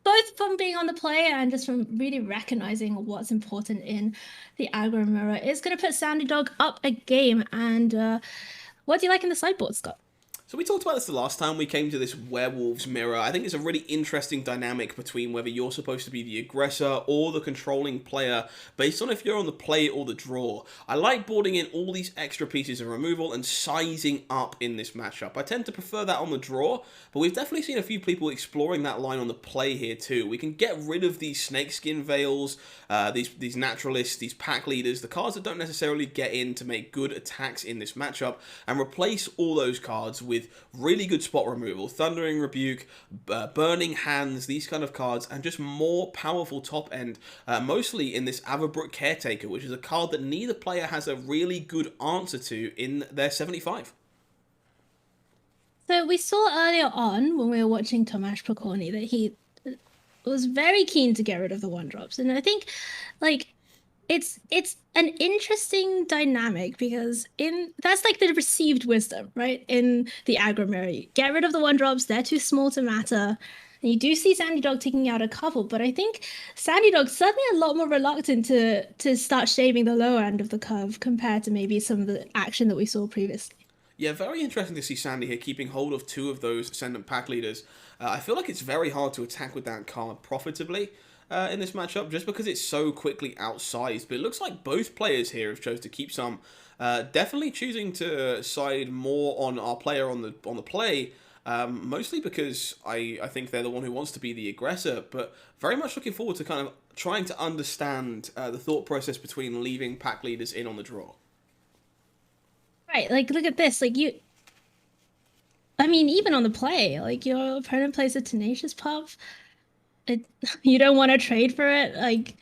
both from being on the play and just from really recognizing what's important in the aggro mirror, is going to put Sandy Dog up a game. And what do you like in the sideboard, Scott? So we talked about this the last time we came to this Werewolves mirror. I think it's a really interesting dynamic between whether you're supposed to be the aggressor or the controlling player, based on if you're on the play or the draw. I like boarding in all these extra pieces of removal and sizing up in this matchup. I tend to prefer that on the draw, but we've definitely seen a few people exploring that line on the play here too. We can get rid of these snakeskin veils, these naturalists, these pack leaders, the cards that don't necessarily get in to make good attacks in this matchup, and replace all those cards with really good spot removal, Thundering Rebuke, Burning Hands, these kind of cards, and just more powerful top end, mostly in this Averbrook Caretaker, which is a card that neither player has a really good answer to in their 75. So we saw earlier on when we were watching Tomasz Pokorny that he was very keen to get rid of the 1-drops, and I think, like, it's an interesting dynamic because that's like the received wisdom, right? In the aggro mirror, you get rid of the 1-drops; they're too small to matter. And you do see Sandy Dog taking out a couple, but I think Sandy Dog's certainly a lot more reluctant to start shaving the lower end of the curve compared to maybe some of the action that we saw previously. Yeah, very interesting to see Sandy here keeping hold of 2 of those Ascendant pack leaders. I feel like it's very hard to attack with that card profitably in this matchup, just because it's so quickly outsized. But it looks like both players here have chose to keep some. Definitely choosing to side more on our player on the play, mostly because I think they're the one who wants to be the aggressor, but very much looking forward to kind of trying to understand the thought process between leaving pack leaders in on the draw. Right, like, look at this. Like, I mean, even on the play, like, your opponent plays a Tenacious Puff. You don't want to trade for it. Like,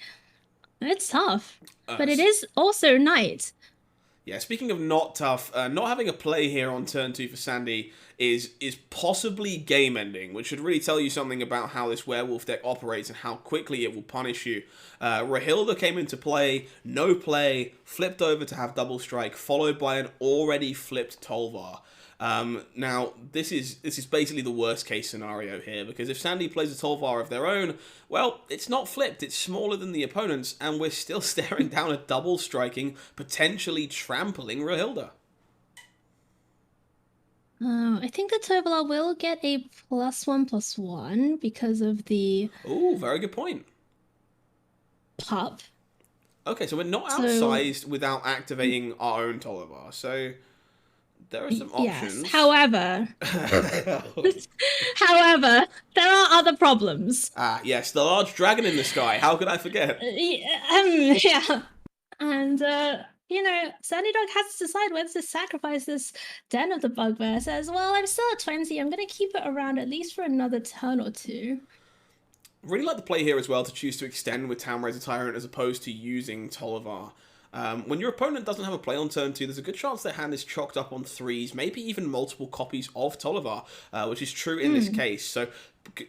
it's tough. But it is also night. Yeah, speaking of not tough, not having a play here on turn 2 for Sandy is possibly game-ending, which should really tell you something about how this werewolf deck operates and how quickly it will punish you. Rahilda came into play, no play, flipped over to have double strike, followed by an already flipped Tolvar. Now, this is basically the worst case scenario here, because if Sandy plays a Tolvar of their own, well, it's not flipped, it's smaller than the opponent's, and we're still staring down a double striking, potentially trampling Rahilda. I think the Tolvar will get a +1/+1 because of the... Ooh, very good point. Pup. Okay, so we're not outsized without activating our own Tolvar, so... There are some options. Yes. However, there are other problems. Ah, yes, the large dragon in the sky. How could I forget? Yeah. And, Sandy Dog has to decide whether to sacrifice this Den of the Bugbear. Says, well, I'm still at 20. I'm going to keep it around at least for another turn or two. Really like the play here as well to choose to extend with Townraiser Tyrant as opposed to using Tollivar. When your opponent doesn't have a play on turn 2, there's a good chance their hand is chalked up on 3s, maybe even multiple copies of Tollivar, which is true in this case. So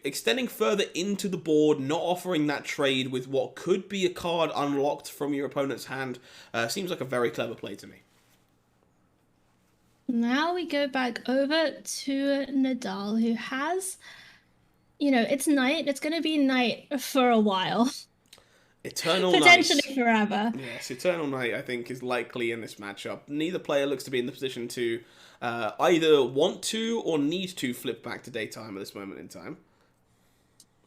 extending further into the board, not offering that trade with what could be a card unlocked from your opponent's hand, seems like a very clever play to me. Now we go back over to Nadal, who has, it's night. It's going to be night for a while. Eternal Potentially Night. Forever. Yes, Eternal Night, I think, is likely in this matchup. Neither player looks to be in the position to either want to or need to flip back to daytime at this moment in time.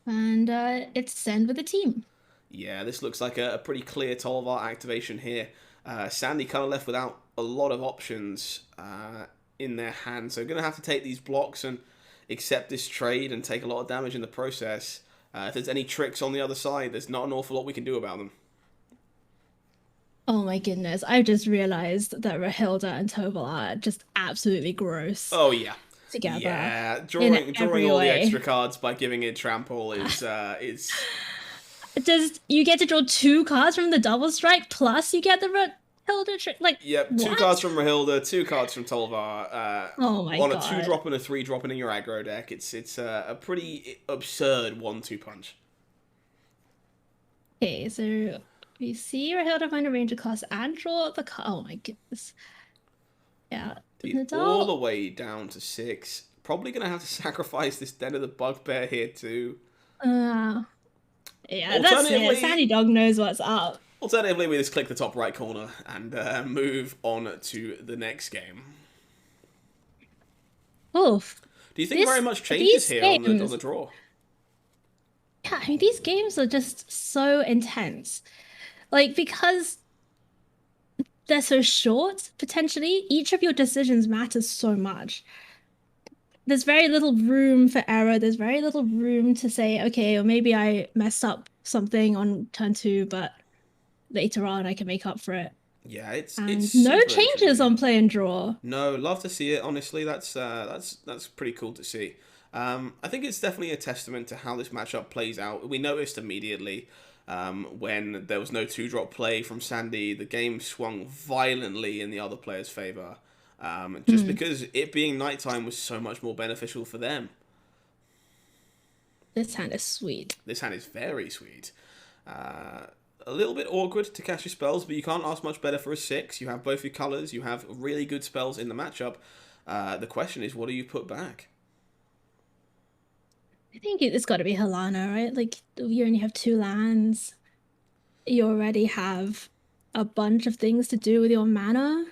And it's send with the team. Yeah, this looks like a pretty clear Tollivar activation here. Sandy kind of left without a lot of options in their hand, so going to have to take these blocks and accept this trade and take a lot of damage in the process. If there's any tricks on the other side, there's not an awful lot we can do about them. Oh my goodness, I just realized that Rahilda and Tobal are just absolutely gross. Oh, yeah. Together. Yeah, drawing all the extra cards by giving it trample is... You get to draw 2 cards from the double strike, plus you get the Rahilda trick? Like, yep, what? 2 cards from Rahilda, 2 cards from Tollivar. Oh my on god. a 2-drop and a 3-drop in your aggro deck. It's a pretty absurd 1-2 punch. Okay, so we see Rahilda find a Ranger class and draw the card. Oh my goodness. Yeah. All the way down to 6. Probably going to have to sacrifice this Den of the Bugbear here too. Yeah, that's it. Sandy Dog knows what's up. Alternatively, we just click the top right corner and move on to the next game. Oof. Do you think very much changes here on the draw? Yeah, I mean, these games are just so intense. Like, because they're so short, potentially, each of your decisions matters so much. There's very little room for error. There's very little room to say, okay, or maybe I messed up something on turn 2, but later on I can make up for it. Yeah, it's no changes on play and draw. No, love to see it. Honestly, that's pretty cool to see. I think it's definitely a testament to how this matchup plays out. We noticed immediately when there was no 2-drop play from Sandy, the game swung violently in the other player's favor. Just because it being nighttime was so much more beneficial for them. This hand is sweet. This hand is very sweet. A little bit awkward to cast your spells, but you can't ask much better for a 6. You have both your colours. You have really good spells in the matchup. The question is, what do you put back? I think it's got to be Helana, right? Like, you only have 2 lands. You already have a bunch of things to do with your mana.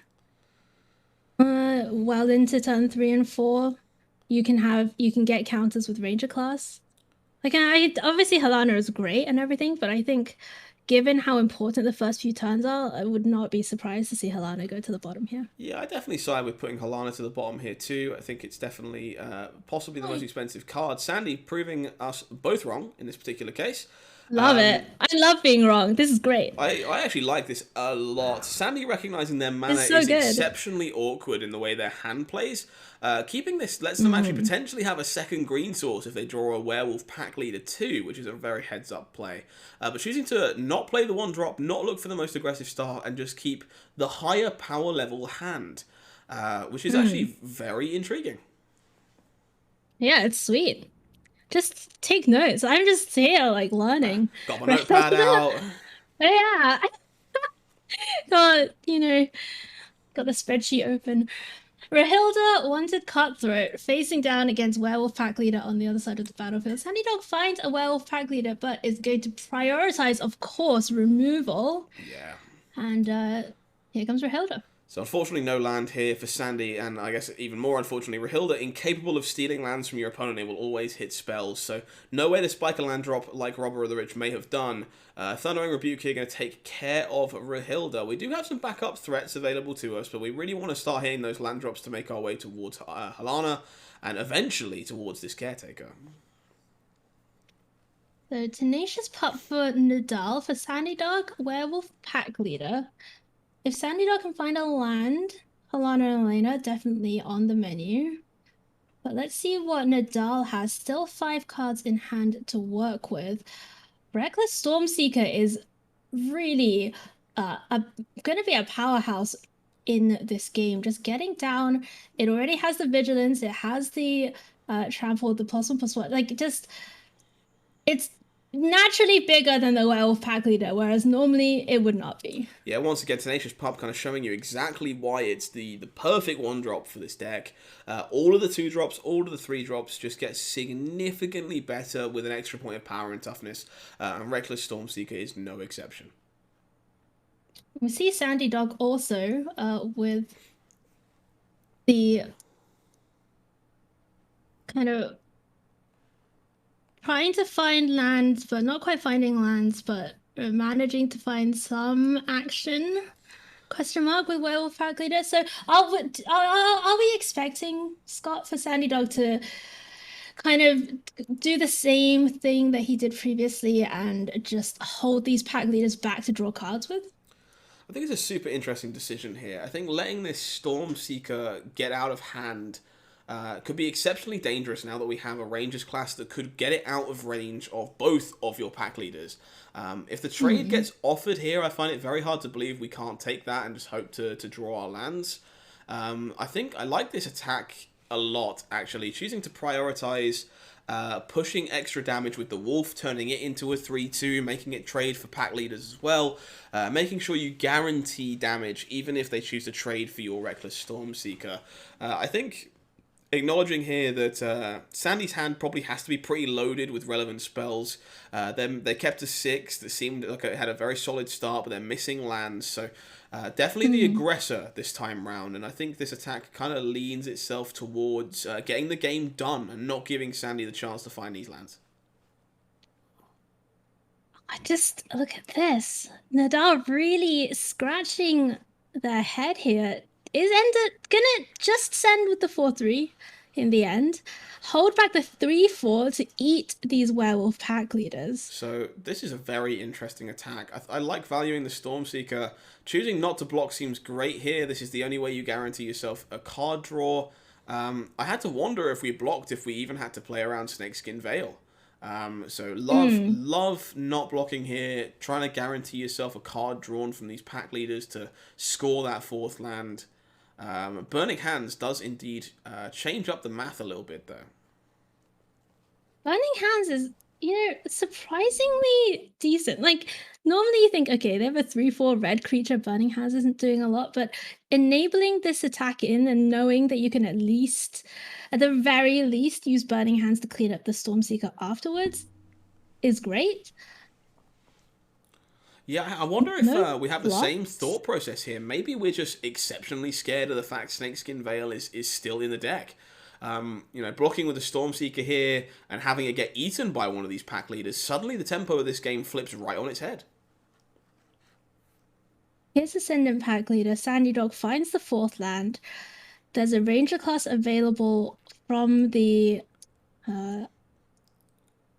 Well into turn 3 and 4, you can get counters with Ranger class. Like, obviously Helana is great and everything, but I think given how important the first few turns are, I would not be surprised to see Helana go to the bottom here. Yeah, I definitely side with putting Helana to the bottom here too. I think it's definitely possibly the most expensive card. Sandy proving us both wrong in this particular case. Love it. I love being wrong. This is great. I actually like this a lot. Sandy recognizing their mana is exceptionally awkward in the way their hand plays. Keeping this lets them actually potentially have a second green source if they draw a Werewolf Pack Leader 2, which is a very heads-up play. But choosing to not play the 1-drop, not look for the most aggressive start, and just keep the higher power level hand, which is actually very intriguing. Yeah, it's sweet. Just take notes. I'm just here, like, learning. Got my notepad out. Yeah. Got the spreadsheet open. Rahilda wanted Cutthroat facing down against Werewolf Pack Leader on the other side of the battlefield. Sandy Dog finds a Werewolf Pack Leader, but is going to prioritize, of course, removal. Yeah. And here comes Rahilda. So unfortunately no land here for Sandy, and I guess even more unfortunately, Rahilda, incapable of stealing lands from your opponent, it will always hit spells, so no way to spike a land drop like Robber of the Rich may have done. Thundering Rebuke here going to take care of Rahilda. We do have some backup threats available to us, but we really want to start hitting those land drops to make our way towards Helana, and eventually towards this Caretaker. So Tenacious Pup for Nadal, for Sandy Dog, Werewolf Pack Leader. If Sandy Dog can find a land, Alana and Elena definitely on the menu. But let's see what Nadal has. Still 5 cards in hand to work with. Reckless Stormseeker is really going to be a powerhouse in this game. Just getting down. It already has the vigilance. It has the trample, the +1/+1. Like just it's naturally bigger than the Werewolf Pack Leader, whereas normally it would not be. Yeah, once again, Tenacious Pup kind of showing you exactly why it's the perfect 1-drop for this deck. All of the 2-drops, all of the 3-drops just get significantly better with an extra point of power and toughness, and Reckless Stormseeker is no exception. We see Sandy Dog also with the kind of trying to find lands, but not quite finding lands, but managing to find some action. Question mark with Werewolf Pack Leader. So are we expecting Scott for Sandy Dog to kind of do the same thing that he did previously and just hold these pack leaders back to draw cards with? I think it's a super interesting decision here. I think letting this Stormseeker get out of hand could be exceptionally dangerous now that we have a Rangers class that could get it out of range of both of your pack leaders. If the trade gets offered here, I find it very hard to believe we can't take that and just hope to draw our lands. I think I like this attack a lot, actually. Choosing to prioritize pushing extra damage with the wolf, turning it into a 3/2, making it trade for pack leaders as well, making sure you guarantee damage even if they choose to trade for your Reckless Stormseeker. I think acknowledging here that Sandy's hand probably has to be pretty loaded with relevant spells. They kept a 6 that seemed like it had a very solid start, but they're missing lands, so definitely the aggressor this time round, and I think this attack kind of leans itself towards getting the game done and not giving Sandy the chance to find these lands. I just look at this. Nadal really scratching their head here. Is Ender gonna just send with the 4/3 in the end? Hold back the 3/4 to eat these werewolf pack leaders. So this is a very interesting attack. I like valuing the Stormseeker. Choosing not to block seems great here. This is the only way you guarantee yourself a card draw. I had to wonder if we blocked, if we even had to play around Snakeskin Veil. So love not blocking here, trying to guarantee yourself a card drawn from these pack leaders to score that 4th land. Burning Hands does indeed change up the math a little bit, though. Burning Hands is, surprisingly decent. Like, normally you think, okay, they have a 3/4 red creature, Burning Hands isn't doing a lot, but enabling this attack in and knowing that you can at the very least, use Burning Hands to clean up the Stormseeker afterwards is great. Yeah, I wonder if we have the same thought process here. Maybe we're just exceptionally scared of the fact Snakeskin Veil is still in the deck. Blocking with the Stormseeker here and having it get eaten by one of these pack leaders, suddenly the tempo of this game flips right on its head. Here's Ascendant Pack Leader. Sandy Dog finds the 4th land. There's a Ranger class available from the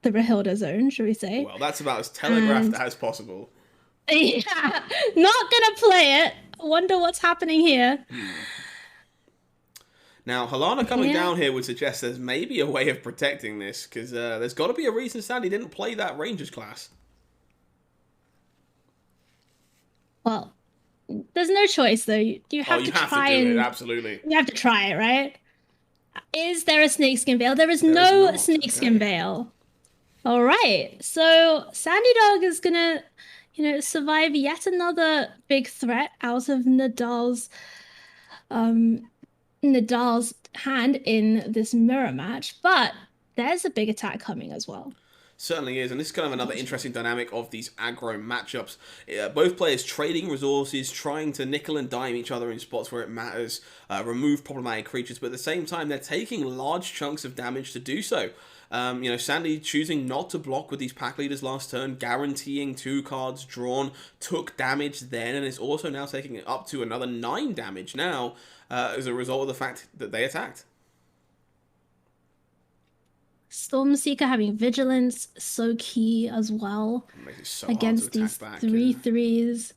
Rahilda zone, should we say? Well, that's about as telegraphed as possible. Yeah, not gonna play it. Wonder what's happening here. Now, Halana coming down here would suggest there's maybe a way of protecting this, because there's got to be a reason Sandy didn't play that Rangers class. Well, there's no choice, though. You have to try it, absolutely. You have to try it, right? Is there a Snakeskin Veil? There is no Snakeskin Veil. All right, so Sandy Dog is gonna survive yet another big threat out of Nadal's hand in this mirror match, but there's a big attack coming as well. Certainly is, and this is kind of another interesting dynamic of these aggro matchups. Both players trading resources, trying to nickel and dime each other in spots where it matters, remove problematic creatures, but at the same time they're taking large chunks of damage to do so. Sandy choosing not to block with these pack leaders last turn, guaranteeing 2 cards drawn, took damage then, and is also now taking it up to another 9 damage now as a result of the fact that they attacked. Stormseeker having vigilance, so key as well Makes it so hard to against attack these back. three Yeah. threes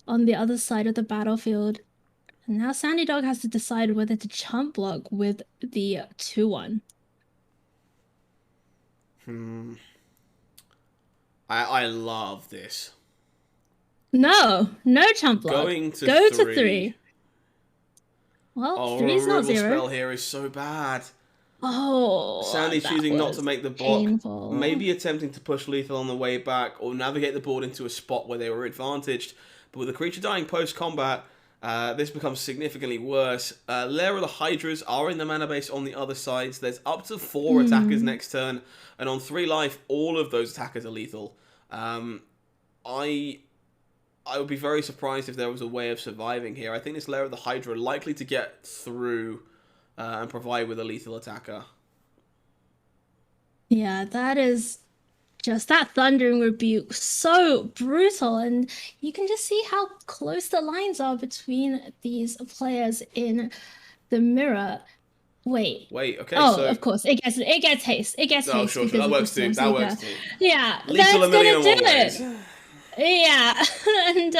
on the other side of the battlefield. And now Sandy Dog has to decide whether to chump block with the 2-1. I love this. No, no chump block. Going to Go to three. 3. Well, Oh, three's not removal 0. spell here is so bad. Oh, Sandy that choosing not to was make the block, painful. maybe attempting to push lethal on the way back or navigate the board into a spot where they were advantaged. But with the creature dying post-combat, this becomes significantly worse. Lair of the Hydras are in the mana base on the other sides. There's up to 4 attackers next turn, and on 3 life, all of those attackers are lethal. I would be very surprised if there was a way of surviving here. I think this Lair of the Hydra are likely to get through and provide with a lethal attacker. Yeah, that is just that Thundering Rebuke. So brutal. And you can just see how close the lines are between these players in the mirror. Wait. Okay, Oh, so... of course. It gets haste. It gets haste Sure. because That of works the too. That works Stormseeker. too. Yeah, Lethal that's a million gonna and do one it. ways. Yeah, and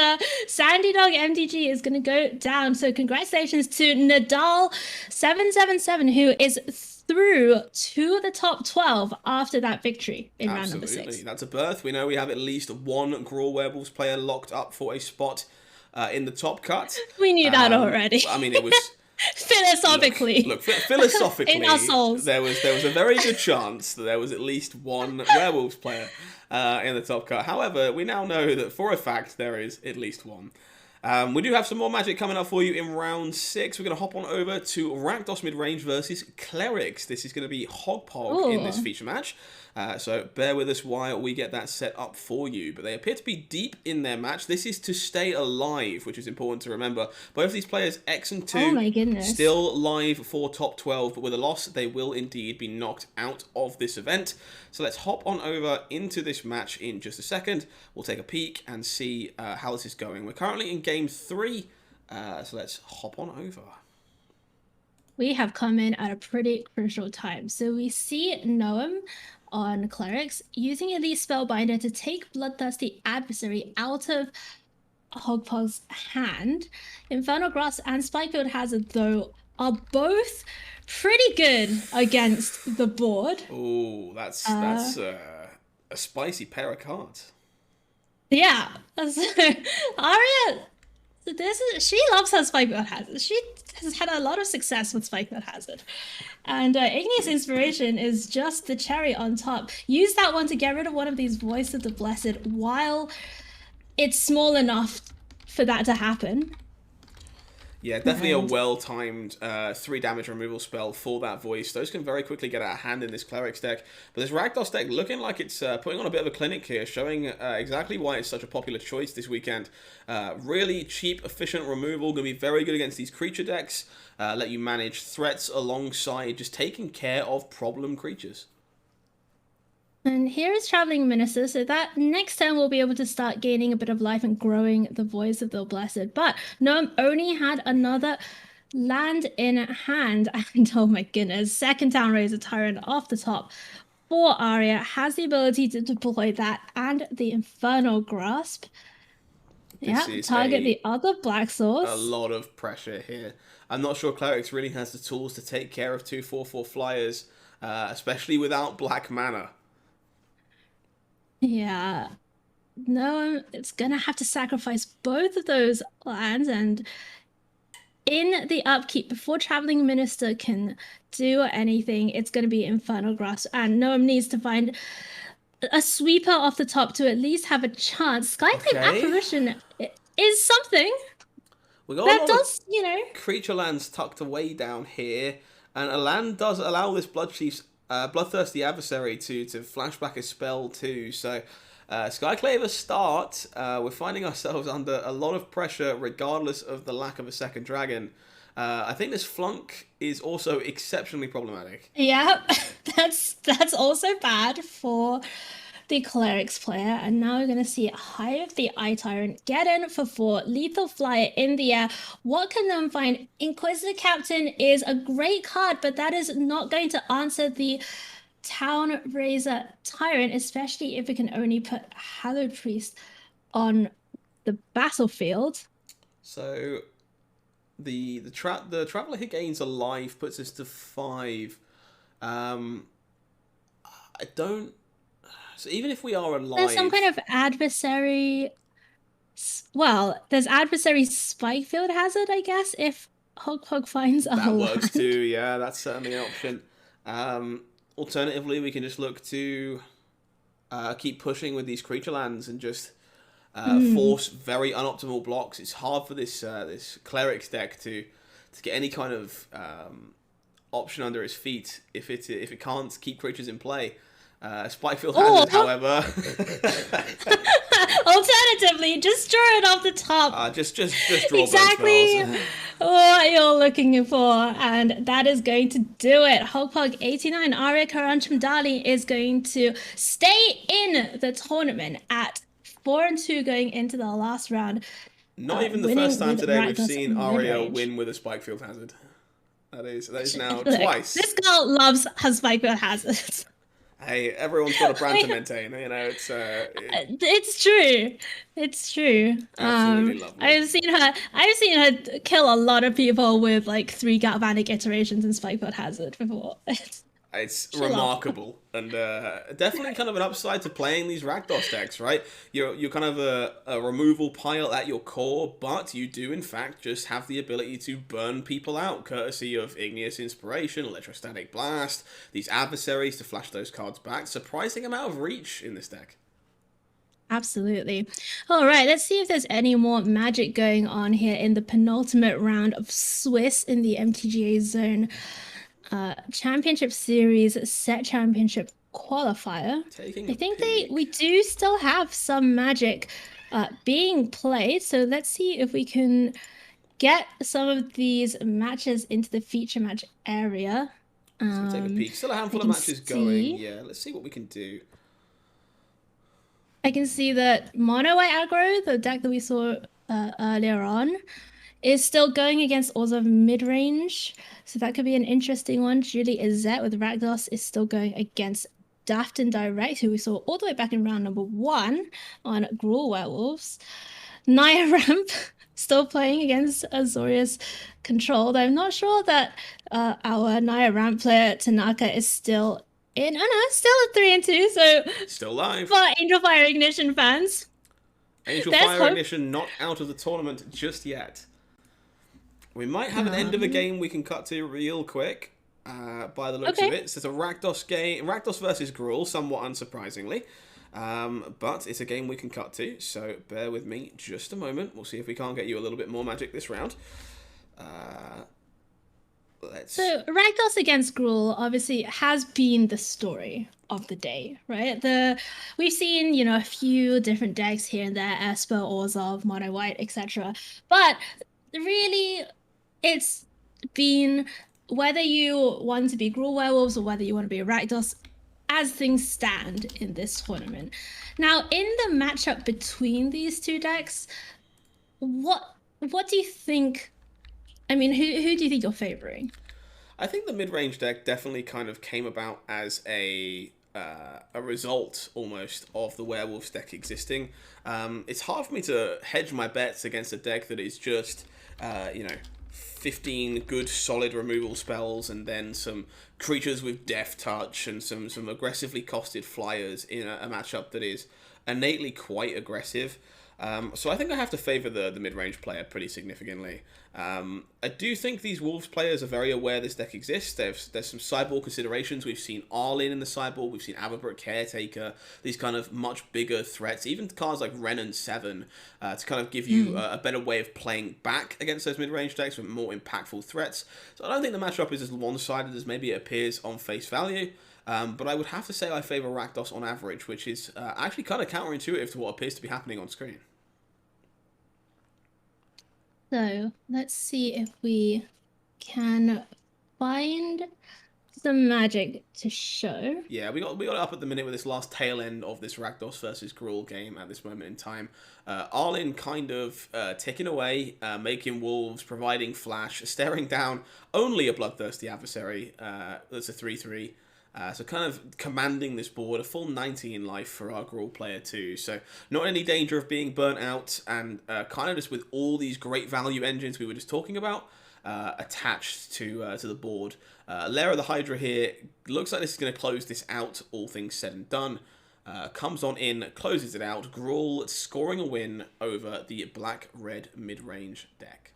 Sandy Dog MTG is going to go down. So congratulations to Nadal777, who is through to the top 12 after that victory in round number 6. That's a berth. We know we have at least one Grawl Werewolves player locked up for a spot in the top cut. We knew that already. I mean, it was... Philosophically. Look, philosophically, in our souls. there was a very good chance that there was at least one Werewolves player in the top cut. However, we now know that for a fact there is at least one. We do have some more Magic coming up for you in round 6. We're going to hop on over to Rakdos Midrange versus Clerics. This is going to be Hogpog in this feature match. So bear with us while we get that set up for you. But they appear to be deep in their match. This is to stay alive, which is important to remember. Both these players, X and 2, Oh my goodness. still live for top 12. But with a loss, they will indeed be knocked out of this event. So let's hop on over into this match in just a second. We'll take a peek and see how this is going. We're currently in game 3. So let's hop on over. We have come in at a pretty crucial time. So we see Noam on Clerics using Elite Spellbinder to take Bloodthirsty Adversary out of Hogpog's hand. Infernal Grasp and Spikefield Hazard, though, are both pretty good against the board. Oh, that's a spicy pair of cards. Yeah. So, Arya, she loves her Spikefield Hazard. She has had a lot of success with Spikefield Hazard. And Igneous Inspiration is just the cherry on top. Use that one to get rid of one of these Voice of the Blessed while it's small enough for that to happen. Yeah, definitely a well-timed 3 damage removal spell for that voice. Those can very quickly get out of hand in this Cleric's deck. But this Rakdos deck looking like it's putting on a bit of a clinic here, showing exactly why it's such a popular choice this weekend. Really cheap, efficient removal, going to be very good against these creature decks. Let you manage threats alongside just taking care of problem creatures. And here is Traveling Minister, so that next turn we'll be able to start gaining a bit of life and growing the Voice of the Blessed. But Noam only had another land in hand, and oh my goodness, second Town Razor Tyrant off the top for Arya has the ability to deploy that and the Infernal Grasp. Yeah, target the other Black Source. A lot of pressure here. I'm not sure Clerics really has the tools to take care of 2/4/4 flyers, especially without black mana. Yeah. No, it's gonna have to sacrifice both of those lands, and in the upkeep, before Traveling Minister can do anything, it's gonna be Infernal Grasp, and Noam needs to find a sweeper off the top to at least have a chance. Skyclave Apparition is something We got that does, you know, creature lands tucked away down here, and a land does allow this Bloodthirsty Adversary to flashback a spell too. So Skyclave a start. We're finding ourselves under a lot of pressure regardless of the lack of a second dragon. I think this flunk is also exceptionally problematic. Yeah, that's also bad for the Clerics player. And now we're going to see Hive the Eye Tyrant get in for 4, Lethal Flyer in the air. What can them find? Inquisitor Captain is a great card, but that is not going to answer the Town Razor Tyrant, especially if we can only put Hallowed Priest on the battlefield. So the Traveler who gains a life puts us to 5. I don't. So even if we are There's some alive, kind of adversary. Well, there's adversary Spikefield Hazard, I guess, if Hog finds a that works too. land. Yeah, that's certainly an option. Alternatively, we can just look to keep pushing with these creature lands and just force very unoptimal blocks. It's hard for this cleric's deck to get any kind of option under its feet if it can't keep creatures in play. Spikefield Hazard, however. Alternatively, just draw it off the top. Just draw Exactly burn spells. what you're looking for, and that is going to do it. Hogpog89 Arya Karancham is going to stay in the tournament at 4-2 going into the last round. Not even the first time today we've seen Arya win with a Spikefield Hazard. That is now twice. This girl loves her Spikefield Hazards. Hey, everyone's got a brand to maintain. You know, it's true. It's true. Absolutely lovely. I've seen her kill a lot of people with like 3 Galvanic iterations in Spikefield Hazard before. It's remarkable, and definitely kind of an upside to playing these Rakdos decks, right? You're kind of a removal pile at your core, but you do in fact just have the ability to burn people out, courtesy of Igneous Inspiration, Electrostatic Blast, these adversaries to flash those cards back. Surprising amount of reach in this deck. Absolutely. All right, let's see if there's any more magic going on here in the penultimate round of Swiss in the MTGAZone Championship Series Set Championship Qualifier. I think we do still have some magic being played, so let's see if we can get some of these matches into the feature match area. Let's take a peek. Still a handful of matches going. Yeah, let's see what we can do. I can see that Mono White Aggro, the deck that we saw earlier on, is still going against also mid-range, so that could be an interesting one. Julie Izette with Rakdos is still going against Daft and Direct, who we saw all the way back in round number 1 on Gruul Werewolves. Naya Ramp still playing against Azorius Controlled. I'm not sure that our Naya Ramp player Tanaka is still in. Oh no, still at 3-2, so still live. For Angel Fire Ignition fans. Angel Fire Ignition not out of the tournament just yet. We might have an end of a game we can cut to real quick, by the looks of it. So it's a Rakdos game, Rakdos versus Gruul, somewhat unsurprisingly. But it's a game we can cut to, so bear with me just a moment. We'll see if we can't get you a little bit more magic this round. So Rakdos against Gruul obviously has been the story of the day, right? We've seen, a few different decks here and there, Esper, Orzhov, Mono White, etc. But really, it's been whether you want to be Gruul Werewolves or whether you want to be Rakdos, as things stand in this tournament. Now, in the matchup between these two decks, what do you think? I mean, who do you think you're favoring? I think the mid-range deck definitely kind of came about as a result almost of the Werewolves deck existing. It's hard for me to hedge my bets against a deck that is just 15 good solid removal spells and then some creatures with Death Touch and some aggressively costed flyers in a matchup that is innately quite aggressive. So I think I have to favour the mid-range player pretty significantly. I do think these Wolves players are very aware this deck exists. There's some sideboard considerations. We've seen Arlinn in the sideboard. We've seen Aberbrook Caretaker. These kind of much bigger threats. Even cards like Ren and Seven to kind of give you a better way of playing back against those mid-range decks with more impactful threats. So I don't think the matchup is as one-sided as maybe it appears on face value. But I would have to say I favour Rakdos on average, which is actually kind of counterintuitive to what appears to be happening on screen. So let's see if we can find some magic to show. Yeah, we got it up at the minute with this last tail end of this Rakdos versus Gruul game at this moment in time. Arlinn kind of ticking away, making Wolves, providing flash, staring down only a bloodthirsty adversary. That's a 3/3. So kind of commanding this board, a full 19 life for our Gruul player too. So not any danger of being burnt out, and kind of just with all these great value engines we were just talking about attached to the board. Lair of the Hydra here looks like this is going to close this out, all things said and done. Comes on in, closes it out. Gruul scoring a win over the black-red mid-range deck.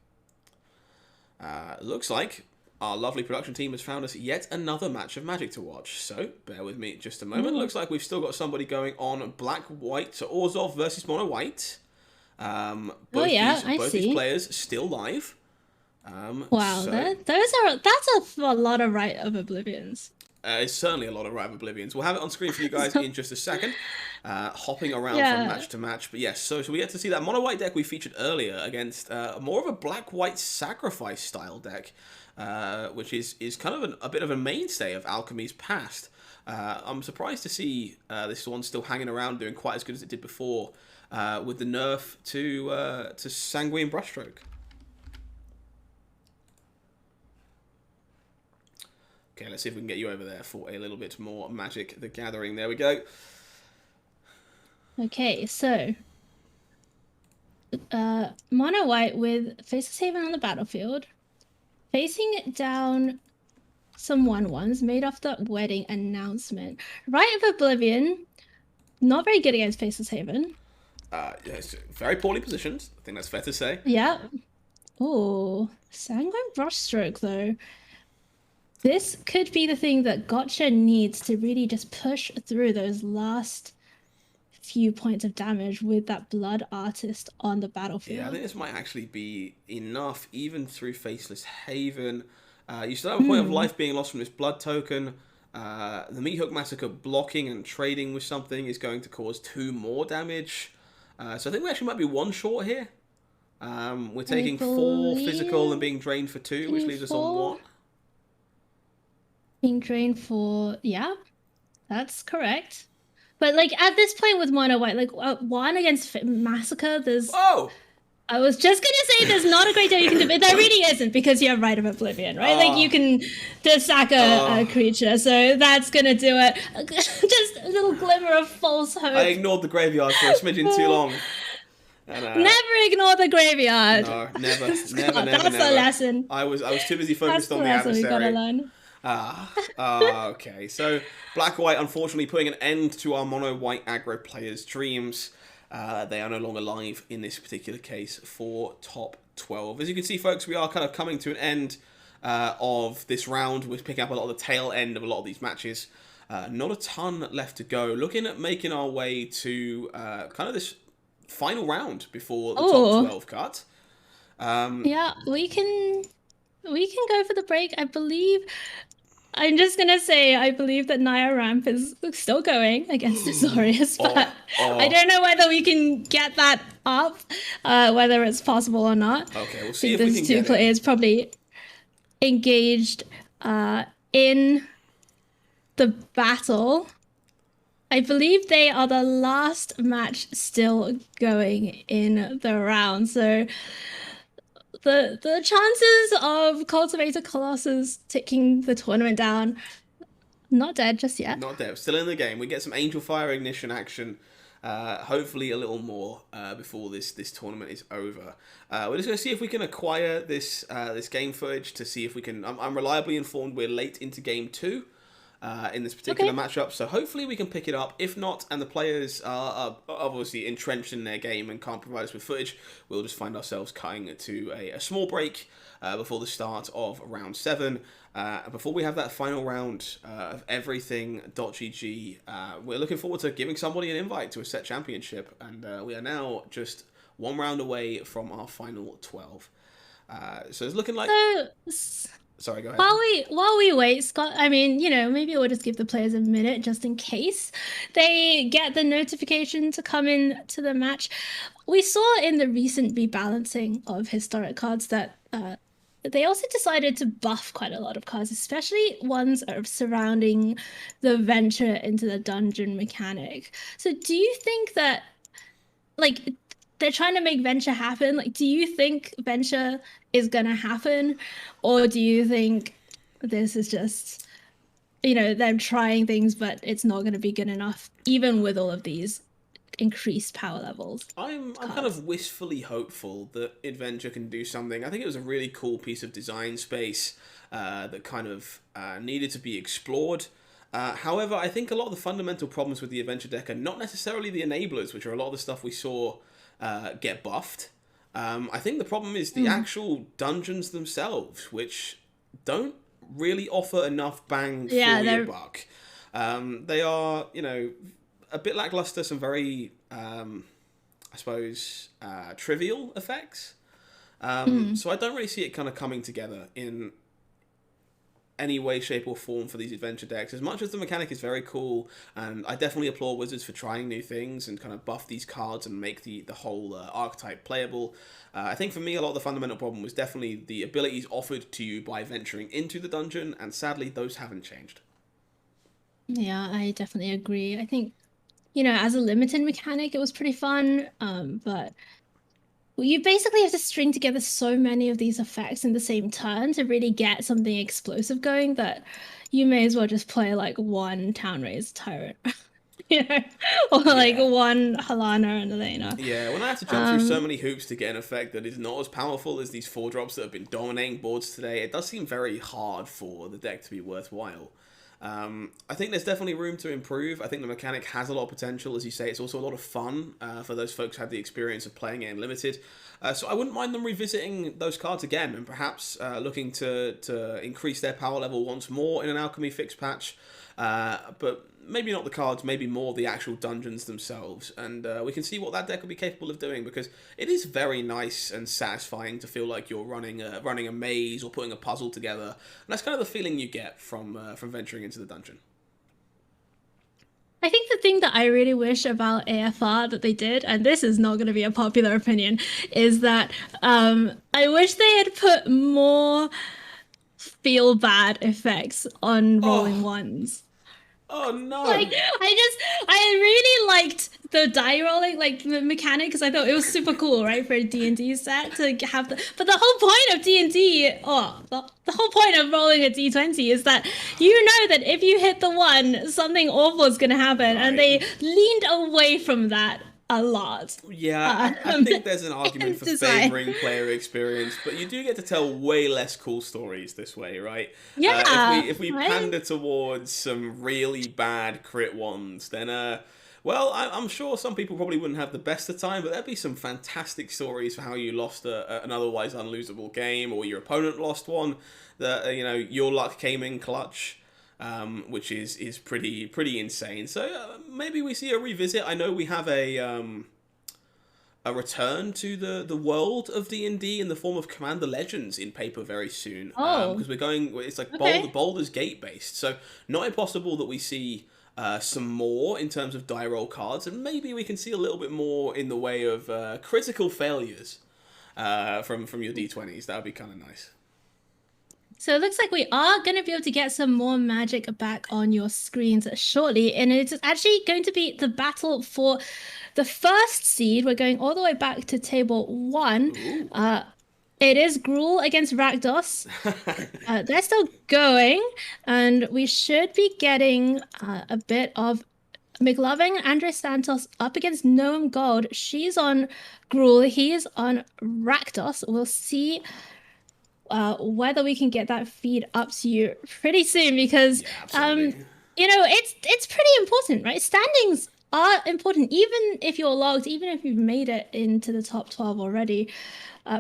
Looks like our lovely production team has found us yet another match of Magic to watch. So, bear with me just a moment. Looks like we've still got somebody going on black-white. So, Orzhov versus Mono-white. Both these players still live. Wow, that's a lot of Rite of Oblivions. It's certainly a lot of Rite of Oblivions. We'll have it on screen for you guys in just a second. Hopping around from match to match. But yes, so we get to see that mono-white deck we featured earlier against more of a black-white sacrifice style deck, which is kind of a bit of a mainstay of Alchemy's past. I'm surprised to see this one still hanging around doing quite as good as it did before with the nerf to Sanguine Brushstroke. Okay, let's see if we can get you over there for a little bit more Magic the Gathering. There we go. Okay, so mono white with Faceless Haven on the battlefield, facing down some 1/1s made off the wedding announcement. Rite of Oblivion, not very good against Faceless Haven. Yes, very poorly positioned. I think that's fair to say. Yeah. Oh, Sanguine Brushstroke though. This could be the thing that Gotcha needs to really just push through those last few points of damage with that Blood Artist on the battlefield. Yeah, I think this might actually be enough, even through Faceless Haven. You still have a point of life being lost from this Blood token. The Meathook Massacre blocking and trading with something is going to cause 2 more damage. So I think we actually might be 1 short here. We're taking 4 physical and being drained for 2, which leaves us on 1. Being drained for, yeah, that's correct. But like at this point with mono white, like 1 against Massacre, there's. Oh. I was just gonna say there's not a great deal you can do, but there really isn't because you have Rite of Oblivion, right? Like you can just sack a creature, so that's gonna do it. Just a little glimmer of false hope. I ignored the graveyard for a smidgen too long. And, never ignore the graveyard. No, never. That's the lesson. I was too busy focused on the lesson adversary. We gotta learn. Okay. So black-white, unfortunately, putting an end to our mono-white aggro players' dreams. They are no longer live in this particular case for top 12. As you can see, folks, we are kind of coming to an end of this round. We're picking up a lot of the tail end of a lot of these matches. Not a ton left to go. Looking at making our way to kind of this final round before the top 12 cut. Yeah, we can go for the break. I believe. I'm just gonna say I believe that Naya Ramp is still going against Azorius, but I don't know whether we can get that up, whether it's possible or not. Okay, we'll see if we can get it. These 2 players probably engaged in the battle. I believe they are the last match still going in the round, so the chances of Cultivator Colossus taking the tournament down, not dead just yet. Not dead, still in the game. We get some Angel Fire Ignition action, hopefully a little more before this tournament is over. We're just going to see if we can acquire this game footage to see if we can. I'm reliably informed we're late into game 2. In this particular matchup, so hopefully we can pick it up. If not, and the players are obviously entrenched in their game and can't provide us with footage, we'll just find ourselves cutting to a small break before the start of round 7. Before we have that final round of everything .gg, we're looking forward to giving somebody an invite to a set championship, and we are now just 1 round away from our final 12. So it's looking like... Sorry, go ahead. While we wait, Scott, I mean, maybe we'll just give the players a minute just in case they get the notification to come in to the match. We saw in the recent rebalancing of historic cards that they also decided to buff quite a lot of cards, especially ones surrounding the venture into the dungeon mechanic. So do you think that, like, they're trying to make venture happen? Like, do you think venture is gonna happen, or do you think this is just them trying things, but it's not going to be good enough, even with all of these increased power levels I'm kind cards. of wistfully hopeful that Adventure can do something. I think it was a really cool piece of design space that kind of needed to be explored. However, I think a lot of the fundamental problems with the Adventure deck are not necessarily the enablers, which are a lot of the stuff we saw get buffed. I think the problem is the Mm. actual dungeons themselves, which don't really offer enough bang Yeah, for your they're buck. They are, a bit lackluster, some very, I suppose, trivial effects. mm. So I don't really see it kind of coming together in any way, shape, or form for these adventure decks. As much as the mechanic is very cool, and I definitely applaud Wizards for trying new things and kind of buff these cards and make the whole archetype playable. I think for me, a lot of the fundamental problem was definitely the abilities offered to you by venturing into the dungeon, and sadly, those haven't changed. Yeah, I definitely agree. I think, as a limited mechanic, it was pretty fun. But you basically have to string together so many of these effects in the same turn to really get something explosive going that you may as well just play like one town raised tyrant, you know, or like Yeah. one Halana and Elena. Yeah, when I have to jump through so Um, many hoops to get an effect that is not as powerful as these 4 drops that have been dominating boards today, it does seem very hard for the deck to be worthwhile. I think there's definitely room to improve. I think the mechanic has a lot of potential. As you say, it's also a lot of fun for those folks who have the experience of playing it in limited. So I wouldn't mind them revisiting those cards again and perhaps looking to increase their power level once more in an Alchemy Fix patch. But maybe not the cards, maybe more the actual dungeons themselves. And we can see what that deck will be capable of doing, because it is very nice and satisfying to feel like you're running a maze or putting a puzzle together. And that's kind of the feeling you get from venturing into the dungeon. I think the thing that I really wish about AFR that they did, and this is not going to be a popular opinion, is that I wish they had put more feel bad effects on rolling Oh, ones. oh Like no! I really liked the die rolling, like the mechanic, because I thought it was super cool, right, for a D&D set to have the. But the whole point of D&D, the whole point of rolling a D20 is that you know that if you hit the one, something awful is going to happen, and Right. they leaned away from that a lot. Yeah, Um, I think there's an argument in for design. favoring player experience, but you do get to tell way less cool stories this way, right? Yeah, If we right. pander towards some really bad crit ones, then well, I'm sure some people probably wouldn't have the best of time, but there'd be some fantastic stories for how you lost an otherwise unlosable game, or your opponent lost one that your luck came in clutch. Which is pretty insane. So maybe we see a revisit. I know we have a return to the world of D&D in the form of Commander Legends in paper very soon. Oh, Because we're going, it's like okay. Baldur's Gate based. So not impossible that we see some more in terms of die roll cards, and maybe we can see a little bit more in the way of critical failures from your D20s. That would be kind of nice. So it looks like we are going to be able to get some more magic back on your screens shortly. And it's actually going to be the battle for the first seed. We're going all the way back to table one. Ooh. Uh, it is Gruul against Rakdos. They're still going, and we should be getting a bit of McLovin and Andre Santos up against Noam Gold. She's on Gruul, he is on Rakdos. We'll see whether we can get that feed up to you pretty soon because Yeah, um, absolutely. it's pretty important, right? Standings are important, even if you're logged, even if you've made it into the top 12 already.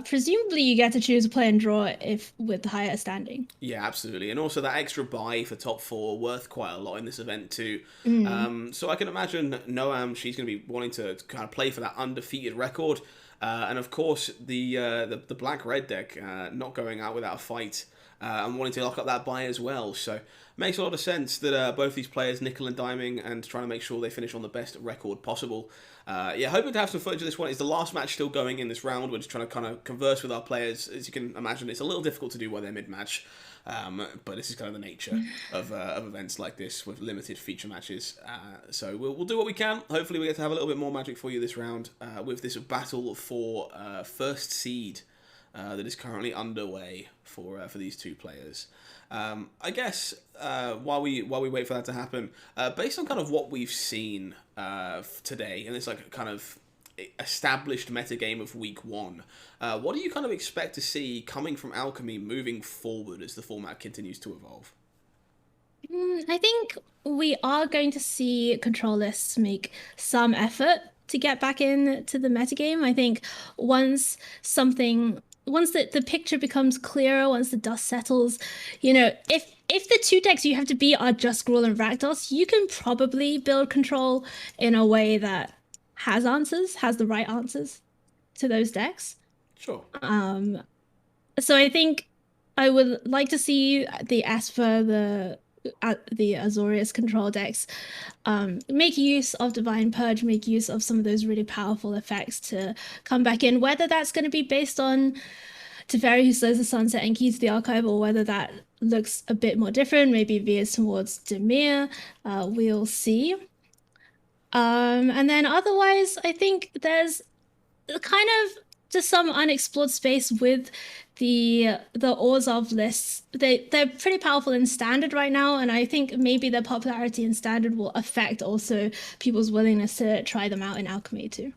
Presumably, you get to choose a play and draw if with the higher standing. Yeah, absolutely. And also that extra buy for top 4 worth quite a lot in this event too. Mm. So I can imagine Noam, she's going to be wanting to kind of play for that undefeated record. And of course, the black-red deck not going out without a fight and wanting to lock up that buy as well. So makes a lot of sense that both these players nickel and diming and trying to make sure they finish on the best record possible. Yeah, hoping to have some footage of this one. It's the last match still going in this round. We're just trying to kind of converse with our players. As you can imagine, it's a little difficult to do while they're mid-match. But this is kind of the nature of events like this with limited feature matches. So we'll do what we can. Hopefully we get to have a little bit more magic for you this round with this battle for first seed that is currently underway for these two players. I guess while we wait for that to happen, based on kind of what we've seen today, and it's like a kind of established metagame of week one, what do you kind of expect to see coming from Alchemy moving forward as the format continues to evolve? I think we are going to see control lists make some effort to get back into the metagame. I think once once the picture becomes clearer, once the dust settles, if the two decks you have to beat are just Gruul and Rakdos, you can probably build control in a way that has the right answers to those decks. Sure. So I think I would like to see the Esper, the Azorius control decks make use of Divine Purge, make use of some of those really powerful effects to come back in. Whether that's going to be based on Teferi, who slows the sunset and Key to the Archive, or whether that looks a bit more different, maybe veers towards Dimir, we'll see. And then otherwise, I think there's kind of just some unexplored space with the Orzhov lists. They're pretty powerful in standard right now, and I think maybe their popularity in standard will affect also people's willingness to try them out in alchemy too.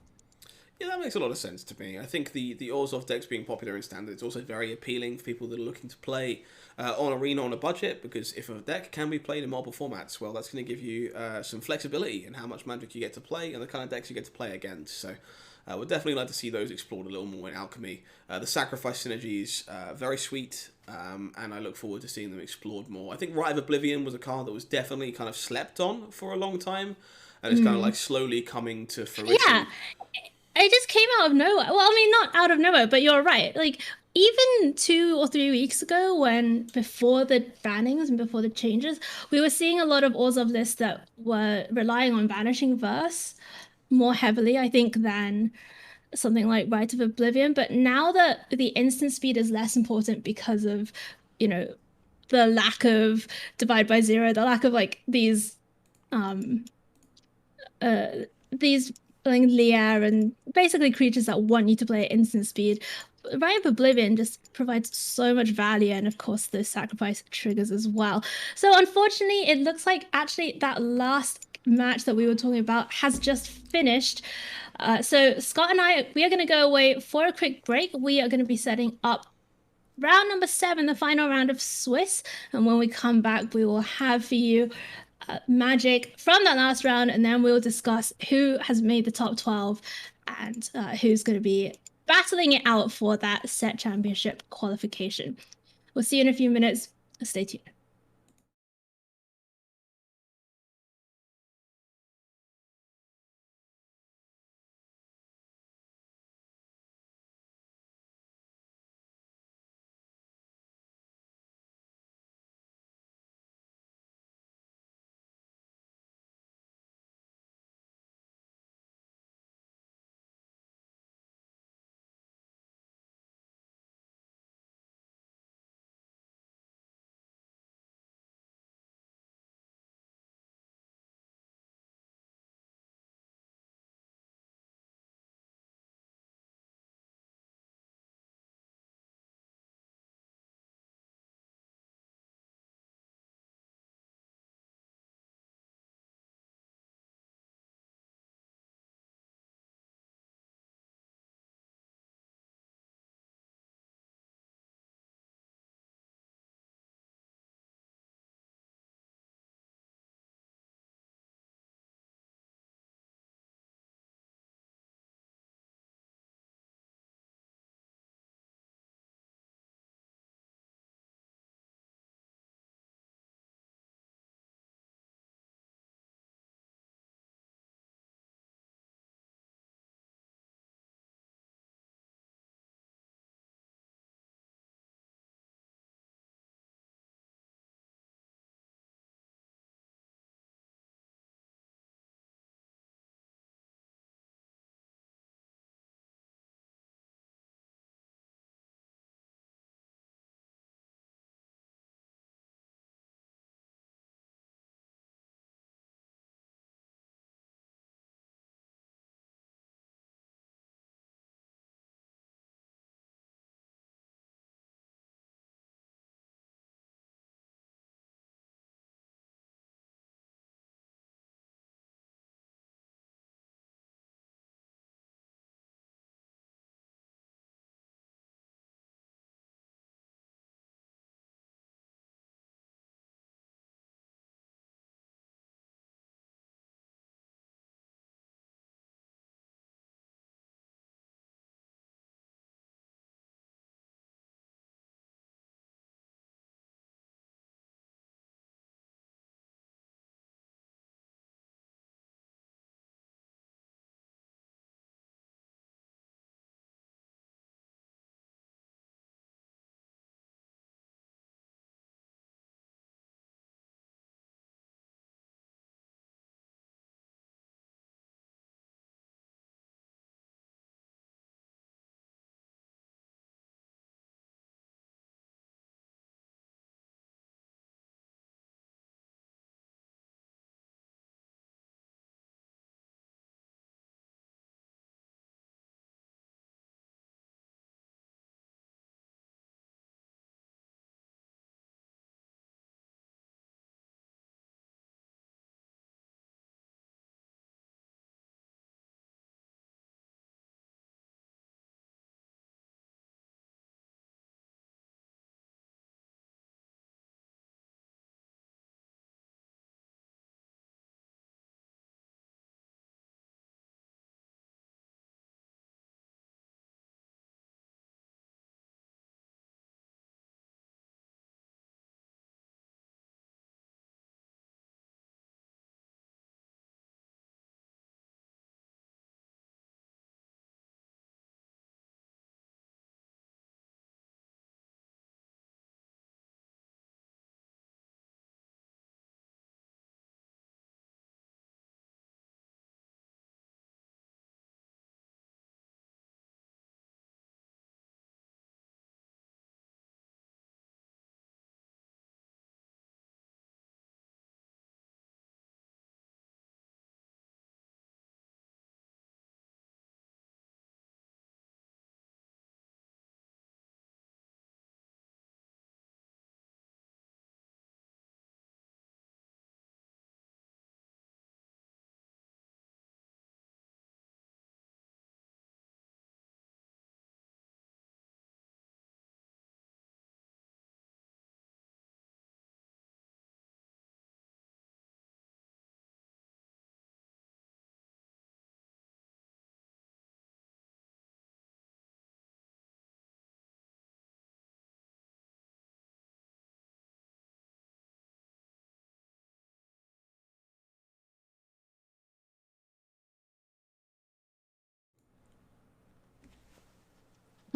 Yeah, that makes a lot of sense to me. I think the Orzhov decks being popular in standard is also very appealing for people that are looking to play on Arena on a budget, because if a deck can be played in multiple formats, well, that's going to give you some flexibility in how much Magic you get to play and the kind of decks you get to play against. So we'd definitely like to see those explored a little more in Alchemy. The Sacrifice synergies, very sweet, and I look forward to seeing them explored more. I think Rite of Oblivion was a card that was definitely kind of slept on for a long time, and it's kind of like slowly coming to fruition. Yeah, it just came out of nowhere. Well, I mean, not out of nowhere, but you're right. Like, even 2 or 3 weeks ago, when before the bannings and before the changes, we were seeing a lot of Orzhov lists that were relying on Vanishing Verse more heavily, I think, than something like Rite of Oblivion. But now that the instant speed is less important because of, you know, the lack of Divide by Zero, the lack of like um uh these like Lier and basically creatures that want you to play at instant speed. Rite of Oblivion just provides so much value, and of course the sacrifice triggers as well. So unfortunately, it looks like actually that last match that we were talking about has just finished. So Scott and I, we are going to go away for a quick break. We are going to be setting up round number 7, the final round of Swiss. And when we come back, we will have for you Magic from that last round, and then we'll discuss who has made the top 12 and who's going to be battling it out for that set championship qualification. We'll see you in a few minutes. Stay tuned.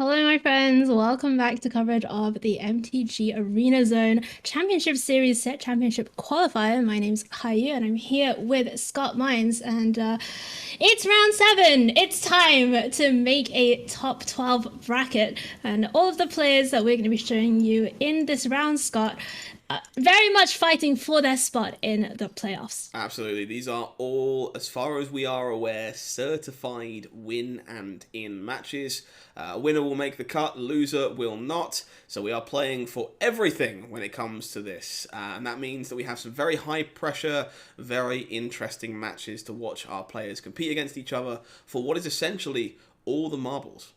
Hello, my friends. Welcome back to coverage of the MTG Arena Zone Championship Series Set Championship Qualifier. My name's Caillou, and I'm here with Scott Mines. And it's round 7. It's time to make a top 12 bracket. And all of the players that we're going to be showing you in this round, Scott, very much fighting for their spot in the playoffs. Absolutely. These are all, as far as we are aware, certified win and in matches. Winner will make the cut, loser will not. So we are playing for everything when it comes to this. And that means that we have some very high pressure, very interesting matches to watch our players compete against each other for what is essentially all the marbles.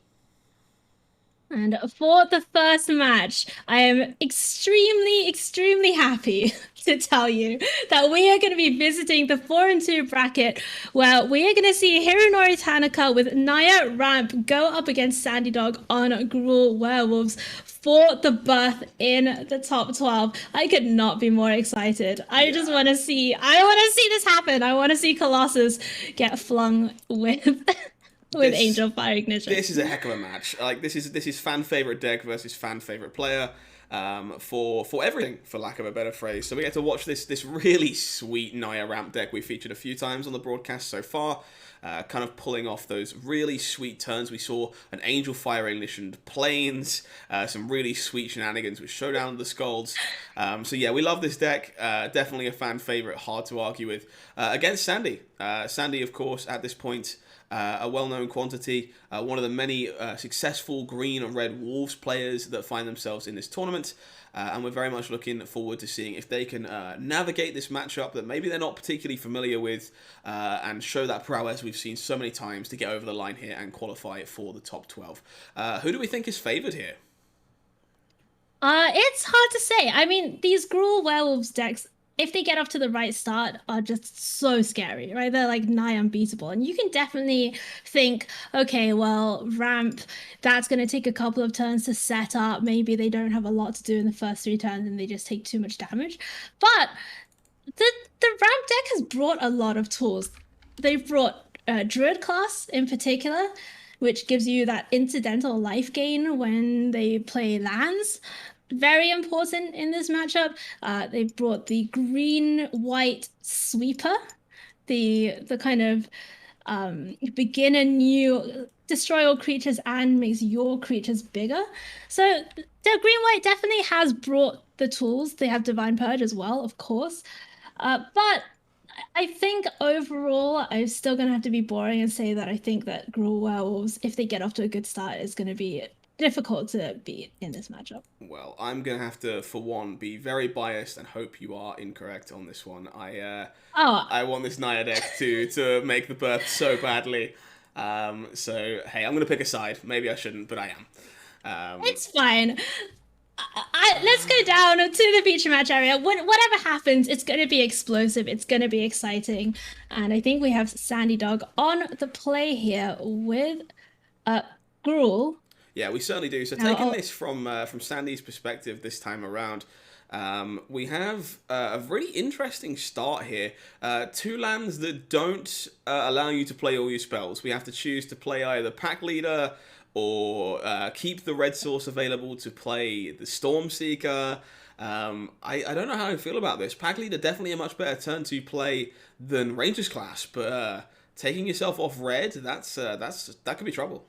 And for the first match, I am extremely happy to tell you that we are going to be visiting the 4 and 2 bracket, where we are going to see Hironori Tanaka with Naya Ramp go up against Sandy Dog on Gruul Werewolves for the berth in the top 12. I could not be more excited. I just want to see, this happen. I want to see Colossus get flung with Angel Fire Ignition. This is a heck of a match. Like this is fan favorite deck versus fan favorite player. For everything, for lack of a better phrase. So we get to watch this really sweet Naya Ramp deck we featured a few times on the broadcast so far. Kind of pulling off those really sweet turns. We saw an Angel Fire Ignition Plains, some really sweet shenanigans with Showdown of the Skalds. So yeah, we love this deck. Definitely a fan favorite, hard to argue with. Against Sandy. Sandy, of course, at this point, a well-known quantity, one of the many successful green and red Wolves players that find themselves in this tournament, and we're very much looking forward to seeing if they can navigate this matchup that maybe they're not particularly familiar with, and show that prowess we've seen so many times to get over the line here and qualify for the top 12. Who do we think is favoured here? It's hard to say. I mean, these Gruul Werewolves decks, if they get off to the right start, are just so scary, right? They're like nigh unbeatable. And you can definitely think, okay, well, ramp, that's going to take a couple of turns to set up. Maybe they don't have a lot to do in the first 3 turns and they just take too much damage. But the ramp deck has brought a lot of tools. They've brought Druid class in particular, which gives you that incidental life gain when they play lands. Very important in this matchup. They've brought the green-white sweeper, the kind of beginner new destroy all creatures and makes your creatures bigger. So the green-white definitely has brought the tools. They have Divine Purge as well, of course. But I think overall, I'm still going to have to be boring and say that I think that Gruul Werewolves, if they get off to a good start, is going to be difficult to beat in this matchup. Well, I'm going to have to, for one, be very biased and hope you are incorrect on this one. I want this Naya deck to make the berth so badly. So, hey, I'm going to pick a side. Maybe I shouldn't, but I am. It's fine. Let's go down to the feature match area. Whatever happens, it's going to be explosive. It's going to be exciting. And I think we have Sandy Dog on the play here with Gruul. Yeah, we certainly do. So taking this from Sandy's perspective this time around, we have a really interesting start here. 2 lands that don't allow you to play all your spells. We have to choose to play either Pack Leader or keep the red source available to play the Stormseeker. I don't know how I feel about this. Pack Leader definitely a much better turn to play than Rangers Class, but taking yourself off red, that could be trouble.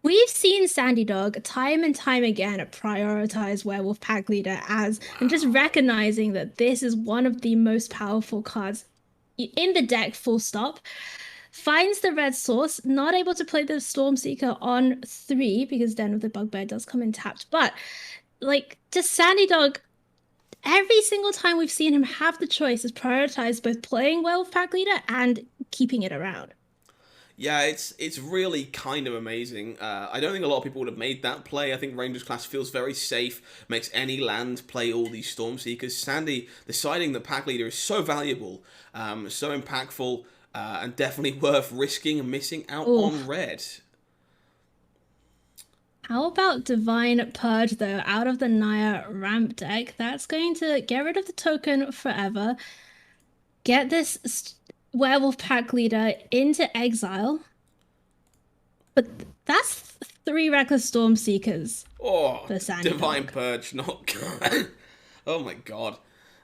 We've seen Sandy Dog time and time again prioritize Werewolf Pack Leader and just recognizing that this is one of the most powerful cards in the deck, full stop. Finds the red source, not able to play the Stormseeker on 3 because Den of the Bugbear does come in tapped. But, like, just Sandy Dog, every single time we've seen him have the choice is prioritize both playing Werewolf Pack Leader and keeping it around. Yeah, it's really kind of amazing. I don't think a lot of people would have made that play. I think Rangers Class feels very safe, makes any land play all these Stormseekers. Sandy deciding that Pack Leader is so valuable, so impactful, and definitely worth risking and missing out on red. How about Divine Purge, though, out of the Naya ramp deck? That's going to get rid of the token forever. Get this Werewolf Pack Leader into exile. But that's 3 Reckless Storm Seekers. Oh, The Sandy Divine Dog. Purge, not... Oh my god.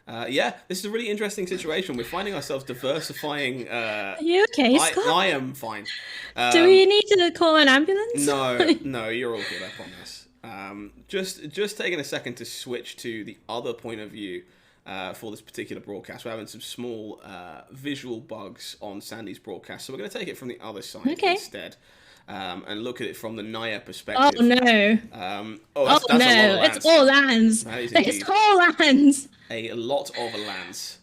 Yeah, this is a really interesting situation. We're finding ourselves diversifying... Are you okay, Scott? I am fine. Do we need to call an ambulance? No, you're all good, I promise. Just taking a second to switch to the other point of view for this particular broadcast. We're having some small visual bugs on Sandy's broadcast, so we're going to take it from the other side instead. And look at it from the Naya perspective. Oh no! That's a lot of lands. It's all lands. It's all lands. A lot of lands.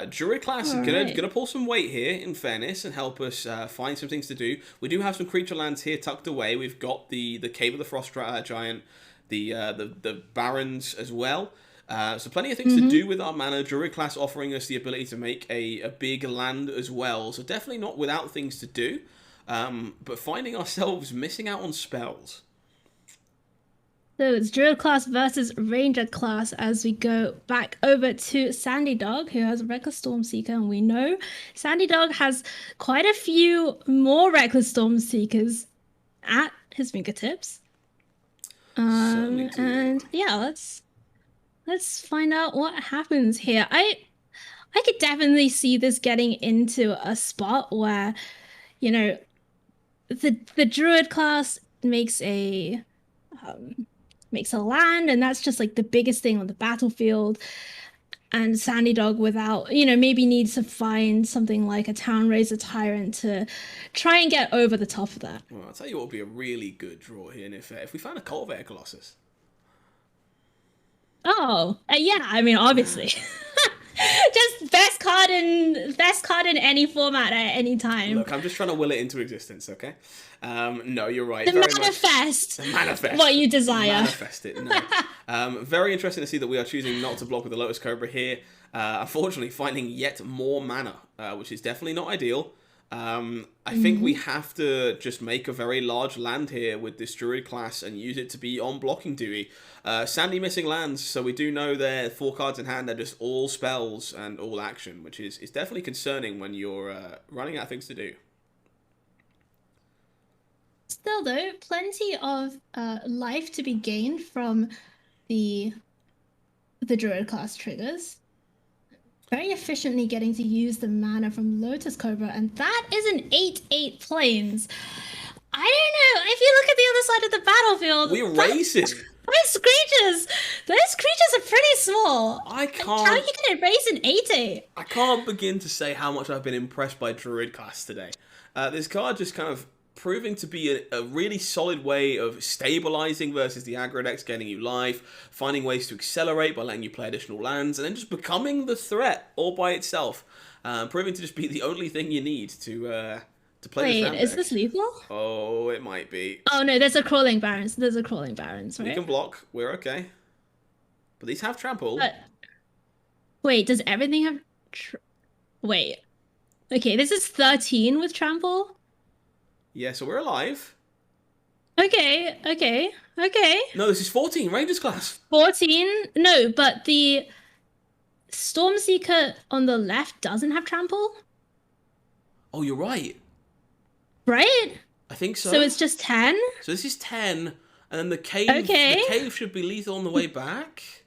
Druid class is gonna pull some weight here, in fairness, and help us find some things to do. We do have some creature lands here tucked away. We've got the Cave of the Frost Giant, the Barrens as well. So plenty of things to do with our mana. Druid class offering us the ability to make a big land as well. So definitely not without things to do. But finding ourselves missing out on spells. So it's Druid class versus Ranger class as we go back over to Sandy Dog, who has Reckless Stormseeker, and we know Sandy Dog has quite a few more Reckless Stormseekers at his fingertips. And yeah, let's find out what happens here. I could definitely see this getting into a spot where, you know, the Druid class makes a land, and that's just like the biggest thing on the battlefield. And Sandy Dog, without, maybe needs to find something like a Town Razor Tyrant to try and get over the top of that. Well, I'll tell you what would be a really good draw here, if we found a Cultivator Colossus. Oh, yeah, I mean, obviously. Just best card in any format at any time. Look, I'm just trying to will it into existence, okay? No, you're right. The manifest what you desire. Manifest it, no. Very interesting to see that we are choosing not to block with the Lotus Cobra here. Unfortunately, finding yet more mana, which is definitely not ideal. I think we have to just make a very large land here with this Druid class and use it to be on blocking duty. Sandy missing lands, so we do know they're 4 cards in hand. They're just all spells and all action, which is definitely concerning when you're running out of things to do. Still, though, plenty of life to be gained from the Druid class triggers. Very efficiently getting to use the mana from Lotus Cobra, and that is an 8/8 plains. I don't know. If you look at the other side of the battlefield, we're racing. Those creatures are pretty small. How are you going to raise an 8/8? I can't begin to say how much I've been impressed by Druid class today. This card just kind of proving to be a really solid way of stabilizing versus the aggro decks, getting you life, finding ways to accelerate by letting you play additional lands, and then just becoming the threat all by itself. Proving to just be the only thing you need to play this. Wait, is this lethal? Oh, it might be. Oh no, there's a Crawling Barrens, right? We can block, we're okay. But these have trample. Wait, does everything have... Wait. Okay, this is 13 with trample? Yeah, so we're alive. Okay. No, this is 14, Rangers class. 14? No, but the Stormseeker on the left doesn't have trample? Oh, you're right. Right? I think so. So it's just 10? So this is 10, and then the cave, the cave should be lethal on the way back.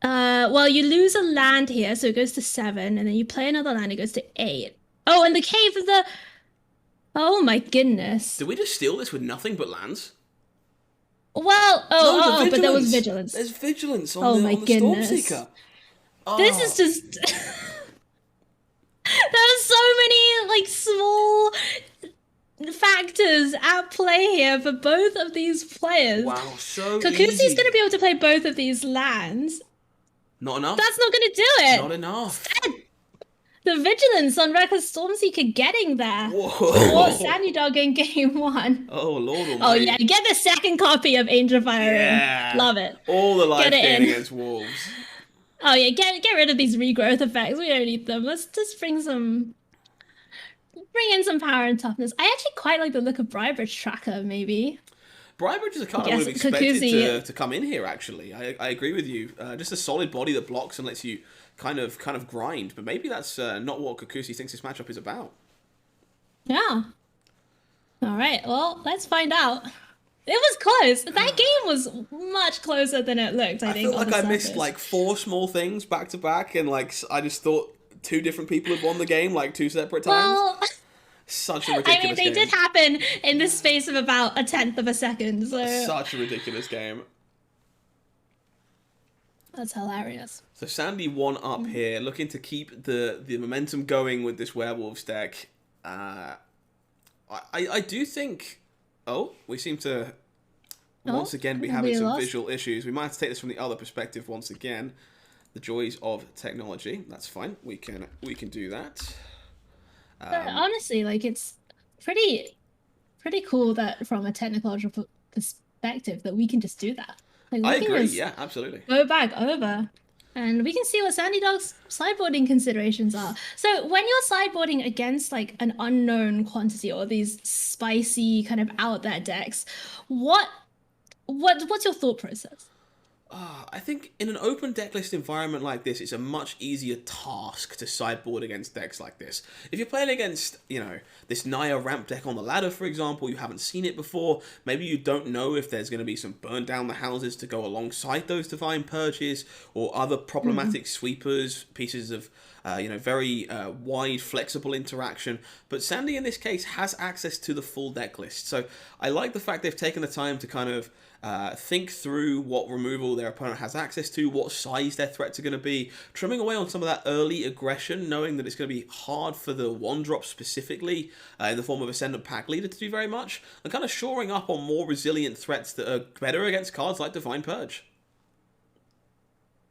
Well, you lose a land here, so it goes to 7, and then you play another land, it goes to 8. Oh, and the cave of the... Oh my goodness. Did we just steal this with nothing but lands? Well, but there was vigilance. There's vigilance on the Stormseeker. Oh. This is just... There are so many, small factors at play here for both of these players. Wow, so Kokusi's going to be able to play both of these lands. Not enough. That's not going to do it. Not enough. The vigilance on Reckless Stormseeker getting there. Whoa. Sandy Dog in game 1. Oh, Lord almighty. Oh, yeah. Get the second copy of Angel Fire in. Love it. All the life gain against wolves. Oh, yeah. Get rid of these regrowth effects. We don't need them. Let's just bring in some power and toughness. I actually quite like the look of Brybridge Tracker, maybe. Brybridge is a card I would have expected to come in here, actually. I agree with you. Just a solid body that blocks and lets you kind of grind. But maybe that's not what Kokusi thinks this matchup is about. Yeah. All right, well, let's find out. It was close. That game was much closer than it looked, I I feel think, on like the I missed surface. like four small things back to back, and like I just thought two different people had won the game like two separate times. Well, Such a I mean, ridiculous they did game. happen in the space of about a tenth of a second, so Such a ridiculous game. that's hilarious. So Sandy one up here, looking to keep the momentum going with this werewolves deck. Uh, I do think. Oh, we seem to once Oh, again be having we some lost. visual issues. We might have to take this from the other perspective once again. The joys of technology. That's fine. We can do that. But honestly, like it's pretty pretty cool that from a technological perspective that we can just do that. Like I we can agree. just Yeah, absolutely. go back over and we can see what Sandy Dog's sideboarding considerations are. So when you're sideboarding against like an unknown quantity or these spicy kind of out there decks, what what's your thought process? I think in an open decklist environment like this, it's a much easier task to sideboard against decks like this. If you're playing against, this Naya ramp deck on the ladder, for example, you haven't seen it before, maybe you don't know if there's going to be some burn down the houses to go alongside those Divine Purges, or other problematic sweepers, pieces of very wide, flexible interaction. But Sandy, in this case, has access to the full deck list. So I like the fact they've taken the time to kind of think through what removal their opponent has access to, what size their threats are going to be, trimming away on some of that early aggression, knowing that it's going to be hard for the one drop specifically in the form of Ascendant Pack Leader to do very much, and kind of shoring up on more resilient threats that are better against cards like Divine Purge.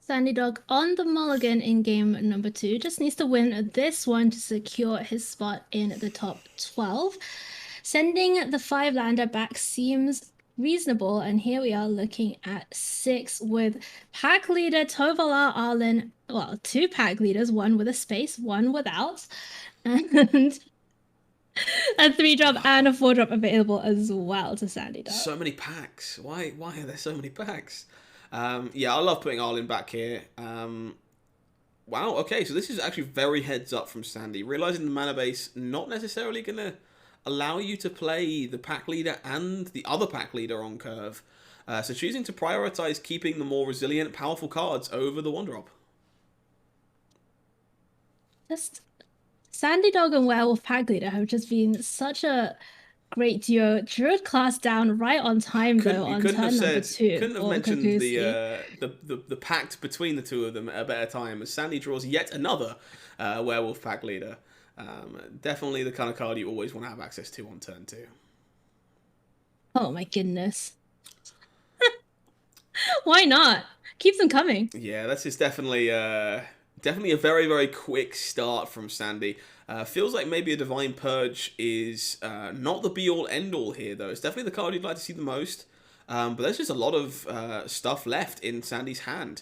Sandy Dog on the mulligan in game number 2 just needs to win this one to secure his spot in the top 12. Sending the 5-lander back seems reasonable, and here we are looking at 6 with pack leader Tovalar Arlen. Well, 2 pack leaders, one with a space, one without, and a 3-drop and a 4-drop available as well to Sandy Dog. So many packs. Why are there so many packs? Yeah, I love putting Arlen back here. Wow, okay, so this is actually very heads up from Sandy. Realizing the mana base not necessarily going to allow you to play the pack leader and the other pack leader on curve. So choosing to prioritize keeping the more resilient, powerful cards over the one drop. Just Sandy Dog and Werewolf Pack Leader have just been such a great duo. Druid class down right on time though You on couldn't have turn number said, 2 couldn't have for mentioned Kakusi. the pact between the two of them at a better time, as Sandy draws yet another werewolf pack leader. Definitely the kind of card you always want to have access to on turn 2. Oh my goodness. Why not? Keep them coming. Yeah, this is definitely a very, very quick start from Sandy. Feels like maybe a Divine Purge is not the be-all, end-all here, though. It's definitely the card you'd like to see the most. But there's just a lot of stuff left in Sandy's hand.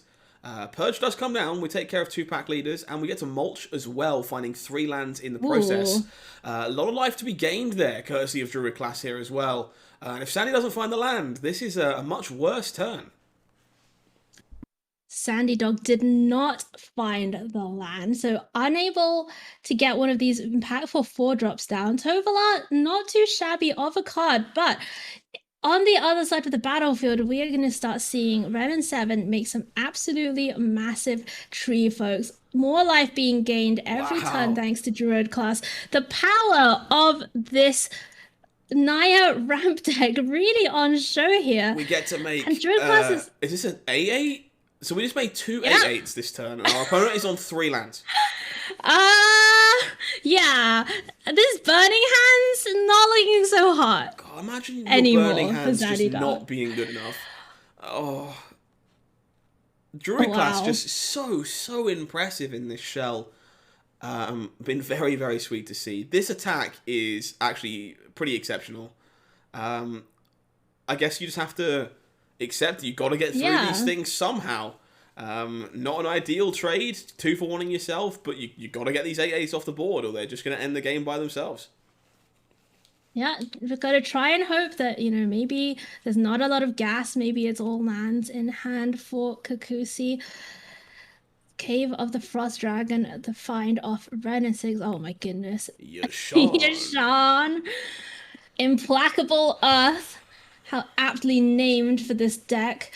Purge does come down, we take care of 2 pack leaders, and we get to mulch as well, finding 3 lands in the process. Ooh. A lot of life to be gained there, courtesy of Druid class here as well. And if Sandy doesn't find the land, this is a much worse turn. Sandy Dog did not find the land, so unable to get one of these impactful 4-drops down. Tovalar, not too shabby of a card, but on the other side of the battlefield, we are going to start seeing Ren and 7 make some absolutely massive tree, folks. More life being gained every turn Wow. thanks to Druid class. The power of this Naya ramp deck really on show here. We get to And make. Druid class is. Is this an A8? So we just made 2 Yeah. A8s this turn, and our opponent is on 3 lands. Yeah. This Burning Hands not looking so hot God, imagine your anymore burning for hands just Zaddy Dog. not being good enough. Oh, Druid class Wow. just so impressive in this shell. Been very, very sweet to see. This attack is actually pretty exceptional. I guess you just have to accept you got to get through Yeah. these things somehow. Not an ideal trade, 2 for 1ing yourself, but you got to get these 8/8s off the board, or they're just going to end the game by themselves. Yeah, we've got to try and hope that, maybe there's not a lot of gas. Maybe it's all lands in hand for Kakusi. Cave of the Frost Dragon, the find of Ren and 6. Oh my goodness. Yashawn. Yashawn. Implacable Earth, how aptly named for this deck,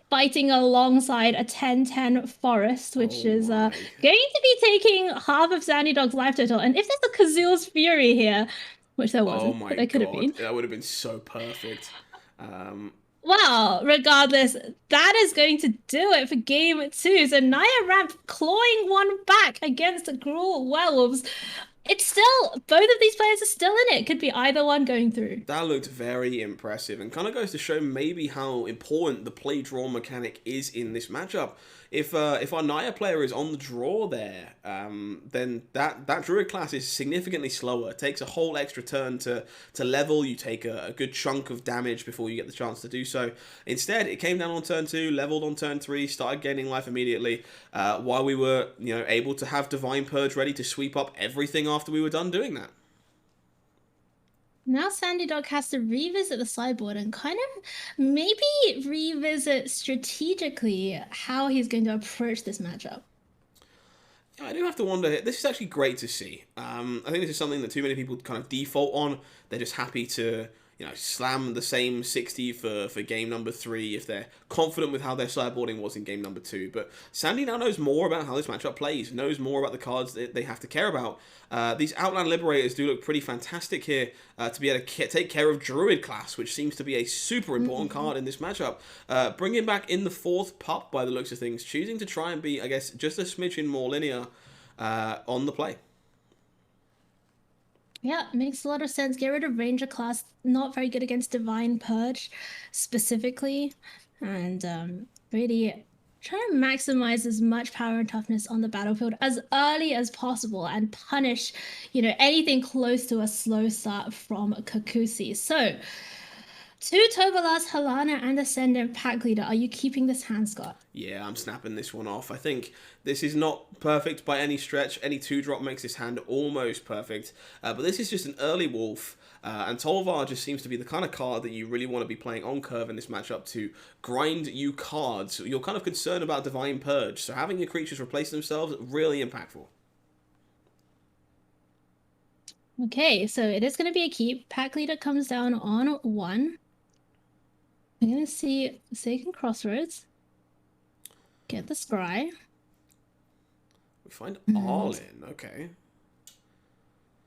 fighting alongside a 10-10 Forest, which Oh is my. going to be taking half of Sandy Dog's life total. And if there's a Kazool's Fury here, which there Oh wasn't, my but there could have god. been. That would have been so perfect. Um, Well, regardless, that is going to do it for game two. So Naya Ramp clawing one back against Gruul Werewolves. It's still, both of these players are still in it. Could be either one going through. That looked very impressive and kind of goes to show maybe how important the play draw mechanic is in this matchup. If our Naya player is on the draw there, then that Druid class is significantly slower. It takes a whole extra turn to level. You take a good chunk of damage before you get the chance to do so. Instead, it came down on turn 2, leveled on turn 3, started gaining life immediately, while we were able to have Divine Purge ready to sweep up everything after we were done doing that. Now Sandy Dog has to revisit the sideboard and kind of maybe revisit strategically how he's going to approach this matchup. Yeah, I do have to wonder. This is actually great to see. I think this is something that too many people kind of default on. They're just happy to slam the same 60 for game number 3 if they're confident with how their sideboarding was in game number 2. But Sandy now knows more about how this matchup plays, knows more about the cards that they have to care about. These Outland Liberators do look pretty fantastic here to be able to take care of Druid class, which seems to be a super important card in this matchup. Bringing back in the 4th pup by the looks of things, choosing to try and be, I guess, just a smidgen more linear on the play. Yeah, makes a lot of sense. Get rid of Ranger class, not very good against Divine Purge specifically. And really try to maximize as much power and toughness on the battlefield as early as possible and punish, anything close to a slow start from Kakusi. So, two Tobolas, Halana, and Ascendant Pack Leader. Are you keeping this hand, Scott? Yeah, I'm snapping this one off. I think this is not perfect by any stretch. Any 2-drop makes this hand almost perfect. But this is just an early wolf. And Tolvar just seems to be the kind of card that you really want to be playing on curve in this matchup to grind you cards. You're kind of concerned about Divine Purge. So having your creatures replace themselves, really impactful. Okay, so it is going to be a keep. Pack Leader comes down on 1. I'm going to see Forsaken Crossroads. Get the Scry. We find Arlen, okay.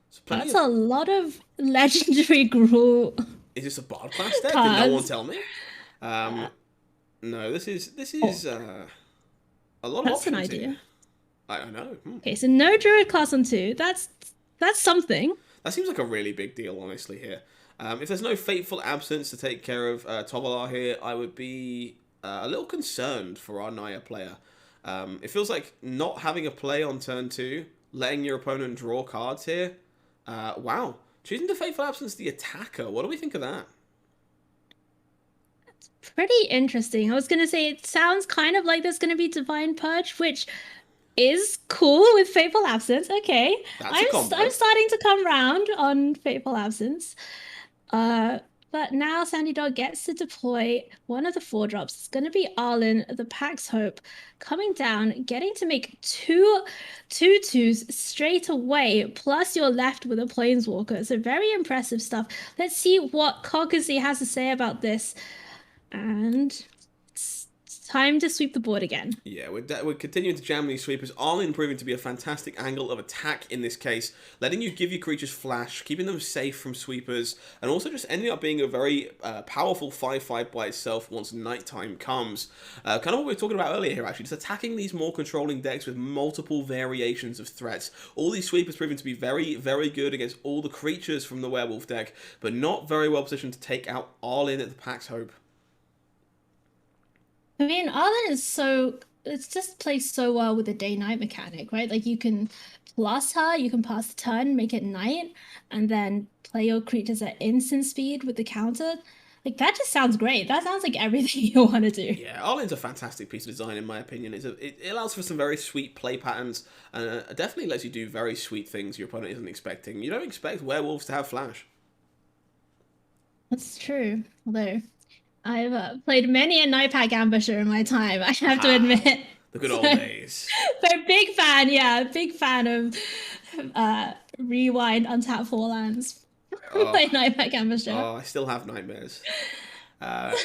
So that's a lot of legendary Gruul. Is this a Bard class deck? Did no one tell me? No, this is a lot of That's an options idea. here. I know. Okay, so no Druid class on 2. That's something. That seems like a really big deal, honestly, here. If there's no Fateful Absence to take care of Tovolar here, I would be a little concerned for our Naya player. It feels like not having a play on turn 2, letting your opponent draw cards here. Wow. Choosing the Fateful Absence the attacker. What do we think of that? It's pretty interesting. I was going to say it sounds kind of like there's going to be Divine Purge, which is cool with Fateful Absence. Okay. I'm starting to come round on Fateful Absence. But now Sandy Dog gets to deploy one of the 4-drops. It's going to be Arlen, the Pax Hope, coming down, getting to make 2/2s straight away. Plus, you're left with a Planeswalker. So very impressive stuff. Let's see what Coggazy has to say about this. And it's time to sweep the board again. Yeah, we're continuing to jam these sweepers. Arlen proving to be a fantastic angle of attack in this case, letting you give your creatures flash, keeping them safe from sweepers, and also just ending up being a very powerful 5/5 by itself once nighttime comes. Kind of what we were talking about earlier here, actually, just attacking these more controlling decks with multiple variations of threats. All these sweepers proving to be very, very good against all the creatures from the werewolf deck, but not very well positioned to take out Arlen at the Pax Hope. I mean, Arlen is it's just plays so well with the day-night mechanic, right? Like you can plus her, you can pass the turn, make it night, and then play your creatures at instant speed with the counter. Like that just sounds great. That sounds like everything you want to do. Yeah, Arlen's a fantastic piece of design in my opinion. It allows for some very sweet play patterns, and definitely lets you do very sweet things your opponent isn't expecting. You don't expect werewolves to have flash. That's true. Although I've played many a Nightpack Ambusher in my time, I have to admit. The good old days. So big fan of Rewind, Untap 4 lands. Oh, Like Nightmare Canvasser. I still have nightmares. Uh,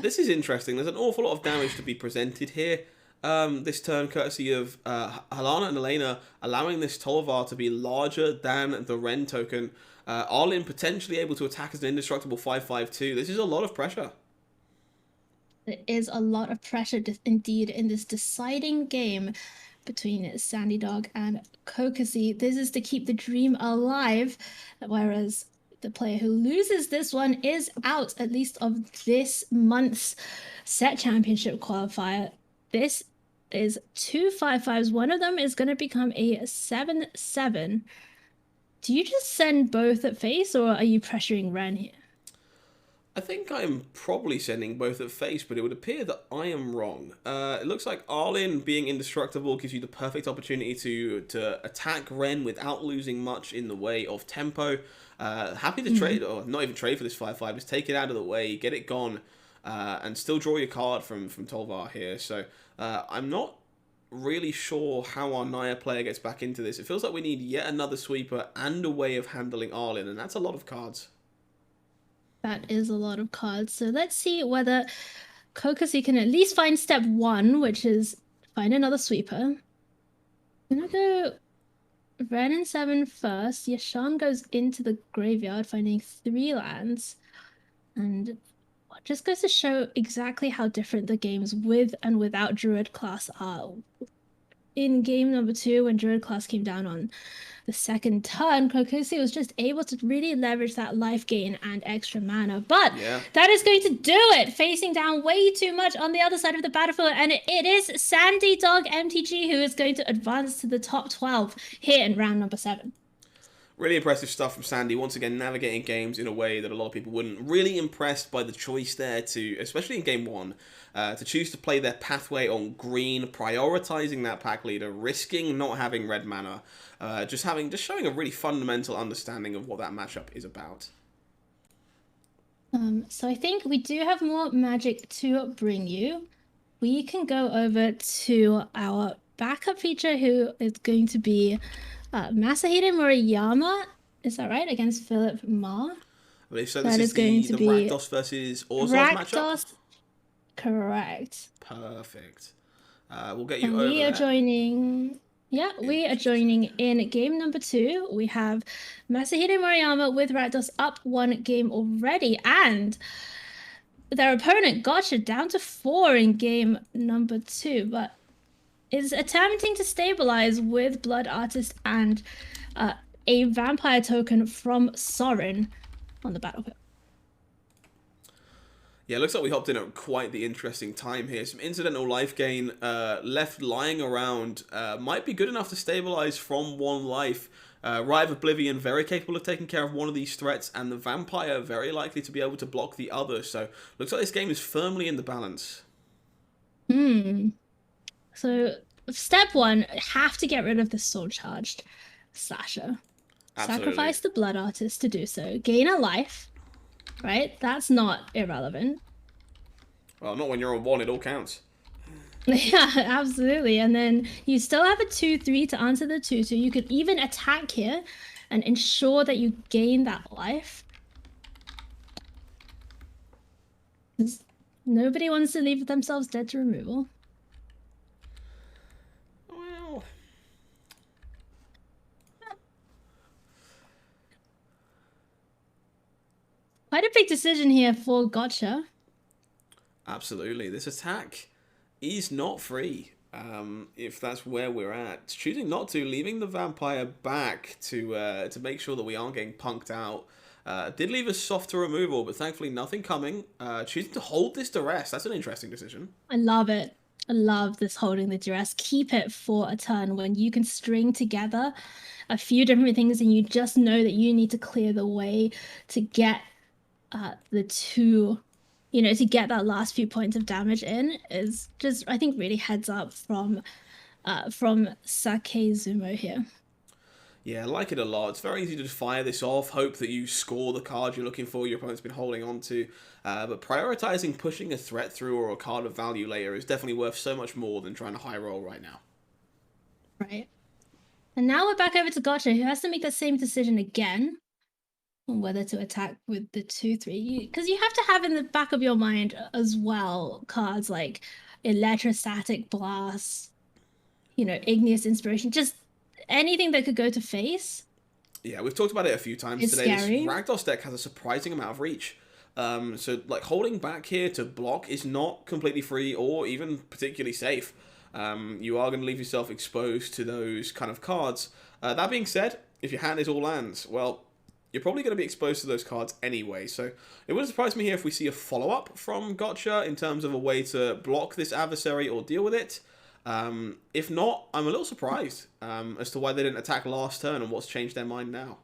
this is interesting. There's an awful lot of damage to be presented here. This turn, courtesy of Halana and Elena, allowing this Tolvar to be larger than the Ren token. Arlen potentially able to attack as an indestructible 5/5/2. This is a lot of pressure. There is a lot of pressure indeed in this deciding game between Sandy Dog and Kokasi. This is to keep the dream alive, whereas the player who loses this one is out, at least of this month's set championship qualifier. This is 2 5/5s. One of them is going to become a 7/7. Do you just send both at face, or are you pressuring Ren here? I think I'm probably sending both at face, but it would appear that I am wrong. It looks like Arlen being indestructible gives you the perfect opportunity to attack Ren without losing much in the way of tempo. Happy to trade, or not even trade for this 5/5, just take it out of the way, get it gone, and still draw your card from Tolvar here. So I'm not really sure how our Naya player gets back into this. It feels like we need yet another sweeper and a way of handling Arlen, and that's a lot of cards. That is a lot of cards. So let's see whether Kokasi can at least find step 1, which is find another sweeper. I'm gonna go Ren and 7 first. Yashan goes into the graveyard, finding 3 lands. And just goes to show exactly how different the games with and without Druid class are. In game number 2, when Druid class came down on the second turn, Kokasi was just able to really leverage that life gain and extra mana. But that is going to do it, facing down way too much on the other side of the battlefield. And it is Sandy Dog MTG who is going to advance to the top 12 here in round number 7. Really impressive stuff from Sandy. Once again, navigating games in a way that a lot of people wouldn't. Really impressed by the choice there to, especially in game 1, to choose to play their pathway on green, prioritizing that pack leader, risking not having red mana, just showing a really fundamental understanding of what that matchup is about. So I think we do have more magic to bring you. We can go over to our backup feature, who is going to be Masahiro Moriyama, is that right? Against Philip Ma. I believe so. This is going to be Rakdos versus Orzhov matchup. Correct. Perfect. We'll get you over we are joining. Yeah, we are joining in game number 2. We have Masahiro Moriyama with Rakdos up 1 game already, and their opponent Gotcha down to 4 in game number 2, but is attempting to stabilize with Blood Artist and a vampire token from Sorin on the battlefield. Yeah, it looks like we hopped in at quite the interesting time here. Some incidental life gain left lying around might be good enough to stabilize from 1 life. Rite of Oblivion very capable of taking care of one of these threats, and the vampire very likely to be able to block the other. So looks like this game is firmly in the balance. So step 1, have to get rid of the soul charged slasher. Absolutely. Sacrifice the Blood Artist to do so. Gain a life, right? That's not irrelevant. Well, not when you're on 1, it all counts. Yeah, absolutely. And then you still have a 2/3 to answer the 2, so you could even attack here and ensure that you gain that life. Nobody wants to leave themselves dead to removal. Well, quite a big decision here for Gotcha. Absolutely. This attack is not free, if that's where we're at. Choosing not to, leaving the vampire back to make sure that we aren't getting punked out. Did leave a softer removal, but thankfully nothing coming. Choosing to hold this duress, that's an interesting decision. I love it. I love this holding the duress. Keep it for a turn when you can string together a few different things and you just know that you need to clear the way to get the 2, to get that last few points of damage in, is just, I think, really heads up from Sakezumo here. Yeah, I like it a lot. It's very easy to just fire this off, hope that you score the card you're looking for, your opponent's been holding on to. But prioritizing pushing a threat through or a card of value later is definitely worth so much more than trying to high roll right now. Right. And now we're back over to Gotcha, who has to make that same decision again. whether to attack with the 2/3, because you have to have in the back of your mind as well cards like Electrostatic Blast, Igneous Inspiration, just anything that could go to face. Yeah, we've talked about it a few times It's today. scary. This Rakdos deck has a surprising amount of reach. So, like, holding back here to block is not completely free or even particularly safe. You are going to leave yourself exposed to those kind of cards. That being said, if your hand is all lands, well, you're probably going to be exposed to those cards anyway. So it wouldn't surprise me here if we see a follow-up from Gotcha in terms of a way to block this adversary or deal with it. If not, I'm a little surprised as to why they didn't attack last turn and what's changed their mind now.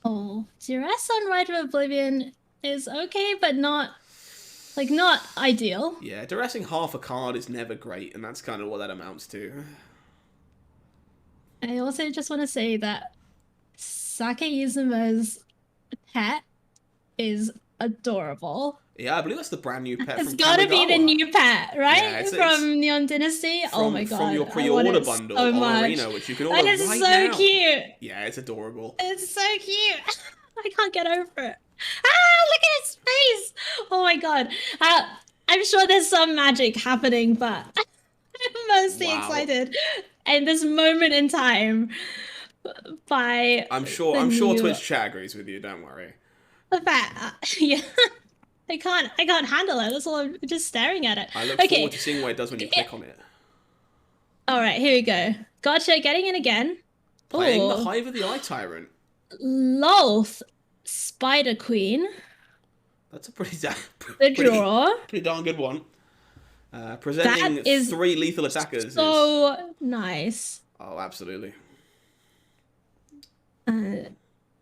Oh, Duress on Rite of Oblivion is okay, but not ideal. Yeah, duressing half a card is never great, and that's kind of what that amounts to. I also just want to say that Sake Izuma's pet is adorable. Yeah, I believe that's the brand new pet It's from gotta be the Kamigawa. new pet, right? Yeah, from Neon Dynasty. Oh my god. From your pre-order bundle on Arena, which you can order right now. right That is now. so cute. Yeah, it's adorable. It's so cute. I can't get over it. Look at its face. Oh my god. I'm sure there's some magic happening, but I'm mostly excited in this moment in time by I'm sure Twitch chat agrees with you, don't worry. The fact, yeah. I can't handle it. That's all. I'm just staring at it. I look forward to seeing what it does when you click on it. All right, here we go. Gotcha, getting in again. Playing the Hive of the Eye Tyrant. Lolth, Spider Queen. That's a pretty darn good one. Presenting 3 lethal attackers. So nice. Oh, absolutely.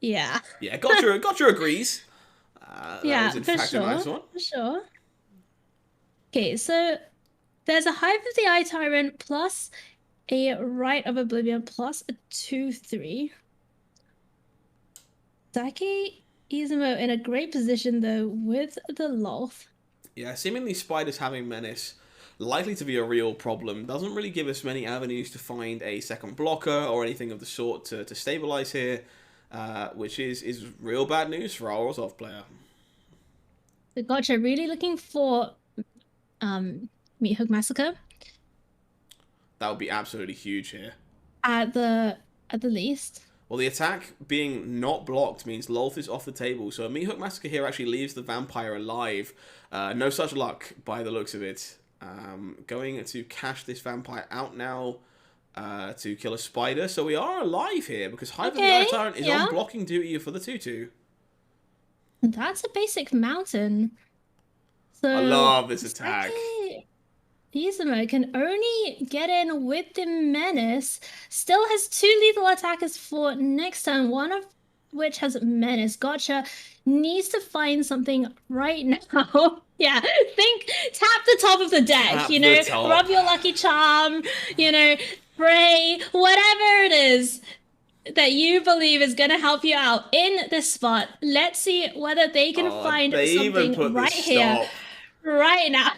Yeah. Yeah, Gotcha agrees. Yeah, that was in fact a nice one. For sure. Okay, so there's a Hive of the Eye Tyrant plus a Rite of Oblivion plus a 2/3. Sake Izumo in a great position though with the Lolth. Yeah, seemingly Spiders having Menace likely to be a real problem. Doesn't really give us many avenues to find a second blocker or anything of the sort to stabilize here, which is real bad news for our Orzhov player. The Gotcha really looking for Meat Hook Massacre. That would be absolutely huge here. At the least. Well, the attack being not blocked means Lolth is off the table, so a Meat Hook Massacre here actually leaves the vampire alive. No such luck by the looks of it. Going to cash this vampire out now to kill a spider. So we are alive here because Hive of the Eye Tyrant is on blocking duty for the 2/2. That's a basic mountain. So I love this attack. Izumo can only get in with the Menace. Still has 2 lethal attackers for next turn, one of which has Menace. Gotcha needs to find something right now. Yeah, tap the top of the deck, rub your lucky charm, pray, whatever it is that you believe is going to help you out in this spot. Let's see whether they can find something right here. Right now.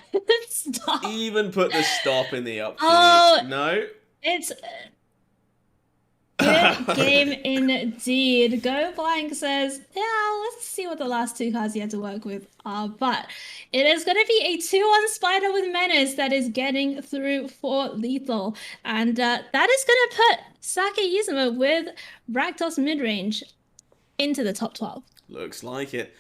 Stop. Even put the stop in the upkeep. Oh, no. It's good game indeed. Go Blank says, yeah, let's see what the last 2 cards you had to work with are. But it is going to be a 2/1 Spider with Menace that is getting through for lethal. And that is going to put Sake Izumo with Rakdos midrange into the top 12. Looks like it.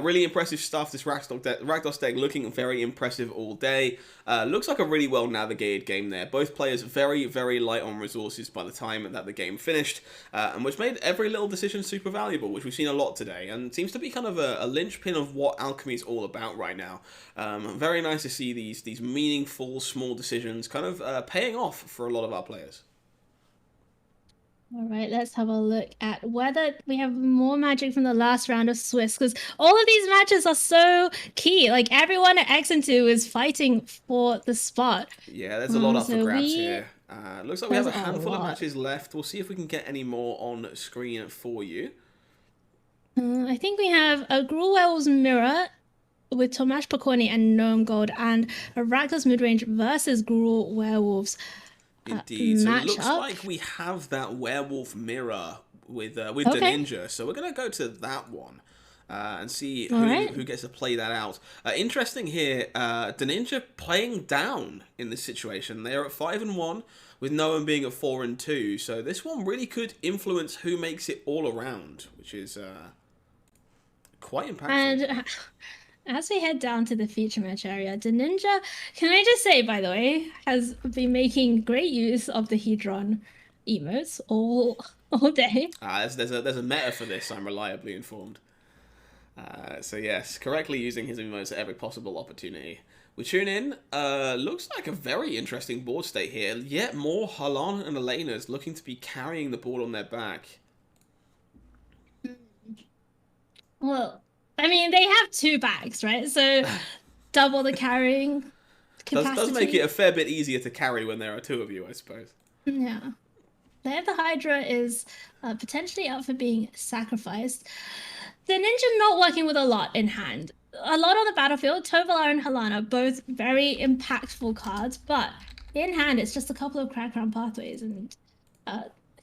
Really impressive stuff. This Rakdos deck looking very impressive all day. Looks like a really well navigated game there. Both players very, very light on resources by the time that the game finished, and which made every little decision super valuable, which we've seen a lot today, and seems to be kind of a linchpin of what Alchemy is all about right now. Very nice to see these meaningful small decisions kind of paying off for a lot of our players. All right, let's have a look at whether we have more magic from the last round of Swiss, because all of these matches are so key. Like, everyone at X and 2 is fighting for the spot. Yeah, there's a lot up for grabs here. Looks like we have a handful of matches left. We'll see if we can get any more on screen for you. I think we have a Gruul Werewolves Mirror with Tomasz Pokorny and Gnome Gold, and a Rakdos midrange versus Gruul Werewolves. Indeed. So it looks like we have that werewolf mirror with the Okay. Ninja. So we're gonna go to that one. And see All right. who gets to play that out. Interesting here, the Ninja playing down in this situation. They are at 5-1, with no one being at 4-2. So this one really could influence who makes it all around, which is quite impactful. And as we head down to the feature match area, the Ninja, can I just say, by the way, has been making great use of the Hedron emotes all day. There's a meta for this, I'm reliably informed. So yes, correctly using his emotes at every possible opportunity. We tune in. Looks like a very interesting board state here. Yet more Harlan and Elena's looking to be carrying the board on their back. Well, I mean, they have two bags, right? So double the carrying capacity. Does make it a fair bit easier to carry when there are two of you, I suppose. Yeah. There, the Hydra is potentially up for being sacrificed. The Ninja not working with a lot in hand. A lot on the battlefield. Tovalar and Halana, both very impactful cards, but in hand, it's just a couple of crack round pathways. And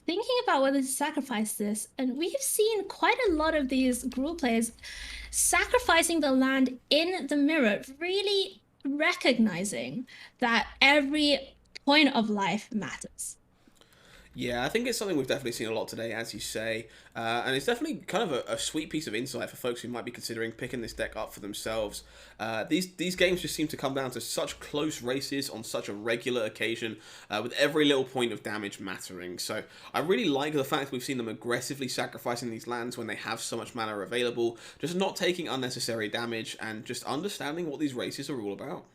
thinking about whether to sacrifice this, and we have seen quite a lot of these Gruul players sacrificing the land in the mirror, really recognizing that every point of life matters. Yeah, I think it's something we've definitely seen a lot today, as you say. And it's definitely kind of a sweet piece of insight for folks who might be considering picking this deck up for themselves. These games just seem to come down to such close races on such a regular occasion, with every little point of damage mattering. So I really like the fact we've seen them aggressively sacrificing these lands when they have so much mana available, just not taking unnecessary damage, and just understanding what these races are all about.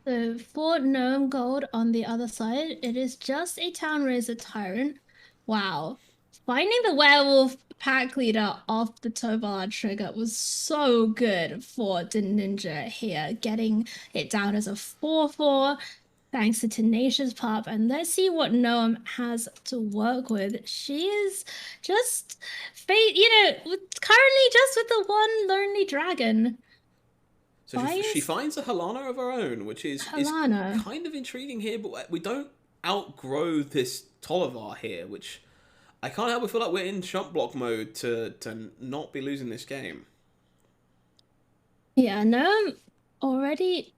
So for Gnome Gold on the other side, it is just a Town Razor Tyrant. Wow. Finding the Werewolf pack leader off the Tovalar trigger was so good for the Ninja here, getting it down as a 4/4 thanks to Tenacious Pup. And let's see what Gnome has to work with. She is just, currently just with the one Lonely Dragon. So she finds a Halana of her own, which is kind of intriguing here, but we don't outgrow this Tolivar here, which I can't help but feel like we're in chump block mode to not be losing this game. Yeah, no, already,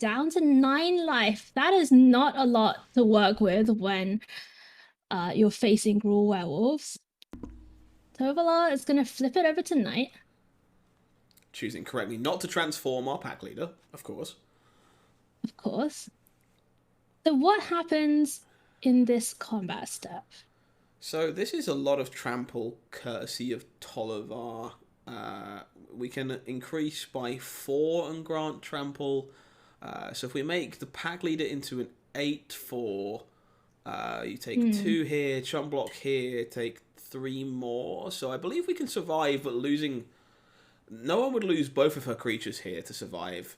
down to 9 life. That is not a lot to work with when you're facing Gruul werewolves. Tovalar is going to flip it over to Knight. Choosing correctly not to transform our pack leader, of course. Of course. So what happens in this combat step? So this is a lot of trample courtesy of Tolivar. We can increase by 4 and grant trample. So if we make the pack leader into an 8/4, you take 2 here, chump block here, take 3 more. So I believe we can survive, but losing... No one would lose both of her creatures here to survive,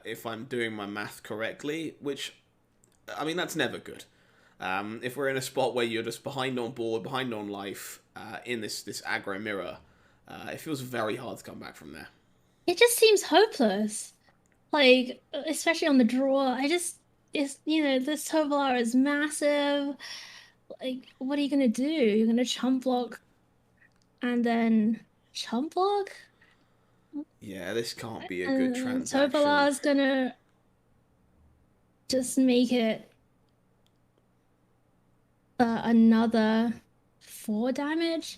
if I'm doing my math correctly, which, I mean, that's never good. If we're in a spot where you're just behind on board, behind on life, in this aggro mirror, it feels very hard to come back from there. It just seems hopeless. Like, especially on the draw, this Tovalar is massive. Like, what are you going to do? You're going to chump block and then chump block? Yeah, this can't be a good transaction. Tovalar's gonna just make it another 4 damage.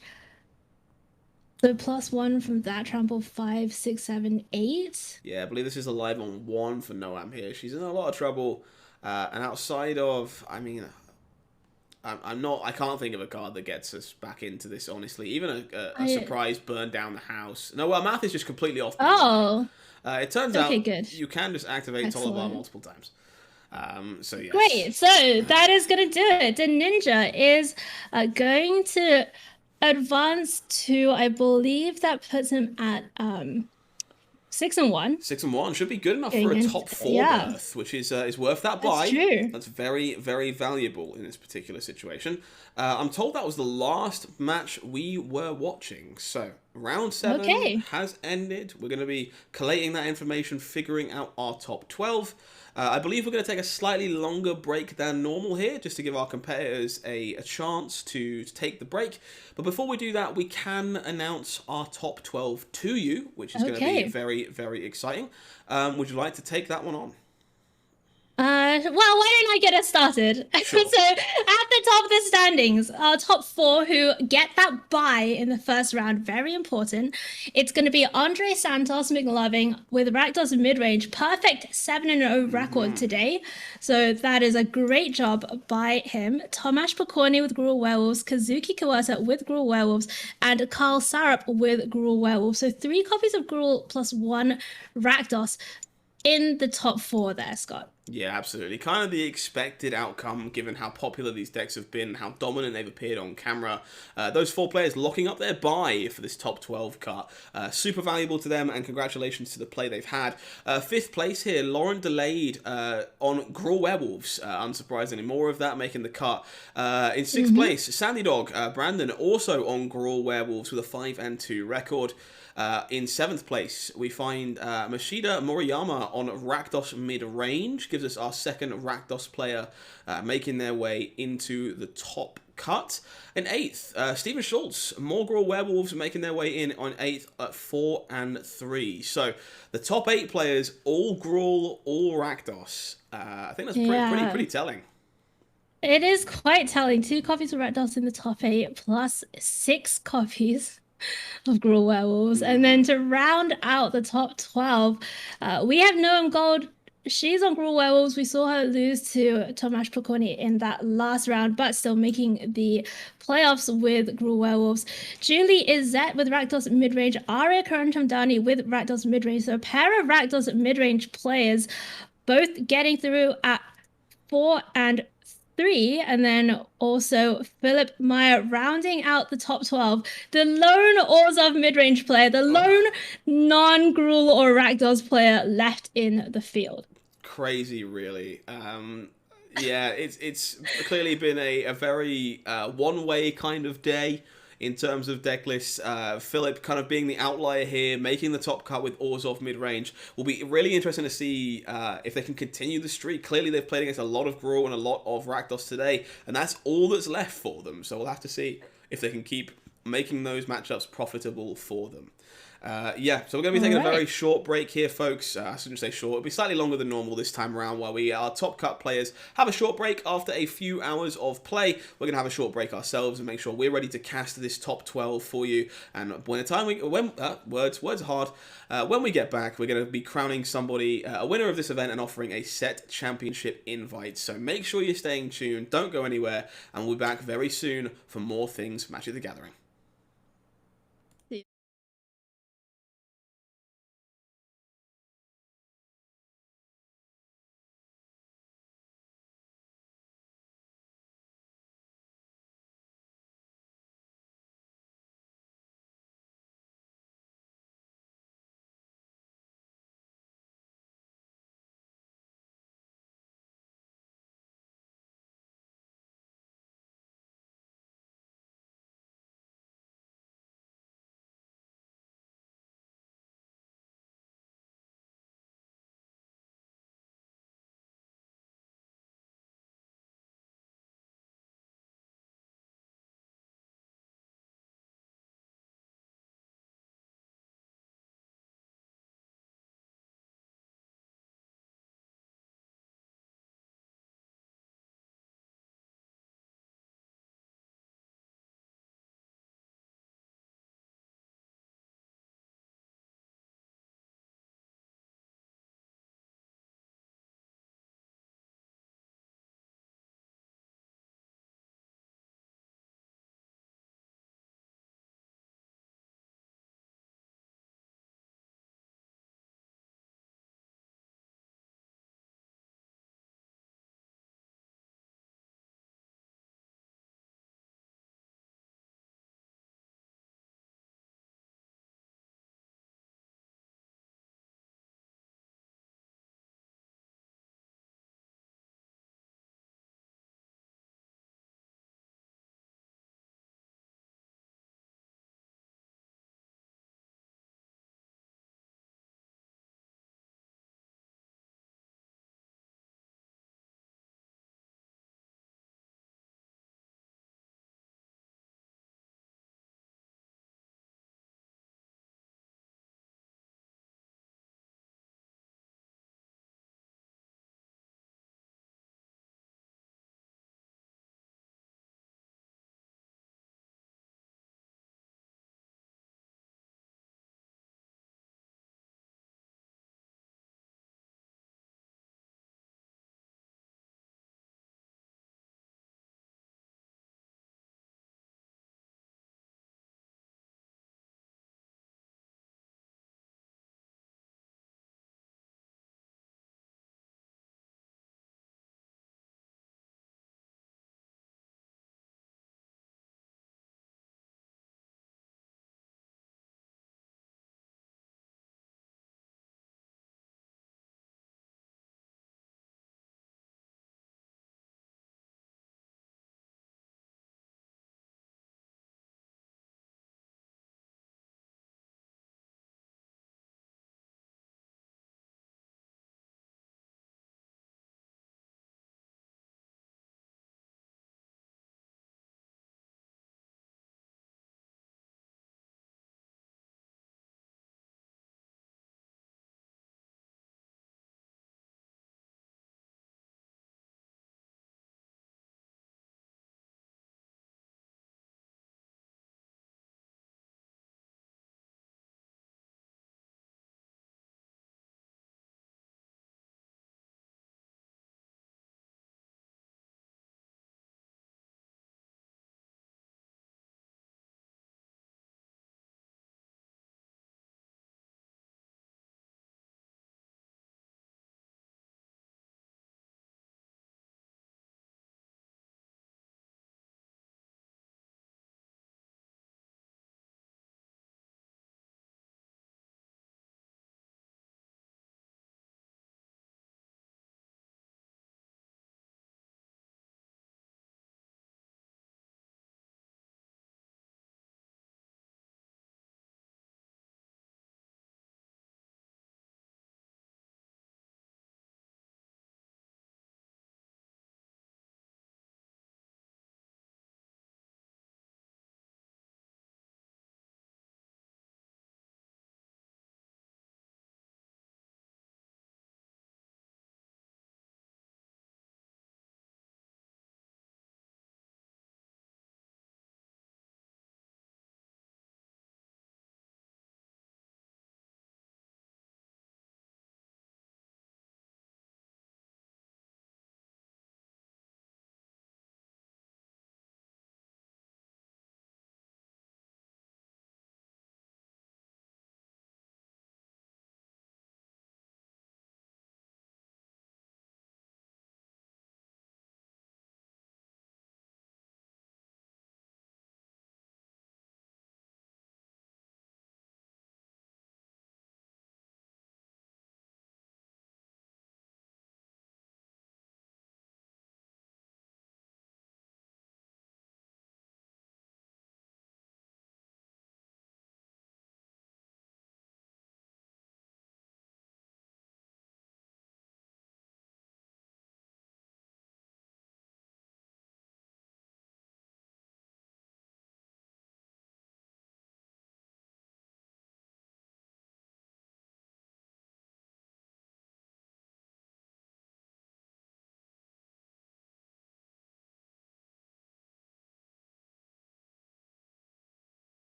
So +1 from that trample, 5, 6, 7, 8. Yeah, I believe this is alive on 1 for Noam here. She's in a lot of trouble. And outside of, I mean, I can't think of a card that gets us back into this, honestly. Even a surprise burn down the house. No, well, math is just completely off. Oh. It turns out good. you can just activate Tolivar multiple times. So, yes. Great. So, that is going to do it. The Ninja is going to advance to, I believe that puts him at 6-1. 6-1 should be good enough for a top 4 berth, which is worth that buy. That's true. That's very, very valuable in this particular situation. I'm told that was the last match we were watching. So Round 7 Okay. has ended. We're going to be collating that information, figuring out our top 12. I believe we're going to take a slightly longer break than normal here, just to give our competitors a chance to take the break. But before we do that, we can announce our top 12 to you, which is going to be Okay. very, very exciting. Would you like to take that one on? Well, why don't I get us started? So, Sure. at the top of the standings, our top four who get that bye in the first round, very important. It's going to be Andre Santos McLovin with Rakdos mid-range, perfect 7-0 record today. So that is a great job by him. Tomasz Pokorny with Gruul Werewolves, Kazuki Kawata with Gruul Werewolves, and Carl Sarup with Gruul Werewolves. So 3 copies of Gruul plus 1 Rakdos in the top 4 there, Scott. Yeah, absolutely. Kind of the expected outcome, given how popular these decks have been, how dominant they've appeared on camera. Those 4 players locking up their bye for this top 12 cut. Super valuable to them, and congratulations to the play they've had. 5th place here, Laurent Delayed on Gruul Werewolves. Unsurprisingly, more of that making the cut. In 6th place, Sandy Dog, Brandon, also on Gruul Werewolves with a 5-2 record. In 7th place, we find Mashida Moriyama on Rakdos mid-range. Gives us our second Rakdos player making their way into the top cut. In 8th, Steven Schultz, more Gruul Werewolves making their way in on 8th at 4-3. So the top 8 players, all Gruul, all Rakdos. I think that's pretty telling. It is quite telling. 2 copies of Rakdos in the top 8, plus 6 copies of Gruul Werewolves. And then to round out the top 12, we have Noam Gold. She's on Gruul Werewolves. We saw her lose to Tomasz Pokorny in that last round, but still making the playoffs with Gruul Werewolves. Julie Izzet with Rakdos midrange. Arya Karantamdani with Rakdos midrange. So a pair of Rakdos midrange players, both getting through at 4-3, and then also Philip Meyer rounding out the top 12. The lone Orzhov midrange player, the lone non-Gruul or Rakdos player left in the field. Crazy, really. Yeah, it's clearly been a very one-way kind of day in terms of deck lists. Philip kind of being the outlier here, making the top cut with Orzhov mid-range. Will be really interesting to see if they can continue the streak. Clearly, they've played against a lot of Gruul and a lot of Rakdos today, and that's all that's left for them. So we'll have to see if they can keep making those matchups profitable for them. Yeah, so we're going to be taking a very short break here, folks. I shouldn't say short. It'll be slightly longer than normal this time around, while our top cut players have a short break after a few hours of play. We're going to have a short break ourselves and make sure we're ready to cast this top 12 for you. And words are hard. When we get back, we're going to be crowning somebody a winner of this event and offering a set championship invite. So make sure you're staying tuned. Don't go anywhere, and we'll be back very soon for more things Magic the Gathering.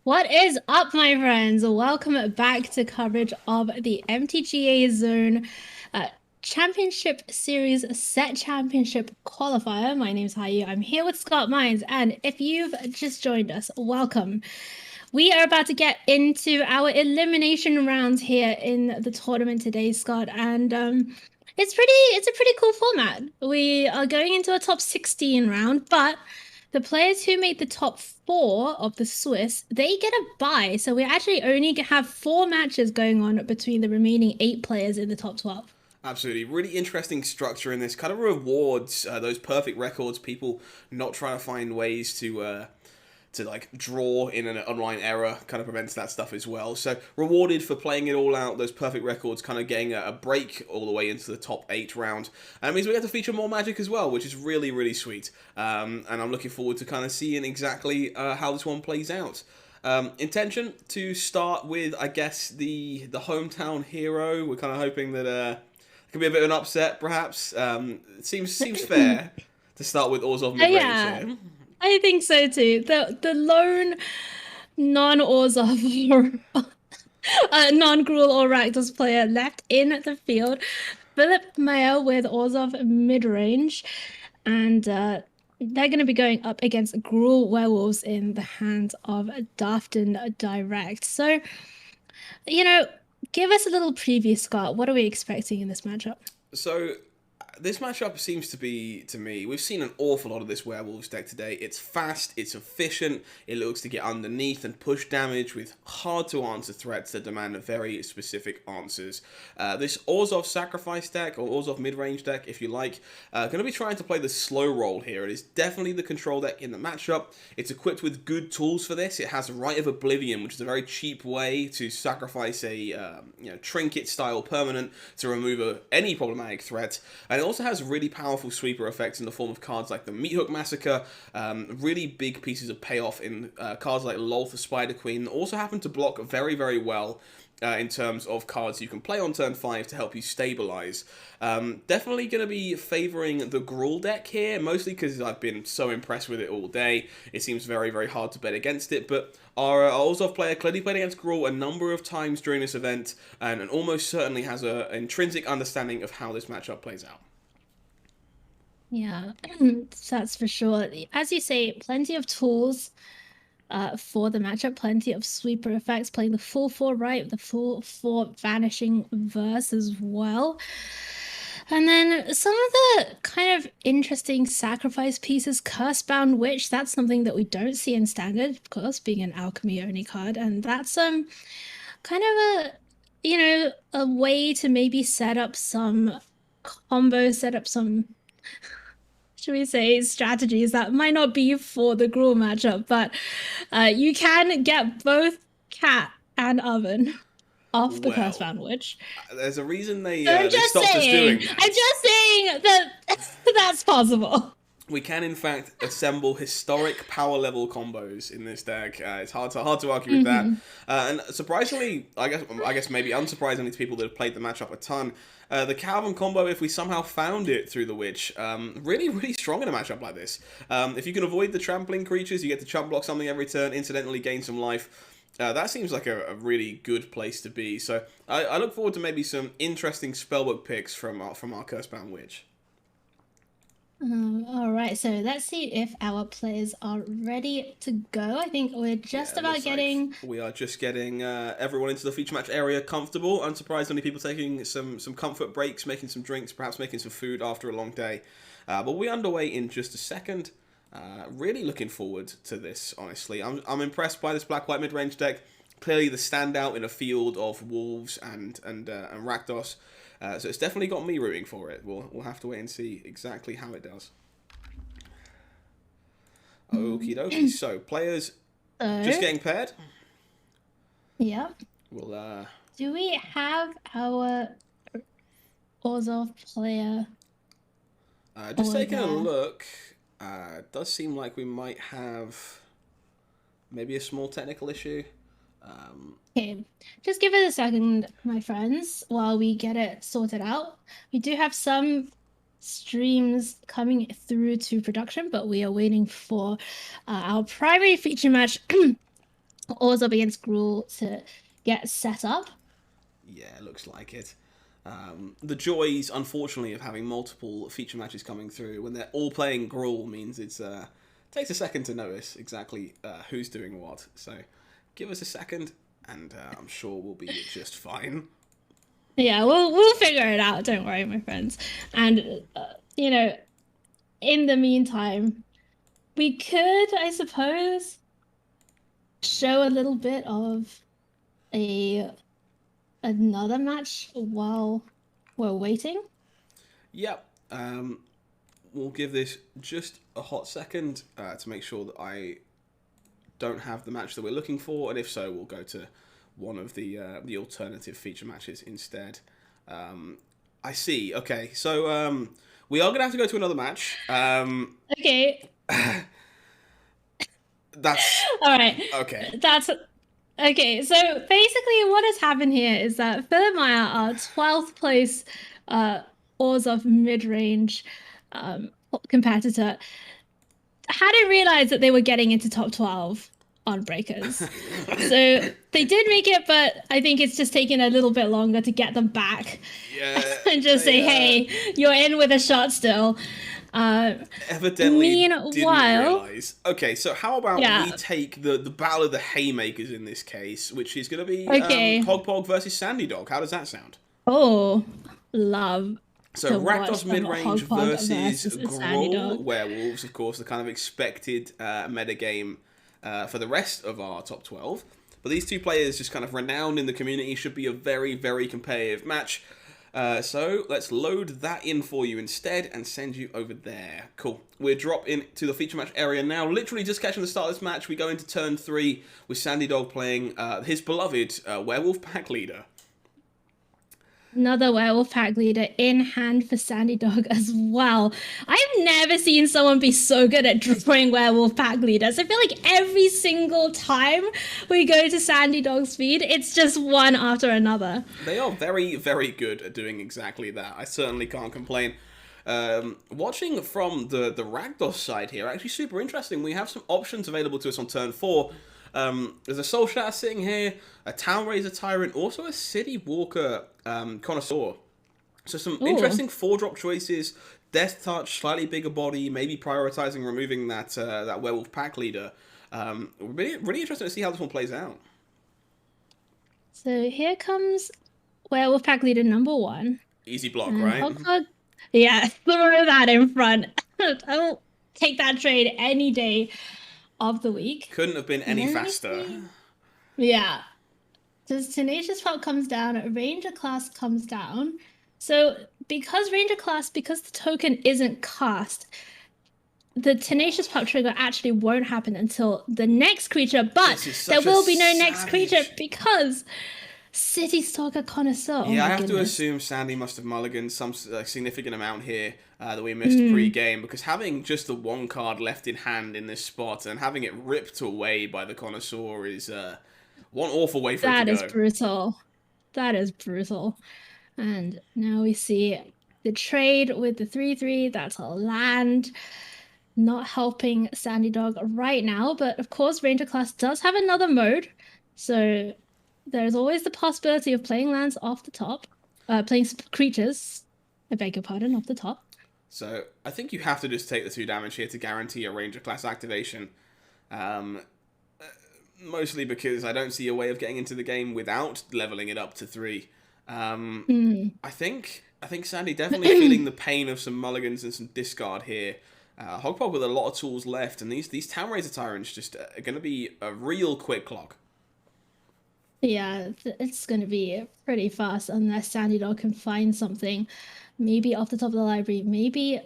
What is up, my friends? Welcome back to coverage of the MTGAZone uh, Championship Series Set Championship Qualifier. My name's Hayu. I'm here with Scott Mines, and if you've just joined us, welcome. We are about to get into our elimination rounds here in the tournament today, Scott, and it's a pretty cool format. We are going into a top 16 round, but the players who made the top four of the Swiss, they get a bye. So we actually only have four matches going on between the remaining eight players in the top 12. Absolutely, really interesting structure in this. Kind of rewards those perfect records. People not trying to find ways to like draw in an online era, kind of prevents that stuff as well. So rewarded for playing it all out, those perfect records, kind of getting a break all the way into the top 8 round. And it means we get to feature more Magic as well, which is really, really sweet. And I'm looking forward to kind of seeing exactly how this one plays out. Intention to start with, I guess, the hometown hero. We're kind of hoping that it could be a bit of an upset, perhaps. It seems fair to start with Orzhov mid-range Yeah, here. I think so too. The lone non-Orzhov non-Gruul or Rakdos player left in the field, Philip Mayer with Orzhov mid-range, and they're going to be going up against Gruul Werewolves in the hands of Dafton Direct. So, you know, give us a little preview, Scott. What are we expecting in this matchup? So this matchup seems to be, to me, we've seen an awful lot of this Werewolves deck today. It's fast, it's efficient, it looks to get underneath and push damage with hard-to-answer threats that demand very specific answers. This Orzhov Sacrifice deck, or Orzhov mid-range deck, if you like, going to be trying to play the slow role here. It is definitely the control deck in the matchup. It's equipped with good tools for this. It has Rite of Oblivion, which is a very cheap way to sacrifice a trinket-style permanent to remove any problematic threat. And it also has really powerful sweeper effects in the form of cards like the Meathook Massacre, really big pieces of payoff in cards like Lolth the Spider Queen, also happen to block very, very well in terms of cards you can play on turn 5 to help you stabilize. Definitely going to be favoring the Gruul deck here, mostly because I've been so impressed with it all day. It seems very, very hard to bet against it, but our Orzhov player clearly played against Gruul a number of times during this event, and almost certainly has an intrinsic understanding of how this matchup plays out. Yeah, that's for sure. As you say, plenty of tools for the matchup, plenty of sweeper effects, playing the full 4 right, the full 4 vanishing verse as well. And then some of the kind of interesting sacrifice pieces, Cursebound Witch, that's something that we don't see in standard, of course, being an alchemy only card. And that's kind of a way to maybe set up some combos, set up some, should we say, strategies that might not be for the Gruul matchup, but you can get both cat and oven off the Well, Cursebound Witch. there's a reason I'm they just stopped us saying, doing that. I'm just saying that that's possible. We can, in fact, assemble historic power level combos in this deck. It's hard to argue with that. And surprisingly, I guess maybe unsurprisingly to people that have played the matchup a ton, the Calvin combo, if we somehow found it through the Witch, really, really strong in a matchup like this. If you can avoid the trampling creatures, you get to chump block something every turn, incidentally gain some life. That seems like a really good place to be. So I look forward to maybe some interesting spellbook picks from our Cursebound Witch. All right, so let's see if our players are ready to go. I think we're just about getting. Like we are just getting everyone into the feature match area comfortable. Unsurprisingly, people taking some comfort breaks, making some drinks, perhaps making some food after a long day. But we're underway in just a second. Really looking forward to this, honestly. I'm impressed by this black-white mid-range deck. Clearly the standout in a field of Wolves and Rakdos. So it's definitely got me rooting for it. We'll have to wait and see exactly how it does. Okie dokie. So players just getting paired. Yep. We'll Do we have our Orzhov player? just taking a look. It does seem like we might have maybe a small technical issue. Okay, just give it a second, my friends, while we get it sorted out. We do have some streams coming through to production, but we are waiting for our primary feature match Orzhov against Gruul to get set up. Yeah, looks like it. The joys, unfortunately, of having multiple feature matches coming through when they're all playing Gruul means it's takes a second to notice exactly who's doing what. So give us a second, and I'm sure we'll be just fine. Yeah, we'll figure it out. Don't worry, my friends. And you know, in the meantime, we could, I suppose, show a little bit of a another match while we're waiting. Yep. We'll give this just a hot second to make sure that I don't have the match that we're looking for, and if so, we'll go to one of the alternative feature matches instead. I see. Okay, so we are gonna have to go to another match. Okay. That's all right. Okay. That's okay. So basically, what has happened here is that Philomaya, our 12th place Orzhov mid-range competitor, hadn't realized that they were getting into top 12 on breakers. So they did make it, but I think it's just taking a little bit longer to get them back. Yeah. And just say, hey, you're in with a shot still. Evidently meanwhile, didn't realize. Okay, so how about we take the battle of the haymakers in this case, which is going to be Hogpog versus Sandy Dog. How does that sound? Oh, love. So Rakdos mid-range versus Gruul werewolves, of course, the kind of expected metagame for the rest of our top 12. But these two players, just kind of renowned in the community, should be a very, very competitive match. So let's load that in for you instead and send you over there. Cool. We're drop into the feature match area now. Literally just catching the start of this match, we go into turn 3 with Sandy Dog playing his beloved werewolf pack leader. Another werewolf pack leader in hand for Sandy Dog as well. I've never seen someone be so good at drawing werewolf pack leaders. I feel like every single time we go to Sandy Dog's feed, it's just one after another. They are very, very good at doing exactly that. I certainly can't complain. Watching from the Rakdos side here, actually super interesting. We have some options available to us on turn 4. There's a Soul Shatter sitting here, a Town Razor Tyrant, also a City Walker Connoisseur. So some interesting 4-drop choices. Death Touch, slightly bigger body, maybe prioritizing removing that Werewolf Pack Leader. Really interesting to see how this one plays out. So here comes Werewolf Pack Leader number 1. Easy block, right? Hogpog, yeah, throw that in front. I'll take that trade any day of the week. Couldn't have been any faster. Yeah. Does Tenacious Pup comes down, Ranger class comes down. So because the token isn't cast, the Tenacious Pup trigger actually won't happen until the next creature, but there will be no next creature because City Stalker Connoisseur. Yeah, I have to assume Sandy must have mulliganed some significant amount here that we missed pre-game, because having just the one card left in hand in this spot and having it ripped away by the Connoisseur is one awful way for it to go. That is brutal. That is brutal. And now we see the trade with the 3/3. That's a land. Not helping Sandy Dog right now, but of course Ranger class does have another mode. So there's always the possibility of playing lands off the top. Playing creatures, I beg your pardon, off the top. So I think you have to just take the 2 damage here to guarantee a Ranger class activation. Mostly because I don't see a way of getting into the game without leveling it up to 3. I think Sandy definitely feeling the pain of some mulligans and some discard here. Hogpog with a lot of tools left, and these Town Razor Tyrants just are going to be a real quick clock. Yeah, it's going to be pretty fast unless Sandy Dog can find something, maybe off the top of the library, maybe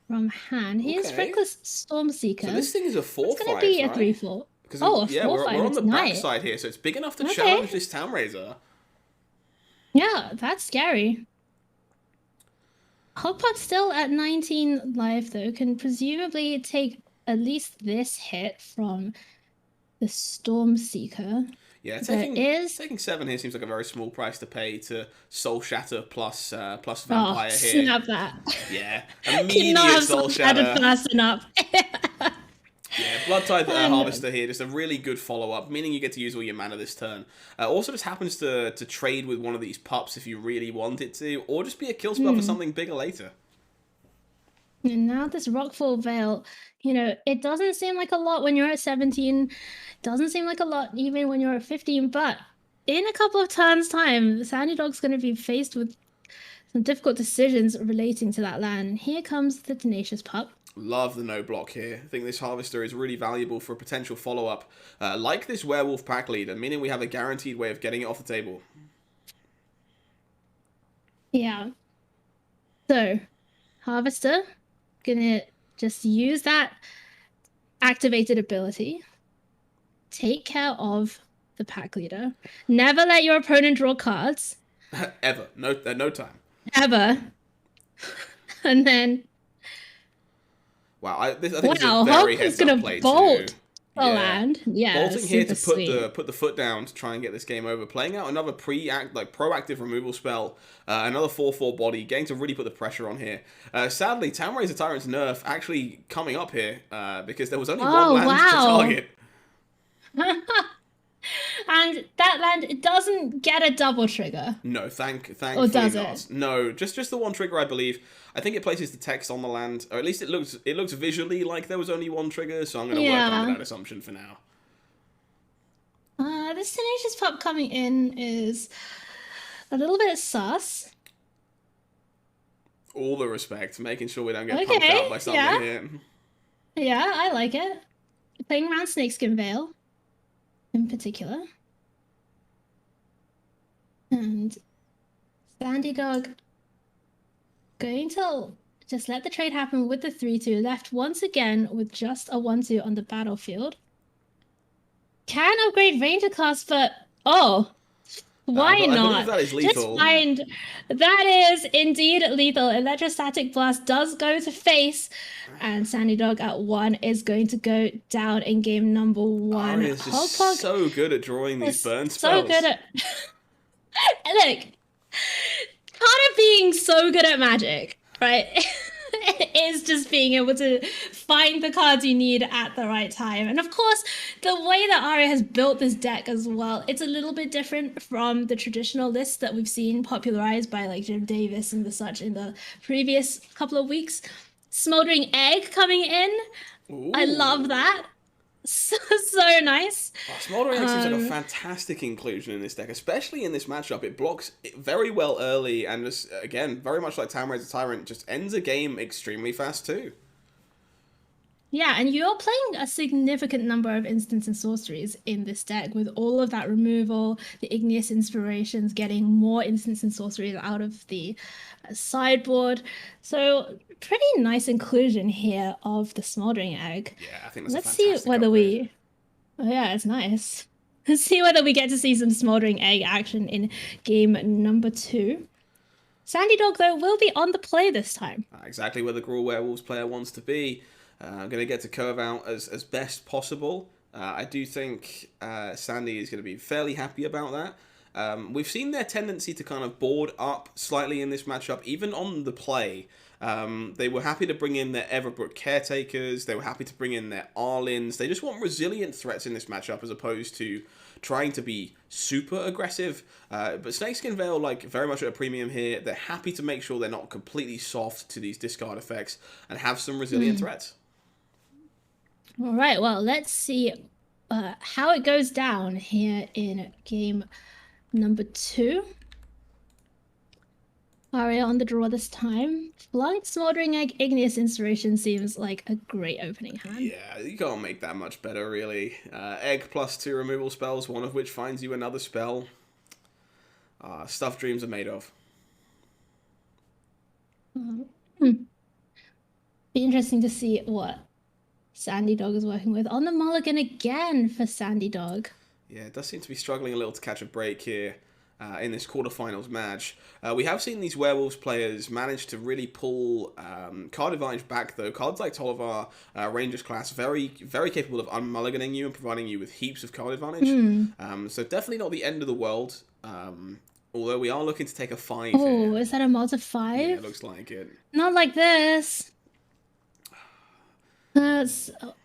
from hand. Here's Reckless Stormseeker. So this thing is a 4/5, It's going to be a 3/4. Oh, a 4/5. We're on the back side here, so it's big enough to challenge this Town Razor. Yeah, that's scary. Hogpog's still at 19 life, though. Can presumably take at least this hit from the Stormseeker. Yeah, taking 7 here seems like a very small price to pay to Soul Shatter plus Vampire here. Snap that. Yeah, immediate Soul Shatter. Fast enough. Yeah, Blood Tithe And Harvester here, just a really good follow-up, meaning you get to use all your mana this turn. Also just happens to trade with one of these pups if you really want it to, or just be a kill spell for something bigger later. and now this Rockfall Veil, it doesn't seem like a lot when you're at 17. Doesn't seem like a lot even when you're at 15, but in a couple of turns' time, Sandy Dog's going to be faced with some difficult decisions relating to that land. Here comes the Tenacious Pup. Love the no block here. I think this Harvester is really valuable for a potential follow-up, like this Werewolf Pack Leader, meaning we have a guaranteed way of getting it off the table. Yeah. So, Harvester, gonna just use that activated ability. Take care of the pack leader. Never let your opponent draw cards. Ever. No time. Ever. And then... Wow, I think it's wow, a very Hulk is heads-up gonna play bolt too. the land. Yeah, bolting here to sweet. put the foot down to try and get this game over. Playing out another proactive removal spell, another 4/4 body, getting to really put the pressure on here. Sadly, Town Razor Tyrant's nerf actually coming up here because there was only one land to target. And that land, it doesn't get a double trigger. No, thankfully or does not. it? No, just the one trigger, I believe. I think it places the text on the land, or at least it looks visually like there was only one trigger. So I'm going to work under that assumption for now. This Tenacious Pup coming in is a little bit sus. All the respect, making sure we don't get pumped out by something here. Yeah, I like it. Playing around Snakeskin Veil, in particular. And Sandy Dog going to just let the trade happen with the 3/2, left once again with just a 1/2 on the battlefield. Can upgrade Ranger class, but why not? I believe that is lethal. Just find that is indeed lethal. Electrostatic Blast does go to face, and Sandy Dog at 1 is going to go down in game number 1. Ari is just so good at drawing these burn spells. So good at look. Part of being so good at Magic, right, is just being able to find the cards you need at the right time. And of course, the way that Aria has built this deck as well, it's a little bit different from the traditional lists that we've seen popularized by like Jim Davis and the such in the previous couple of weeks. Smoldering Egg coming in. Ooh. I love that. So nice. Smoldering Egg seems like a fantastic inclusion in this deck, especially in this matchup. It blocks very well early, and just, again, very much like Town Razor Tyrant, just ends a game extremely fast too. Yeah, and you're playing a significant number of instants and sorceries in this deck with all of that removal, the Igneous Inspirations, getting more instants and sorceries out of the sideboard. So pretty nice inclusion here of the Smoldering Egg. Yeah, I think that's Let's see whether upgrade. yeah, it's nice. Let's see whether we get to see some Smoldering Egg action in game number 2. Sandy Dog, though, will be on the play this time. Exactly where the Gruul Werewolves player wants to be. I'm going to get to curve out as best possible. I do think Sandy is going to be fairly happy about that. We've seen their tendency to kind of board up slightly in this matchup, even on the play. They were happy to bring in their Everbrook Caretakers. They were happy to bring in their Arlins. They just want resilient threats in this matchup as opposed to trying to be super aggressive. But Snakeskin Veil, like, very much at a premium here. They're happy to make sure they're not completely soft to these discard effects and have some resilient threats. All right, well, let's see how it goes down here in game number 2. Aria on the draw this time. Flunked Smoldering Egg Igneous Inspiration seems like a great opening hand. Yeah, you can't make that much better, really. Egg plus 2 removal spells, one of which finds you another spell. Stuff dreams are made of. Be interesting to see what Sandy Dog is working with. On the mulligan again for Sandy Dog. Yeah, it does seem to be struggling a little to catch a break here in this quarterfinals match. We have seen these Werewolves players manage to really pull card advantage back, though. Cards like Tollivar, Rangers class, very, very capable of unmulliganing you and providing you with heaps of card advantage. So definitely not the end of the world. Although we are looking to take a 5 here. Oh, is that a multi 5? Yeah, it looks like it. Not like this.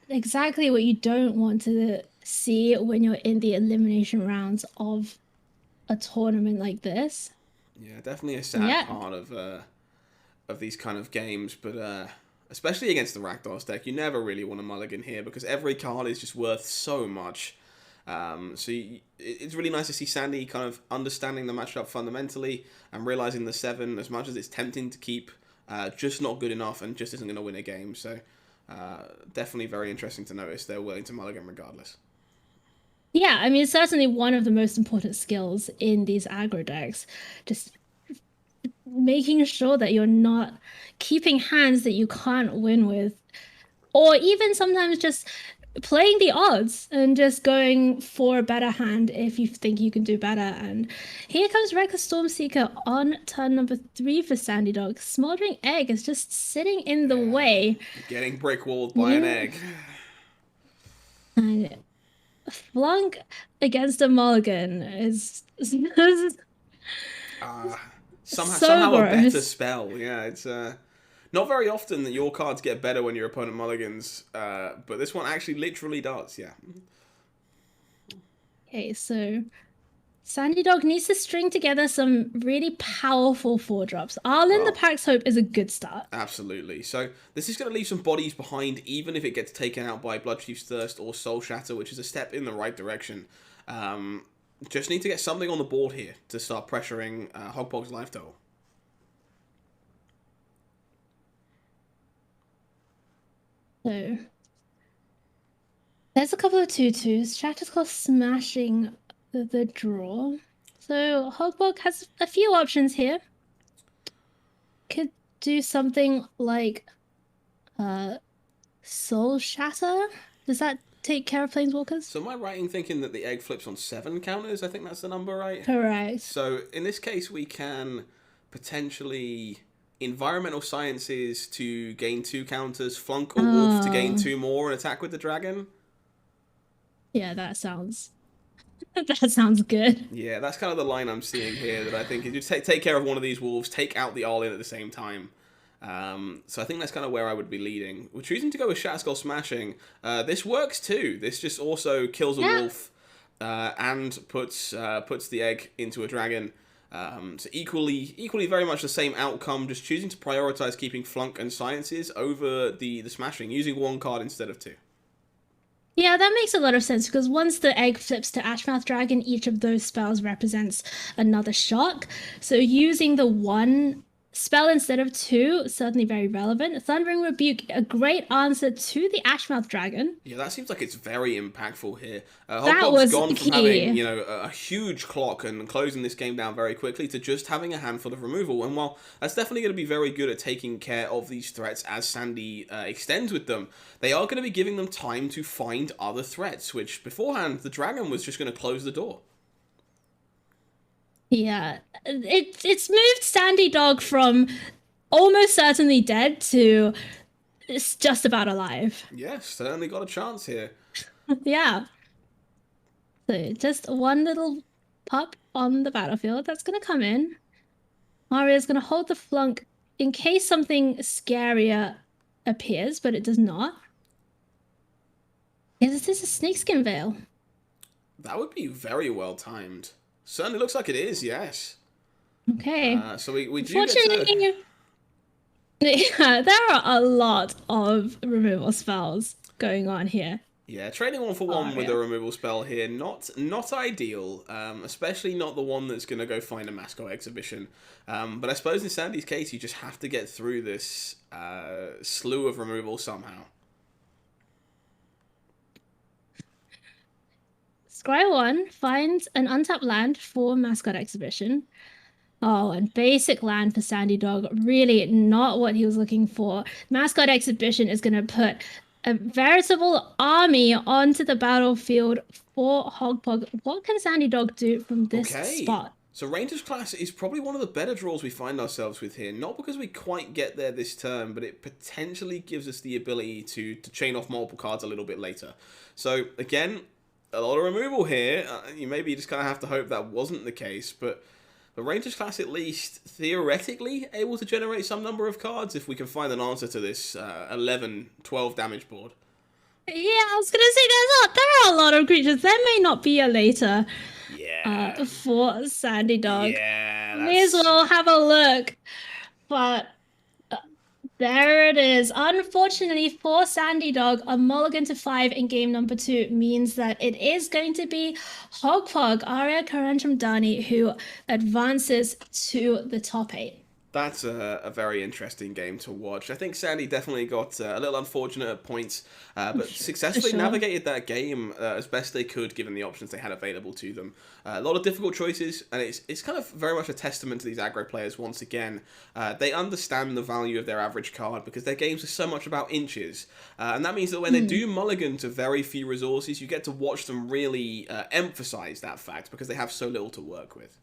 exactly what you don't want to see when you're in the elimination rounds of a tournament like this. Yeah, definitely a sad Yeah. part of these kind of games, but especially against the Rakdos deck, you never really want to mulligan here because every card is just worth so much. It's really nice to see Sandy kind of understanding the matchup fundamentally and realizing the 7, as much as it's tempting to keep, just not good enough and just isn't going to win a game. So definitely very interesting to notice they're willing to mulligan regardless. Yeah, I mean, it's certainly one of the most important skills in these aggro decks. Just making sure that you're not keeping hands that you can't win with, or even sometimes just playing the odds and just going for a better hand if you think you can do better. And here comes Reckless Stormseeker on turn number 3 for Sandy Dog. Smoldering Egg is just sitting in the way. Getting brick walled by an egg. And flunk against a mulligan is Somehow a gross. better spell. Yeah, it's not very often that your cards get better when your opponent mulligans, but this one actually literally does. Yeah. Okay, so Sandy Dog needs to string together some really powerful 4-drops. Arlen the Pack's Hope is a good start. Absolutely. So this is going to leave some bodies behind, even if it gets taken out by Bloodchief's Thirst or Soul Shatter, which is a step in the right direction. Just need to get something on the board here to start pressuring Hogpog's life total. So there's a couple of 2/2s. Shatter's Claw smashing the draw. So Hogbog has a few options here. Could do something like Soul Shatter. Does that take care of Planeswalkers? So am I right in thinking that the egg flips on 7 counters? I think that's the number, right? Correct. So in this case, we can potentially Environmental Sciences to gain 2 counters, Flunk or Wolf to gain 2 more, and attack with the dragon. Yeah, that sounds good. Yeah, that's kind of the line I'm seeing here. That I think is you take care of one of these wolves, take out the Arlen at the same time. So I think that's kind of where I would be leading. We're choosing to go with Shatterskull Smashing. This works too. This just also kills a wolf and puts the egg into a dragon. So equally very much the same outcome, just choosing to prioritize keeping Flunk and Sciences over the smashing, using 1 card instead of 2. Yeah, that makes a lot of sense because once the egg flips to Ashmouth Dragon, each of those spells represents another shock. So using the 1 spell instead of 2, certainly very relevant. Thundering Rebuke, a great answer to the Ashmouth Dragon. Yeah, that seems like it's very impactful here. That was gone key. from having a huge clock and closing this game down very quickly to just having a handful of removal. And while that's definitely going to be very good at taking care of these threats as Sandy extends with them, they are going to be giving them time to find other threats, which beforehand the dragon was just going to close the door. Yeah, it's moved Sandy Dog from almost certainly dead to it's just about alive. Yes, certainly got a chance here. Yeah. So just one little pup on the battlefield that's going to come in. Maria's going to hold the flunk in case something scarier appears, but it does not. Is this a snakeskin veil? That would be very well timed. Certainly looks like it is, yes. Okay. So we do Unfortunately, get to... yeah, there are a lot of removal spells going on here. Yeah, trading 1 for 1 with a removal spell here, not ideal, especially not the one that's going to go find a mascot exhibition. But I suppose in Sandy's case, you just have to get through this slew of removal somehow. Scry 1 finds an untapped land for mascot exhibition. Oh, and basic land for Sandy Dog. Really not what he was looking for. Mascot exhibition is going to put a veritable army onto the battlefield for Hogpog. What can Sandy Dog do from this spot? So Ranger's Class is probably one of the better draws we find ourselves with here. Not because we quite get there this turn, but it potentially gives us the ability to chain off multiple cards a little bit later. So again, a lot of removal here. You maybe just kind of have to hope that wasn't the case, but the Ranger's Class at least theoretically able to generate some number of cards if we can find an answer to this 11, 12 damage board. Yeah, I was gonna say there are a lot of creatures. There may not be a later Yeah. for Sandy Dog. Yeah, May as that's well have a look. But there it is. Unfortunately for Sandy Dog, a mulligan to 5 in game number 2 means that it is going to be Hogpog, Arya Karancham who advances to the top 8. That's a very interesting game to watch. I think Sandy definitely got a little unfortunate at points, but For successfully sure. navigated that game as best they could given the options they had available to them. A lot of difficult choices, and it's kind of very much a testament to these aggro players once again. They understand the value of their average card because their games are so much about inches. And that means that when they do mulligan to very few resources, you get to watch them really emphasize that fact because they have so little to work with.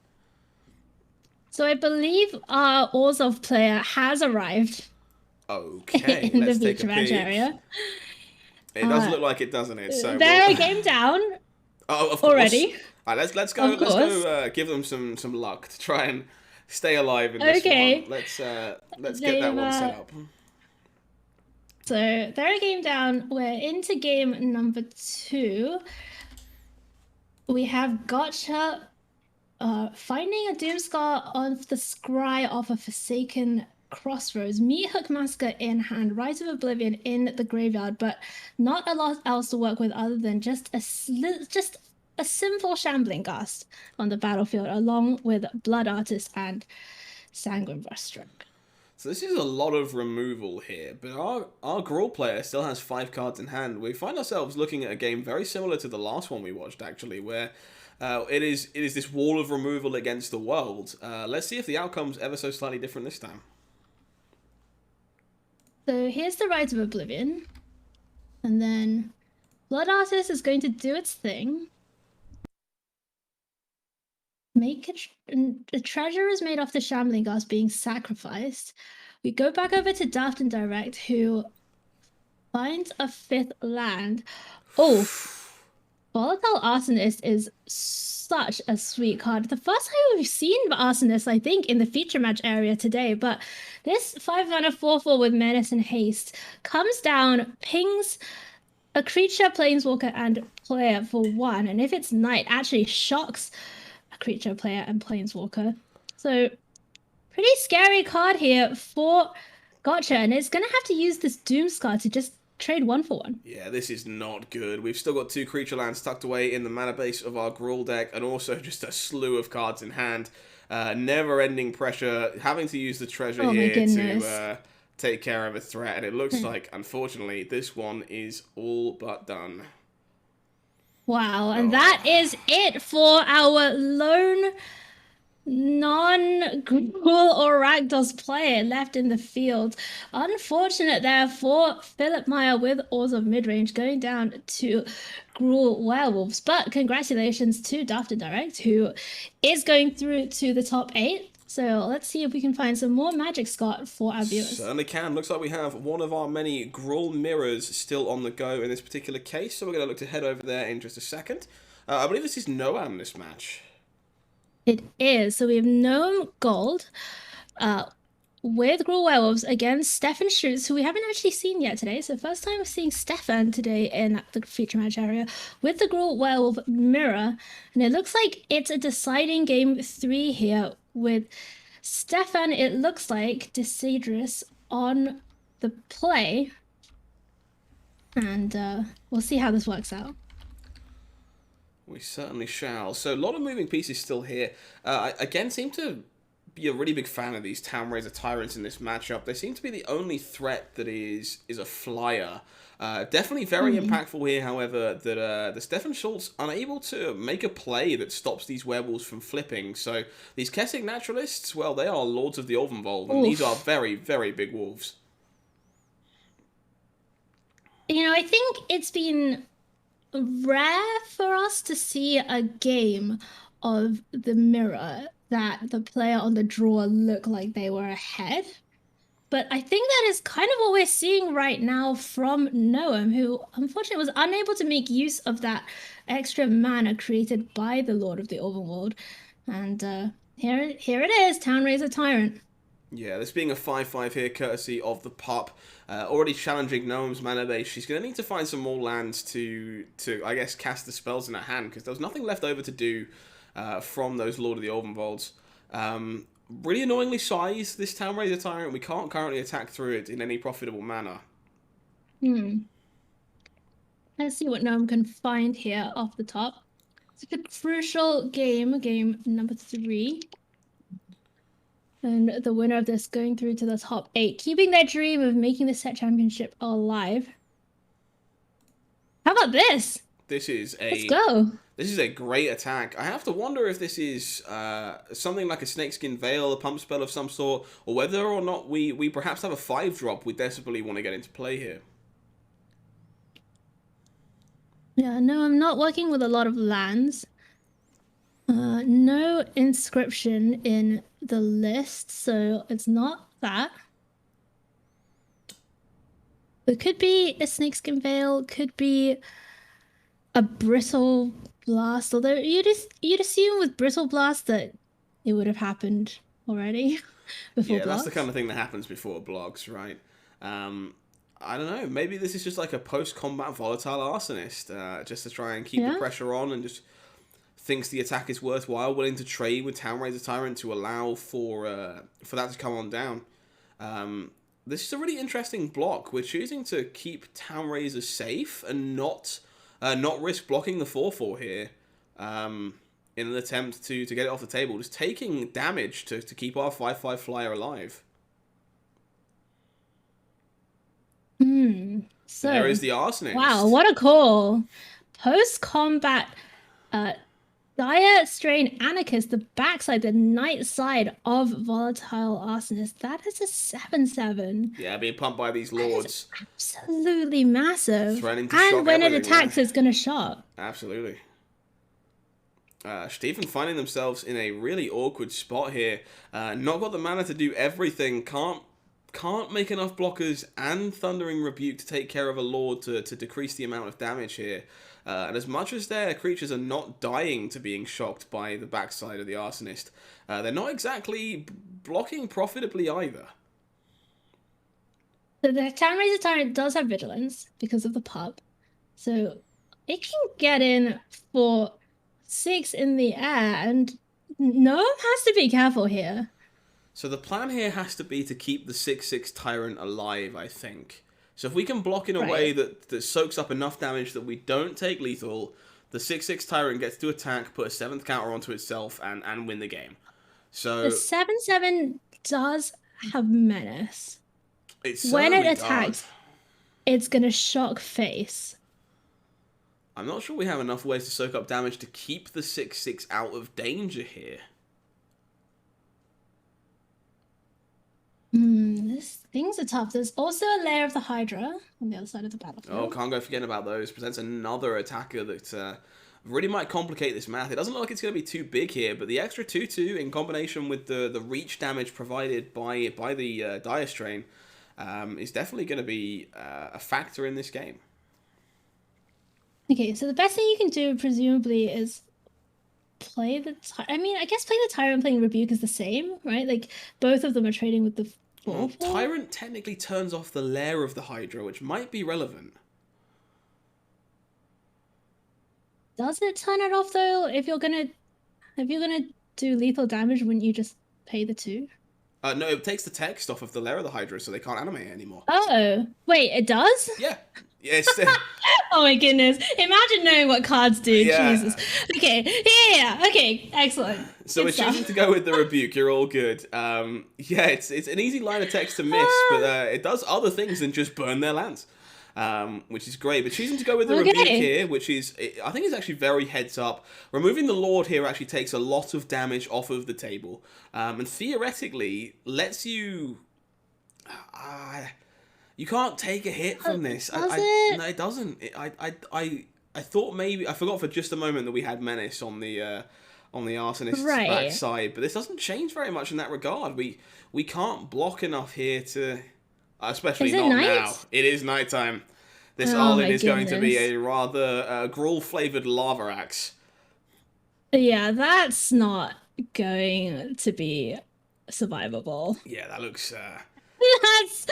So I believe our Orzhov player has arrived Okay, in the let's take a feature match peek. area. It does look like it, doesn't it? So They're a we'll... game down oh, of course. already. All right, Of let's course. go give them some luck to try and stay alive in this one. Okay. Let's get that They've one set up. so they're a game down. We're into game number 2. We have Gotcha finding a Doomscar on the scry of a Forsaken Crossroads. Meat Hook Massacre in hand, Rite of Oblivion in the graveyard, but not a lot else to work with other than just a simple Shambling Ghast on the battlefield, along with Blood Artist and Sanguine Brushstroke. So this is a lot of removal here, but our Gruul player still has 5 cards in hand. We find ourselves looking at a game very similar to the last one we watched, actually, where it is this wall of removal against the world. Let's see if the outcome's ever so slightly different this time. So here's the Rite of Oblivion. And then Blood Artist is going to do its thing. A treasure is made off the Shambling Ghast being sacrificed. We go back over to Daft and Direct, who finds a 5th land. Oh, Volatile Arsonist is such a sweet card. The first time we've seen Arsonist, I think, in the feature match area today, but this 5-mana 4/4 with Menace and Haste comes down, pings a creature, planeswalker, and player for 1, and if it's night, actually shocks a creature, player, and planeswalker. So, pretty scary card here for Gotcha, and it's gonna have to use this Doomscar to just trade 1 for 1. Yeah, this is not good. We've still got 2 creature lands tucked away in the mana base of our Gruul deck, and also just a slew of cards in hand. Never-ending pressure, having to use the treasure here to take care of a threat, and it looks like, unfortunately, this one is all but done. Wow, and that is it for our lone non-Gruul or Rakdos player left in the field. Unfortunate there for Philip Meyer with Orzhov midrange going down to Gruul Werewolves. But congratulations to Daft and Direct, who is going through to the top 8. So let's see if we can find some more Magic, Scott, for our viewers. Certainly can. Looks like we have one of our many Gruul mirrors still on the go in this particular case, so we're going to look to head over there in just a second. I believe this is Noam, this match. It is. So we have Gnome Gold with Gruul Werewolves against Stefan Schutz, who we haven't actually seen yet today. So first time seeing Stefan today in the feature match area with the Gruul Werewolf Mirror. And it looks like it's a deciding game 3 here with Stefan, it looks like, Decidris on the play. And we'll see how this works out. We certainly shall. So a lot of moving pieces still here. I again seem to be a really big fan of these Town Razor Tyrants in this matchup. They seem to be the only threat that is a flyer. Definitely very impactful here, however, that the Stefan Schultz unable to make a play that stops these werewolves from flipping. So these Kessig Naturalists, well, they are Lords of the Ulvenwald, and these are very, very big wolves. You know, I think it's been rare for us to see a game of the mirror that the player on the draw looked like they were ahead. But I think that is kind of what we're seeing right now from Noam, who unfortunately was unable to make use of that extra mana created by the Lord of the Overworld. And here it is, Town Razor Tyrant. Yeah, this being a 5/5 here, courtesy of the pup, already challenging Gnome's mana base. She's going to need to find some more lands to I guess, cast the spells in her hand, because there was nothing left over to do from those Lord of the Oldenvolds. Really annoyingly sized, this Town Raiser Tyrant. We can't currently attack through it in any profitable manner. Hmm. Let's see what Gnome can find here off the top. It's a crucial game, game number 3. And the winner of this going through to the top 8, keeping their dream of making the set championship alive. How about this? This is Let's go. This is a great attack. I have to wonder if this is something like a Snakeskin Veil, a pump spell of some sort, or whether or not we perhaps have a 5-drop we desperately want to get into play here. Yeah, no, I'm not working with a lot of lands. No inscription in the list, so it's not that. It could be a Snakeskin Veil, could be a Brittle Blast, although you'd assume with Brittle Blast that it would have happened already before Yeah, blocks. that's the kind of thing that happens before blocks, right? I don't know, maybe this is just like a post-combat Volatile Arsonist, just to try and keep the pressure on and just thinks the attack is worthwhile, willing to trade with Town Raiser Tyrant to allow for that to come on down. This is a really interesting block. We're choosing to keep Town Raiser safe and not risk blocking the 4/4 here in an attempt to get it off the table. Just taking damage to keep our 5/5 flyer alive. So there is the Arsonist. Wow, what a call. Post-combat Dire Strain Anarchist, the backside, the night side of Volatile Arsonist. That is a 7/7. Yeah, being pumped by these lords. Absolutely massive. Threatening to and shock when it everything, attacks, yeah. it's going to shock. Absolutely. Stephen finding themselves in a really awkward spot here. Not got the mana to do everything. Can't make enough blockers and Thundering Rebuke to take care of a Lord to decrease the amount of damage here. And as much as their creatures are not dying to being shocked by the backside of the Arsonist, they're not exactly blocking profitably either. So the Town Raiser Tyrant does have Vigilance because of the pup. So it can get in for 6 in the air, and Gnome has to be careful here. So the plan here has to be to keep the 6/6 Tyrant alive, I think. So if we can block in a way that soaks up enough damage that we don't take lethal, the 6/6 Tyrant gets to attack, put a 7th counter onto itself, and win the game. So the 7/7 does have Menace. When it attacks, it's going to shock face. I'm not sure we have enough ways to soak up damage to keep the 6/6 out of danger here. Things are tough. There's also a layer of the Hydra on the other side of the battlefield. Oh, can't go forgetting about those. Presents another attacker that really might complicate this math. It doesn't look like it's going to be too big here, but the extra 2/2 in combination with the reach damage provided by the Dire Strain is definitely going to be a factor in this game. Okay, so the best thing you can do, presumably, is play the... I mean, I guess playing the Tyrant and playing Rebuke is the same, right? Like, both of them are trading with the 4/4. Tyrant technically turns off the lair of the Hydra, which might be relevant. Does it turn it off, though? If you're gonna do lethal damage, wouldn't you just pay the 2? No, it takes the text off of the lair of the Hydra, so they can't animate it anymore. Oh, wait, it does? Yeah. Yes. Oh my goodness. Imagine knowing what cards do. Yeah. Jesus. Okay. Yeah. Okay. Excellent. So we're choosing to go with the Rebuke. You're all good. Yeah, it's an easy line of text to miss, but it does other things than just burn their lands, which is great. But choosing to go with the Rebuke here, which is, I think, is actually very heads up. Removing the Lord here actually takes a lot of damage off of the table, and theoretically lets you. You can't take a hit from this. Does it? No, it doesn't. I thought maybe I forgot for just a moment that we had Menace on the Arsonist's backside, but this doesn't change very much in that regard. We can't block enough here to, especially not now. It is nighttime. This all-in is going to be a rather gruel-flavored lava axe. Yeah, that's not going to be survivable. Yeah, that looks. That's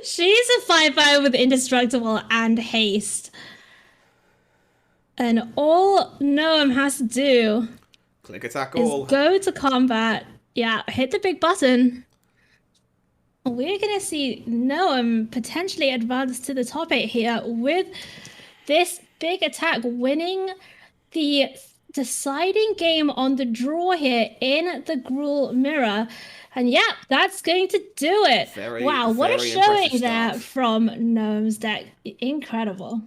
she's a 5/5 with indestructible and haste. And all Noam has to do Click attack is all. go to combat. Yeah, hit the big button. We're gonna see Noam potentially advance to the top 8 here with this big attack winning the deciding game on the draw here in the Gruul Mirror. And yeah, that's going to do it. Very, Wow, what a very impressive showing there start. from Noam's deck. Incredible.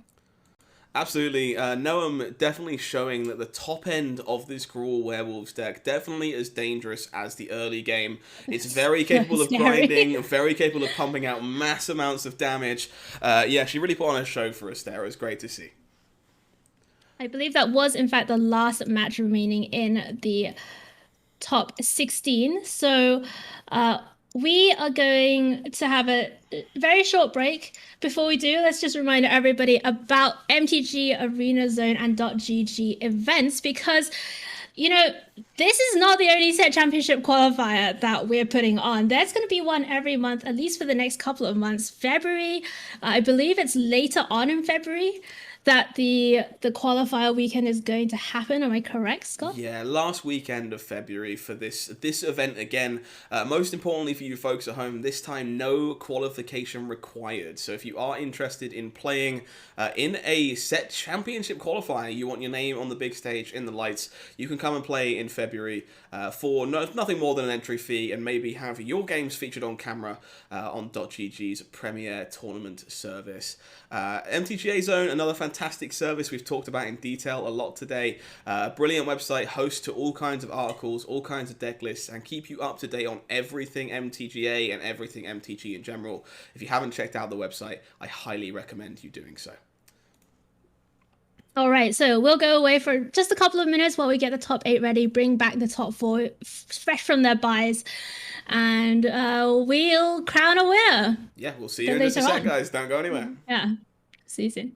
Absolutely. Noam definitely showing that the top end of this Gruul Werewolves deck definitely as dangerous as the early game. It's very capable of Scary. grinding, very capable of pumping out mass amounts of damage. Yeah, she really put on a show for us there. It was great to see. I believe that was, in fact, the last match remaining in the top 16. So we are going to have a very short break. Before we do, let's just remind everybody about MTG Arena Zone and .gg events, because you know, this is not the only set championship qualifier that we're putting on. There's going to be one every month, at least for the next couple of months. February, I believe it's later on in February that the qualifier weekend is going to happen. Am I correct, Scott? Yeah, last weekend of February for this event again. Most importantly for you folks at home, this time no qualification required. So if you are interested in playing in a set championship qualifier, you want your name on the big stage in the lights, you can come and play in February for nothing more than an entry fee, and maybe have your games featured on camera on .gg's premier tournament service. MTGAZone, another fantastic service we've talked about in detail a lot today. Brilliant website, host to all kinds of articles, all kinds of deck lists, and keep you up to date on everything MTGA and everything MTG in general. If you haven't checked out the website, I highly recommend you doing so. All right, so we'll go away for just a couple of minutes while we get the top 8 ready, bring back the top 4 fresh from their buys, and we'll crown a winner. Yeah, we'll see you in just a sec, guys. Don't go anywhere. Yeah, see you soon.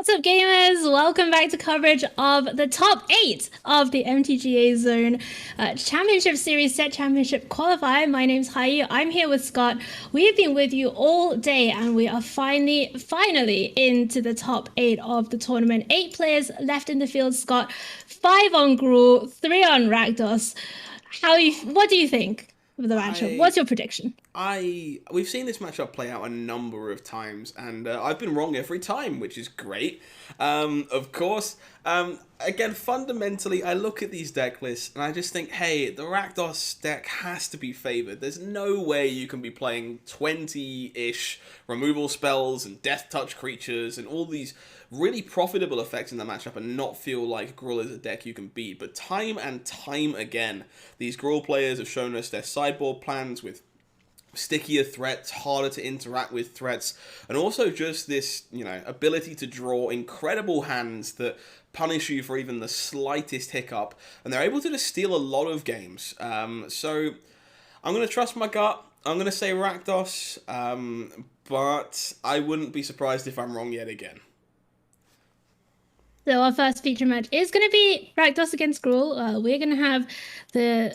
What's up, gamers? Welcome back to coverage of the top 8 of the MTGAZone Championship Series Set Championship Qualifier. My name's Hayu. I'm here with Scott. We have been with you all day, and we are finally into the top 8 of the tournament. 8 players left in the field, Scott. 5 on Gruul, 3 on Rakdos. What do you think of the matchup? What's your prediction? We've seen this matchup play out a number of times, and I've been wrong every time, which is great. Of course, again, fundamentally, I look at these deck lists and I just think, hey, the Rakdos deck has to be favored. There's no way you can be playing 20-ish removal spells and death touch creatures and all these really profitable effects in the matchup and not feel like Gruul is a deck you can beat. But time and time again, these Gruul players have shown us their sideboard plans with stickier threats, harder to interact with threats, and also just this, ability to draw incredible hands that punish you for even the slightest hiccup, and they're able to just steal a lot of games. So I'm going to trust my gut. I'm going to say Rakdos, but I wouldn't be surprised if I'm wrong yet again. So our first feature match is going to be Rakdos against Gruul. We're going to have the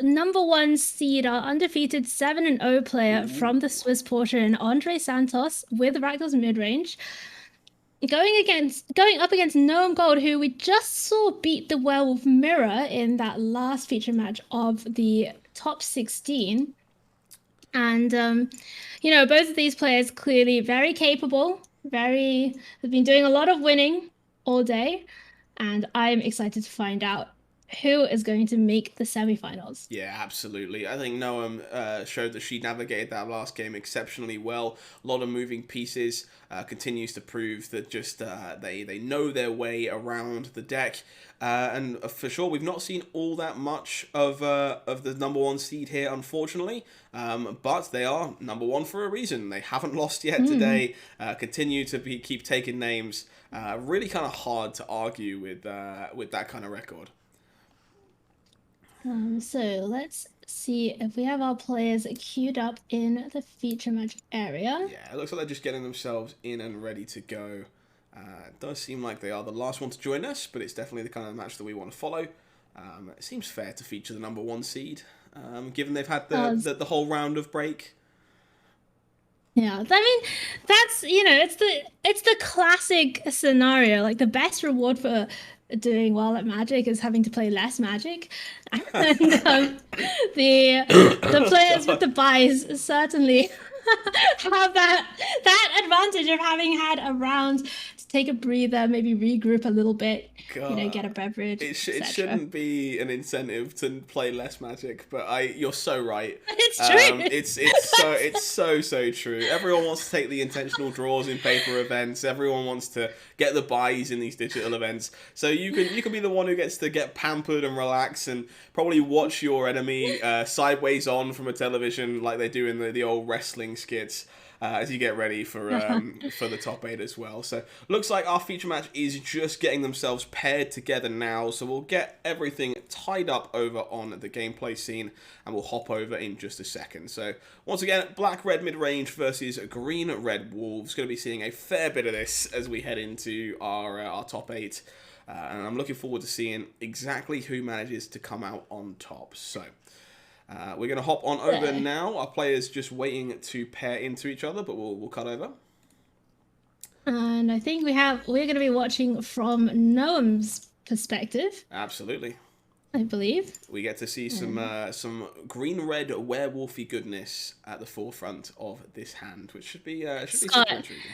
number 1 seed, our undefeated 7-0 player from the Swiss portion, Andre Santos, with Rakdos midrange, going up against Noam Gold, who we just saw beat the Werewolf Mirror in that last feature match of the top 16. And both of these players clearly very capable, have been doing a lot of winning all day, and I'm excited to find out who is going to make the semifinals. Yeah, absolutely. I think Noam showed that she navigated that last game exceptionally well. A lot of moving pieces, continues to prove that just they know their way around the deck. And for sure, we've not seen all that much of the number 1 seed here, unfortunately. But they are number 1 for a reason. They haven't lost yet today. Continue to keep taking names. Really kind of hard to argue with that kind of record. So let's see if we have our players queued up in the feature match area. Yeah, it looks like they're just getting themselves in and ready to go. It does seem like they are the last one to join us, but it's definitely the kind of match that we want to follow. It seems fair to feature the number 1 seed, given they've had the whole round of break. Yeah, I mean, that's, it's the classic scenario. Like, the best reward for doing well at Magic is having to play less Magic, and the players with the buys certainly have that advantage of having had a round to take a breather, maybe regroup a little bit, get a beverage. It shouldn't be an incentive to play less Magic, but you're so right. It's true. It's so true. Everyone wants to take the intentional draws in paper events. Everyone wants to get the buys in these digital events. So you can be the one who gets to get pampered and relax and probably watch your enemy sideways on from a television like they do in the old wrestling skits. As you get ready for the top 8 as well. So looks like our feature match is just getting themselves paired together now. So we'll get everything tied up over on the gameplay scene, and we'll hop over in just a second. So once again, black-red mid-range versus green-red wolves. Going to be seeing a fair bit of this as we head into our top 8. And I'm looking forward to seeing exactly who manages to come out on top. So we're going to hop on over now. Our players just waiting to pair into each other, but we'll cut over. And I think we're going to be watching from Noam's perspective. Absolutely. I believe. We get to see some green-red werewolfy goodness at the forefront of this hand, which should be super intriguing.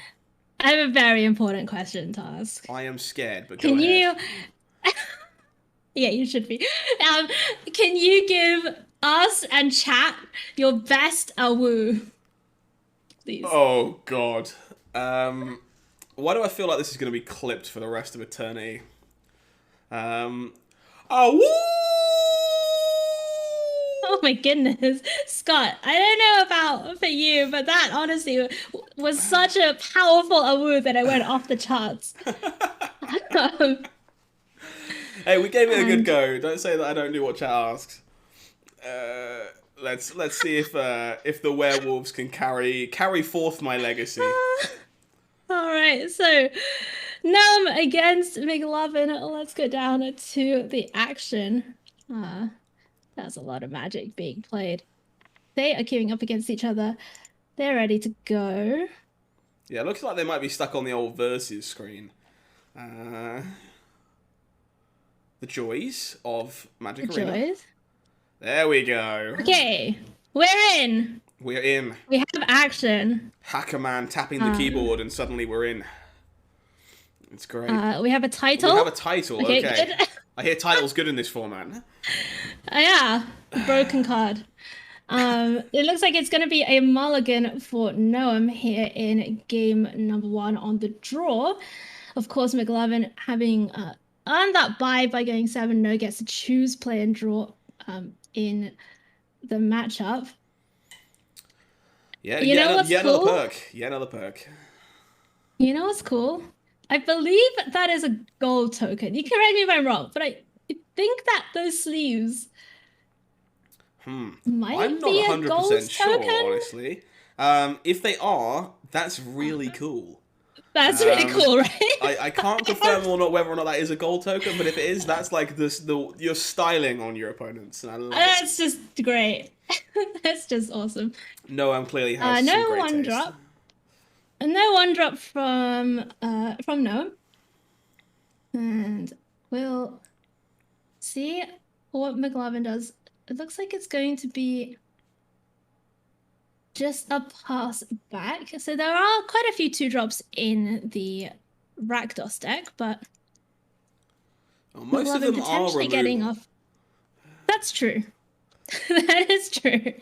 I have a very important question to ask. I am scared, but go ahead. Yeah, you should be. Can you give us and chat your best awoo, please? Oh God. Why do I feel like this is going to be clipped for the rest of eternity? Awoo! Oh my goodness, Scott! I don't know about for you, but that honestly was such a powerful awoo that I went off the charts. Hey, we gave it a good go. Don't say that I don't do what chat asks. Let's see if the werewolves can carry forth my legacy. All right, so Num against McLovin. Let's go down to the action. Uh, that's a lot of Magic being played. They are queuing up against each other. They're ready to go. Yeah, it looks like they might be stuck on the old versus screen. The joys of Magic Arena. Joys. There we go. Okay, we're in. We're in. We have action. Hacker Man tapping the keyboard and suddenly we're in. It's great. We have a title. We have a title, okay. Good. I hear title's good in this format. Yeah, broken card. It looks like it's going to be a mulligan for Noam here in game number 1 on the draw. Of course, McLovin having earned that bye by going 7-0 gets to choose play and draw in the matchup. Yeah, you know what's cool? Another perk. Yeah, another perk. You know what's cool? I believe that is a gold token. You correct me if I'm wrong, but I think that those sleeves might I'm not be 100% a gold sure, token. honestly. If they are, that's really cool. That's really cool, right? I can't confirm whether or not that is a gold token, but if it is, that's like your styling on your opponents. And I love That's just great. That's just awesome. Noam clearly has some great one taste. drop. No one drop from Noam. And we'll see what McLovin does. It looks like it's going to be just a pass back. So there are quite a few 2-drops in the Rakdos deck, but most of them are removable. getting off. That's true. That is true.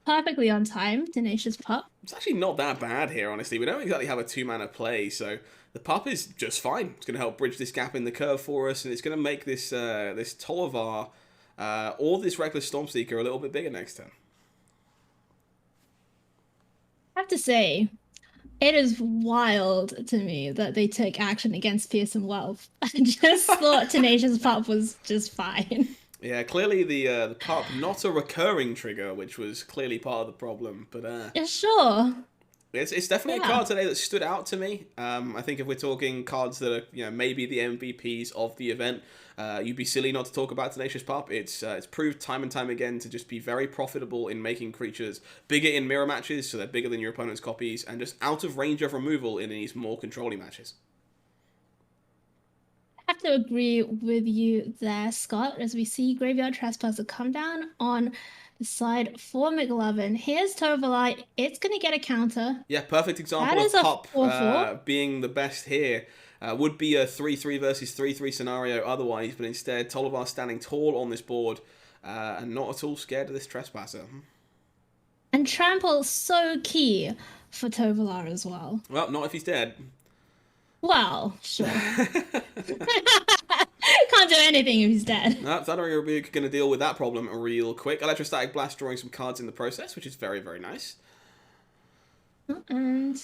Perfectly on time, Tenacious Pup. It's actually not that bad here, honestly. We don't exactly have a 2-mana play, so the Pup is just fine. It's going to help bridge this gap in the curve for us, and it's going to make this this Tolvar or this Reckless Stormseeker a little bit bigger next turn. I have to say, it is wild to me that they took action against Fearsome Wealth. I just thought Tenacious Pup was just fine. Yeah, clearly the Pup, not a recurring trigger, which was clearly part of the problem. But yeah, sure. It's definitely a card today that stood out to me. I think if we're talking cards that are maybe the MVPs of the event, you'd be silly not to talk about Tenacious Pup. It's proved time and time again to just be very profitable in making creatures bigger in mirror matches, so they're bigger than your opponent's copies, and just out of range of removal in these more controlling matches. I have to agree with you there, Scott, as we see Graveyard Trespasser come down on the side for McLovin. Here's Tovalai. It's going to get a counter. Yeah, perfect example of Pup being the best here. Would be a 3-3 versus 3-3 scenario otherwise, but instead Tolvar standing tall on this board and not at all scared of this Trespasser. And Trample so key for Tovalar as well. Well, not if he's dead. Well, sure. Can't do anything if he's dead. No, Thundering Rebuke going to deal with that problem real quick. Electrostatic Blast drawing some cards in the process, which is very, very nice. And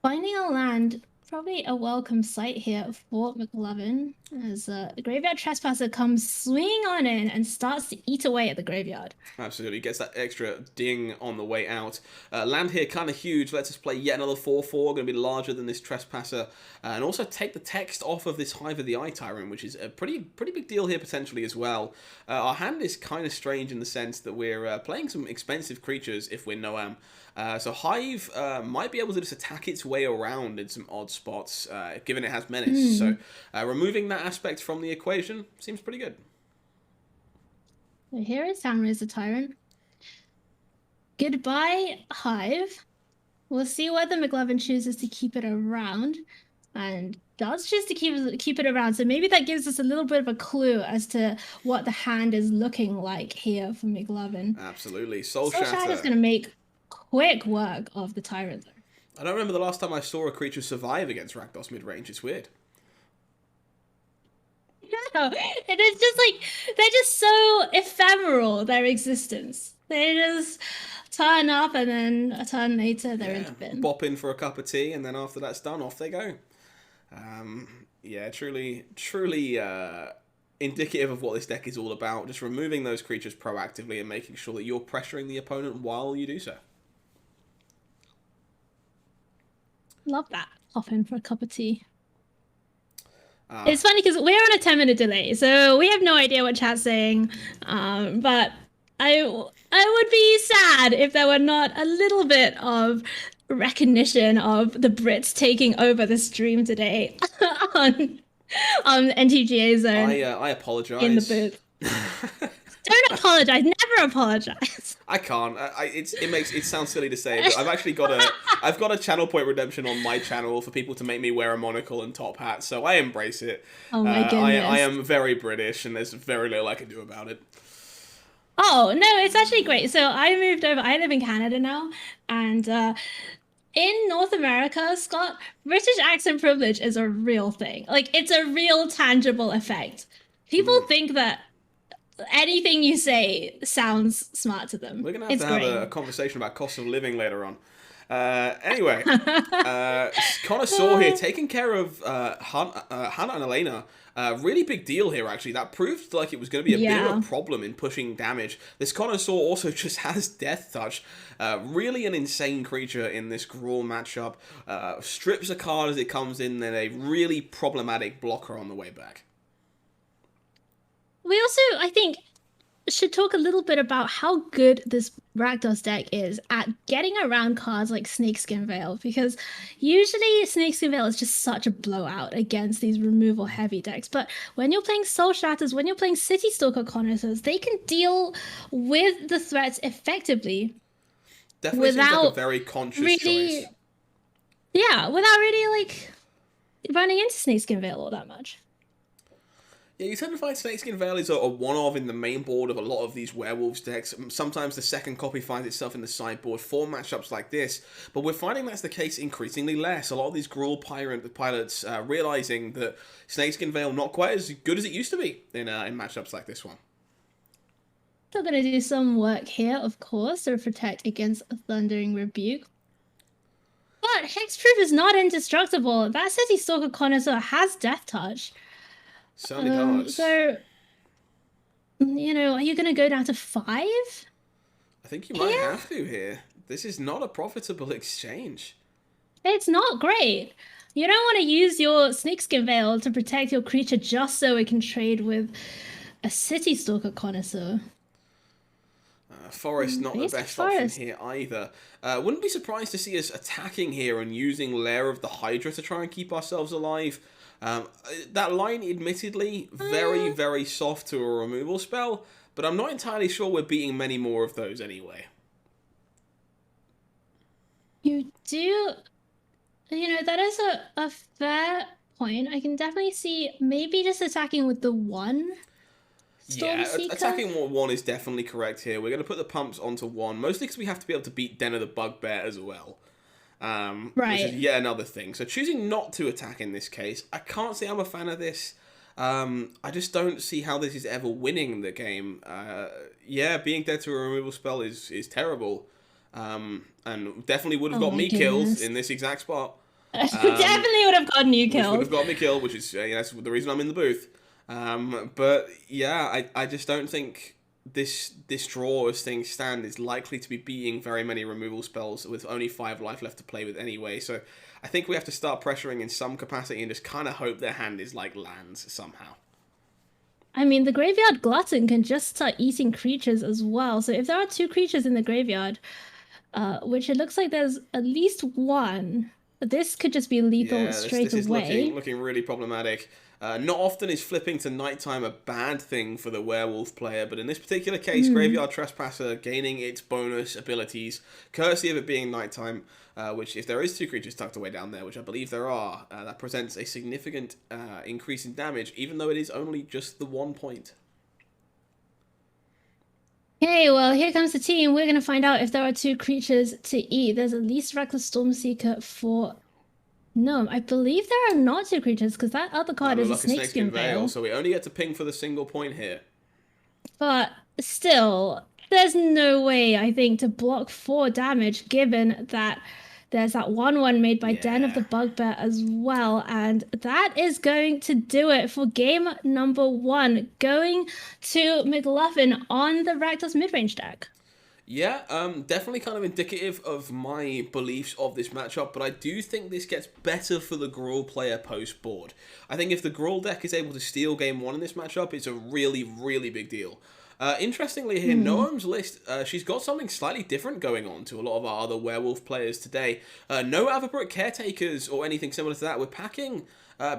finding a land, probably a welcome sight here for McLovin, as the Graveyard Trespasser comes swinging on in and starts to eat away at the graveyard. Absolutely, gets that extra ding on the way out. Land here kind of huge, lets us play yet another 4-4, going to be larger than this Trespasser, and also take the text off of this Hive of the Eye Tyrant, which is a pretty big deal here potentially as well. Our hand is kind of strange in the sense that we're playing some expensive creatures if we're Noam. So Hive might be able to just attack its way around in some odd spots, given it has Menace. So removing that aspect from the equation seems pretty good. So here is Hammer the Tyrant. Goodbye, Hive. We'll see whether McLovin chooses to keep it around, and does choose to keep it around. So maybe that gives us a little bit of a clue as to what the hand is looking like here for McLovin. Absolutely. Soul Shatter is going to make quick work of the Tyrant, though. I don't remember the last time I saw a creature survive against Rakdos mid-range. It's weird. No, it is just like, they're just so ephemeral, their existence. They just turn up and then a turn later they're in the bin. Bop in for a cup of tea, and then after that's done, off they go. Yeah, truly indicative of what this deck is all about. Just removing those creatures proactively and making sure that you're pressuring the opponent while you do so. Love that. Hop in for a cup of tea. Ah, It's funny because we're on a 10-minute delay, so we have no idea what chat's saying. But I would be sad if there were not a little bit of recognition of the Brits taking over the stream today on NTGAZone I in the apologize. booth. Don't apologize. Never apologize. I can't. It sounds silly to say, but I've got a channel point redemption on my channel for people to make me wear a monocle and top hat, so I embrace it. Oh my I goodness. am very British, and there's very little I can do about it. Oh, no, it's actually great. So I moved over. I live in Canada now, and in North America, Scott, British accent privilege is a real thing. Like, it's a real tangible effect. People think that anything you say sounds smart to them. We're gonna have It's to have great. a conversation about cost of living later on. Anyway, Connoisseur here taking care of Hannah and Elena. Really big deal here, actually. That proved like it was going to be a bit of Yeah. a problem in pushing damage. This Connoisseur also just has Death Touch. Really an insane creature in this Gruul matchup. Strips a card as it comes in, then a really problematic blocker on the way back. We also, I think, should talk a little bit about how good this Rakdos deck is at getting around cards like Snakeskin Veil, because usually Snakeskin Veil is just such a blowout against these removal heavy decks. But when you're playing Soul Shatters, when you're playing City Stalker Connoisseurs, they can deal with the threats effectively. Definitely seems like a Without very conscious really, choice. yeah, without really like running into Snakeskin Veil all that much. Yeah, you tend to find Snakeskin Veil is a one-of in the main board of a lot of these Werewolves decks. Sometimes the second copy finds itself in the sideboard for matchups like this, but we're finding that's the case increasingly less. A lot of these Gruul pilots realizing that Snakeskin Veil not quite as good as it used to be in matchups like this one. Still gonna do some work here, of course, to protect against Thundering Rebuke. But Hexproof is not indestructible. That City Stalker Connoisseur has Death Touch. Certainly does. So, you know, are you gonna go down to 5? I think you might Yeah. have to here. This is not a profitable exchange. It's not great. You don't want to use your Snakeskin Veil to protect your creature just so it can trade with a City Stalker Connoisseur. Forest not the Basic best option Forest. here either. Wouldn't be surprised to see us attacking here and using Lair of the Hydra to try and keep ourselves alive. That line, admittedly, very soft to a removal spell, but I'm not entirely sure we're beating many more of those anyway. You do, you know, that is a fair point. I can definitely see maybe just attacking with the one Yeah, Stormseeker. attacking one is definitely correct here. We're going to put the pumps onto one, mostly because we have to be able to beat Den of the Bugbear as well. Which Right. is yet another thing. So choosing not to attack in this case, I can't say I'm a fan of this. I just don't see how this is ever winning the game. Yeah, being dead to a removal spell is terrible. And definitely would have Oh got my me killed goodness. in this exact spot. Definitely would have gotten you Which would killed. have got me killed, which is that's the reason I'm in the booth. But yeah, I just don't think this draw as things stand is likely to be beating very many removal spells with only 5 life left to play with anyway. So I think we have to start pressuring in some capacity and just kind of hope their hand is like lands somehow. I mean, the Graveyard Glutton can just start eating creatures as well. So if there are 2 creatures in the graveyard, which it looks like there's at least one, this could just be lethal Yeah, straight this is away. looking really problematic. Not often is flipping to nighttime a bad thing for the werewolf player, but in this particular case, Graveyard Trespasser gaining its bonus abilities, courtesy of it being nighttime, which if there is 2 creatures tucked away down there, which I believe there are, that presents a significant increase in damage, even though it is only just the 1 point. Okay, well, here comes the team. We're going to find out if there are 2 creatures to eat. There's at least Reckless Stormseeker for... No, I believe there are not 2 creatures because that other card is a Snakeskin Veil. So we only get to ping for the single point here. But still, there's no way, I think, to block 4 damage given that there's that 1/1 made by Den of the Yeah. Bugbear as well. And that is going to do it for game number 1, going to McLuffin on the Rakdos midrange deck. Yeah, definitely kind of indicative of my beliefs of this matchup, but I do think this gets better for the Gruul player post-board. I think if the Gruul deck is able to steal game one in this matchup, it's a really, really big deal. Interestingly here, Hmm. Noam's list, she's got something slightly different going on to a lot of our other werewolf players today. No Avabrook Caretakers or anything similar to that. We're packing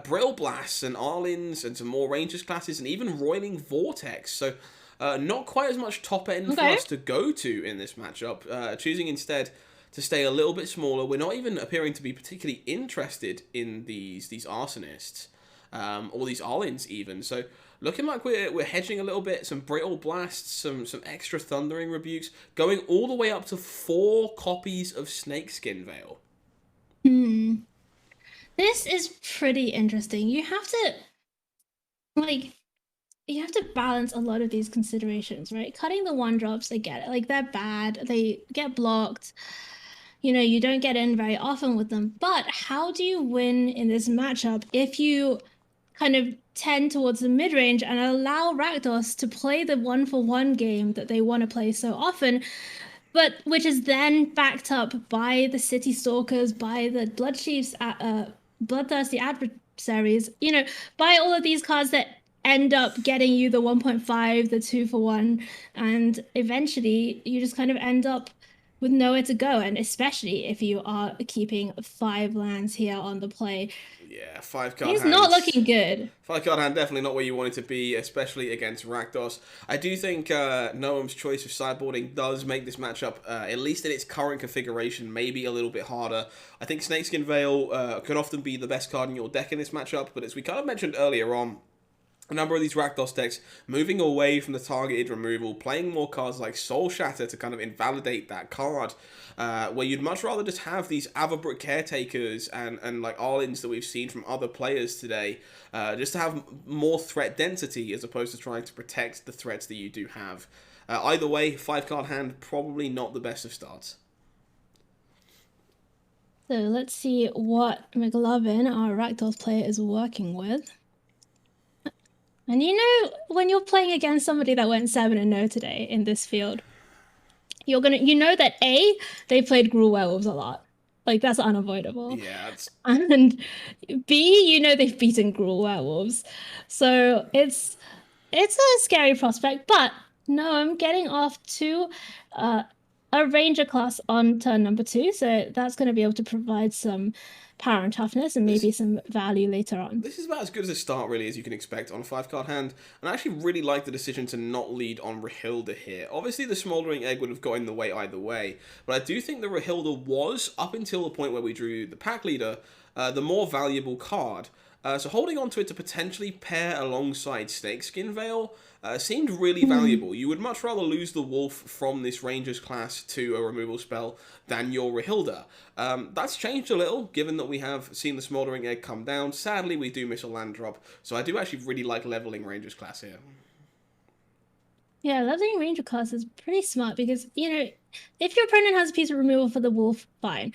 Brill Blasts and Arlins and some more Rangers classes and even Roiling Vortex. So not quite as much top end for Okay. us to go to in this matchup, choosing instead to stay a little bit smaller. We're not even appearing to be particularly interested in these arsonists or these Arlins even. So looking like we're hedging a little bit. Some brittle blasts, some extra thundering rebukes, going all the way up to 4 copies of Snakeskin Veil. Hmm. This is pretty interesting. Like you have to balance a lot of these considerations, right? Cutting the one drops, I get it. Like they're bad, they get blocked. You don't get in very often with them. But how do you win in this matchup if you kind of tend towards the mid range and allow Rakdos to play the one for one game that they want to play so often, but which is then backed up by the City Stalkers, by the Bloodthirsty Adversaries, by all of these cards that end up getting you the 1.5, the 2 for 1, and eventually you just kind of end up with nowhere to go. And especially if you are keeping 5 lands here on the play, Yeah, 5 card it's not hands. looking good. 5 card hand, definitely not where you want it to be, especially against Rakdos. I do think Noam's choice of sideboarding does make this matchup, at least in its current configuration, maybe a little bit harder. I think Snakeskin Veil can often be the best card in your deck in this matchup, but as we kind of mentioned earlier on, a number of these Rakdos decks moving away from the targeted removal, playing more cards like Soul Shatter to kind of invalidate that card, where you'd much rather just have these Avabrook Caretakers and like Arlins that we've seen from other players today, just to have more threat density as opposed to trying to protect the threats that you do have. Either way, 5 card hand, probably not the best of starts. So let's see what McLovin, our Rakdos player, is working with. And when you're playing against somebody that went 7-0 today in this field, you know that A, they played Gruul Werewolves a lot. Like that's unavoidable. Yeah, it's And B, they've beaten Gruul Werewolves. So it's a scary prospect, but no, I'm getting off to uh, a Ranger class on turn number 2, so that's going to be able to provide some power and toughness and this maybe some value later on. this is about as good as a start, really, as you can expect on a 5 card hand. And I actually really like the decision to not lead on Rahilda here. Obviously, the Smouldering Egg would have got in the way either way, but I do think the Rahilda was, up until the point where we drew the pack leader, the more valuable card. So holding on to it to potentially pair alongside Snakeskin Veil seemed really Hmm. valuable. You would much rather lose the Wolf from this Ranger's class to a removal spell than your Rahilda. That's changed a little, given that we have seen the Smouldering Egg come down. Sadly, we do miss a land drop, so I do actually really like leveling Ranger's class here. Yeah, leveling Ranger class is pretty smart because, if your opponent has a piece of removal for the wolf, fine.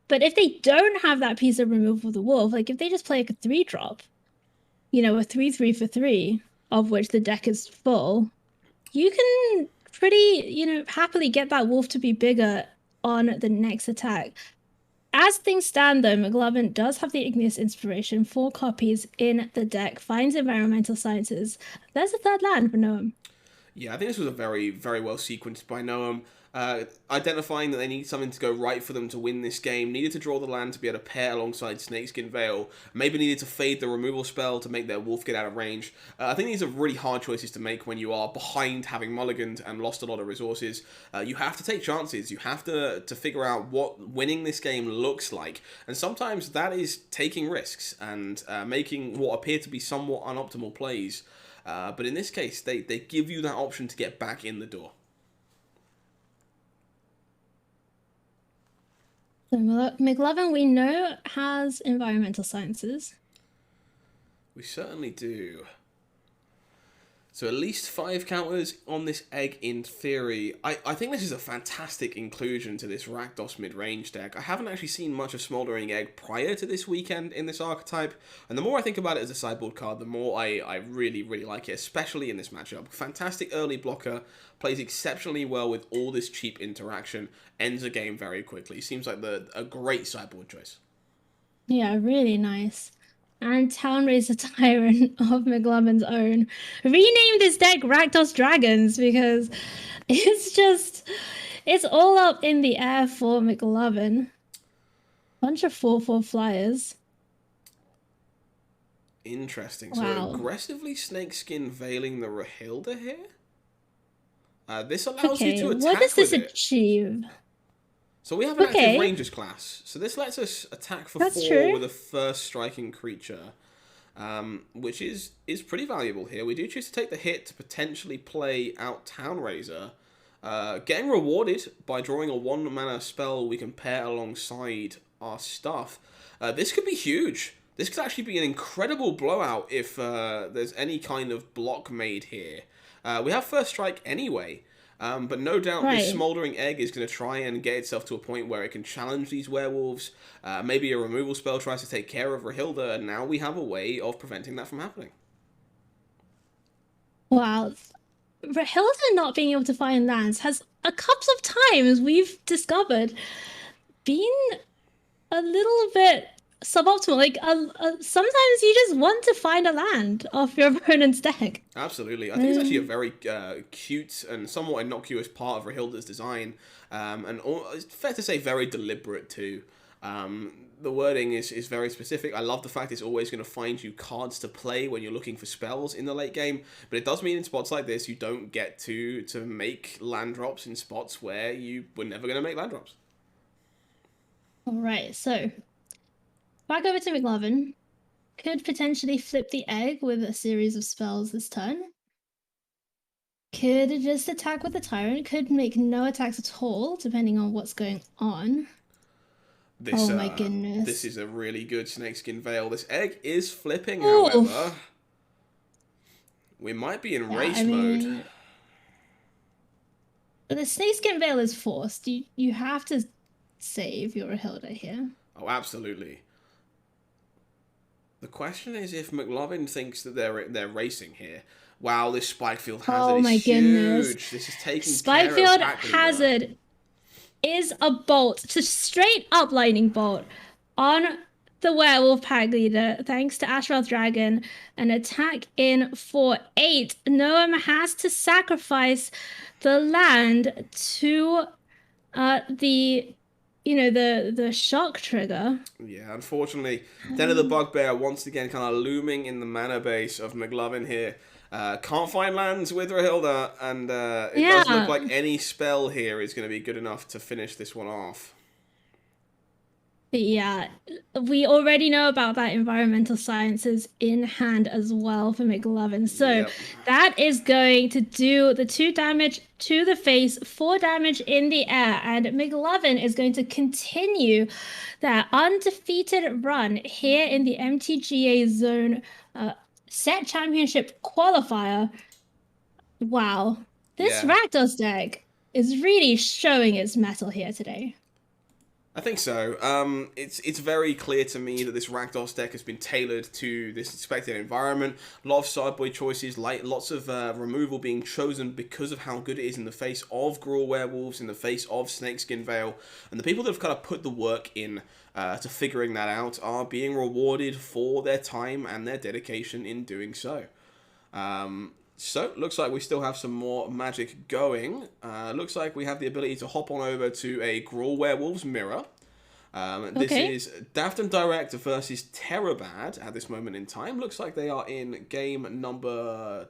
But if they don't have that piece of removal for the wolf, like if they just play like a 3 drop, a 3/3 for 3, of which the deck is full, you can pretty, happily get that wolf to be bigger on the next attack. As things stand, though, McLovin does have the Igneous Inspiration, 4 copies in the deck, finds Environmental Sciences. There's a third land for Noam. Yeah, I think this was a very, very well sequenced by Noam. Identifying that they need something to go right for them to win this game, needed to draw the land to be able to pair alongside Snakeskin Veil, maybe needed to fade the removal spell to make their wolf get out of range. I think these are really hard choices to make when you are behind, having mulliganed and lost a lot of resources. You have to take chances, you have to figure out what winning this game looks like, and sometimes that is taking risks and making what appear to be somewhat unoptimal plays. But in this case, they give you that option to get back in the door. So McLovin, we know, has Environmental Sciences. We certainly do. So at least 5 counters on this egg in theory. I think this is a fantastic inclusion to this Rakdos mid-range deck. I haven't actually seen much of Smoldering Egg prior to this weekend in this archetype, and the more I think about it as a sideboard card, the more I really, really like it, especially in this matchup. Fantastic early blocker, plays exceptionally well with all this cheap interaction, ends a game very quickly. Seems like a great sideboard choice. Yeah, really nice. And Townraiser Tyrant of McLovin's own. Rename this deck Rakdos Dragons because it's all up in the air for McLovin. Bunch of 4/4 flyers. Interesting. Wow. So aggressively Snakeskin veiling the Rahilda here? This allows you to attack what does this with it. achieve? So we have an active Rangers class. So this lets us attack for 4 with a first striking creature, which is pretty valuable here. We do choose to take the hit to potentially play out Townraiser, getting rewarded by drawing a 1-mana spell we can pair alongside our stuff. This could be huge. This could actually be an incredible blowout if there's any kind of block made here. We have first strike anyway. But no doubt this Smoldering Egg is going to try and get itself to a point where it can challenge these werewolves. Maybe a removal spell tries to take care of Rahilda, and now we have a way of preventing that from happening. Wow. Rahilda not being able to find lands has a couple of times we've discovered been a little bit suboptimal. Like sometimes you just want to find a land off your opponent's deck. Absolutely. I think it's actually a very cute and somewhat innocuous part of Rahilda's design, and it's fair to say very deliberate too. The wording is very specific. I love the fact it's always going to find you cards to play when you're looking for spells in the late game, but it does mean in spots like this you don't get to make land drops in spots where you were never going to make land drops. Alright, so back over to McLovin. Could potentially flip the egg with a series of spells this turn. Could just attack with the Tyrant. Could make no attacks at all, depending on what's going on. Oh my goodness. This is a really good Snakeskin Veil. This egg is flipping, however. We might be in race mode. The Snakeskin Veil is forced. You have to save your Rahilda here. Oh, absolutely. The question is if McLovin thinks that they're racing here. Wow, this Spikefield Hazard is huge. This is taking Spikefield Hazard is a bolt, just straight up lightning bolt on the Werewolf Pack Leader, thanks to Ashrath Dragon. An attack in for 8. Noam has to sacrifice the land to the shock trigger. Yeah, unfortunately, Den of the Bugbear once again kind of looming in the mana base of McLovin here. Can't find lands with Rahilda, and it doesn't look like any spell here is going to be good enough to finish this one off. Yeah, we already know about that environmental sciences in hand as well for McLovin. So that is going to do the 2 damage to the face, 4 damage in the air. And McLovin is going to continue that undefeated run here in the MTGAZone Set Championship Qualifier. Wow. This Rakdos deck is really showing its mettle here today. I think so. It's very clear to me that this Rakdos deck has been tailored to this expected environment. A lot of sideboard choices, lots of removal being chosen because of how good it is in the face of Gruul Werewolves, in the face of Snakeskin Veil, and the people that have kind of put the work in to figuring that out are being rewarded for their time and their dedication in doing so. So, looks like we still have some more magic going. Looks like we have the ability to hop on over to a Gruul Werewolves Mirror. This is Daft and Direct versus Terabad at this moment in time. Looks like they are in game number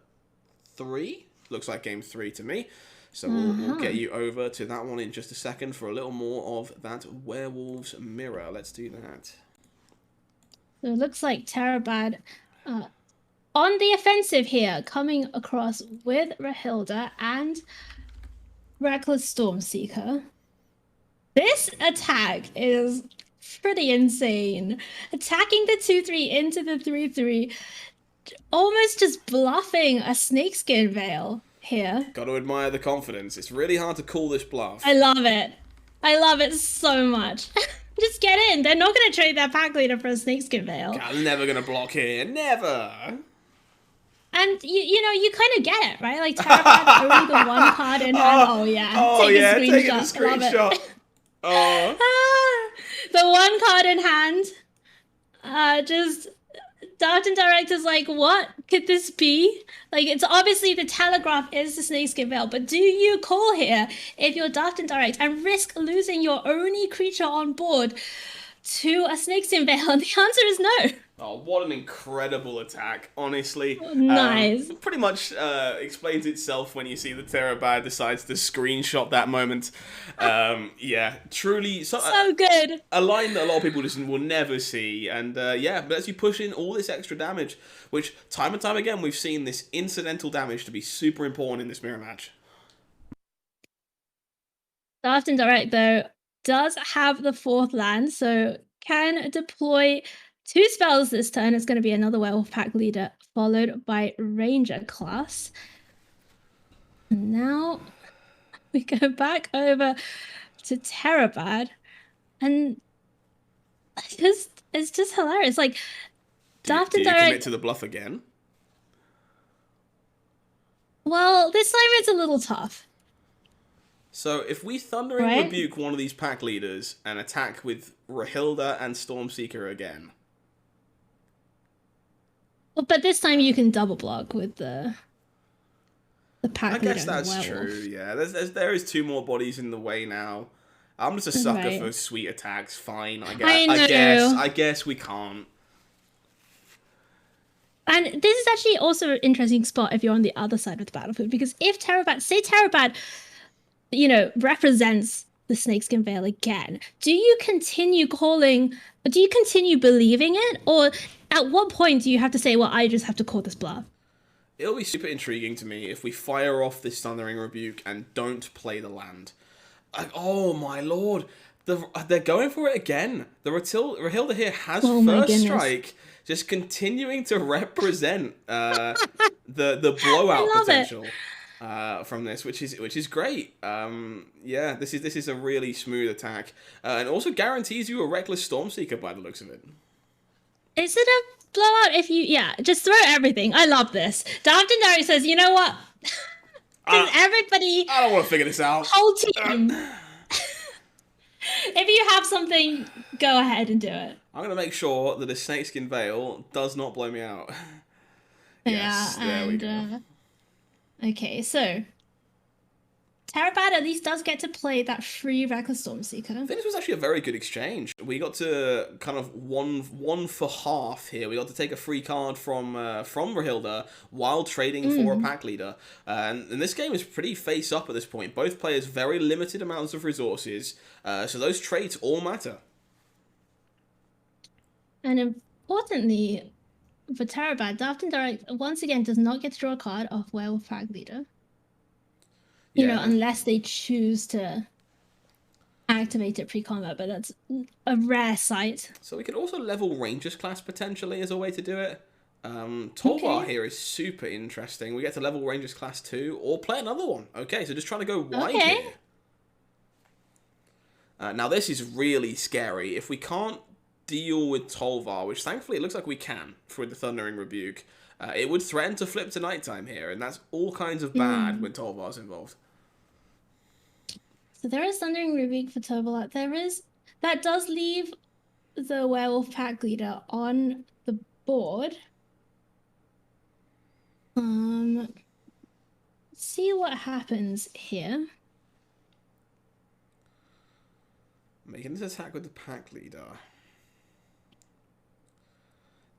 3. Looks like game 3 to me. So we'll get you over to that one in just a second for a little more of that Werewolves Mirror. Let's do that. So it looks like Terabad on the offensive here, coming across with Rahilda and Reckless Stormseeker. This attack is pretty insane. Attacking the 2/3 into the 3/3, almost just bluffing a snakeskin veil here. Got to admire the confidence. It's really hard to call this I bluff. love it. I love it so much. Just get in. They're not going to trade their pack leader for a snakeskin veil. I'm never going to block here. Never. And you know, you kind of get it, right? Like Terrapad only the one card in hand. Oh yeah. Oh, Take yeah. a Taking a screenshot. Love it. screenshot. Oh. The one card in hand. Just Dart and Direct is like, what could this be? Like, it's obviously the Telegraph is the snakeskin veil, but do you call here if you're Dart and Direct and risk losing your only creature on board to a snakeskin veil? And the answer is no. Oh, what an incredible attack, honestly. Nice. Pretty much explains itself when you see the Terrabad decides to screenshot that moment. Yeah, truly So good. a line that a lot of people just will never see. And yeah, but as you push in all this extra damage, which time and time again we've seen this incidental damage to be super important in this mirror match. Dart and Direct, though, does have the 4th land, so can deploy 2 spells this turn. It's going to be another Werewolf Pack Leader, followed by Ranger class. And now we go back over to Terrabad, and it's just hilarious. Like, Dart Do and you commit Direct. to the bluff again? Well, this time it's a little tough. So if we Thundering Right? Rebuke one of these pack leaders and attack with Rahilda and Stormseeker again. But this time you can double block with the pack I leader. guess and the that's werewolf. true, yeah. There is 2 more bodies in the way now. I'm just a sucker Right. for sweet attacks, fine. I I know. guess we can't. And this is actually also an interesting spot if you're on the other side of the battlefield, because if Terrabad, you know, represents the snakeskin veil again, do you continue believing it? Or at what point do you have to say, well, I just have to call this bluff? It'll be super intriguing to me if we fire off this Thundering Rebuke and don't play the land. Oh my lord. They're going for it again. The Rahilda here has Oh my first goodness. strike, just continuing to represent the blowout I love potential from this, which is great. Yeah, this is a really smooth attack, and also guarantees you a Reckless Stormseeker by the looks of it. Is it a blowout if you, just throw everything. I love this. Dart and Direct says, you know what? Because everybody, I don't want to figure this out. whole team, if you have something, go ahead and do it. I'm going to make sure that the Snakeskin Veil does not blow me out. Yes, Yeah, there we and go. okay, so Terrabad at least does get to play that free Reckless Stormseeker. I think this was actually a very good exchange. We got to kind of one for half here. We got to take a free card from Rahilda while trading for a pack leader. And this game is pretty face up at this point. Both players very limited amounts of resources, so those trades all matter. And importantly, for Terrabad, Dart and Direct once again does not get to draw a card off Werewolf Pack Leader. You know, unless they choose to activate it pre-combat, but that's a rare sight. So we could also level Rangers class potentially as a way to do it. Tolvar here is super interesting. We get to level Rangers class 2 or play another one. Okay, so just trying to go wide here. Now this is really scary. If we can't deal with Tolvar, which thankfully it looks like we can for the Thundering Rebuke, it would threaten to flip to nighttime here, and that's all kinds of bad when Tolvar's involved. So there is Thundering Rebuke for Tobolat. That does leave the Werewolf Pack Leader on the board. Let's see what happens here. Making this attack with the pack leader.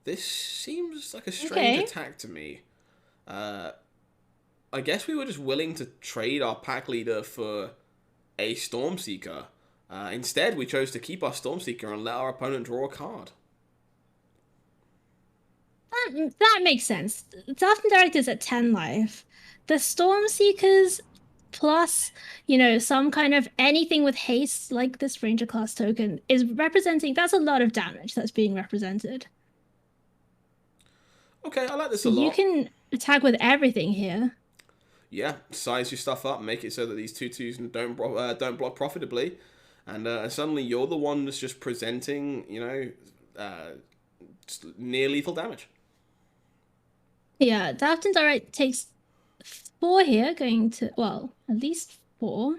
This seems like a strange attack to me. I guess we were just willing to trade our pack leader for a Stormseeker. Instead, we chose to keep our Stormseeker and let our opponent draw a card. That makes sense. Dart and Direct is at 10 life. The Stormseekers plus, you know, some kind of anything with haste, like this Ranger class token, is representing, that's a lot of damage that's being represented. Okay, I like this So a you lot. can attack with everything here. Yeah, size your stuff up, make it so that these 2/2s don't block profitably, and suddenly you're the one that's just presenting, uh, just near lethal damage. Yeah, Daft and Direct takes 4 here, going to, well, at least 4.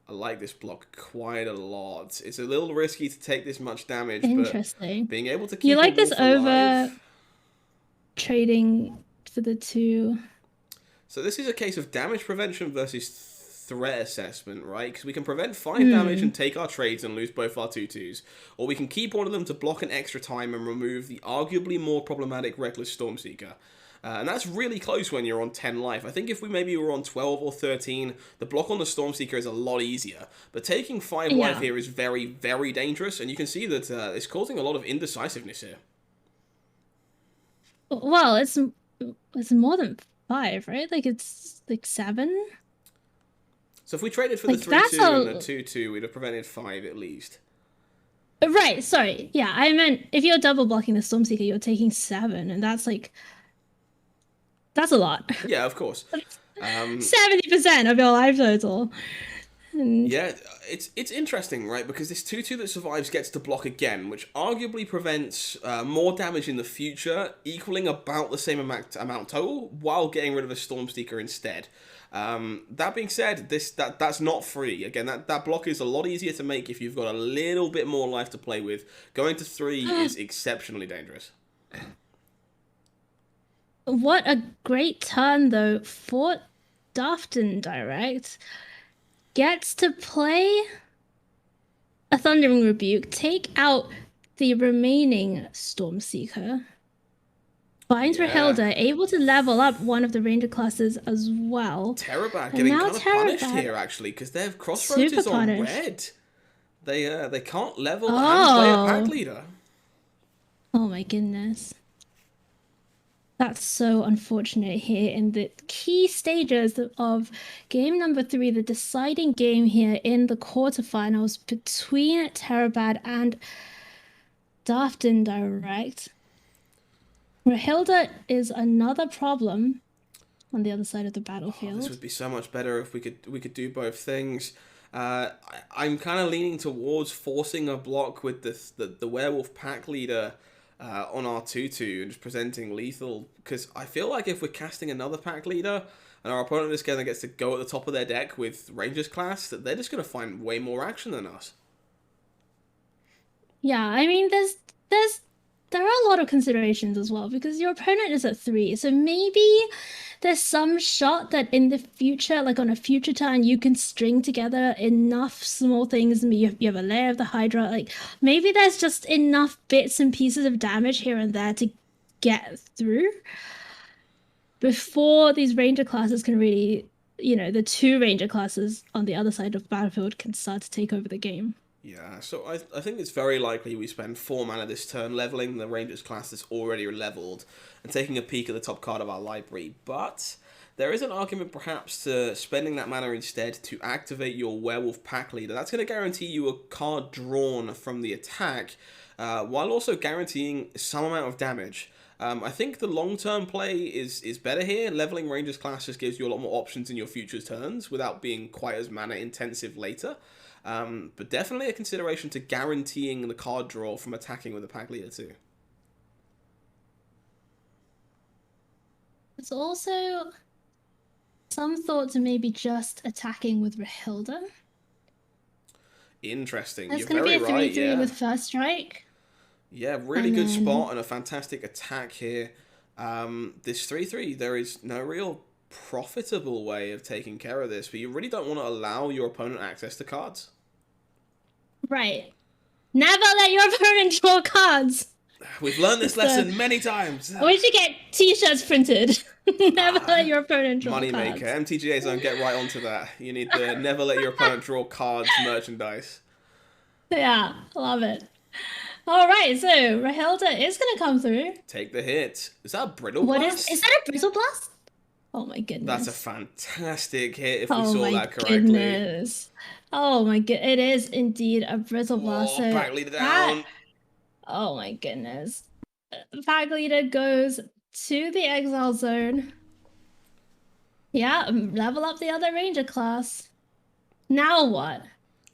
I like this block quite a lot. It's a little risky to take this much damage, but Interesting. being able to You keep a like this wolf over alive. trading for the 2? So this is a case of damage prevention versus threat assessment, right? Because we can prevent 5 damage Hmm. and take our trades and lose both our 2/2s, or we can keep one of them to block an extra time and remove the arguably more problematic Reckless Stormseeker. And that's really close when you're on 10 life. I think if we maybe were on 12 or 13, the block on the Stormseeker is a lot easier. But taking 5 life Yeah. here is very, very dangerous, and you can see that it's causing a lot of indecisiveness here. Well, it's more than 5, right? Like it's like 7. So if we traded for the Like that's 3/2 and the a 2/2, we'd have prevented 5 at least. right. Sorry. Yeah, I meant if you're double blocking the Stormseeker, you're taking 7, and that's a lot. Yeah, of course. Um, 70% of your life total. And Yeah, it's interesting, right? Because this 2/2 that survives gets to block again, which arguably prevents more damage in the future, equaling about the same amount total, while getting rid of a Stormseeker instead. That being said, that's not free. Again, that block is a lot easier to make if you've got a little bit more life to play with. Going to 3 is exceptionally dangerous. what a great turn though for Dafton Direct. Gets to play a Thundering Rebuke, take out the remaining Stormseeker. Finds Yeah. Rahilda, able to level up one of the ranger classes as well. Terabad And getting now kind of punished Terabad here, actually, because their crossroads super is on punished. red. They can't level and play a pack Oh, leader. oh my goodness. That's so unfortunate here in the key stages of game number 3, the deciding game here in the quarterfinals between Terabad and Dafton Direct. Rahilda is another problem on the other side of the Oh, this battlefield. would be so much better if we could do both things. I'm kind of leaning towards forcing a block with the werewolf pack leader on our 2/2 and just presenting lethal, because I feel like if we're casting another pack leader and our opponent is going to gets to go at the top of their deck with Rangers class, that they're just going to find way more action than us. Yeah, I mean, there are a lot of considerations as well because your opponent is at 3, so maybe there's some shot that in the future, like on a future turn, you can string together enough small things. You have a layer of the Hydra, like maybe there's just enough bits and pieces of damage here and there to get through before these ranger classes can really, the 2 ranger classes on the other side of the battlefield can start to take over the game. Yeah, so I think it's very likely we spend 4 mana this turn leveling the Rangers class that's already leveled and taking a peek at the top card of our library, but there is an argument perhaps to spending that mana instead to activate your Werewolf Pack Leader. That's going to guarantee you a card drawn from the attack, while also guaranteeing some amount of damage. I think the long-term play is better here. Leveling Rangers class just gives you a lot more options in your future turns without being quite as mana intensive later. But definitely a consideration to guaranteeing the card draw from attacking with a pack leader too. There's also some thought to maybe just attacking with Rahilda. Interesting. That's You're going to be very a right, 3/3 yeah. with first strike. Yeah, really And good then, spot and a fantastic attack here. This 3/3, there is no real profitable way of taking care of this, but you really don't want to allow your opponent access to cards. right. Never let your opponent draw cards. We've learned this It's the. lesson many times. We should get t-shirts printed. Never let your opponent draw Moneymaker. cards. MTGAZone, get right onto that. You need the never let your opponent draw cards merchandise. Yeah, love it. All right, so Rahilda is going to come through. Take the hit. Is that a Brittle What Blast? is that a bristle blast? Oh my That's a goodness. fantastic hit if we Oh saw my that correctly. goodness. Oh my good. It is indeed a bristle blast. Oh, So back leader that. down. Oh my goodness. Pack leader goes to the exile zone. Yeah, level up the other ranger class. Now what?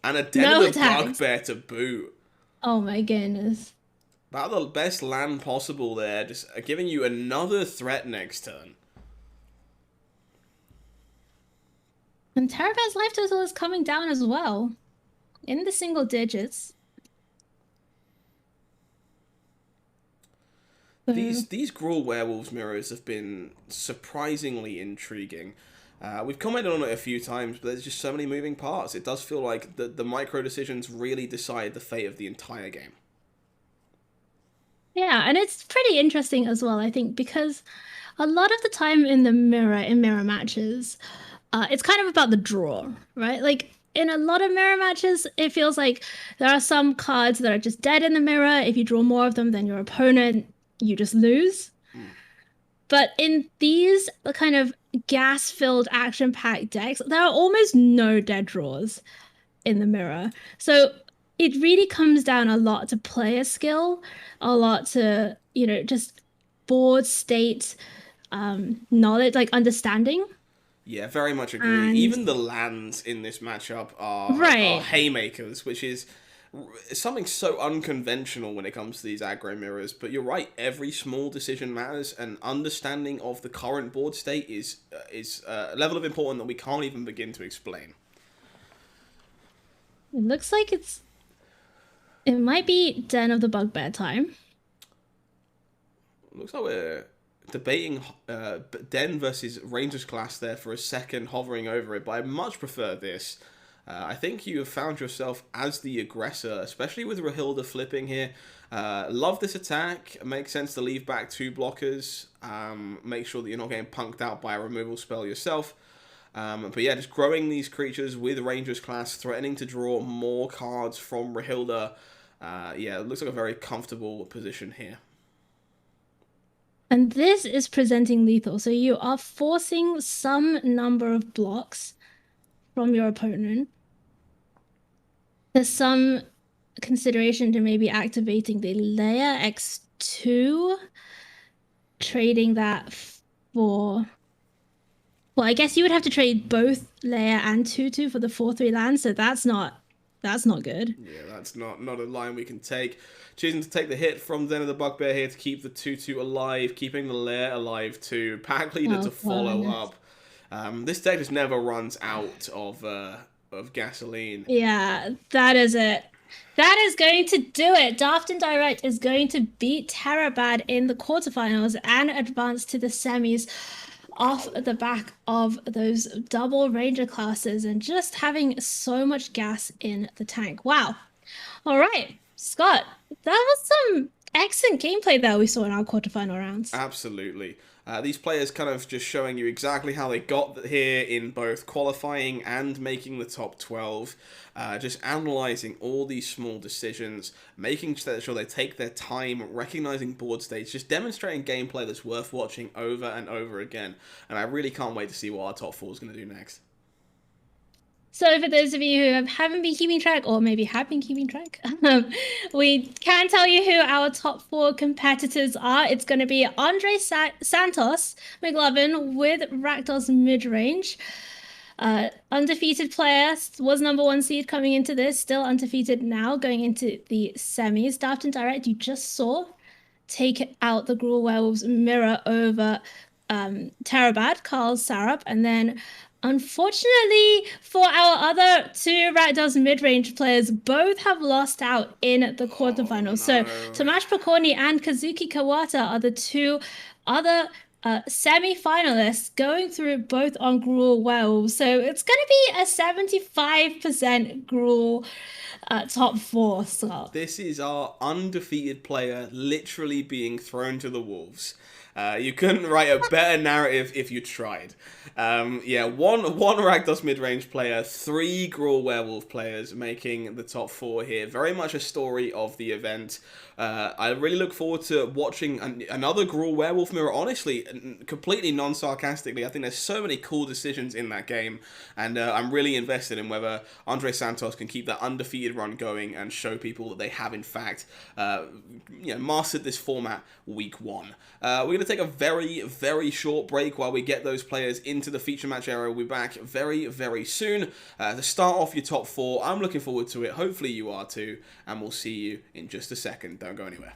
And a Den of No the attacks. Bugbear to boot. Oh my goodness. About the best land possible there, just giving you another threat next turn. And Terabad's life total is coming down as well. In the single digits. These Gruul Werewolves mirrors have been surprisingly intriguing. We've commented on it a few times, but there's just so many moving parts. It does feel like the micro decisions really decide the fate of the entire game. Yeah, and it's pretty interesting as well, I think, because a lot of the time in mirror matches, it's kind of about the draw, right? Like in a lot of mirror matches, it feels like there are some cards that are just dead in the mirror. If you draw more of them than your opponent, you just lose. But in these kind of gas-filled, action-packed decks, there are almost no dead draws in the mirror. So it really comes down a lot to player skill, a lot to, just board state knowledge, like understanding. Yeah, very much agree. And Even the lands in this matchup are right. haymakers, which is something so unconventional when it comes to these aggro mirrors. But you're right, every small decision matters, and understanding of the current board state is a level of importance that we can't even begin to explain. It looks like it might be Den of the Bugbear time. Looks like we're debating Den versus Rangers class there for a second, hovering over it, but I much prefer this. I think you have found yourself as the aggressor, especially with Rahilda flipping here. Love this attack. It makes sense to leave back 2 blockers. Make sure that you're not getting punked out by a removal spell yourself. But yeah, just growing these creatures with Rangers class, threatening to draw more cards from Rahilda. Yeah, it looks like a very comfortable position here. And this is presenting lethal. So you are forcing some number of blocks from your opponent. There's some consideration to maybe activating the layer X2, trading that for... Well, I guess you would have to trade both layer and 2/2 for the 4/3 land, so that's not good. Yeah, that's not a line we can take. Choosing to take the hit from Den of the Bugbear here to keep the 2/2 alive, keeping the lair alive too. Pack Leader to follow up. This deck just never runs out of gasoline. Yeah, that is it. That is going to do it. Daft and Direct is going to beat Terabad in the quarterfinals and advance to the semis off the back of those double ranger classes and just having so much gas in the tank. Wow. All right, Scott, that was some excellent gameplay that we saw in our quarterfinal rounds. Absolutely. These players kind of just showing you exactly how they got here in both qualifying and making the top 12. Just analysing all these small decisions, making sure they take their time, recognising board states, just demonstrating gameplay that's worth watching over and over again. And I really can't wait to see what our top 4 is going to do next. So for those of you who haven't been keeping track, or maybe have been keeping track, we can tell you who our top 4 competitors are. It's going to be Andre Santos McLovin with Rakdos Midrange. Undefeated player, was #1 seed coming into this, still undefeated now, going into the semis. Daft and Direct, you just saw, take out the Gruul Werewolves mirror over Terabad, Carl Sarup, and then unfortunately for our other 2 Rakdos mid-range players, both have lost out in the quarterfinals. No. So Tomasz Pokorny and Kazuki Kawata are the 2 other semi-finalists going through both on Gruul Werewolves. So it's going to be a 75% Gruul top 4 slot. This is our undefeated player literally being thrown to the wolves. You couldn't write a better narrative if you tried. Yeah, one Rakdos mid-range player, 3 Gruul Werewolf players making the top 4 here. Very much a story of the event. I really look forward to watching another Gruul Werewolf mirror. Honestly, completely non-sarcastically, I think there's so many cool decisions in that game, and I'm really invested in whether Andre Santos can keep that undefeated run going and show people that they have, in fact, mastered this format week 1. We're going going to take a very, very short break while we get those players into the feature match area. We'll be back very, very soon to start off your top 4. I'm looking forward to it. Hopefully you are too. And we'll see you in just a second. Don't go anywhere.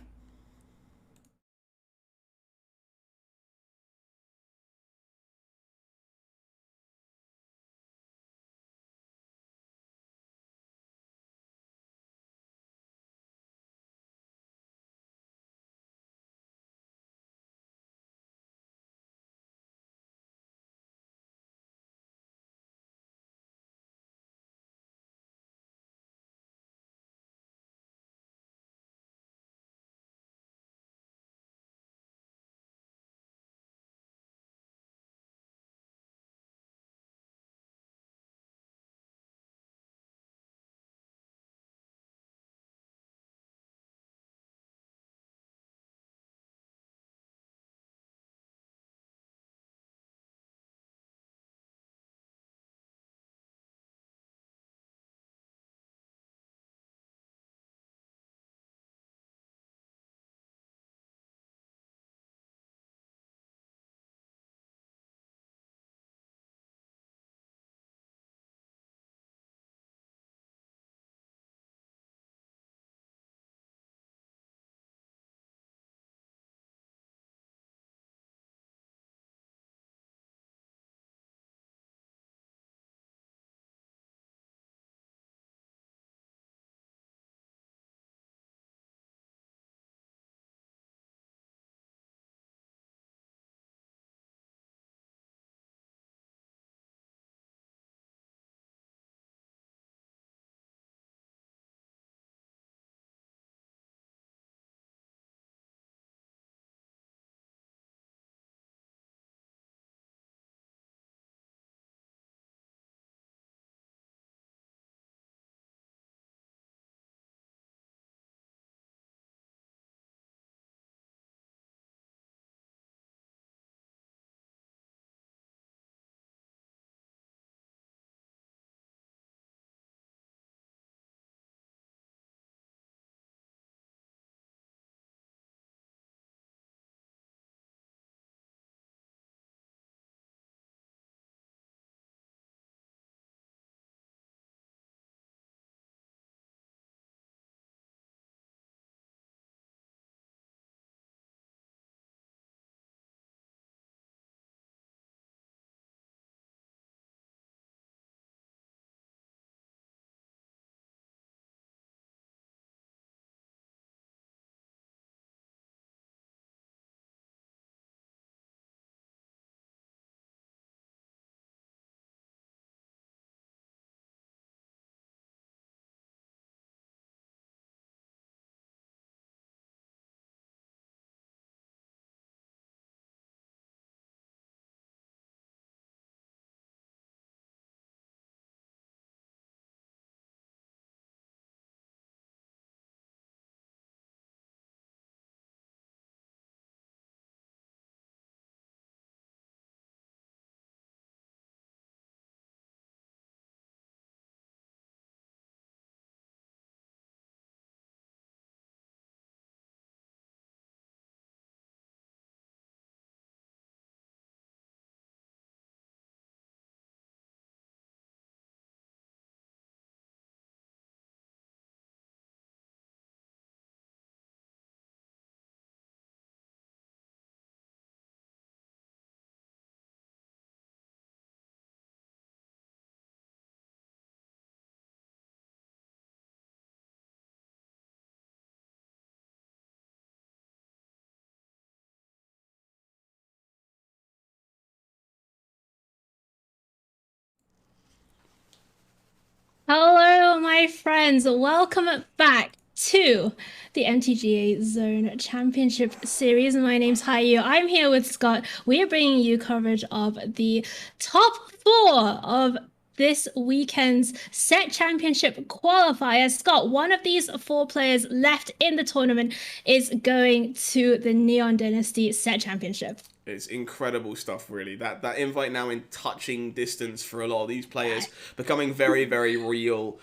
Hello, my friends. Welcome back to the MTGAZone Championship Series. My name's Hayu. I'm here with Scott. We are bringing you coverage of the top 4 of this weekend's Set Championship qualifier. Scott, one of these 4 players left in the tournament is going to the Neon Dynasty Set Championship. It's incredible stuff, really. That invite now in touching distance for a lot of these players, becoming very, very real.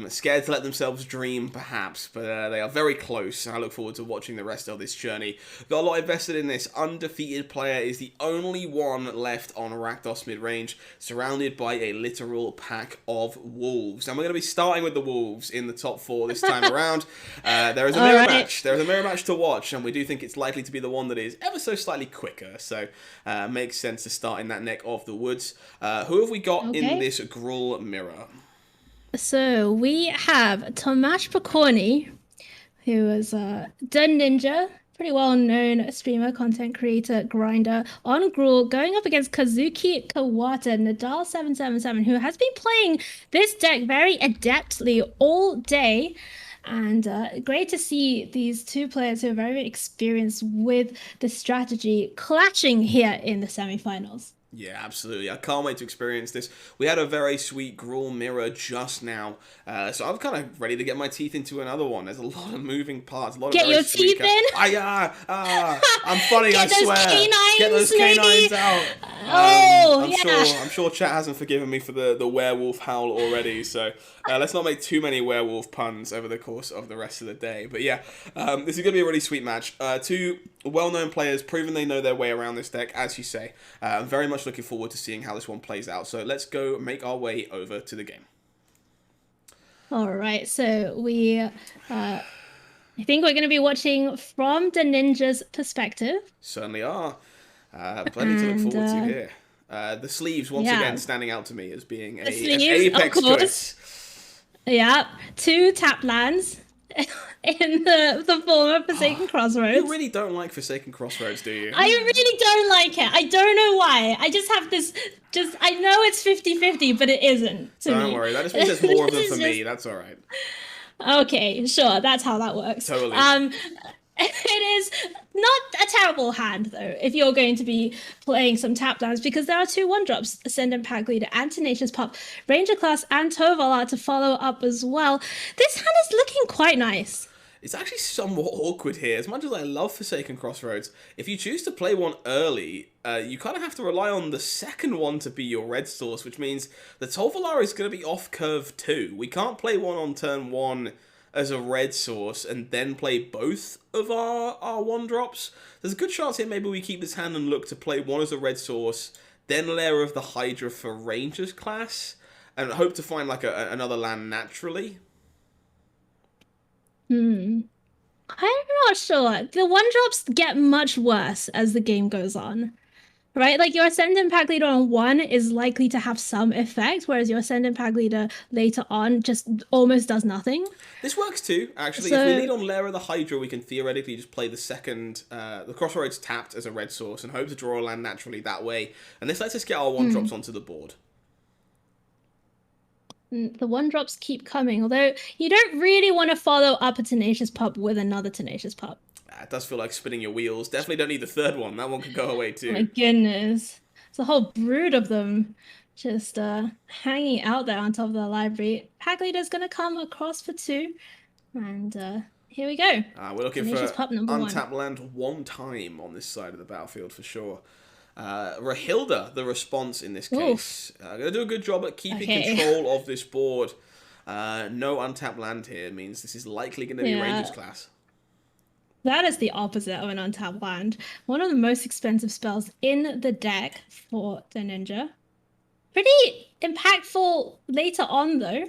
Scared to let themselves dream, perhaps, but they are very close, and I look forward to watching the rest of this journey. Got a lot invested in this. Undefeated player is the only one left on Rakdos mid-range, surrounded by a literal pack of wolves. And we're going to be starting with the wolves in the top 4 this time around. There is a mirror match. There is a mirror match to watch, and we do think it's likely to be the one that is ever so slightly quicker. So makes sense to start in that neck of the woods. Who have we got in this Gruul mirror? So we have Tomasz Pokorny, who is the Ninja, pretty well-known streamer, content creator, grinder on Gruul, going up against Kazuki Kawata, Nadal777, who has been playing this deck very adeptly all day. And great to see these two players who are very experienced with the strategy clashing here in the semifinals. Yeah, absolutely. I can't wait to experience this. We had a very sweet Gruul mirror just now, so I'm kind of ready to get my teeth into another one. There's a lot of moving parts, a lot of get very your sweet teeth in. I'm funny. Get I swear. Canines, get those canines out. I'm sure chat hasn't forgiven me for the werewolf howl already. So let's not make too many werewolf puns over the course of the rest of the day. But yeah, this is going to be a really sweet match. Two well-known players, proven they know their way around this deck, as you say. I'm very much looking forward to seeing how this one plays out. So let's go make our way over to the game. All right, so I think we're going to be watching from the Ninja's perspective. Certainly are. Plenty to look forward to here. The sleeves, once again, standing out to me as being an apex choice. Yeah, 2 tap lands in the form of Forsaken Crossroads. You really don't like Forsaken Crossroads, do you? I really don't like it. I don't know why. I just have this... I know it's 50-50, but it isn't to me. Don't worry. That just means there's more of them for me. That's all right. Okay, sure. That's how that works. Totally. It is not a terrible hand, though, if you're going to be playing some tap lands, because there are 2 1-drops, Ascendant Pack Leader and Tenacious Pup, Ranger Class and Tovalar to follow up as well. This hand is looking quite nice. It's actually somewhat awkward here. As much as I love Forsaken Crossroads, if you choose to play one early, you kind of have to rely on the second one to be your red source, which means the Tovalar is going to be off-curve too. We can't play one on turn 1 as a red source and then play both of our 1-drops. There's a good chance here maybe we keep this hand and look to play one as a red source, then Lair of the Hydra for Rangers class, and hope to find like another land naturally. I'm not sure. The 1-drops get much worse as the game goes on. Right? Like your Ascendant Pack Leader on 1 is likely to have some effect, whereas your Ascendant Pack Leader later on just almost does nothing. This works too, actually. So, if we lead on Lair of the Hydra, we can theoretically just play the second, the Crossroads tapped as a red source and hope to draw a land naturally that way. And this lets us get our 1-drops onto the board. The 1-drops keep coming, although you don't really want to follow up a Tenacious Pup with another Tenacious Pup. It does feel like spinning your wheels. Definitely don't need the third one. That one could go away too. Oh my goodness. It's a whole brood of them just hanging out there on top of the library. Pack Leader's going to come across for 2. And here we go. We're looking for untapped land 1 time on this side of the battlefield for sure. Rahilda, the response in this case. Going to do a good job at keeping control of this board. No untapped land here means this is likely going to be Rangers class. That is the opposite of an untapped land. One of the most expensive spells in the deck for the Ninja. Pretty impactful later on, though.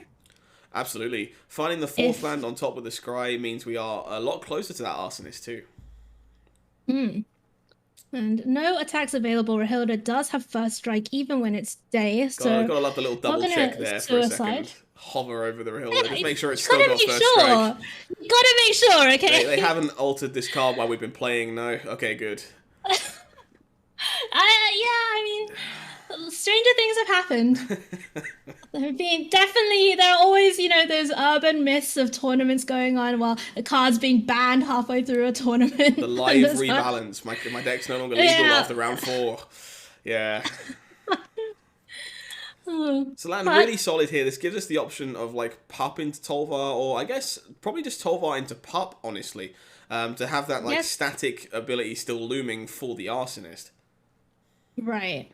Absolutely. Finding the 4th land on top of the scry means we are a lot closer to that Arsonist, too. And no attacks available. Rahilda does have first strike even when it's day. So gotta love the little double check there for a second. Hover over the Rahilda. Just make sure it's still got first strike. You gotta make sure, okay? They haven't altered this card while we've been playing, no? Okay, good. Stranger things have happened. There are always, those urban myths of tournaments going on while a card's being banned halfway through a tournament. The live rebalance. My deck's no longer legal after round 4. Yeah. So land really solid here. This gives us the option of like Pup into Tolvar, or I guess probably just Tolvar into Pup, honestly. To have that static ability still looming for the Arsonist. Right.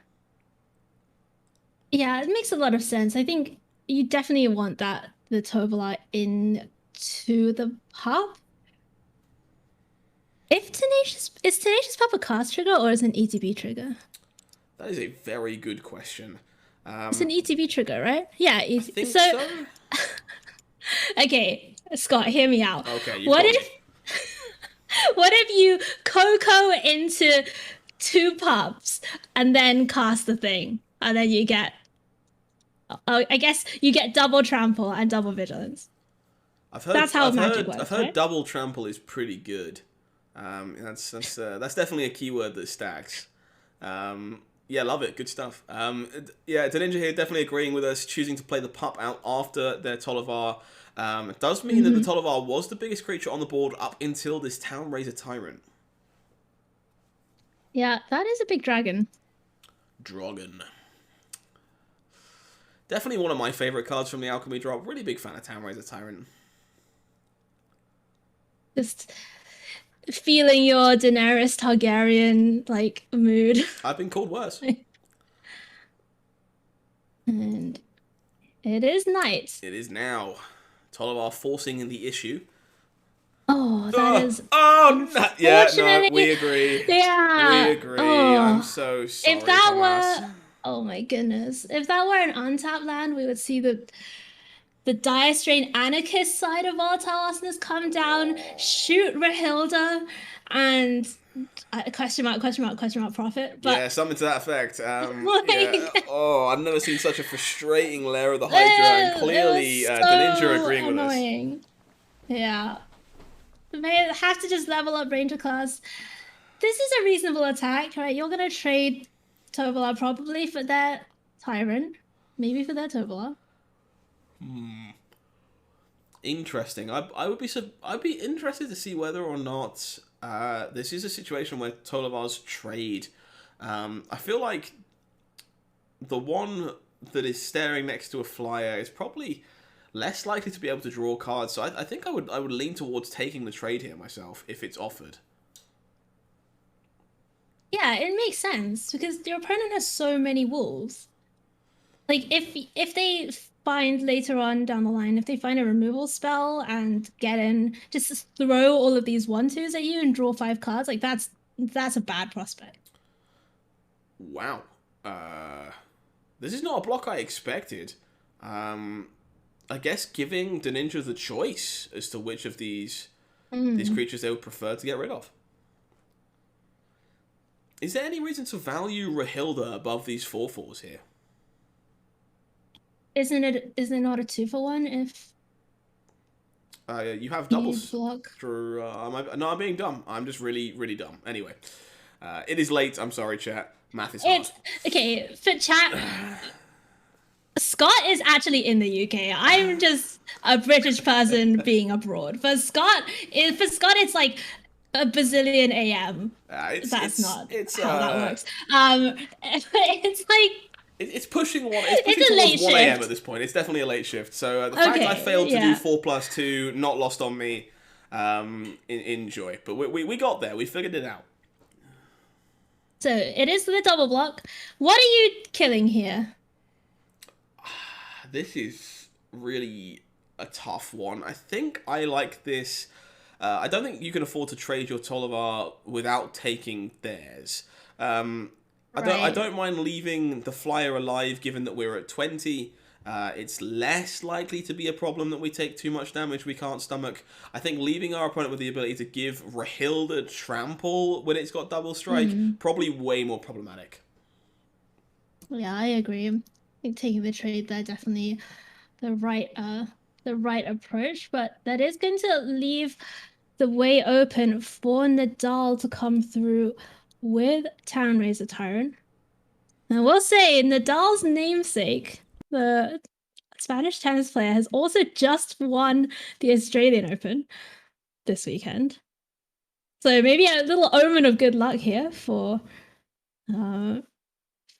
Yeah, it makes a lot of sense. I think you definitely want that the Tovola into the pub. If Tenacious Pub a cast trigger or is it an ETB trigger? That is a very good question. It's an ETB trigger, right? Yeah. I think So, so. okay, Scott, hear me out. Okay, you've What got me. if what if you Coco into two pubs and then cast the thing, and then you get, I guess you get double trample and double vigilance. That's how magic I've works, heard right? double trample is pretty good. That's definitely a keyword that stacks. Yeah, love it. Good stuff. Yeah, Deninja here definitely agreeing with us, choosing to play the pup out after their Tollivar. It does mean that the Hmm. Tollivar was the biggest creature on the board up until this Town Raiser Tyrant. Yeah, that is a big dragon. Dragon. Definitely one of my favourite cards from the Alchemy drop. Really big fan of Town Raiser Tyrant. Just feeling your Daenerys Targaryen like mood. I've been called worse. And it is night. It is now. Tollivar forcing in the issue. Oh, that is Yeah, no, unfortunately. we agree. We Yeah. agree. I'm Oh, so if sorry, that Tomas. were, oh my goodness, if that were an untapped land, we would see the Dire Strain Anarchist side of Volatile Awesomeness come down, shoot Rahilda, and question mark, profit. But Yeah, something to that effect. Yeah. like, Oh, I've never seen such a frustrating layer of the Hydra, and it clearly was the Ninja so agreeing with us. annoying. Yeah. May have to just level up Ranger class. This is a reasonable attack, right? You're gonna trade Tovola probably for their Tyrant, maybe for their Tovola. Interesting. I'd be interested to see whether or not this is a situation where Tollivar's trade. I feel like the one that is staring next to a flyer is probably less likely to be able to draw cards. So I think I would lean towards taking the trade here myself if it's offered. Yeah, it makes sense because your opponent has so many wolves. Like if they find later on down the line, if they find a removal spell and get in, just throw all of these 1/2s at you and draw 5 cards, like that's a bad prospect. Wow. This is not a block I expected. I guess giving the ninja the choice as to which of these Mm. creatures they would prefer to get rid of. Is there any reason to value Rahilda above these 4/4s here? Isn't it not a 2 for 1 if You have you doubles. block? No, I'm being dumb. I'm just really, really dumb. Anyway, it is late. I'm sorry, chat. Math is hard. It's okay for chat. Scott is actually in the UK. I'm just a British person being abroad. For Scott, it's like a bazillion AM. That's not it's how that works. It's like it's pushing it's a late towards 1 a.m. shift. at this point. It's definitely a late shift. So the fact I Okay, failed to do yeah. 4+2, not lost on me. Enjoy. But we got there. We figured it out. So it is the double block. What are you killing here? This is really a tough one. I think I like this. I don't think you can afford to trade your Tollivar without taking theirs. I Right. don't mind leaving the flyer alive, given that we're at 20. It's less likely to be a problem that we take too much damage we can't stomach. I think leaving our opponent with the ability to give Rahilda trample when it's got double strike, probably way more problematic. Yeah, I agree. I think taking the trade there definitely the right approach, but that is going to leave the way open for Nadal to come through with Town Raiser Tyrant. And I will say, Nadal's namesake, the Spanish tennis player, has also just won the Australian Open this weekend. So maybe a little omen of good luck here uh, for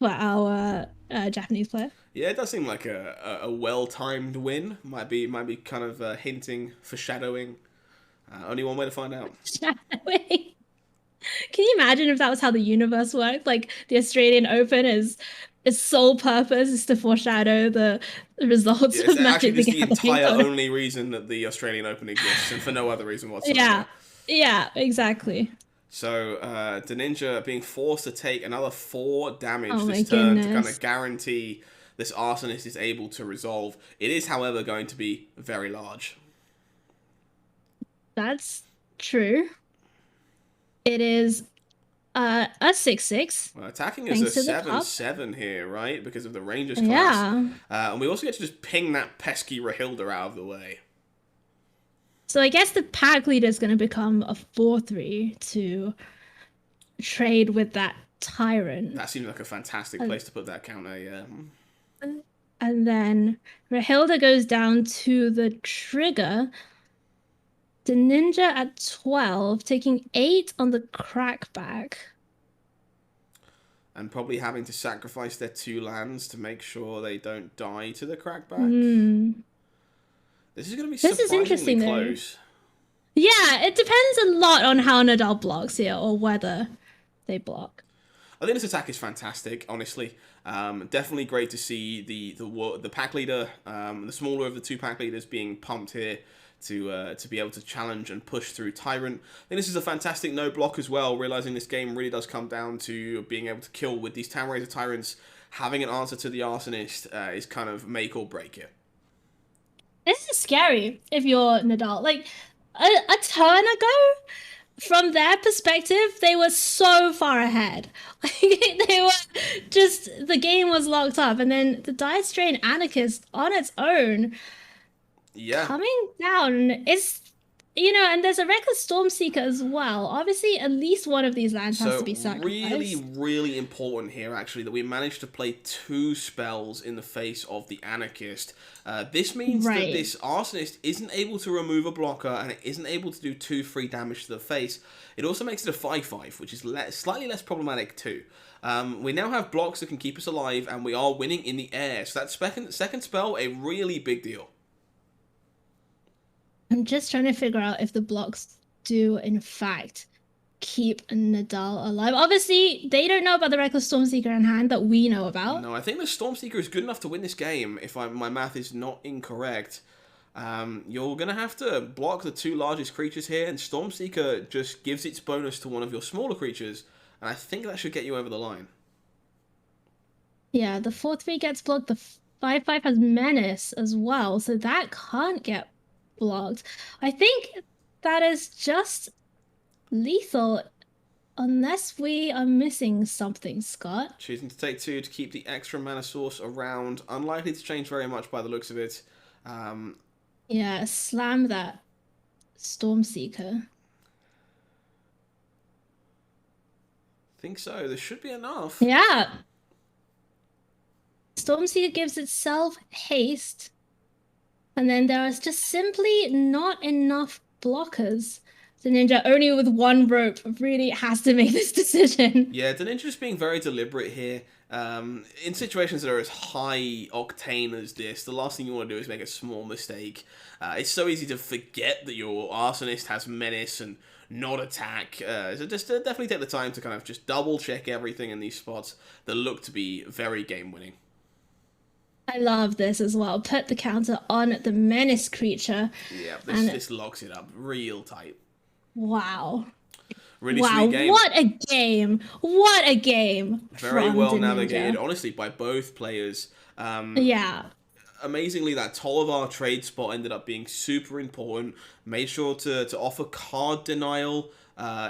our Japanese player. Yeah, it does seem like a well-timed win. Might be kind of hinting, foreshadowing. Only one way to find out. Shadowing. Can you imagine if that was how the universe worked? Like the Australian Open is its sole purpose is to foreshadow the results Yeah, it's of actually Magic the just the Gathering entire tournament. only reason that the Australian Open exists, and for no other reason whatsoever. Yeah. Yeah, exactly. So, Deninja being forced to take another 4 damage Oh this my turn to kind of goodness. guarantee this Arsonist is able to resolve. It is, however, going to be very large. That's true. It is a 6/6, Well, attacking is a thanks to the cup. 7/7 here, right? Because of the Rangers class. Yeah. And we also get to just ping that pesky Rahilda out of the way. So I guess the pack leader is going to become a 4/3 to trade with that tyrant. That seems like a fantastic And, place to put that counter, yeah. and then Rahilda goes down to the trigger. The ninja at 12, taking 8 on the crackback. And probably having to sacrifice their 2 lands to make sure they don't die to the crackback. Hmm. This is going to be This is surprisingly interesting, though. close. Yeah, it depends a lot on how Nadal blocks here or whether they block. I think this attack is fantastic, honestly. Definitely great to see the pack leader, the smaller of the 2 pack leaders, being pumped here to be able to challenge and push through Tyrant. I think this is a fantastic no block as well, realizing this game really does come down to being able to kill with these Town Razor Tyrants. Having an answer to the Arsonist is kind of make or break it. This is scary if you're Nadal. Like a turn ago, from their perspective, they were so far ahead. Like they were just the game was locked up, and then the Dire Strain Anarchist on its own Yeah. coming down is, and there's a Reckless Stormseeker as well. Obviously, at least one of these lands has to be really, sacrificed. really important here, actually, that we managed to play 2 spells in the face of the Anarchist. This means that Right. this Arsonist isn't able to remove a blocker, and it isn't able to do 2 free damage to the face. It also makes it a 5/5, which is slightly less problematic too. We now have blocks that can keep us alive, and we are winning in the air. So that second spell, a really big deal. I'm just trying to figure out if the blocks do, in fact, keep Nadal alive. Obviously, they don't know about the Reckless Stormseeker in hand that we know about. No, I think the Stormseeker is good enough to win this game, if my math is not incorrect. You're going to have to block the 2 largest creatures here, and Stormseeker just gives its bonus to one of your smaller creatures, and I think that should get you over the line. Yeah, the 4/3 gets blocked. The 5/5 has Menace as well, so that can't get blocked. I think that is just lethal unless we are missing something, Scott. Choosing to take 2 to keep the extra mana source around, unlikely to change very much by the looks of it. Yeah, slam that Stormseeker. Think so. There should be enough. Yeah. Stormseeker gives itself haste. And then there is just simply not enough blockers. The ninja, only with 1 rope, really has to make this decision. Yeah, the ninja's being very deliberate here. In situations that are as high octane as this, the last thing you want to do is make a small mistake. It's so easy to forget that your Arsonist has Menace and not attack. So just definitely take the time to kind of just double check everything in these spots that look to be very game winning. I love this as well. Put the counter on the menace creature. Yeah, And this locks it up real tight. wow. Really Wow, sweet game. what a game. What a game. Very from well the navigated, ninja. honestly, by both players. Yeah. Amazingly, that Tollivar trade spot ended up being super important. Made sure to offer card denial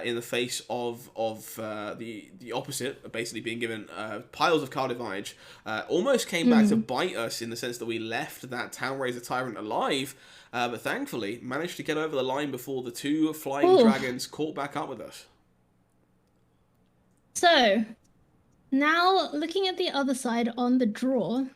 in the face of the opposite, basically being given piles of card advantage. Almost came back to bite us in the sense that we left that Town Razor Tyrant alive, but thankfully managed to get over the line before the 2 flying Ooh. dragons caught back up with us. So, now looking at the other side on the draw,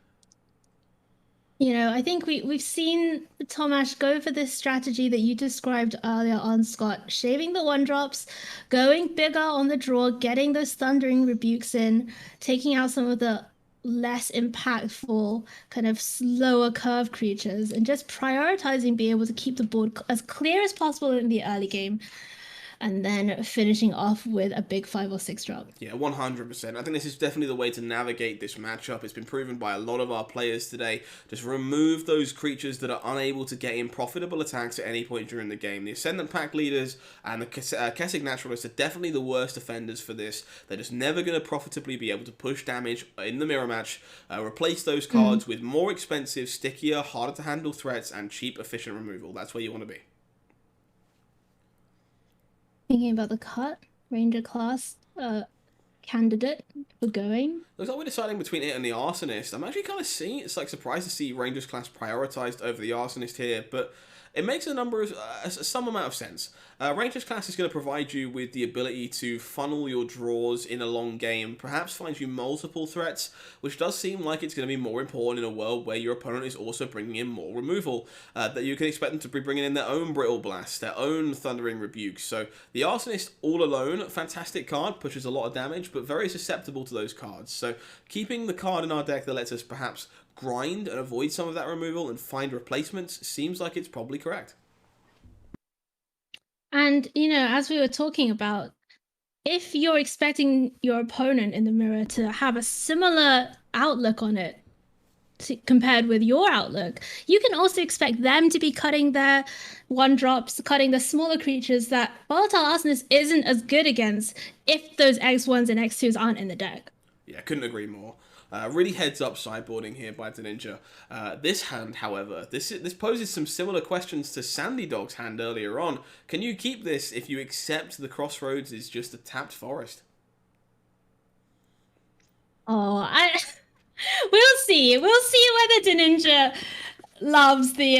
I think we've seen Tomash go for this strategy that you described earlier on, Scott, shaving the 1-drops, going bigger on the draw, getting those Thundering Rebukes in, taking out some of the less impactful, kind of slower curve creatures, and just prioritizing being able to keep the board as clear as possible in the early game. and then finishing off with a big 5 or 6 drop. Yeah, 100%. I think this is definitely the way to navigate this matchup. It's been proven by a lot of our players today. Just remove those creatures that are unable to get in profitable attacks at any point during the game. The Ascendant Pack Leaders and the Kessig Naturalists are definitely the worst offenders for this. They're just never going to profitably be able to push damage in the mirror match. Replace those cards with more expensive, stickier, harder to handle threats and cheap, efficient removal. That's where you want to be. Thinking about the cut, Ranger class candidate for going. Looks like we're deciding between it and the Arsonist. I'm actually kind of seeing it's like surprised to see Rangers class prioritized over the Arsonist here, but it makes a number of some amount of sense. Rangers class is going to provide you with the ability to funnel your draws in a long game, perhaps find you multiple threats, which does seem like it's going to be more important in a world where your opponent is also bringing in more removal. That you can expect them to be bringing in their own Brittle Blast, their own Thundering Rebuke. So the Arsonist all alone, fantastic card, pushes a lot of damage, but very susceptible to those cards. So keeping the card in our deck that lets us perhaps grind and avoid some of that removal and find replacements seems like it's probably correct. And, you know, as we were talking about, if you're expecting your opponent in the mirror to have a similar outlook on it compared with your outlook, you can also expect them to be cutting their 1-drops, cutting the smaller creatures that Volatile Arsonist isn't as good against if those X1s and X2s aren't in the deck. Yeah, couldn't agree more. Really heads up sideboarding here by Ninja. This hand, however, this poses some similar questions to Sandy Dog's hand earlier on. Can you keep this if you accept the Crossroads is just a tapped forest? Oh, we'll see. We'll see whether Ninja loves the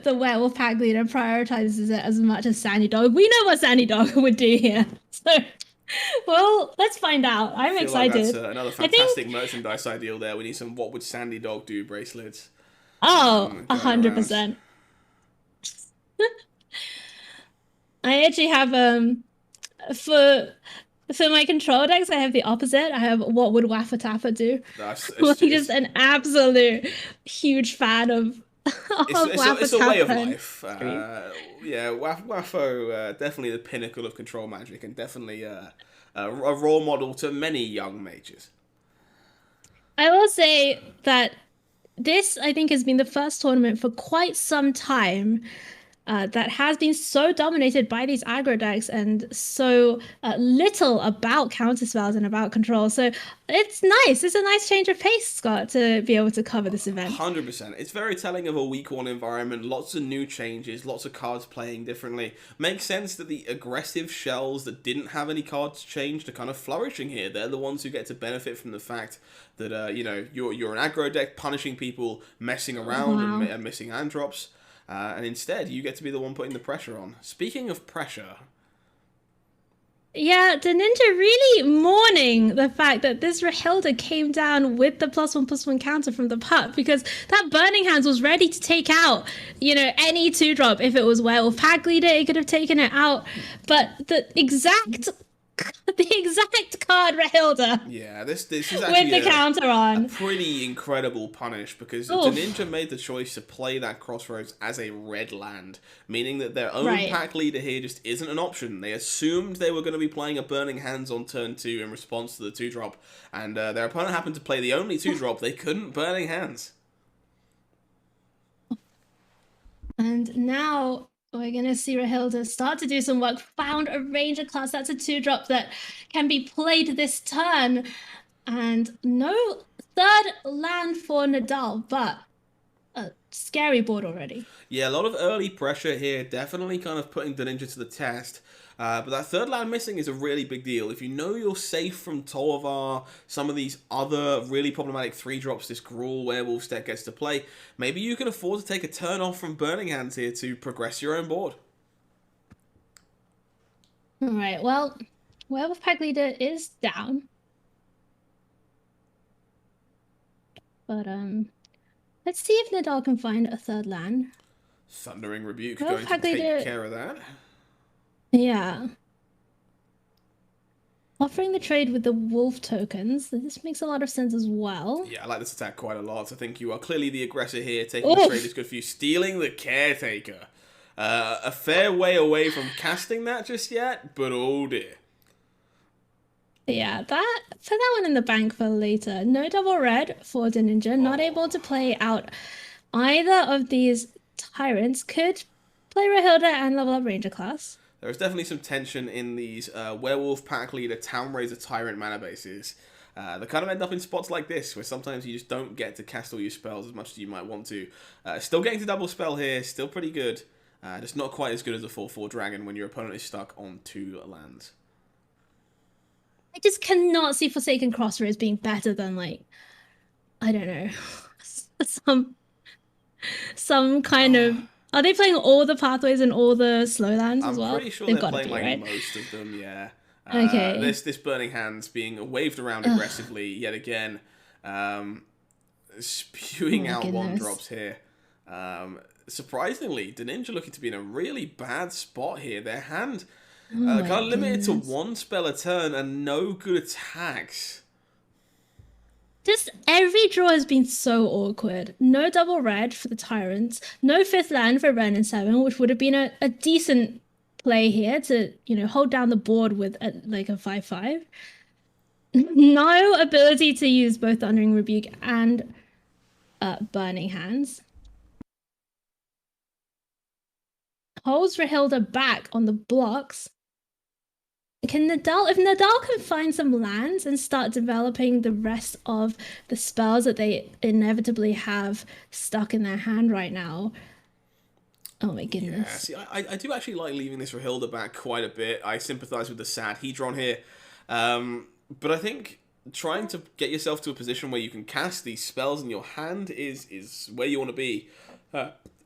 Werewolf Pack Leader, prioritizes it as much as Sandy Dog. We know what Sandy Dog would do here. So, well, let's find out. I'm excited. Like that's another fantastic merchandise ideal there. We need some "What would Sandy Dog do" bracelets. Oh, 100%. I actually have for my control decks, I have the opposite. I have "What would Waffa Taffa do?" I'm just an absolute huge fan of. It's a way of life. Yeah, Waffo, definitely the pinnacle of control magic, and definitely a role model to many young mages. I will say that this, I think, has been the first tournament for quite some time that has been so dominated by these aggro decks and so little about counterspells and about control. So it's nice. It's a nice change of pace, Scott, to be able to cover this event. 100%. It's very telling of a week one environment. Lots of new changes, lots of cards playing differently. Makes sense that the aggressive shells that didn't have any cards changed are kind of flourishing here. They're the ones who get to benefit from the fact that you know, you're an aggro deck punishing people, messing around and missing hand drops. And instead, you get to be the one putting the pressure on. Speaking of pressure... Yeah, the Ninja really mourning the fact that this Rahilda came down with the +1/+1 counter from the pup, because that Burning Hands was ready to take out, you know, any 2-drop. If it was Werewolf Pack Leader, it could have taken it out. But the exact card Rahilda. Yeah, this is actually with the counter on. A pretty incredible punish, because the Ninja made the choice to play that Crossroads as a red land, meaning that their own pack leader here just isn't an option. They assumed they were going to be playing a Burning Hands on turn 2 in response to the 2-drop, and their opponent happened to play the only 2-drop. They couldn't Burning Hands. And now we're going to see Rahilda start to do some work. Found a Ranger class. That's a 2-drop that can be played this turn. And no third land for Nadal, but a scary board already. Yeah, a lot of early pressure here. Definitely kind of putting the Ninja to the test. But that third land missing is a really big deal. If you know you're safe from Tolvar, some of these other really problematic 3-drops this Gruul Werewolf deck gets to play, maybe you can afford to take a turn off from Burning Hands here to progress your own board. Alright, well, Werewolf Pack Leader is down. But, let's see if Nadal can find a third land. Thundering Rebuke going to take care of that. Yeah. Offering the trade with the wolf tokens. This makes a lot of sense as well. Yeah, I like this attack quite a lot. I think you are clearly the aggressor here. Taking the trade is good for you. Stealing the Caretaker. A fair way away from casting that just yet, but oh dear. Yeah, that put that one in the bank for later. No double red for the ninja, not able to play out either of these tyrants. Could play Rahilda and level up Ranger class. There is definitely some tension in these Werewolf, Pack Leader, Town Raiser, Tyrant mana bases. They kind of end up in spots like this, where sometimes you just don't get to cast all your spells as much as you might want to. Still getting to double spell here, still pretty good. Just not quite as good as a 4/4 Dragon when your opponent is stuck on 2 lands. I just cannot see Forsaken Crosser as being better than, like, I don't know, some kind of. Are they playing all the pathways and all the slow lands as well? I'm pretty sure They've they're got to playing be, like right? most of them, yeah. Okay. This Burning Hands being waved around aggressively yet again, spewing out goodness. 1-drops here. Surprisingly, the Ninja looking to be in a really bad spot here. Their hand kind of limited to 1 spell a turn and no good attacks. Just every draw has been so awkward. No double red for the Tyrants. No 5th land for Ren and 7, which would have been a decent play here to, you know, hold down the board with like a 5/5. No ability to use both Thundering Rebuke and Burning Hands. Holds Rahilda back on the blocks. Can Nadal, if Nadal can find some lands and start developing the rest of the spells that they inevitably have stuck in their hand right now. Oh my goodness. Yeah, see, I do actually like leaving this Rahilda back quite a bit. I sympathise with the sad Hedron here. But I think trying to get yourself to a position where you can cast these spells in your hand is where you want to be.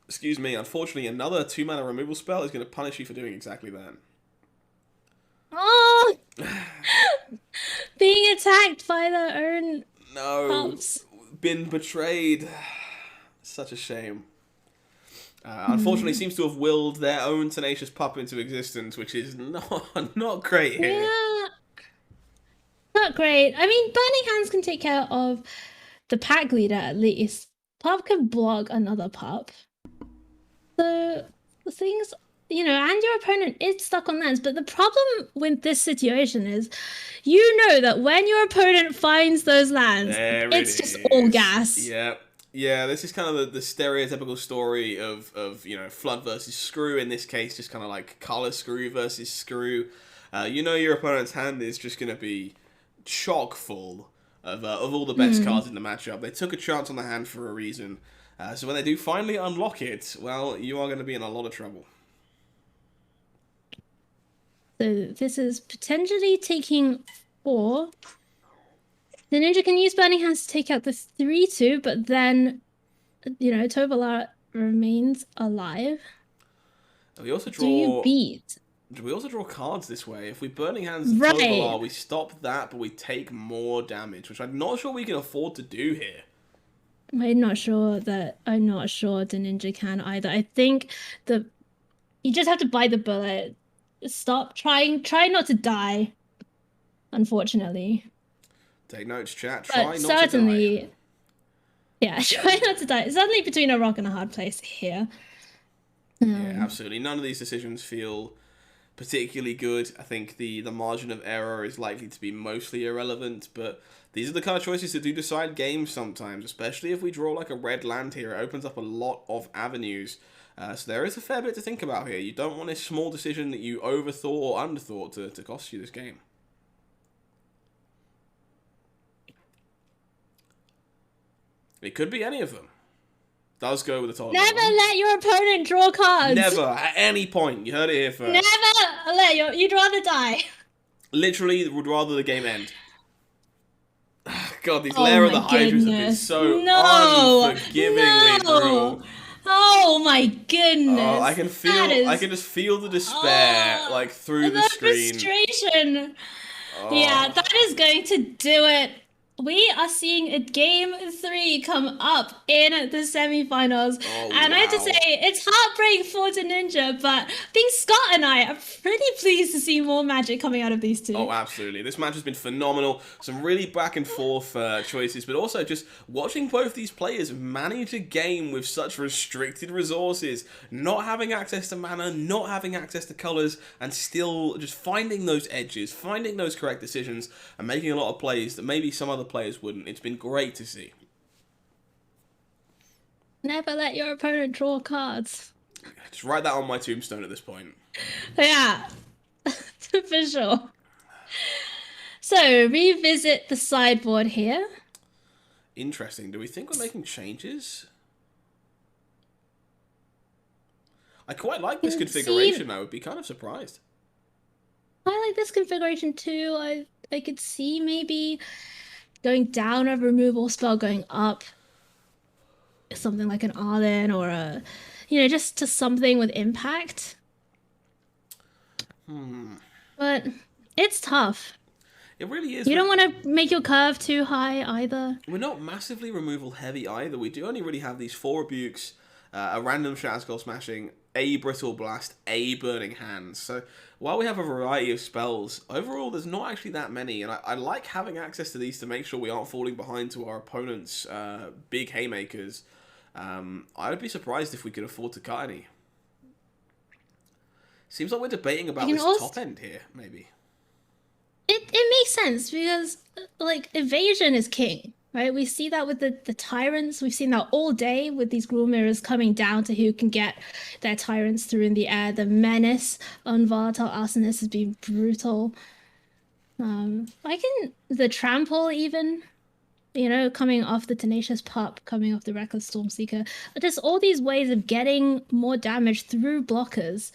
Excuse me, unfortunately, another 2-mana removal spell is going to punish you for doing exactly that. Oh! Being attacked by their own pups. Been betrayed. Such a shame. Unfortunately, seems to have willed their own tenacious pup into existence, which is not great here. Yeah. Not great. I mean, Burning Hands can take care of the pack leader at least. Pup can block another pup. The things, you know, and your opponent is stuck on lands. But the problem with this situation is, you know that when your opponent finds those lands, it's just all gas. Yeah, this is kind of the stereotypical story of you know, Flood versus Screw. In this case, just kind of like Color Screw versus Screw. You know your opponent's hand is just going to be chock full of all the best cards in the matchup. They took a chance on the hand for a reason. So when they do finally unlock it, well, you are going to be in a lot of trouble. So this is potentially taking 4. The Ninja can use Burning Hands to take out the 3/2, but then, you know, Tovola remains alive. We also draw. Do you beat? We also draw cards this way. If we Burning Hands the Tovola, we stop that, but we take more damage, which I'm not sure we can afford to do here. I'm not sure the Ninja can either. I think you just have to bite the bullet. Stop trying. Try not to die. Unfortunately. Take notes, chat. Try not certainly, to die. Yeah, try not to die. Certainly between a rock and a hard place here. Yeah, absolutely. None of these decisions feel particularly good. I think the margin of error is likely to be mostly irrelevant, but these are the kind of choices that do decide games sometimes, especially if we draw like a red land here. It opens up a lot of avenues. So there is a fair bit to think about here. You don't want a small decision that you overthought or underthought to cost you this game. It could be any of them. Does go with the top. Never let your opponent draw cards. Never, at any point. You heard it here first. Never let you'd rather die. Literally, would rather the game end. God, these Lair of the Hydras have been so unforgivingly brutal. Oh my goodness! Oh, I can just feel the despair like through the screen. Frustration. Yeah, that is going to do it we are seeing a game 3 come up in the semifinals. Oh, And I have to say, wow. it's heartbreak for the Ninja, but I think Scott and I are pretty pleased to see more magic coming out of these Oh, two. absolutely. This match has been phenomenal. Some really back and forth choices, but also just watching both these players manage a game with such restricted resources, not having access to mana, not having access to colours, and still just finding those edges, finding those correct decisions, and making a lot of plays that maybe some other players wouldn't. It's been great to see. Never let your opponent draw cards. Just write that on my tombstone at this point. Yeah, for sure. So, revisit the sideboard here. Interesting. Do we think we're making changes? I quite like this Can see, configuration. I would be kind of surprised. I like this configuration too. I could see maybe going down a removal spell, going up something like an Arlen or a, just to something with impact. But it's tough. It really is. You don't want to make your curve too high either. We're not massively removal heavy either. We do only really have these 4 rebukes, a random Shatter Smashing, a Brittle Blast, a Burning Hands. So while we have a variety of spells, overall there's not actually that many. And I like having access to these to make sure we aren't falling behind to our opponent's big haymakers. I would be surprised if we could afford to cut any. Seems like we're debating about this top end here, maybe. It makes sense because like evasion is king, right? We see that with the tyrants. We've seen that all day with these gruel mirrors coming down to who can get their tyrants through in the air. The menace on volatile arsonist has been brutal. The trample even, coming off the tenacious pup, coming off the reckless stormseeker. Just all these ways of getting more damage through blockers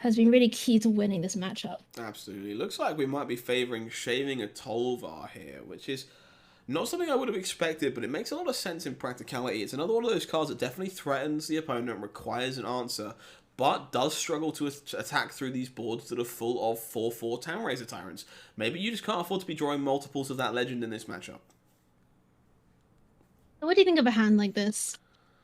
has been really key to winning this matchup. Absolutely. Looks like we might be favouring shaving a Tolvar here, which is not something I would have expected, but it makes a lot of sense in practicality. It's another one of those cards that definitely threatens the opponent, requires an answer, but does struggle to attack through these boards that are full of 4/4 Townraiser Tyrants. Maybe you just can't afford to be drawing multiples of that legend in this matchup. What do you think of a hand like this?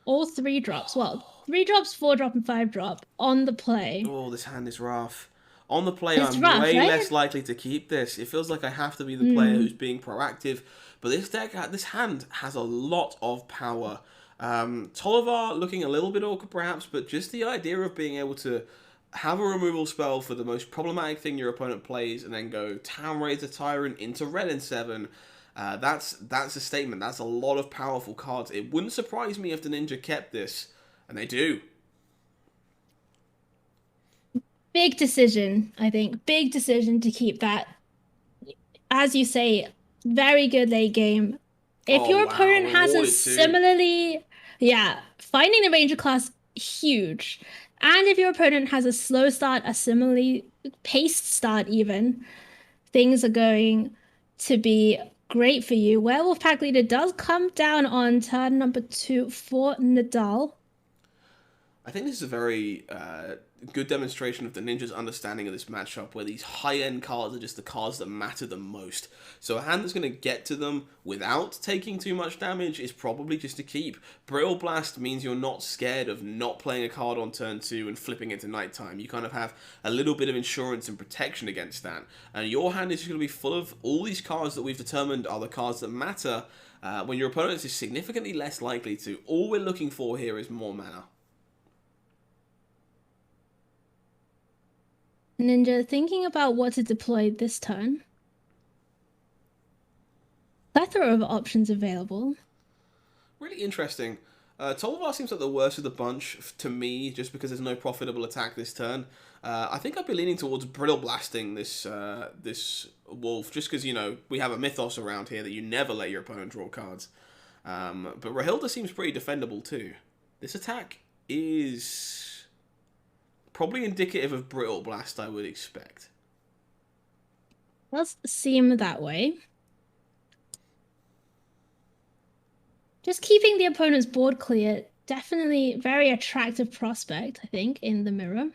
All 3 drops. Well, 3 drops, 4 drop, and 5 drop on the play. Oh, this hand is rough. On the play, It's I'm rough, way right? less likely to keep this. It feels like I have to be the player who's being proactive. But this hand has a lot of power. Tollivar looking a little bit awkward perhaps, but just the idea of being able to have a removal spell for the most problematic thing your opponent plays and then go Townraiser Tyrant into red and 7. That's a statement. That's a lot of powerful cards. It wouldn't surprise me if the Ninja kept this, and they do. Big decision, I think. Big decision to keep that. As you say, very good late game. If Oh, your wow. opponent has a Rewarded too. similarly, yeah, finding the Ranger class, huge. And if your opponent has a slow start, a similarly paced start even, things are going to be great for you. Werewolf Pack Leader does come down on turn number 2 for Nadal. I think this is a very good demonstration of the Ninja's understanding of this matchup, where these high-end cards are just the cards that matter the most. So a hand that's going to get to them without taking too much damage is probably just to keep. Brittle Blast means you're not scared of not playing a card on turn 2 and flipping it to nighttime. You kind of have a little bit of insurance and protection against that. And your hand is going to be full of all these cards that we've determined are the cards that matter, when your opponent is significantly less likely to. All we're looking for here is more mana. Ninja, thinking about what to deploy this turn. Plethora of options available. Really interesting. Tolvar seems like the worst of the bunch to me, just because there's no profitable attack this turn. I think I'd be leaning towards Brittle Blasting this wolf, just because, we have a mythos around here that you never let your opponent draw cards. But Rahilda seems pretty defendable too. This attack is probably indicative of Brittle Blast, I would expect. Does seem that way. Just keeping the opponent's board clear, definitely very attractive prospect, I think, in the mirror.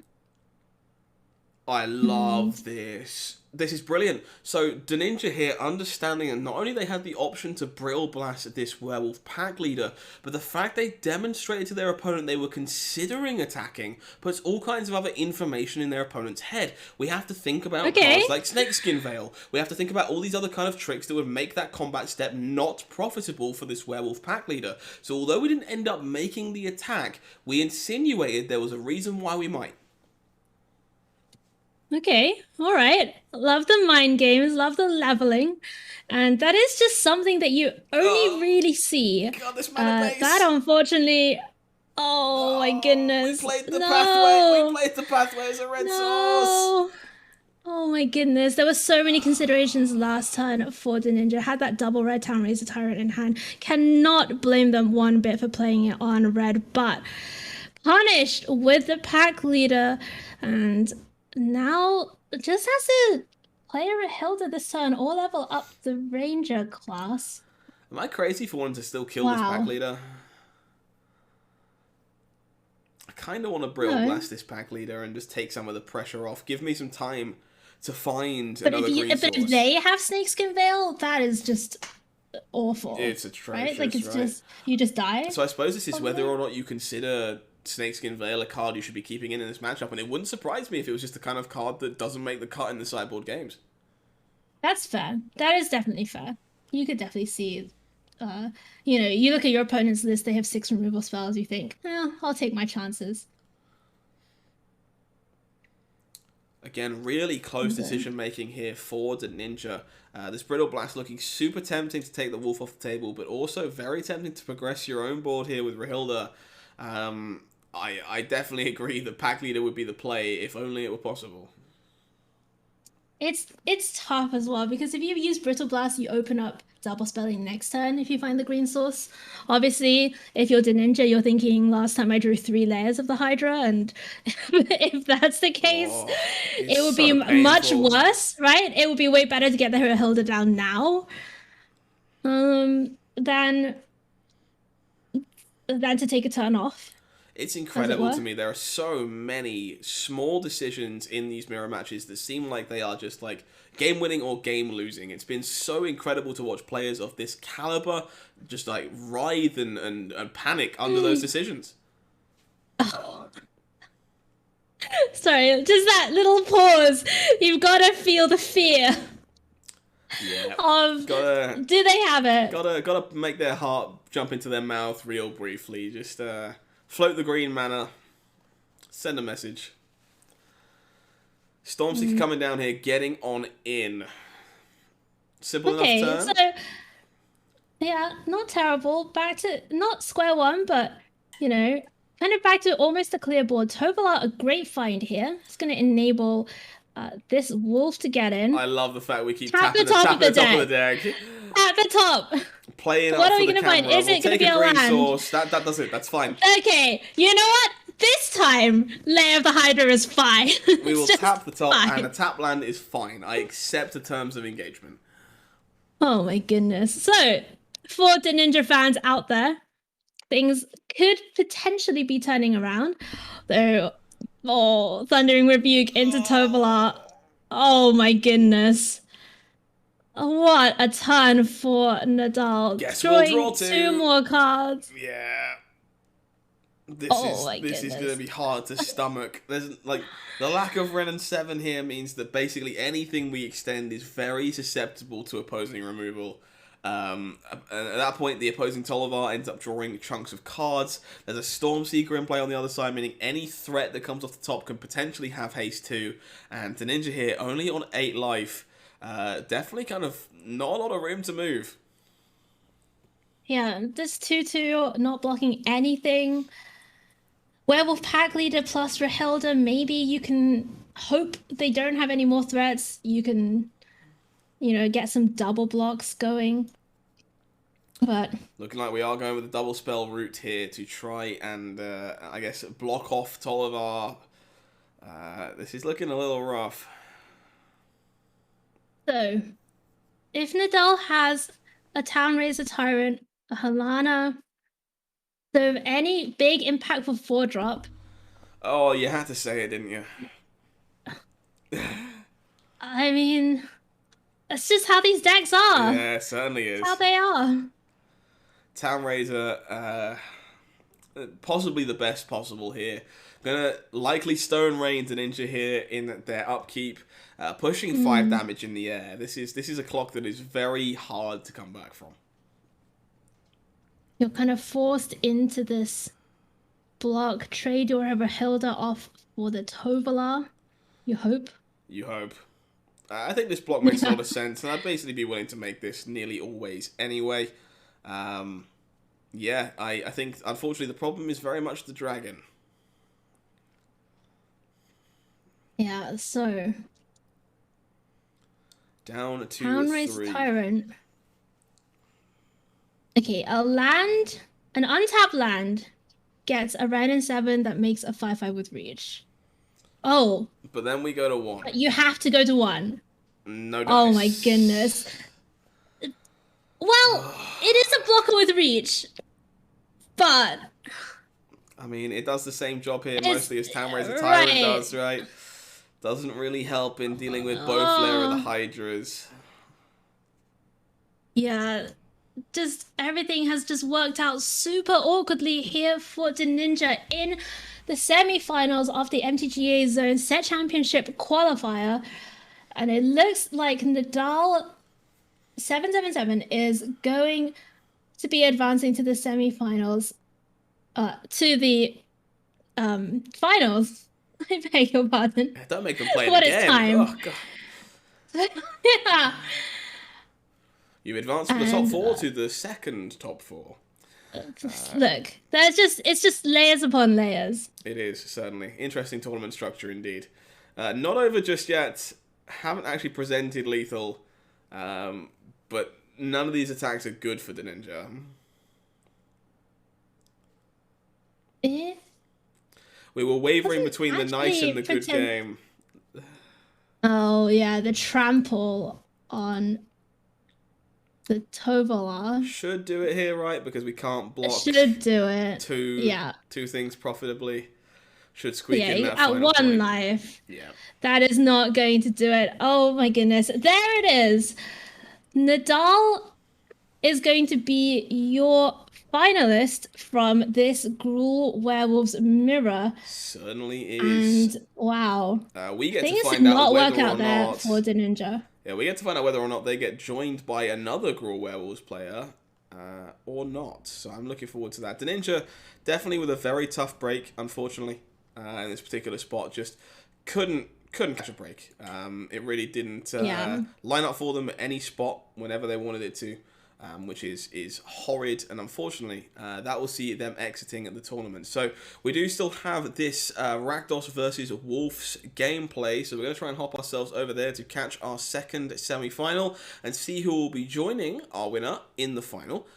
I Hmm. love this. This is brilliant. So Deninja here, understanding that not only they had the option to Brittle Blast this Werewolf pack leader, but the fact they demonstrated to their opponent they were considering attacking puts all kinds of other information in their opponent's head. We have to think about Okay. cards like Snakeskin Veil. We have to think about all these other kind of tricks that would make that combat step not profitable for this Werewolf pack leader. So although we didn't end up making the attack, we insinuated there was a reason why we might. Okay, all right. Love the mind games, love the leveling. And that is just something that you only Oh, really see. God, this mana That base. unfortunately, oh my Oh, we goodness. played the pathway. We No, played the pathway as a red source. no. Oh my goodness. There were so many considerations last turn for the Ninja. Had that double red Town Razor Tyrant in hand. Cannot blame them one bit for playing it on red, but punished with the pack leader. And now just has to play a Hilda this turn or level up the Ranger class. Am I crazy for wanting to still kill this pack Wow. leader? I kind of want to Brittle No. Blast this pack leader and just take some of the pressure off. Give me some time to find But if another you green but if source. they have Snakeskin Veil, that is just awful. It's Right? Like atrocious, it's right? just you just die. So I suppose this is whether Probably. or not you consider Snakeskin Veil a card you should be keeping in this matchup, and it wouldn't surprise me if it was just the kind of card that doesn't make the cut in the sideboard games. That's fair. That is definitely fair. You could definitely see, you look at your opponent's list, they have 6 removal spells, you think, I'll take my chances. Again, really close Okay. decision making here for the Ninja. This Brittle Blast looking super tempting to take the Wolf off the table, but also very tempting to progress your own board here with Rahilda. I definitely agree that Pack Leader would be the play if only it were possible. It's tough as well because if you use Brittle Blast, you open up double spelling next turn if you find the green source. Obviously, if you're the ninja, you're thinking last time I drew 3 layers of the Hydra, and if that's the case, Oh, it's it would be so much painful. worse, right? It would be way better to get the Hilda down now, than to take a turn off, It's as it incredible were. to me. There are so many small decisions in these mirror matches that seem like they are just like game winning or game losing. It's been so incredible to watch players of this caliber just like writhe and panic under those decisions. Sorry, just that little pause. You've got to feel the fear Yeah. of Gotta do they have it? gotta make their heart jump into their mouth real briefly. Just float the green mana, send a message. Stormseeker coming down here, getting on in. Simple enough Okay, turn. so yeah, not terrible. Back to not square one, but kind of back to almost a clear board. Tovola, a great find here. It's going to enable this wolf to get in. I love the fact we keep Tap the tapping top of the the top of the deck. deck. At the top. Playing What up are for we the going to find? camera. Is We'll it going to take be a a green land? source. That does it. That's fine. Okay, you know what? This time, Lair of the Hydra is fine. We will It's just tap the top, and a fine. tap land is fine. I accept the terms of engagement. Oh my goodness. So, for the ninja fans out there, things could potentially be turning around. Though, oh, Thundering Rebuke into Tovola. Oh my goodness. What a turn for Nadal. Guess we'll draw Drawing 2 two. more cards. Yeah. This Oh is my this is gonna goodness. be hard to stomach. There's like the lack of Ren and 7 here means that basically anything we extend is very susceptible to opposing removal. And at that point, the opposing Tollivar ends up drawing chunks of cards. There's a Stormseeker in play on the other side, meaning any threat that comes off the top can potentially have haste too. And the Ninja here, only on 8 life, definitely kind of not a lot of room to move. Yeah, this 2-2 not blocking anything. Werewolf Pack Leader plus Rahilda, maybe you can hope they don't have any more threats. You can, get some double blocks going. But Looking like we are going with a double spell route here to try and, I guess, block off Tollivar. This is looking a little rough. so, if Nadal has a Town Razor Tyrant, a Halana, so any big impactful 4-drop, Oh, you had to say it, didn't you? I mean, that's just how these decks are. Yeah, it certainly is. How they are. Town Razor, possibly the best possible here. Gonna likely Stone Rain Ninja here in their upkeep, pushing 5 damage in the air. This is a clock that is very hard to come back from. You're kind of forced into this block. Trade your Hilda off for the Tovola. You hope. You hope. I think this block makes a lot of sense, and I'd basically be willing to make this nearly always anyway. Yeah, I think, unfortunately, the problem is very much the dragon. Yeah, so... Down to Town-Raised 3. Tyrant. Okay, an untapped land gets a red and 7 that makes a 5/5 with reach. Oh. But then we go to 1. You have to go to 1. No dice. Oh my goodness. Well, it is a blocker with reach, but... I mean, it does the same job here mostly as Town Razor Tyrant does, right? Doesn't really help in dealing with both Flare and the Hydras. Yeah, just everything has just worked out super awkwardly here for the Ninja in the semi-finals of the MTGAZone Set Championship Qualifier. And it looks like Nadal 777 is going to be advancing to the semi-finals, to the finals. I beg your pardon. Don't make them play What again. is time? Oh, God. Yeah. You advance from the top 4 to the second top 4. Look, it's just layers upon layers. It is, certainly. Interesting tournament structure indeed. Not over just yet. Haven't actually presented lethal, but none of these attacks are good for the Ninja. We were wavering between the nice and the good game. Oh, yeah, the trample on the Tovola. Should do it here, right? Because we can't block. Should do it. Two things profitably. Should squeak in that at final 1 point. life. Yeah. That is not going to do it. Oh my goodness. There it is. Nadal is going to be your finalist from this Gruul Werewolves mirror. Certainly is. And wow. We get Things to find did out not whether work out or there not. for the Ninja. Yeah, we get to find out whether or not they get joined by another Gruul Werewolves player or not. So I'm looking forward to that. The Ninja, definitely with a very tough break, unfortunately, in this particular spot. Just couldn't catch a break. It really didn't line up for them at any spot whenever they wanted it to, which is horrid. And unfortunately, that will see them exiting at the tournament. So we do still have this Rakdos versus Wolves gameplay. So we're going to try and hop ourselves over there to catch our second semi-final and see who will be joining our winner in the final.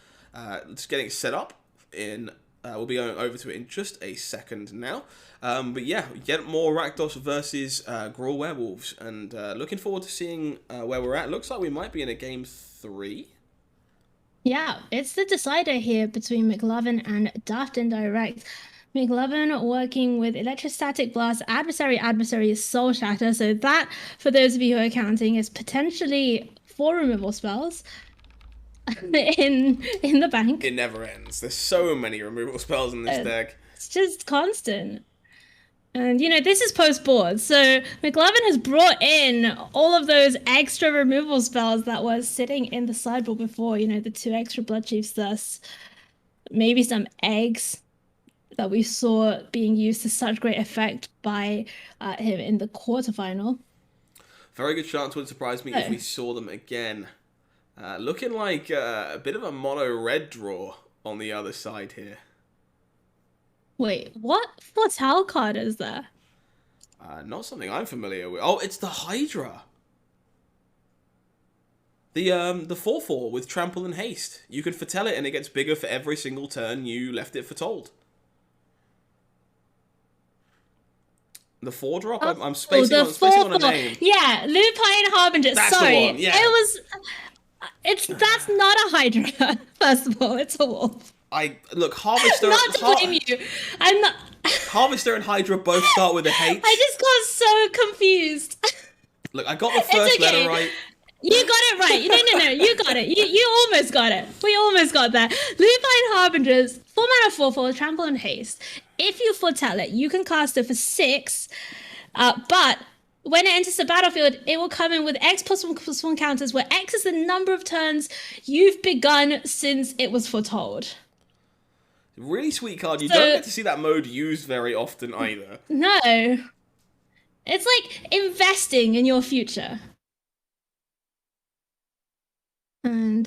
Just getting it set up in... we'll be going over to it in just a second now. But yeah, get more Rakdos versus Gruul Werewolves. And looking forward to seeing where we're at. Looks like we might be in a game 3. Yeah, it's the decider here between McLovin and Daft and Direct. McLovin working with Electrostatic Blast, Adversary, Soul Shatter. So that, for those of you who are counting, is potentially 4 removal spells in the bank. It never ends. There's so many removal spells in this deck. It's just constant. And, this is post-board, so McLovin has brought in all of those extra removal spells that were sitting in the sideboard before, the 2 extra Blood Chiefs thus, maybe some eggs that we saw being used to such great effect by him in the quarterfinal. Very good chance. Wouldn't surprise me if we saw them again. Looking like a bit of a mono red draw on the other side here. Wait, what Fortel card is there? Not something I'm familiar with. Oh, it's the Hydra. The 4/4 with Trample and Haste. You can foretell it and it gets bigger for every single turn you left it foretold. The 4-drop? I'm spacing on a name. Yeah, Lupine Harbinger. That's Sorry. the one, yeah. That's not a Hydra. First of all, it's a wolf. Look, Harvester. Not to blame you. I'm not. Harvester and Hydra both start with a H. I just got so confused. Look, I got the It's first okay. letter right. You got it right. No. You got it. You almost got it. We almost got that. Lupine Harbingers, 4 mana 4/4, trample and haste. If you foretell it, you can cast it for 6. But when it enters the battlefield, it will come in with X +1/+1 counters, where X is the number of turns you've begun since it was foretold. Really sweet card. You don't get to see that mode used very often either. No. It's like investing in your future. And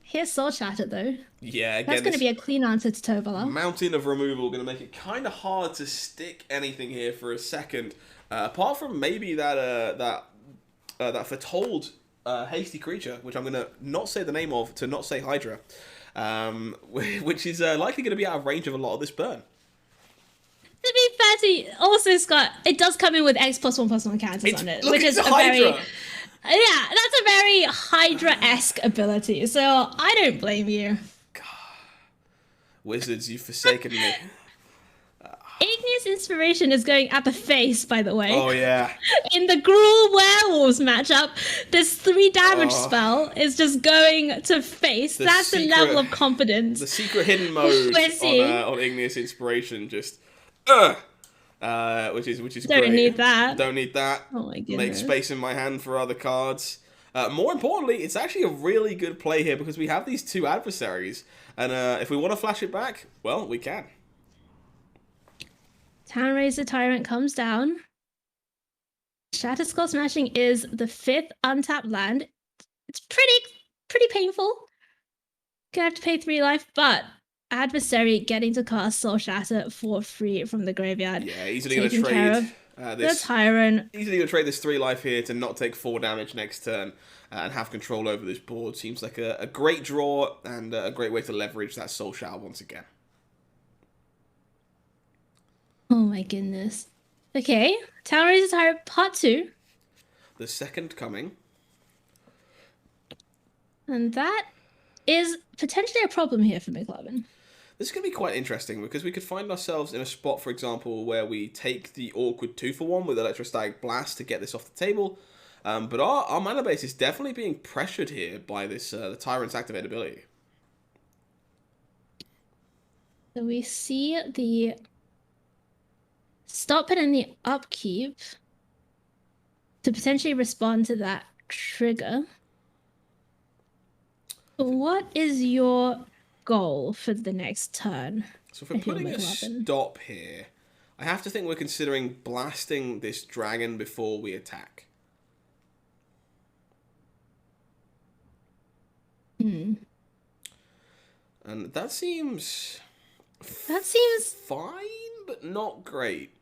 here's Soul Shatter, though. Yeah, again, that's going to be a clean answer to Tovola. Mountain of removal going to make it kind of hard to stick anything here for a second. Apart from maybe that foretold hasty creature, which I'm going to not say the name of to not say Hydra, which is likely going to be out of range of a lot of this burn. To be fair to also, Scott, it does come in with X +1/+1 counters on it, which is a very... Yeah, that's a very Hydra-esque ability, so I don't blame you. God. Wizards, you've forsaken me. Igneous Inspiration is going at the face, by the way. Oh, yeah. In the Gruul Werewolves matchup, this 3 damage spell is just going to face. That's the level of confidence. The secret hidden mode on Igneous Inspiration just... which is great. Don't need that. Don't need that. Oh my goodness. Make space in my hand for other cards. More importantly, it's actually a really good play here because we have these 2 adversaries, and if we want to flash it back, well, we can. Townraiser Tyrant comes down. Shatterskull Smashing is the 5th untapped land. It's pretty painful. Gonna have to pay 3 life, but adversary getting to cast Soul Shatter for free from the graveyard. Yeah, easily going to trade the Tyrant. Easily going to trade this 3 life here to not take 4 damage next turn and have control over this board. Seems like a great draw and a great way to leverage that Soul Shatter once again. Oh my goodness. Okay, Townraiser Tyrant Part 2. The second coming. And that is potentially a problem here for McLovin. This is going to be quite interesting because we could find ourselves in a spot, for example, where we take the awkward 2-for-1 with Electrostatic Blast to get this off the table. But our mana base is definitely being pressured here by this the Tyrant's activate ability. So we see the stop it and the upkeep to potentially respond to that trigger. What is your goal for the next turn? So if we're putting a stop here, I have to think we're considering blasting this dragon before we attack. And that seems fine, but not great.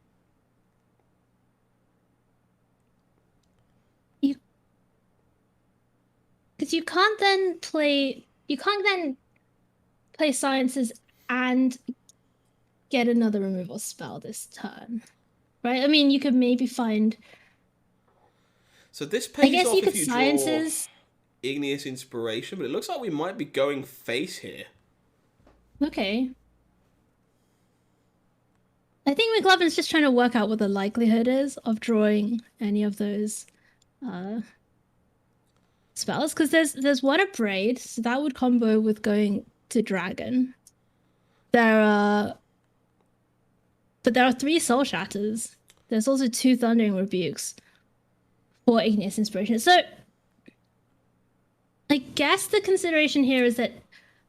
Because you can't then play Sciences and get another removal spell this turn, right? I mean, you could maybe find... So this pays I guess off you could if you Sciences... draw Igneous Inspiration, but it looks like we might be going face here. Okay. I think McLovin's just trying to work out what the likelihood is of drawing any of those spells, because there's one Abrade, so that would combo with going to Dragon. But there are 3 Soul Shatters. There's also 2 Thundering Rebukes for Igneous Inspiration. So I guess the consideration here is that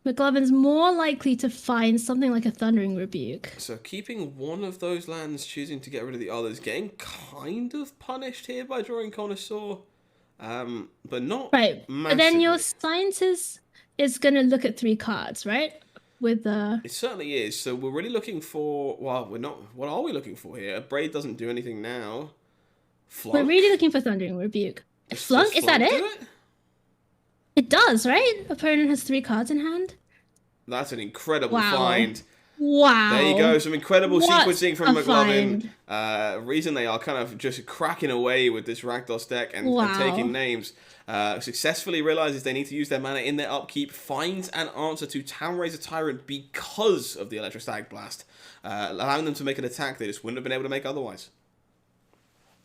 McLovin's more likely to find something like a Thundering Rebuke. So keeping one of those lands, choosing to get rid of the others, getting kind of punished here by drawing Connoisseur. But not right. massively. But then your Sciences is going to look at 3 cards, right? With It certainly is. So we're really looking for... Well, we're not... What are we looking for here? Abrade doesn't do anything now. Flunk? We're really looking for Thundering Rebuke. Flunk? Is that it? It does, right? Opponent has 3 cards in hand. That's an incredible find. Wow. There you go. Some incredible sequencing from McLovin. Reason they are kind of just cracking away with this Rakdos deck and taking names. Successfully realizes they need to use their mana in their upkeep. Finds an answer to Townraiser Tyrant because of the Electrostatic Blast. Allowing them to make an attack they just wouldn't have been able to make otherwise.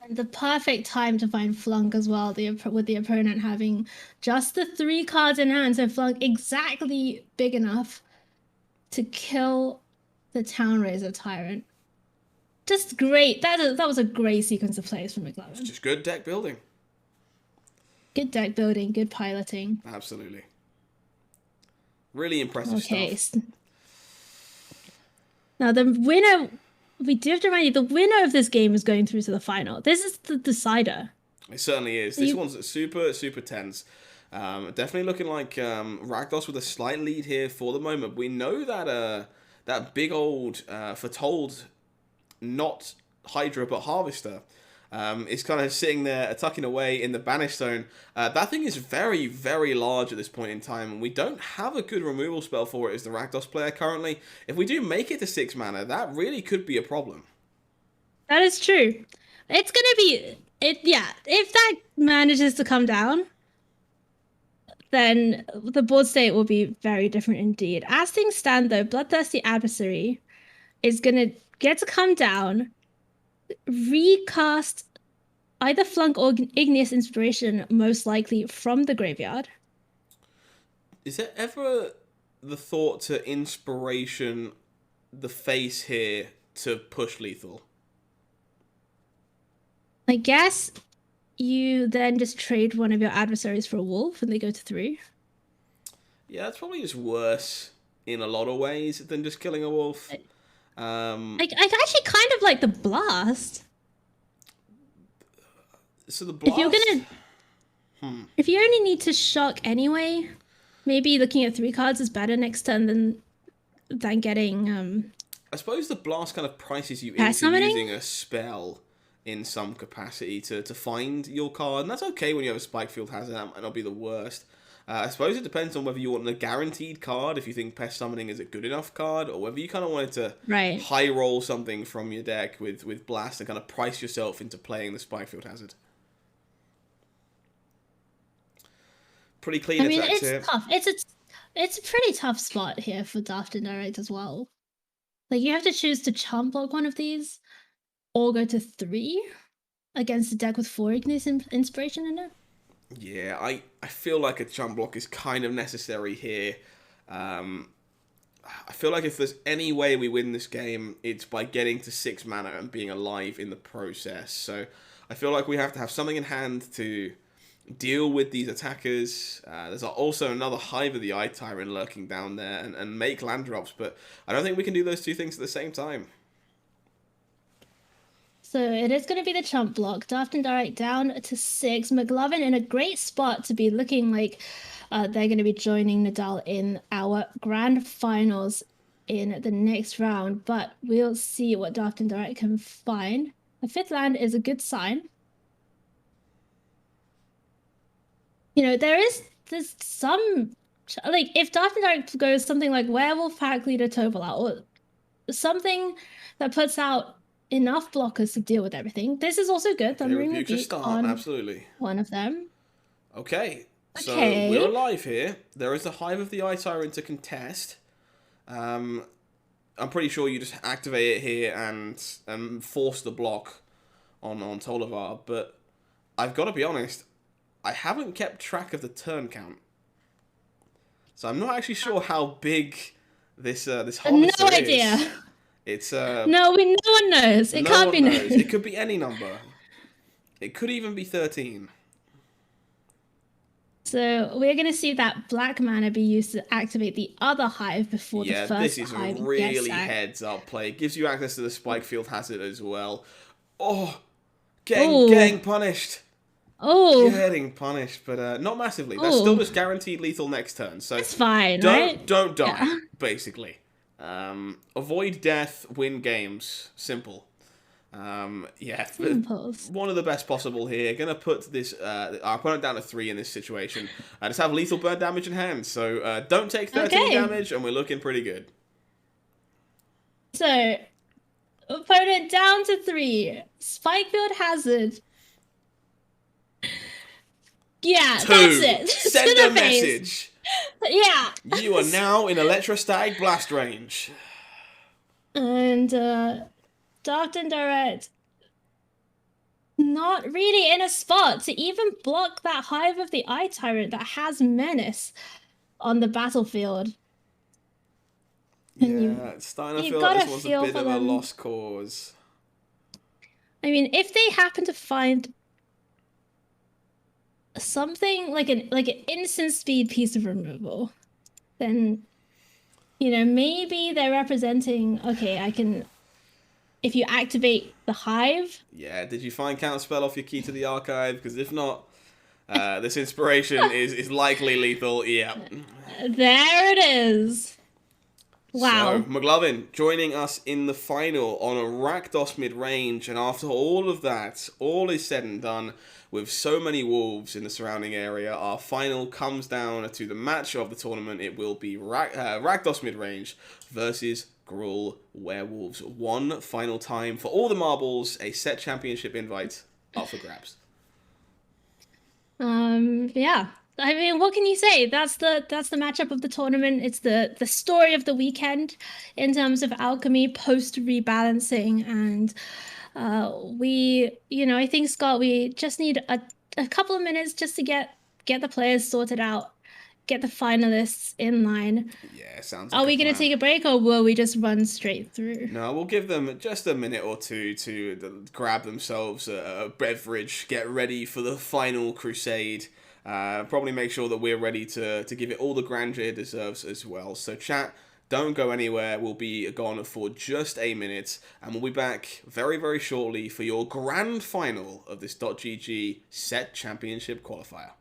And the perfect time to find Flunk as well, with the opponent having just the 3 cards in hand, so Flunk exactly big enough to kill the Town Raiser Tyrant. Just great. That was a great sequence of plays from McLaren. It's just good deck building. Good deck building, good piloting. Absolutely. Really impressive stuff. Now the winner, we do have to remind you, the winner of this game is going through to the final. This is the decider. It certainly is. This one's super, super tense. Definitely looking like Rakdos with a slight lead here for the moment. We know that that big old foretold, not Hydra but Harvester, is kind of sitting there tucking away in the Banish Zone. That thing is very, very large at this point in time, and we don't have a good removal spell for it as the Rakdos player currently. If we do make it to 6 mana, that really could be a problem. That is true. It's gonna be yeah. If that manages to come down, then the board state will be very different indeed. As things stand, though, Bloodthirsty Adversary is gonna get to come down, recast either Flunk or Igneous Inspiration, most likely from the graveyard. Is there ever the thought to Inspiration the face here to push lethal? I guess you then just trade one of your adversaries for a wolf and they go to 3. Yeah, that's probably just worse in a lot of ways than just killing a wolf. I actually kind of like the blast. So the blast... If you're gonna... If you only need to shock anyway, maybe looking at 3 cards is better next turn than getting... I suppose the blast kind of prices you into using a spell in some capacity to find your card, and that's okay when you have a Spikefield Hazard. That might not be the worst. I suppose it depends on whether you want a guaranteed card, if you think Pest Summoning is a good enough card, or whether you kind of wanted to high roll something from your deck with Blast and kind of price yourself into playing the Spikefield Hazard. Pretty clean attacks here. Tough. It's a pretty tough spot here for Daft and Direct as well. Like, you have to choose to chump block one of these, or go to 3 against a deck with 4 Igneous Inspiration in it. Yeah, I feel like a chump block is kind of necessary here. I feel like if there's any way we win this game, it's by getting to 6 mana and being alive in the process. So I feel like we have to have something in hand to deal with these attackers. There's also another Hive of the Eye Tyrant lurking down there and make land drops, but I don't think we can do those two things at the same time. So it is going to be the chump block. Daft and Direct down to 6. McLovin in a great spot to be looking like they're going to be joining Nadal in our grand finals in the next round. But we'll see what Daft and Direct can find. A 5th land is a good sign. You know, there's some... Like, if Daft and Direct goes something like Werewolf Pack Leader Tovola, or something that puts out enough blockers to deal with everything. This is also good. Thundering Rebuke on absolutely one of them. Okay, so we're alive here. There is a Hive of the Eye Tyrant to contest. I'm pretty sure you just activate it here and force the block on Tolivar, but I've got to be honest, I haven't kept track of the turn count. So I'm not actually sure how big this Harvester is. No idea. It's no one knows. It can't be known. It could be any number. It could even be 13. So we're going to see that black mana be used to activate the other Hive before the first Hive gets Yeah, this is a really heads up play. It gives you access to the Spikefield Hazard as well. Oh, getting punished. Oh, getting punished, but not massively. That's still just guaranteed lethal next turn. So it's fine. Don't die, basically. Avoid death, win games. Simple. Yeah, one of the best possible here. Gonna put this our opponent down to 3 in this situation. Just have lethal burn damage in hand, so don't take 13 damage, and we're looking pretty good. So, opponent down to 3. Spikefield Hazard. Yeah, 2. that's it. Send a message. Yeah. You are now in electrostatic blast range. And Daft and Direct not really in a spot to even block that Hive of the Eye Tyrant that has Menace on the battlefield. And Yeah, it's starting to you feel like this gotta one's a feel bit for of a them. lost cause. I mean, if they happen to find something like an instant speed piece of removal, then maybe they're representing, okay, I can if you activate the Hive, Yeah, did you find Counterspell off your key to the archive? Because if not, this inspiration is likely lethal. Yeah. there it is. So, Wow. McLovin joining us in the final on a Rakdos mid-range, and after all of that, all is said and done, with so many wolves in the surrounding area, our final comes down to the match of the tournament. It will be Rakdos mid-range versus Gruul Werewolves. One final time for all the marbles, a set championship invite up for grabs. Yeah. I mean, what can you say? That's the matchup of the tournament. It's the story of the weekend in terms of alchemy post rebalancing, and I think Scott, we just need a couple of minutes just to get the players sorted out, get the finalists in line. Yeah, sounds Are like a we gonna plan. take a break or will we just run straight through? No, we'll give them just a minute or two to grab themselves a beverage, get ready for the final crusade. Probably make sure that we're ready to give it all the grandeur it deserves as well. So, chat, don't go anywhere. We'll be gone for just a minute, and we'll be back very, very shortly for your grand final of this .gg Set Championship qualifier.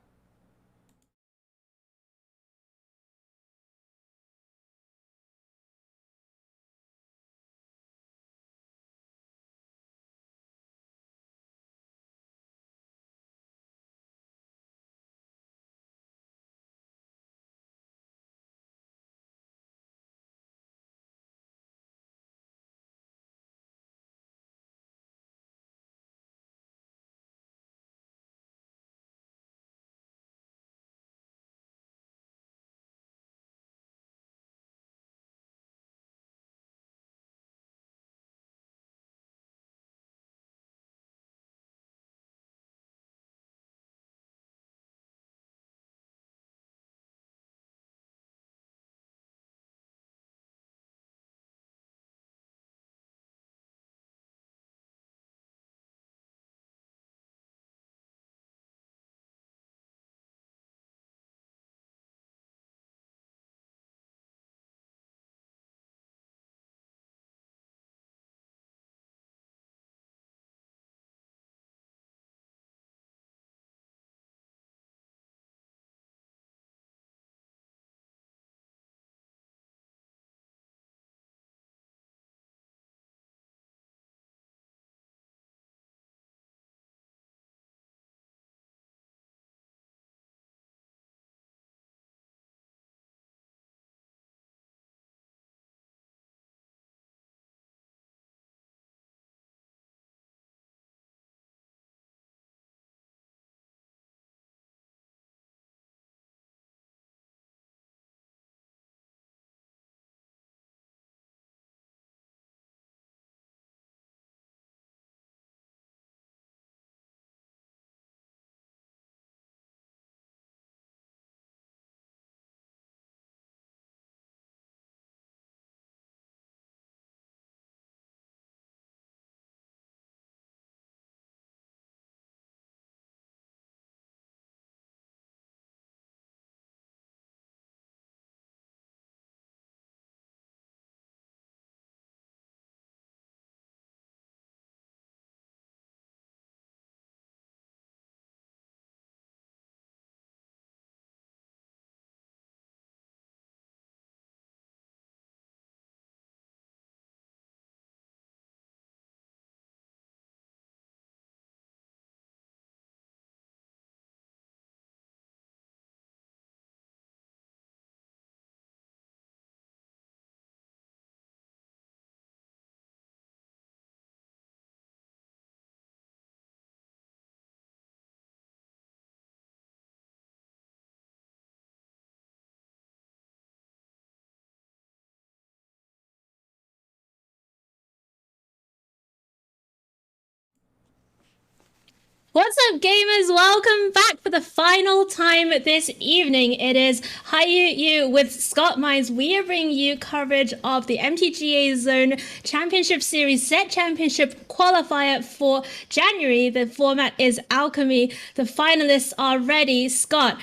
What's up, gamers? Welcome back for the final time this evening. It is Hi You with Scott Mines. We are bringing you coverage of the MTGAZone Championship Series Set Championship Qualifier for January. The format is Alchemy. The finalists are ready. Scott,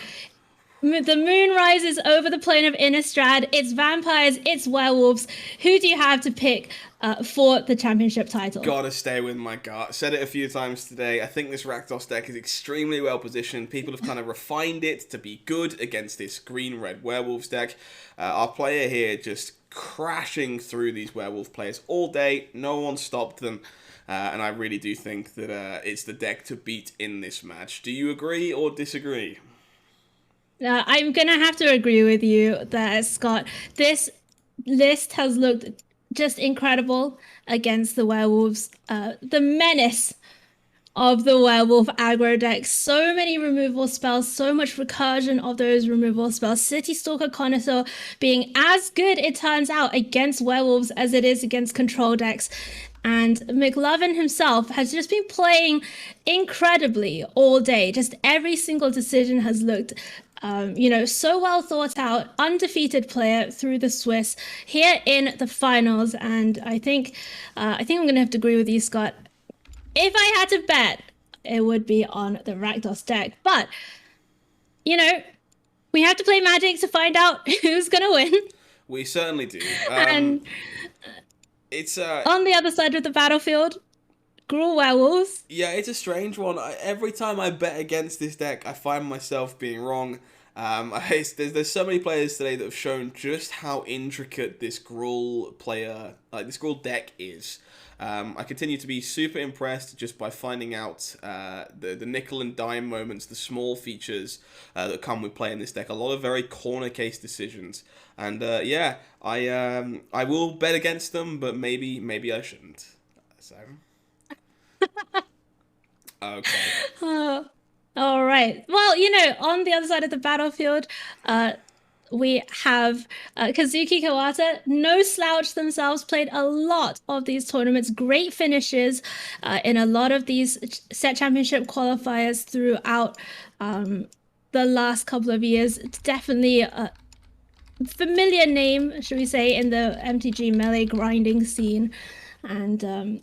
the moon rises over the plain of Innistrad. It's vampires, it's werewolves. Who do you have to pick for the championship title? Gotta stay with my gut. Said it a few times today. I think this Rakdos deck is extremely well positioned. People have kind of refined it to be good against this green-red werewolves deck. Our player here just crashing through these werewolf players all day. No one stopped them. And I really do think that it's the deck to beat in this match. Do you agree or disagree? I'm gonna have to agree with you there, Scott. This list has looked just incredible against the werewolves. The menace of the werewolf aggro deck. So many removal spells, so much recursion of those removal spells. City Stalker Connoisseur being as good, it turns out, against werewolves as it is against control decks. And McLovin himself has just been playing incredibly all day. Just every single decision has looked so well thought out, undefeated player through the Swiss here in the finals. And I think I'm going to have to agree with you, Scott. If I had to bet, it would be on the Rakdos deck. But, we have to play Magic to find out who's going to win. We certainly do. And it's on the other side of the battlefield, Gruul Werewolves. Yeah, it's a strange one. Every time I bet against this deck, I find myself being wrong. There's so many players today that have shown just how intricate this Gruul this Gruul deck is. I continue to be super impressed just by finding out the nickel and dime moments, the small features that come with playing this deck. A lot of very corner case decisions, and I will bet against them, but maybe I shouldn't. So. Okay. All right. Well, on the other side of the battlefield, we have Kazuki Kawata, no slouch themselves, played a lot of these tournaments, great finishes in a lot of these set championship qualifiers throughout the last couple of years. It's definitely a familiar name, should we say, in the MTG melee grinding scene, and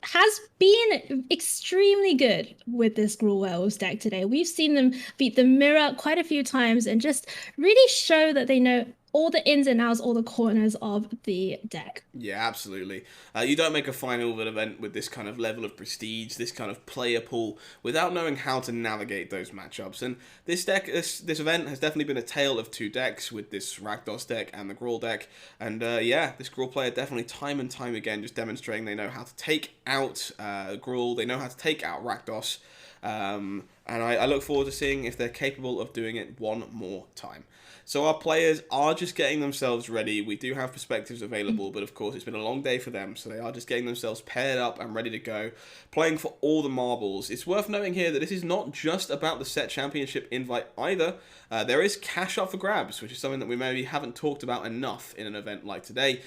has been extremely good with this Gruul Werewolves deck today. We've seen them beat the mirror quite a few times and just really show that they know all the ins and outs, all the corners of the deck. Yeah, absolutely. You don't make a final of an event with this kind of level of prestige, this kind of player pool, without knowing how to navigate those matchups. And this this event has definitely been a tale of two decks, with this Rakdos deck and the Gruul deck. And this Gruul player definitely time and time again just demonstrating they know how to take out Gruul, they know how to take out Rakdos. And I look forward to seeing if they're capable of doing it one more time. So our players are just getting themselves ready. We do have perspectives available, but of course it's been a long day for them, so they are just getting themselves paired up and ready to go, playing for all the marbles. It's worth noting here that this is not just about the set championship invite either. There is cash up for grabs, which is something that we maybe haven't talked about enough in an event like today.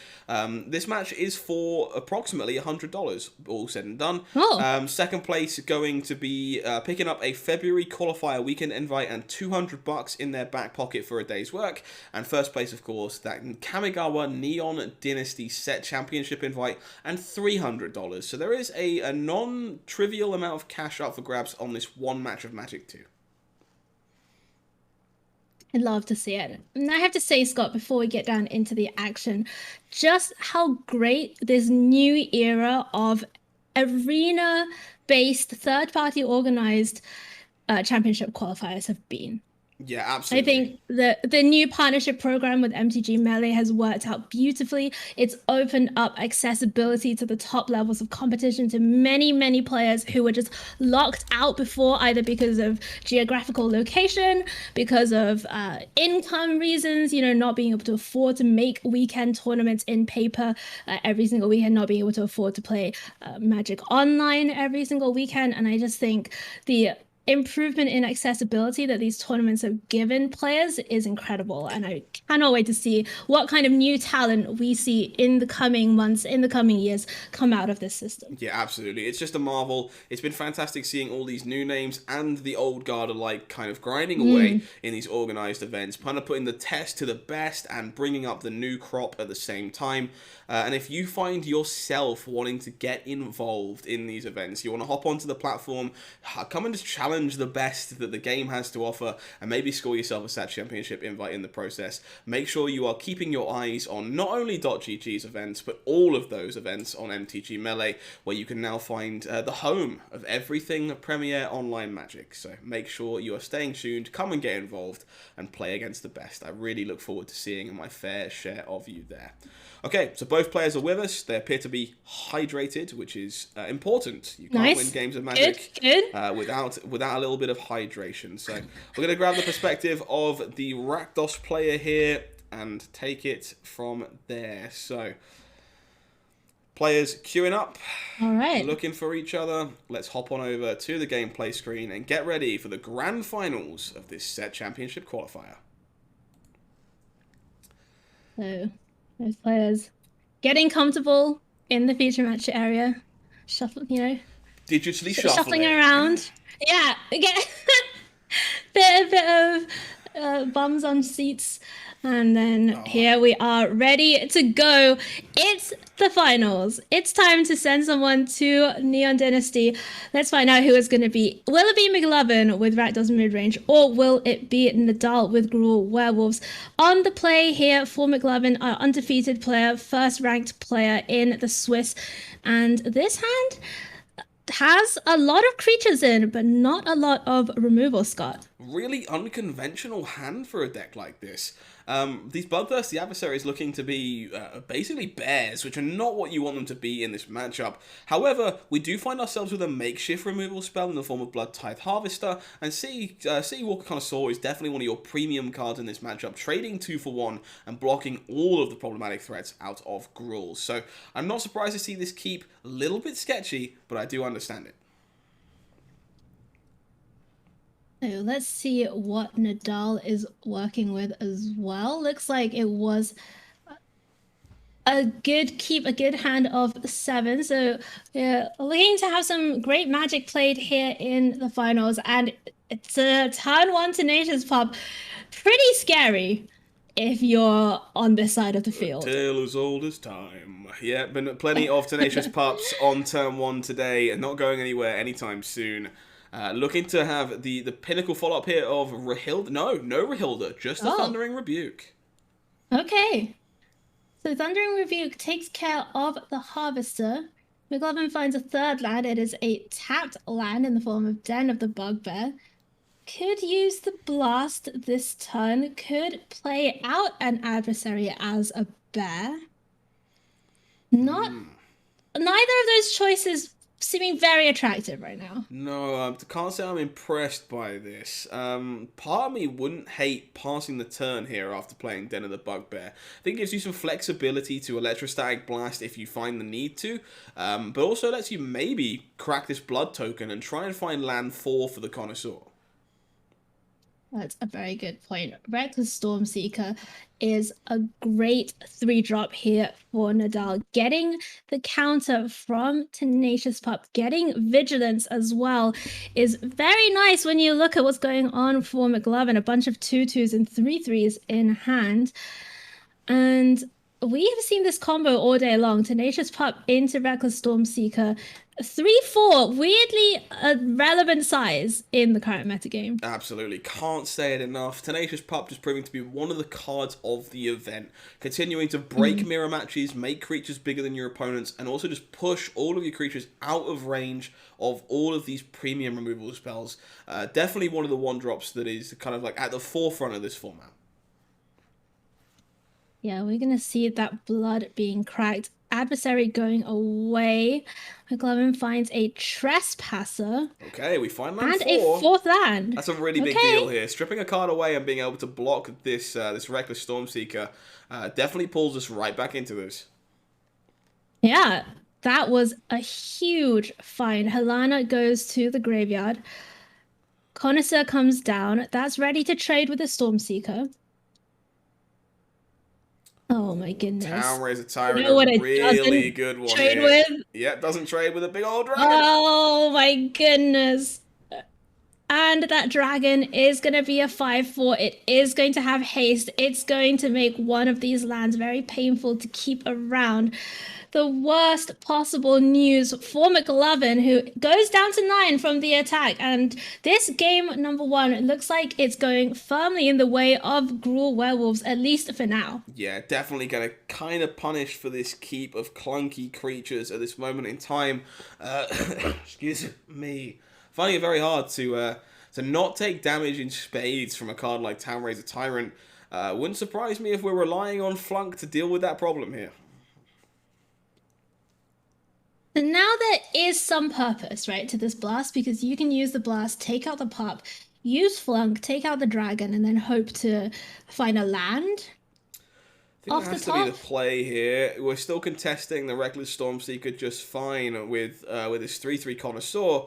This match is for approximately $100, all said and done. Oh. Second place going to be picking up a February qualifier weekend invite and $200 in their back pocket for a day's work. And first place, of course, that Kamigawa Neon Dynasty Set Championship invite and $300. So there is a non-trivial amount of cash up for grabs on this one match of Magic 2. I'd love to see it. And I have to say, Scott, before we get down into the action, just how great this new era of arena-based, third-party organized championship qualifiers have been. Yeah, absolutely. I think the new partnership program with MTG Melee has worked out beautifully. It's opened up accessibility to the top levels of competition to many, many players who were just locked out before, either because of geographical location, because of income reasons, not being able to afford to make weekend tournaments in paper every single weekend, not being able to afford to play Magic online every single weekend. And I just think the improvement in accessibility that these tournaments have given players is incredible. And I cannot wait to see what kind of new talent we see in the coming months, in the coming years, come out of this system. Yeah, absolutely. It's just a marvel. It's been fantastic seeing all these new names and the old guard alike kind of grinding away in these organized events, kind of putting the test to the best and bringing up the new crop at the same time. And if you find yourself wanting to get involved in these events, you want to hop onto the platform, come and just challenge the best that the game has to offer, and maybe score yourself a Set Championship invite in the process. Make sure you are keeping your eyes on not only .gg's events, but all of those events on MTG Melee, where you can now find the home of everything Premier Online Magic. So make sure you are staying tuned, come and get involved, and play against the best. I really look forward to seeing my fair share of you there. Okay, so both players are with us. They appear to be hydrated, which is important. You can't win games of Magic without a little bit of hydration. So we're going to grab the perspective of the Rakdos player here and take it from there. So players queuing up, all right, looking for each other. Let's hop on over to the gameplay screen and get ready for the grand finals of this Set Championship qualifier. So those players getting comfortable in the feature match area, shuffling, digitally shuffling around. Yeah, get a bit of bums on seats. And then here we are ready to go. It's the finals. It's time to send someone to Neon Dynasty. Let's find out who it's going to be. Will it be McLovin with Rakdos Midrange, or will it be Nadal with Gruul Werewolves? On the play here for McLovin, our undefeated player, first ranked player in the Swiss. And this hand has a lot of creatures in, but not a lot of removal, Scott. Really unconventional hand for a deck like this. These Bloodthirsty Adversaries looking to be basically bears, which are not what you want them to be in this matchup. However, we do find ourselves with a makeshift removal spell in the form of Blood Tithe Harvester, and Seawalker Connoisseur is definitely one of your premium cards in this matchup, trading 2 for 1 and blocking all of the problematic threats out of Gruul. So I'm not surprised to see this keep a little bit sketchy, but I do understand it. So let's see what Nadal is working with as well. Looks like it was a good keep, a good hand of 7. So yeah, looking to have some great Magic played here in the finals. And it's a turn 1 Tenacious Pup. Pretty scary if you're on this side of the field. Tale as old as time. Yeah, been plenty of Tenacious Pups on turn 1 today, and not going anywhere anytime soon. Looking to have the pinnacle follow-up here of Rahilda. No Rahilda, just the Thundering Rebuke. Okay. So Thundering Rebuke takes care of the Harvester. McLovin finds a third land. It is a tapped land in the form of Den of the Bugbear. Could use the Blast this turn. Could play out an adversary as a bear. Neither of those choices seeming very attractive right now. No, can't say I'm impressed by this. Part of me wouldn't hate passing the turn here after playing Den of the Bugbear. I think it gives you some flexibility to Electrostatic Blast if you find the need to, but also lets you maybe crack this blood token and try and find land 4 for the Connoisseur. That's a very good point. Reckless Stormseeker is a great 3-drop here for Nadal. Getting the counter from Tenacious Pup, getting Vigilance as well is very nice when you look at what's going on for McLovin. A bunch of 2/2s and 3/3s in hand. And we have seen this combo all day long. Tenacious Pup into Reckless Stormseeker. 3/4, weirdly a relevant size in the current metagame. Absolutely, can't say it enough. Tenacious Pup just proving to be one of the cards of the event, continuing to break mirror matches, make creatures bigger than your opponents, and also just push all of your creatures out of range of all of these premium removal spells. Definitely one of the 1-drops that is kind of like at the forefront of this format. Yeah, we're going to see that blood being cracked. Adversary going away. McLovin finds a Trespasser. Okay, we find land 4. And a 4th land. That's a really big deal here. Stripping a card away and being able to block this this Reckless Stormseeker definitely pulls us right back into this. Yeah, that was a huge find. Helena goes to the graveyard. Connoisseur comes down. That's ready to trade with the Stormseeker. Oh my goodness. Townraiser You Tyrant, know a what it really doesn't good one trade here. with? Yeah, doesn't trade with a big old dragon. Oh my goodness. And that dragon is going to be a 5/4. It is going to have haste. It's going to make one of these lands very painful to keep around. The worst possible news for McLovin, who goes down to 9 from the attack. And this game number 1 looks like it's going firmly in the way of Gruul Werewolves, at least for now. Yeah, definitely going to kind of punish for this keep of clunky creatures at this moment in time. Excuse me. Finding it very hard to not take damage in spades from a card like Townraiser Tyrant. Wouldn't surprise me if we're relying on Flunk to deal with that problem here. So now there is some purpose, right, to this blast, because you can use the blast, take out the pup, use Flunk, take out the dragon, and then hope to find a land. I think that has to be the play here. We're still contesting the Reckless Stormseeker just fine with his 3/3 Connoisseur.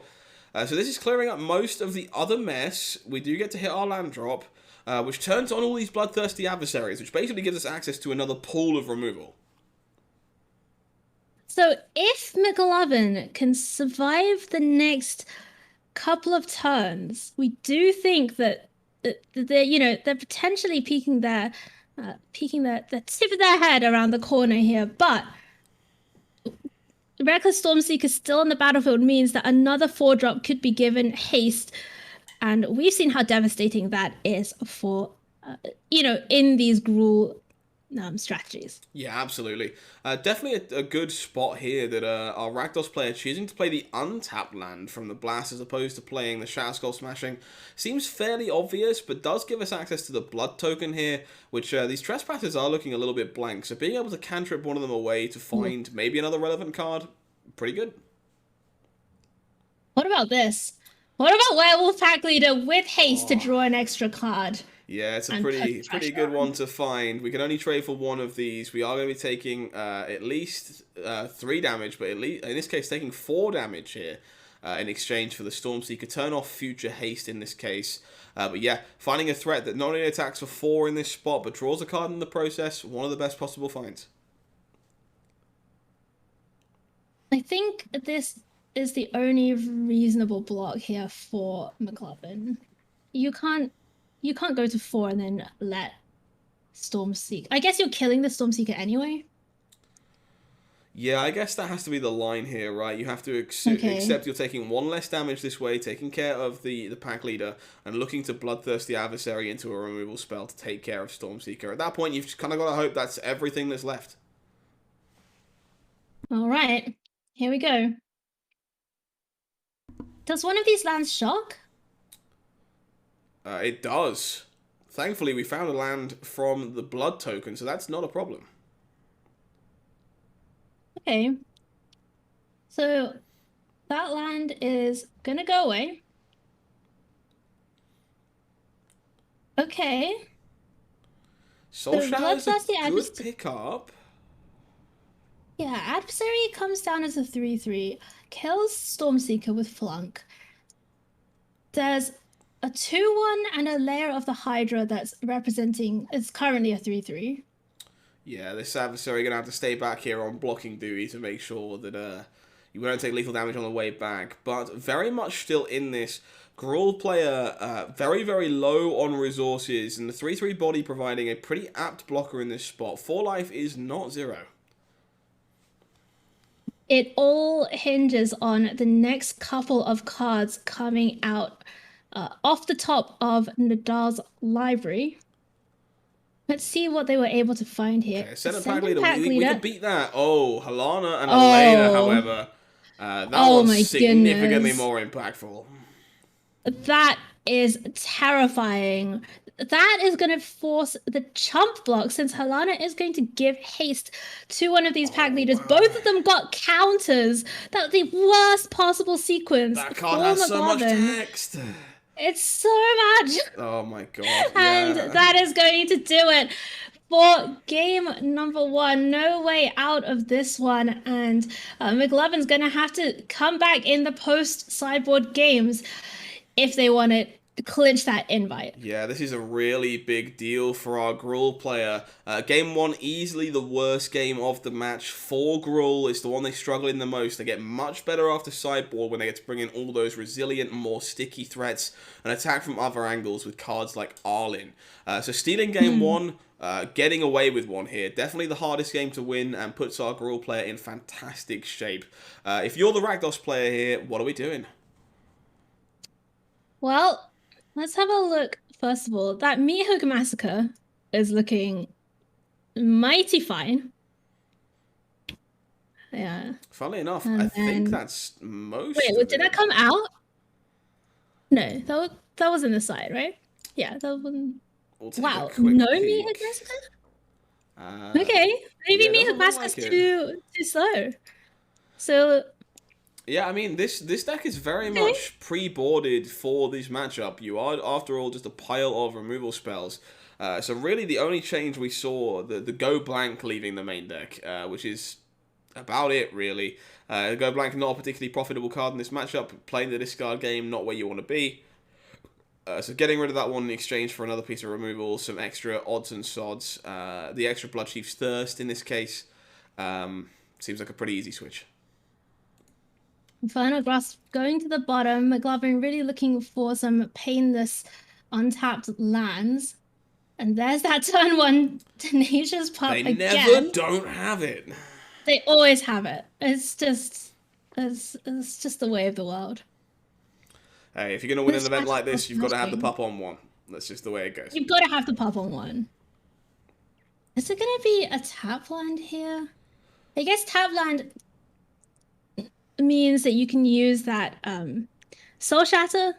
So this is clearing up most of the other mess. We do get to hit our land drop, which turns on all these bloodthirsty adversaries, which basically gives us access to another pool of removal. So if McLovin can survive the next couple of turns, we do think that they're potentially peeking the tip of their head around the corner here, but Reckless Stormseeker still on the battlefield means that another 4-drop could be given haste, and we've seen how devastating that is for in these Gruul strategies. Yeah, absolutely. Definitely a good spot here that our Rakdos player choosing to play the untapped land from the blast as opposed to playing the Shatterskull Smashing seems fairly obvious, but does give us access to the blood token here, which these trespassers are looking a little bit blank. So being able to cantrip one of them away to find maybe another relevant card, pretty good. What about this? What about Werewolf Pack Leader with haste to draw an extra card? Yeah, it's a pretty good one to find. We can only trade for one of these. We are going to be taking at least 3 damage, but at least in this case taking 4 damage here in exchange for the Stormseeker. Turn off future haste in this case. But yeah, finding a threat that not only attacks for 4 in this spot, but draws a card in the process, one of the best possible finds. I think this is the only reasonable block here for McLovin. You can't go to 4 and then let Stormseeker. I guess you're killing the Stormseeker anyway. Yeah, I guess that has to be the line here, right? You have to accept you're taking 1 less damage this way, taking care of the pack leader, and looking to bloodthirst the adversary into a removal spell to take care of Stormseeker. At that point, you've just kind of got to hope that's everything that's left. All right, here we go. Does one of these lands shock? It does. Thankfully, we found a land from the blood token, so that's not a problem. Okay. So that land is gonna go away. Okay. Soul Shadow is a good pickup. Yeah, adversary comes down as a 3/3, kills Stormseeker with Flunk. There's a 2/1 and a layer of the Hydra that's representing, it's currently a 3/3. Yeah, this adversary going to have to stay back here on blocking duty to make sure that you won't take lethal damage on the way back. But very much still in this. Gruul player very, very low on resources, and the 3/3 body providing a pretty apt blocker in this spot. 4 life is not 0. It all hinges on the next couple of cards coming out off the top of Nadal's library. Let's see what they were able to find here. Okay, Senate Pack Leader. We can beat that. Oh, Halana and Elena, however. That one's significantly more impactful. That is terrifying. That is going to force the chump block, since Halana is going to give haste to one of these pack leaders. Wow. Both of them got counters. That's the worst possible sequence. That card has so much text. It's so much. Oh my god. And that is going to do it for game number 1. No way out of this one. And McLovin's going to have to come back in the post-sideboard games. if they want to clinch that invite. Yeah, this is a really big deal for our Gruul player. Game 1, easily the worst game of the match for Gruul. It's the one they struggle in the most. They get much better after sideboard when they get to bring in all those resilient, more sticky threats and attack from other angles with cards like Arlinn. So stealing Game 1, getting away with one here. Definitely the hardest game to win and puts our Gruul player in fantastic shape. If you're the Rakdos player here, what are we doing? Well, let's have a look. First of all, that Meat Hook Massacre is looking mighty fine. Yeah. Funnily enough, And I think then... that's most Wait, of did it. that come out? No, that was in the side, right? Yeah, that one. We'll take Wow, a quick no peek. Meat Hook Massacre? Okay, maybe Yeah, Meat Hook doesn't look Massacre's like it. too slow. So, Yeah, I mean, this deck is very okay. much pre-boarded for this matchup. You are, after all, just a pile of removal spells. So really the only change we saw, the Go Blank leaving the main deck, which is about it, really. Go Blank, not a particularly profitable card in this matchup. Playing the discard game, not where you want to be. So getting rid of that one in exchange for another piece of removal, some extra odds and sods. The extra Bloodchief's Thirst in this case seems like a pretty easy switch. Infernal Grasp going to the bottom. McLovin really looking for some painless, untapped lands. And there's that turn 1 Tenacious Pup They again. never don't have it. They always have it. It's just the way of the world. Hey, if you're going to win an event like this, you've got to have the pup on one. That's just the way it goes. You've got to have the pup on one. Is it going to be a tap land here? I guess tap land means that you can use that Soul Shatter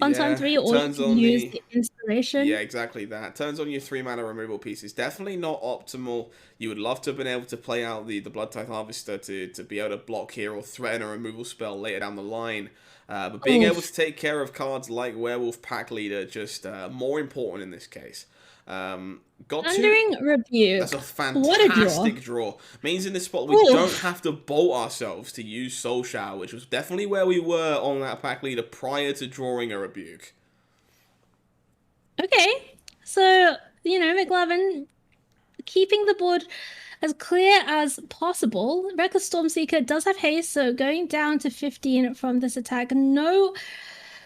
on turn 3, or you can use the Inspiration. Yeah, exactly that. Turns on your 3 mana removal pieces. Definitely not optimal. You would love to have been able to play out the Blood Tithe Harvester to be able to block here or threaten a removal spell later down the line. But being able to take care of cards like Werewolf Pack Leader, just more important in this case. Thundering Rebuke. That's a fantastic draw. Means in this spot we don't have to bolt ourselves to use Soul Shower, which was definitely where we were on that pack leader prior to drawing a Rebuke. Okay, so, McLovin keeping the board as clear as possible. Reckless Stormseeker does have haste, so going down to 15 from this attack. No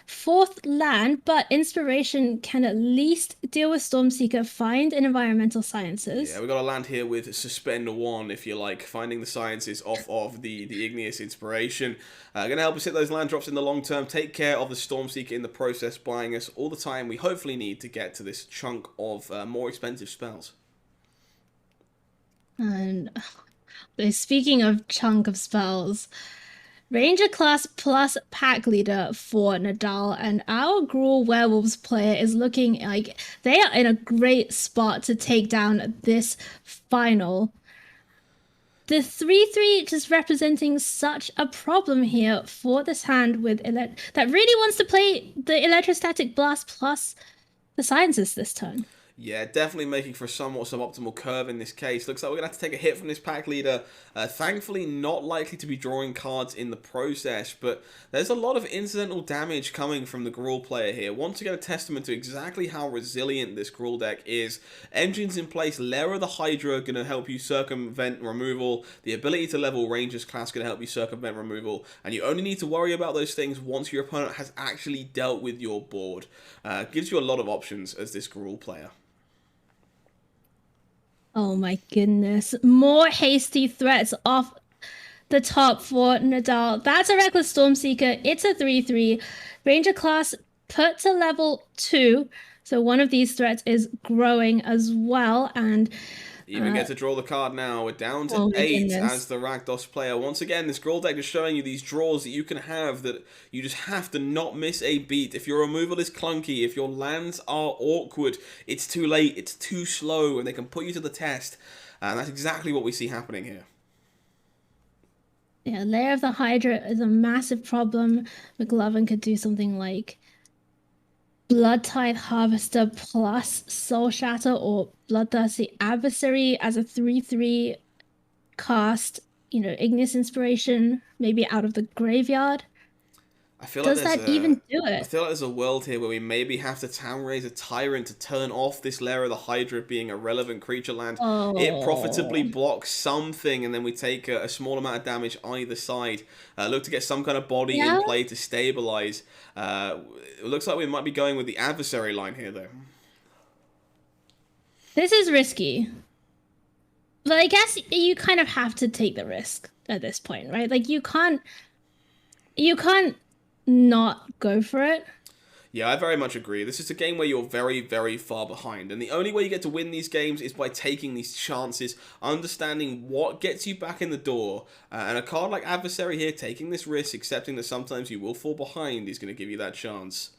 4th land, but Inspiration can at least deal with Stormseeker, find an Environmental Sciences. Yeah, we got a land here with Suspend 1, if you like, finding the Sciences off of the Igneous Inspiration. Going to help us hit those land drops in the long term, take care of the Stormseeker in the process, buying us all the time we hopefully need to get to this chunk of more expensive spells. And speaking of chunk of spells, Ranger class plus pack leader for Nadal, and our Gruul Werewolves player is looking like they are in a great spot to take down this final. The 3/3 just representing such a problem here for this hand with that really wants to play the Electrostatic Blast plus the Sciences this turn. Yeah, definitely making for a somewhat suboptimal curve in this case. Looks like we're going to have to take a hit from this pack leader. Thankfully, not likely to be drawing cards in the process, but there's a lot of incidental damage coming from the Gruul player here. Once again, a testament to exactly how resilient this Gruul deck is. Engines in place, Lair of the Hydra going to help you circumvent removal. The ability to level Rangers class going to help you circumvent removal. And you only need to worry about those things once your opponent has actually dealt with your board. Gives you a lot of options as this Gruul player. Oh my goodness. More hasty threats off the top for Nadal. That's a Reckless Stormseeker. It's a 3/3. Ranger class put to level 2. So one of these threats is growing as well. And even get to draw the card now. We're down to 8 as the Rakdos player. Once again, this Gruul deck is showing you these draws that you can have that you just have to not miss a beat. If your removal is clunky, if your lands are awkward, it's too late, it's too slow, and they can put you to the test. And that's exactly what we see happening here. Yeah, Lair of the Hydra is a massive problem. McLovin could do something like Blood Tithe Harvester plus Soul Shatter or Bloodthirsty Adversary as a 3/3 cast, Igneous Inspiration, maybe out of the graveyard. I feel like Does there's that even do I it? feel like there's a world here where we maybe have to town raise a tyrant to turn off this lair of the Hydra being a relevant creature land. It profitably Oh, blocks something, and then we take a small amount of damage either side. Look to get some kind of body in yeah. play to stabilize. It looks like we might be going with the adversary line here, though. This is risky. But I guess you kind of have to take the risk at this point, right? Like you can't not go for it. Yeah, I very much agree. This is a game where you're very, very far behind, and the only way you get to win these games is by taking these chances, understanding what gets you back in the door, and a card like Adversary here, taking this risk, accepting that sometimes you will fall behind, is going to give you that chance.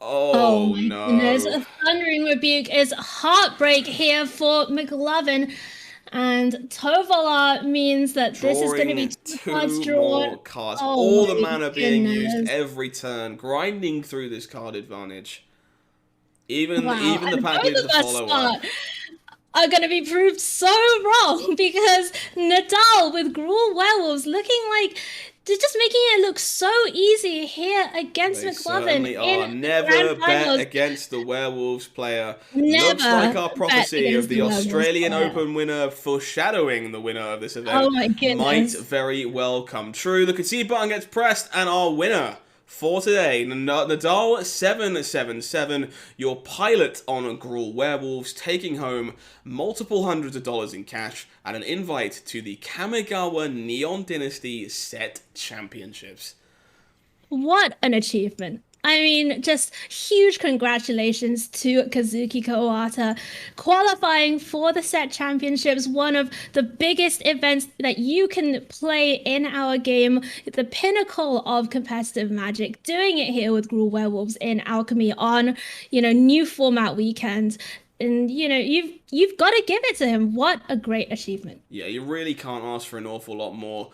Oh Oh my goodness. no. A thundering rebuke is heartbreak here for McLovin. And Tovola means that this is going to be Drawing two cards two drawn. more cards. Oh All the my mana being used goodness. every turn, grinding through this card advantage. Even Wow. even the And pack both leader to of us, follow up. Scott, are going to be proved so wrong because Nadal with Gruul Werewolves looking like they're just making it look so easy here against They McLovin certainly are. in the grand Never bet finals. against the Werewolves player. Looks like Never our bet prophecy of against the the Werewolves Australian player. Open winner foreshadowing the winner of this event Oh my might goodness. very well come true. The concede button gets pressed, and our winner for today, Nadal 777, your pilot on Gruul Werewolves, taking home multiple hundreds of dollars in cash and an invite to the Kamigawa Neon Dynasty Set Championships. What an achievement. I mean, just huge congratulations to Kazuki Kawata qualifying for the set championships, one of the biggest events that you can play in our game, the pinnacle of competitive Magic, doing it here with Gruul Werewolves in Alchemy on, new format weekend. And you've got to give it to him. What a great achievement. Yeah, you really can't ask for an awful lot more.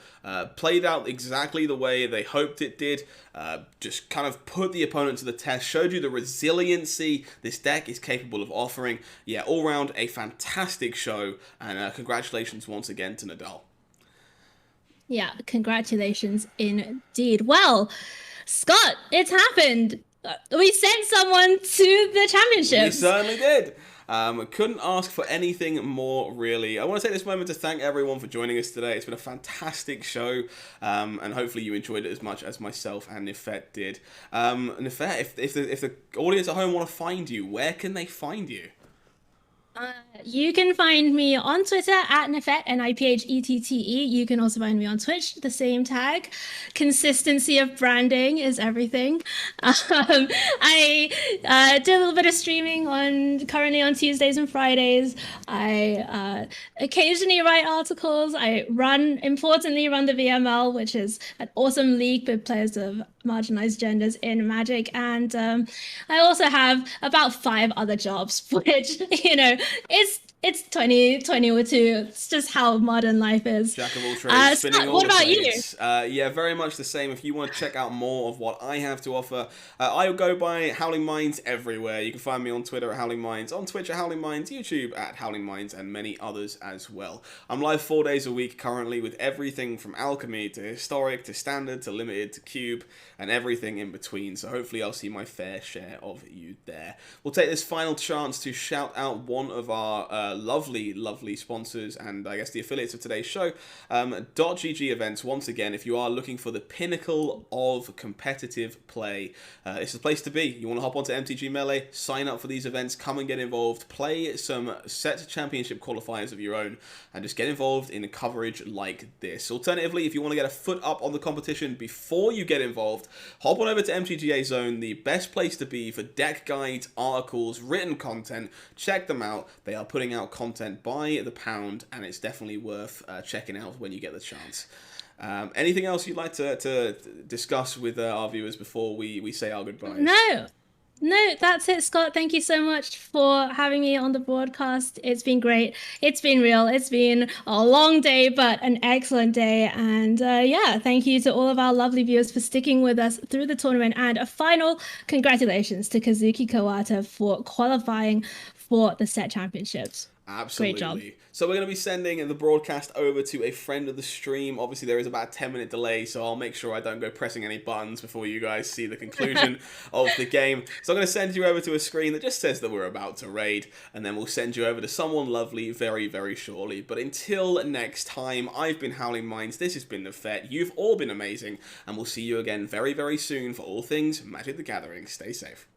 Played out exactly the way they hoped it did. Just kind of put the opponent to the test, showed you the resiliency this deck is capable of offering. Yeah, all round a fantastic show, and congratulations once again to Nadal. Yeah, congratulations indeed. Well, Scott, it's happened. We sent someone to the We championships. certainly did. Couldn't ask for anything more, really. I want to take this moment to thank everyone for joining us today. It's been a fantastic show, and hopefully you enjoyed it as much as myself and Niphette did. Niphette, if the audience at home want to find you, where can they find you? You can find me on Twitter at Niphette, Niphette. You can also find me on Twitch, the same tag. Consistency of branding is everything. I do a little bit of streaming currently on Tuesdays and Fridays. I occasionally write articles. Importantly, run the VML, which is an awesome league with players of marginalized genders in Magic. And I also have about 5 other jobs, which, it's 2020 or two. It's just how modern life is. Jack of all trades, spinning Scott, all what the about plates. Yeah, very much the same. If you want to check out more of what I have to offer, I go by HowlingMines everywhere. You can find me on Twitter at HowlingMines, on Twitch at HowlingMines, YouTube at HowlingMines, and many others as well. I'm live 4 days a week currently with everything from Alchemy to Historic to Standard to Limited to Cube and everything in between. So hopefully I'll see my fair share of you there. We'll take this final chance to shout out one of our lovely, lovely sponsors and I guess the affiliates of today's show, .gg events. Once again, if you are looking for the pinnacle of competitive play, it's the place to be. You want to hop onto MTG Melee, sign up for these events, come and get involved, play some set championship qualifiers of your own, and just get involved in coverage like this. Alternatively, if you want to get a foot up on the competition before you get involved, hop on over to MTGAZone, the best place to be for deck guides, articles, written content. Check them out. They are putting out content by the pound, and it's definitely worth checking out when you get the chance. Anything else you'd like to discuss with our viewers before we say our goodbyes? No, that's it, Scott. Thank you so much for having me on the broadcast. It's been great. It's been real. It's been a long day, but an excellent day. And thank you to all of our lovely viewers for sticking with us through the tournament. And a final congratulations to Kazuki Kawata for qualifying for the set championships. Absolutely. Great job. So we're going to be sending the broadcast over to a friend of the stream. Obviously, there is about a 10-minute delay, so I'll make sure I don't go pressing any buttons before you guys see the conclusion of the game. So I'm going to send you over to a screen that just says that we're about to raid, and then we'll send you over to someone lovely very, very shortly. But until next time, I've been HowlingMines, this has been niphette, you've all been amazing, and we'll see you again very, very soon for all things Magic the Gathering. Stay safe.